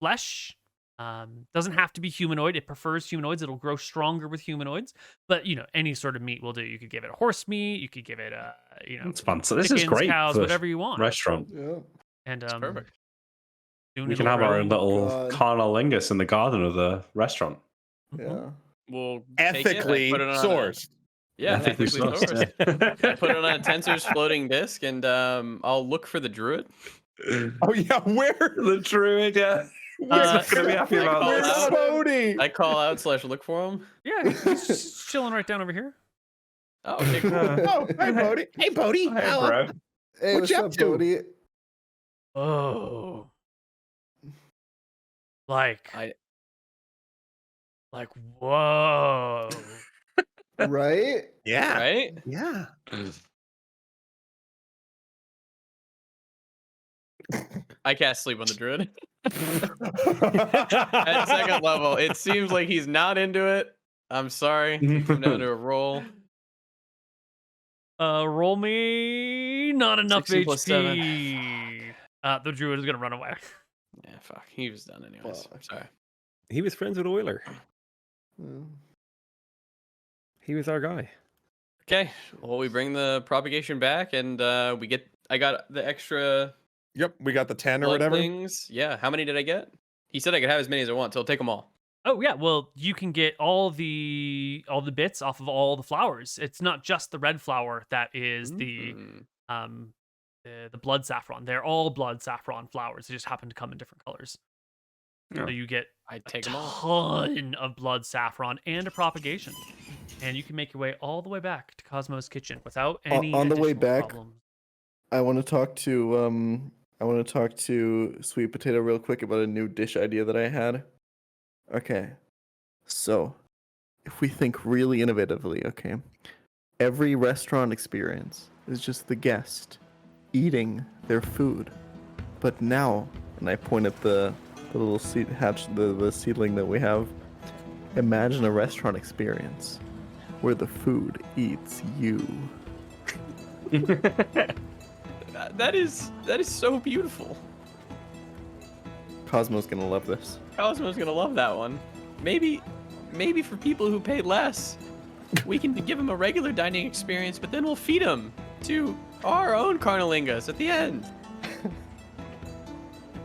flesh. Doesn't have to be humanoid. It prefers humanoids. It'll grow stronger with humanoids. But any sort of meat will do. You could give it a horse meat. You could give it a It's fun. So this is chickens, great cows, for whatever you want. restaurant. Yeah. And It's perfect. soon We can it'll have our grow. own little God. carnalingus in the garden of the restaurant. Yeah. We'll take it, I Ethically put it on a- sourced. Yeah, ethically sourced. I put it on a tensor's floating disc, and I'll look for the druid. Oh yeah, where? The druid, yeah. Uh, Gonna be happy about call Where's this. out. Bodhi? I call out / look for him. Yeah, he's just chilling right down over here. Oh, okay, cool. Oh, hey Bodhi. Hey Bodhi. Hey, How- bro. Hey, What what's you up up, to? Bodhi? Oh, like whoa. Right? Yeah. Right? Yeah. I cast sleep on the druid. At second level, it seems like he's not into it. I'm sorry. I'm down to a roll. Roll me not enough 16 plus HP. The druid is gonna run away. Yeah, fuck. He was done anyways. Fuck. Sorry. He was friends with Euler. Mm. He was our guy. Okay. Well, we bring the propagation back, and we get. I got the extra Yep, we got the 10 or blood whatever. things. Yeah. How many did I get? He said I could have as many as I want, so I'll take them all. Oh yeah, well you can get all the bits off of all the flowers. It's not just the red flower that is Mm. the blood saffron. They're all blood saffron flowers. They just happen to come in different colors. Yeah. So you get I a take them all. ton of blood saffron and a propagation, and you can make your way all the way back to Cosmo's kitchen without any On the way additional back, problems. I want to talk to Sweet Potato real quick about a new dish idea that I had. Okay. So, if we think really innovatively, okay, every restaurant experience is just the guest eating their food. But now, and I point at the little seed hatch, the seedling that we have, imagine a restaurant experience where the food eats you. That is so beautiful. Cosmo's gonna love this. Cosmo's gonna love that one. Maybe for people who pay less, we can give them a regular dining experience, but then we'll feed them to our own carnalingus at the end.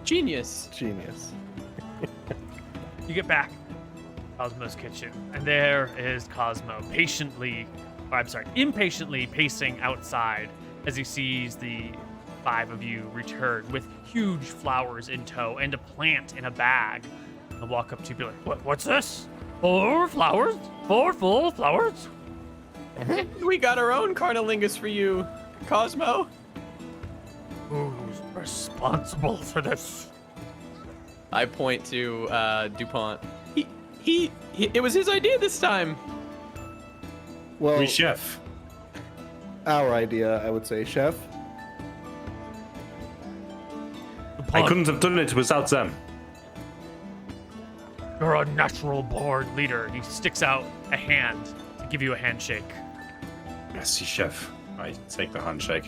Genius. Genius. You get back to Cosmo's kitchen, and there is Cosmo impatiently pacing outside as he sees the 5 of you return with huge flowers in tow and a plant in a bag. I'll walk up to you and be like, what's this? 4 flowers? 4 full flowers? We got our own carnalingus for you, Cosmo. Who's responsible for this? I point to DuPont. It was his idea this time. Well, We chef. our idea, I would say, chef. I couldn't have done it without them. You're a natural born leader. And he sticks out a hand to give you a handshake. Merci, chef. I take the handshake.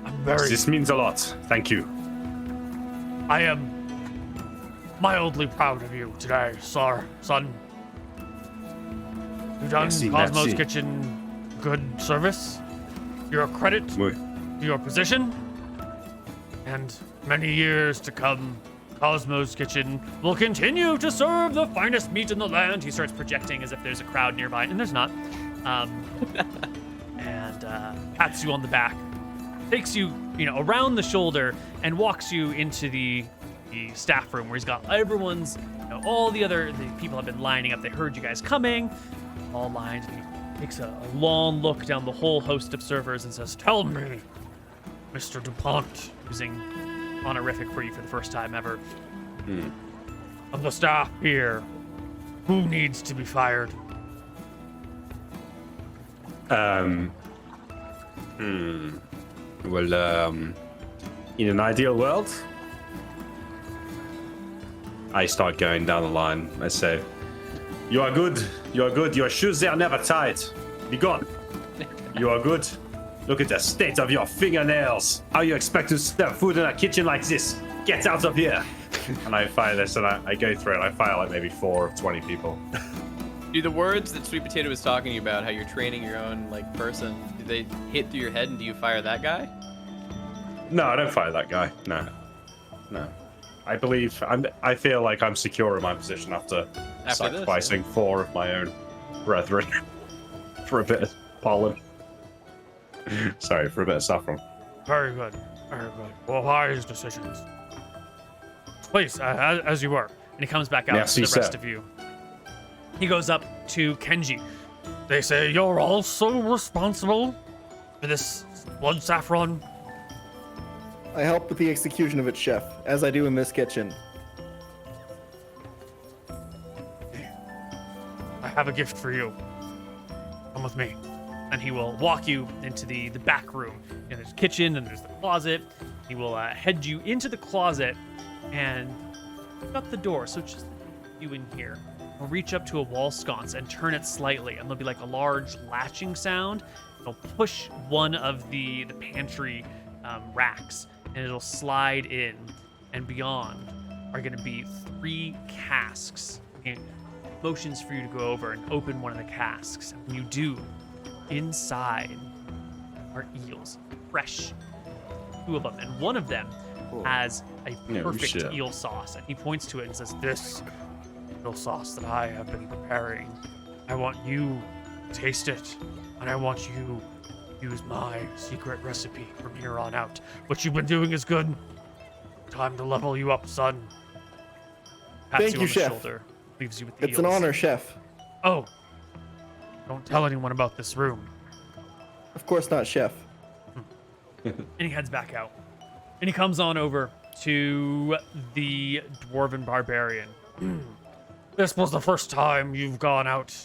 I'm This means a lot. Thank you. I am mildly proud of you today, son. You've done Merci, Cosmo's merci. Kitchen good service. You're a credit Oui. to your position, and many years to come, Cosmo's Kitchen will continue to serve the finest meat in the land. He starts projecting as if there's a crowd nearby, and there's not. And pats you on the back, takes you, around the shoulder, and walks you into the staff room where he's got everyone's, all the people have been lining up. They heard you guys coming, all lined. And he takes a long look down the whole host of servers and says, "Tell me, Mr. DuPont," using honorific for you for the first time ever, "of the staff here, who needs to be fired?" Well, in an ideal world, I start going down the line. I say, "You are good. You are good. Your shoes, they are never tied. Be gone. You are good. Look at the state of your fingernails. How you expect to serve food in a kitchen like this? Get out of here." And I fire this, and I go through it. I fire like maybe 4 of 20 people. Do the words that Sweet Potato was talking about, how you're training your own person, do they hit through your head and do you fire that guy? No, I don't fire that guy. No. I feel like I'm secure in my position after this, sacrificing 4 of my own brethren for a bit of pollen. Sorry, for a bit of saffron. Very good. Very good. Well, wise decisions. Please, as you were. And he comes back out Merci, to the rest sir. of you. He goes up to Kenji. "They say you're also responsible for this blood saffron." I help with the execution of it, chef, as I do in this kitchen. "I have a gift for you. Come with me." And he will walk you into the back room. And there's a kitchen and there's the closet. He will head you into the closet and shut the door. So just you in here. He'll reach up to a wall sconce and turn it slightly. And there'll be like a large latching sound. It'll push one of the pantry racks. And it'll slide in. And beyond are going to be 3 casks. And motions for you to go over and open one of the casks. And when you do, inside are eels, fresh, 2 of them, and one of them has a perfect shit. eel sauce. And he points to it and says, "This eel sauce that I have been preparing, I want you to taste it, and I want you to use my secret recipe from here on out. What you've been doing is good. Time to level you up, son." Pats Thank you you, on the chef. shoulder, leaves you with the It's an eels. honor, chef. Oh, don't tell anyone about this room. Of course not, chef. And he heads back out. And he comes on over to the Dwarven Barbarian. "This was the first time you've gone out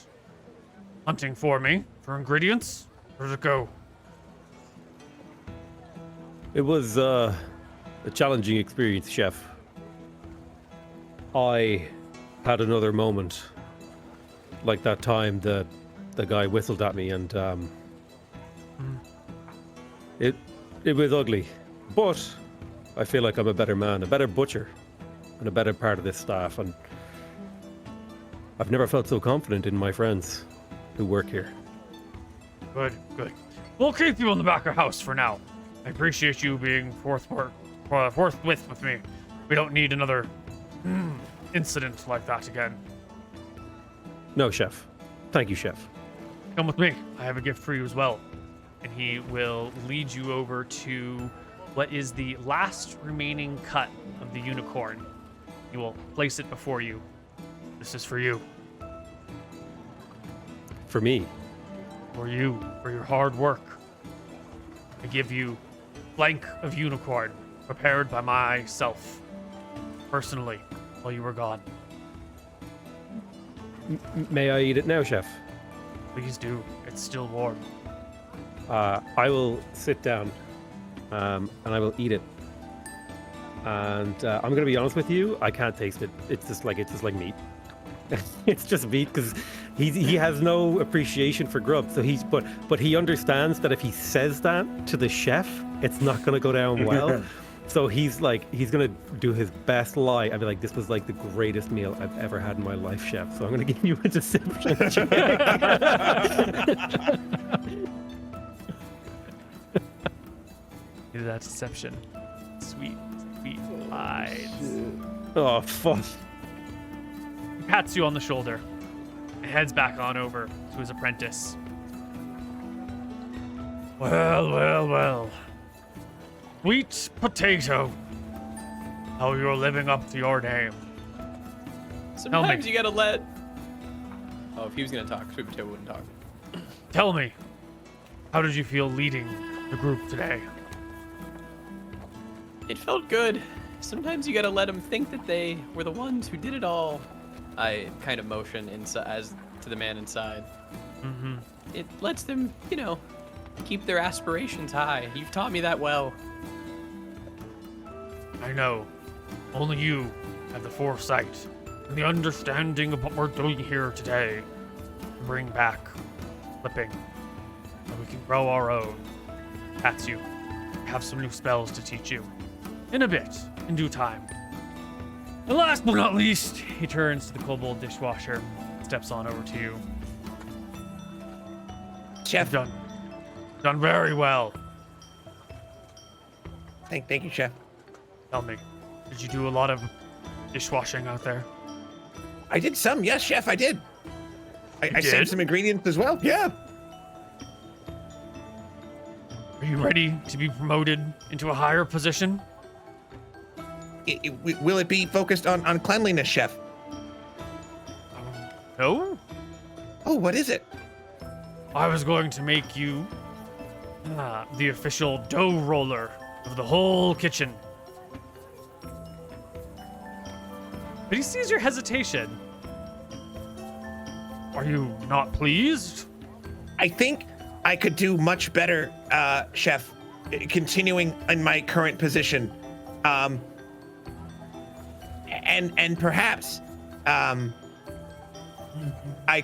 hunting for me, for ingredients? Where'd it go?" It was a challenging experience, chef. I had another moment like that time that the guy whistled at me, and it was ugly. But I feel like I'm a better man, a better butcher, and a better part of this staff. And I've never felt so confident in my friends who work here. Good, good. We'll keep you in the back of house for now. I appreciate you being forthwith with me. We don't need another incident like that again. No, chef. Thank you, chef. Come with me. I have a gift for you as well. And he will lead you over to what is the last remaining cut of the unicorn. He will place it before you. This is for you. For me. For you. For your hard work. I give you flank of unicorn prepared by myself. Personally, while you were gone. May I eat it now, chef? Please do. It's still warm. I will sit down and I will eat it. And I'm gonna be honest with you, I can't taste it. It's just like meat. It's just meat because he has no appreciation for grub. So but he understands that if he says that to the chef, it's not gonna go down well. So he's gonna do his best lie. I'd be like, this was like the greatest meal I've ever had in my life, chef. So I'm gonna give you a deception check. Do that deception. Sweet lies. Oh fuck. He pats you on the shoulder and heads back on over to his apprentice. Well. Sweet potato. How you're living up to your name. Sometimes you gotta let. Oh, if he was gonna talk, Sweet Potato wouldn't talk. Tell me, how did you feel leading the group today? It felt good. Sometimes you gotta let them think that they were the ones who did it all. I kind of motion as to the man inside. Mm-hmm. It lets them, keep their aspirations high. You've taught me that well. I know. Only you have the foresight and the understanding of what we're doing here today. To bring back flipping, so we can grow our own. That's you. We have some new spells to teach you. In a bit, in due time. And last but not least, he turns to the kobold dishwasher, steps on over to you. Chef. You've done very well. Thank you, Chef. Tell me, did you do a lot of dishwashing out there? I did some. Yes, Chef, I did. I did? saved some ingredients as well. Yeah. Are you ready to be promoted into a higher position? Will it be focused on cleanliness, Chef? No? Oh, what is it? I was going to make you the official dough roller of the whole kitchen. But he sees your hesitation. Are you not pleased? I think I could do much better, Chef, continuing in my current position. And perhaps I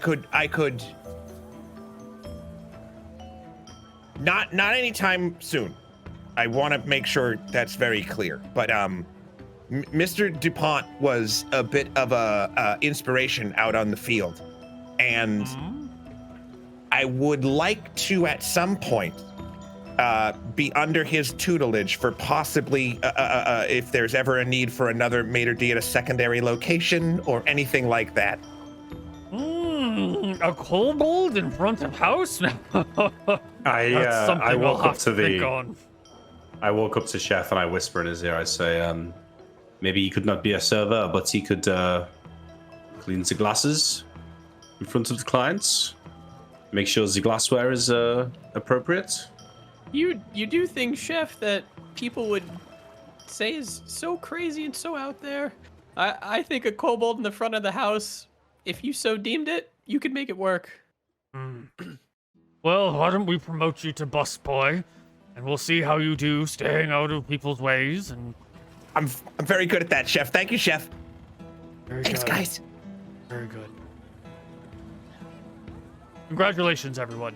could not anytime soon. I want to make sure that's very clear. But Mr. DuPont was a bit of a inspiration out on the field, and I would like to at some point be under his tutelage for possibly if there's ever a need for another maitre d' at a secondary location or anything like that. A kobold in front of house? I walk up to think on. I walk up to Chef and I whisper in his ear. I say, maybe he could not be a server, but he could clean the glasses in front of the clients, make sure the glassware is appropriate. You do things, Chef, that people would say is so crazy and so out there. I think a kobold in the front of the house, if you so deemed it, you could make it work. Well, why don't we promote you to busboy, and we'll see how you do staying out of people's ways. And I'm very good at that, Chef. Thank you, Chef. Thanks, good. guys. Very good. Congratulations, everyone.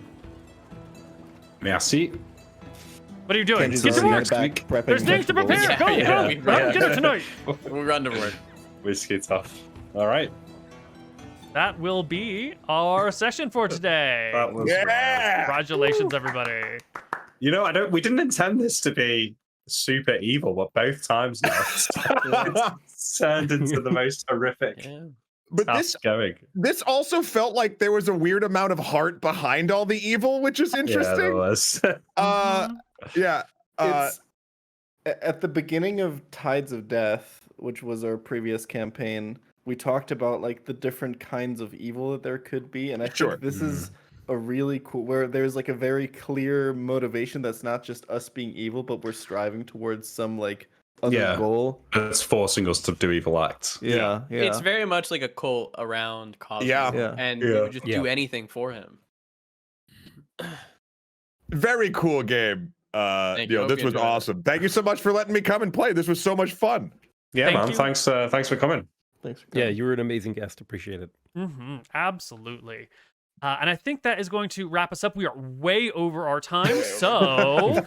Merci. What are you doing? Kenji's Get to already work. back prepping There's things to vegetables. prepare. Yeah, Go. yeah. We're having dinner tonight. We'll run to work. Whiskey tough. All right. That will be our session for today. That was Congratulations, everybody. You know, we didn't intend this to be super evil, but both times now it's turned into the most horrific Yeah. But task going. this also felt like there was a weird amount of heart behind all the evil, which is Yeah, there interesting. was. Yeah. It's at the beginning of Tides of Death, which was our previous campaign, we talked about like the different kinds of evil that there could be, and I Sure. think this is a really cool where there's like a very clear motivation that's not just us being evil, but we're striving towards some like other Yeah. goal. It's forcing us to do evil acts. Yeah. It's very much like a cult around Cosmo. Yeah. And Yeah. we would just do anything for him. Very cool game. Thank you. Yo, Hope this you was enjoyed it. awesome. Thank you so much for letting me come and play. This was so much fun. Yeah, Thank man. you. Thanks for coming. Thanks for Yeah, coming. you were an amazing guest. Appreciate it. Absolutely. And I think that is going to wrap us up. We are way over our time. So,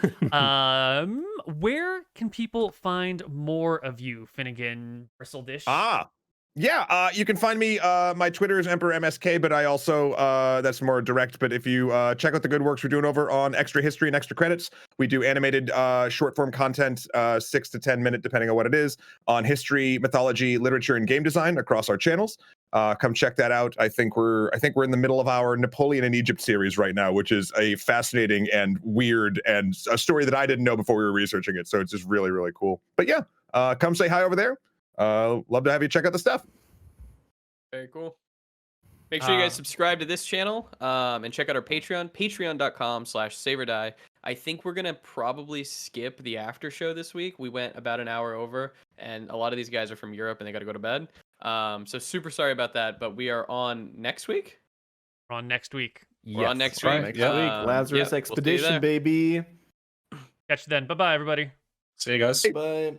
where can people find more of you, Finnegan Bristleish? Yeah, you can find me. My Twitter is EmperorMSK, but I also that's more direct. But if you check out the good works we're doing over on Extra History and Extra Credits, we do animated short form content, 6 to 10 minute, depending on what it is, on history, mythology, literature, and game design across our channels. Come check that out. I think we're in the middle of our Napoleon in Egypt series right now, which is a fascinating and weird and a story that I didn't know before we were researching it. So it's just really, really cool. But yeah, come say hi over there. Love to have you check out the stuff. Very cool. Make sure you guys subscribe to this channel and check out our Patreon, patreon.com/SaverDie. I think we're going to probably skip the after show this week. We went about an hour over, and a lot of these guys are from Europe and they got to go to bed. So super sorry about that, but we are on next week. We're on next week. We're on next week. Next week, Lazarus yeah, Expedition, we'll see you there. baby. Catch you then. Bye-bye, everybody. See you guys. Bye.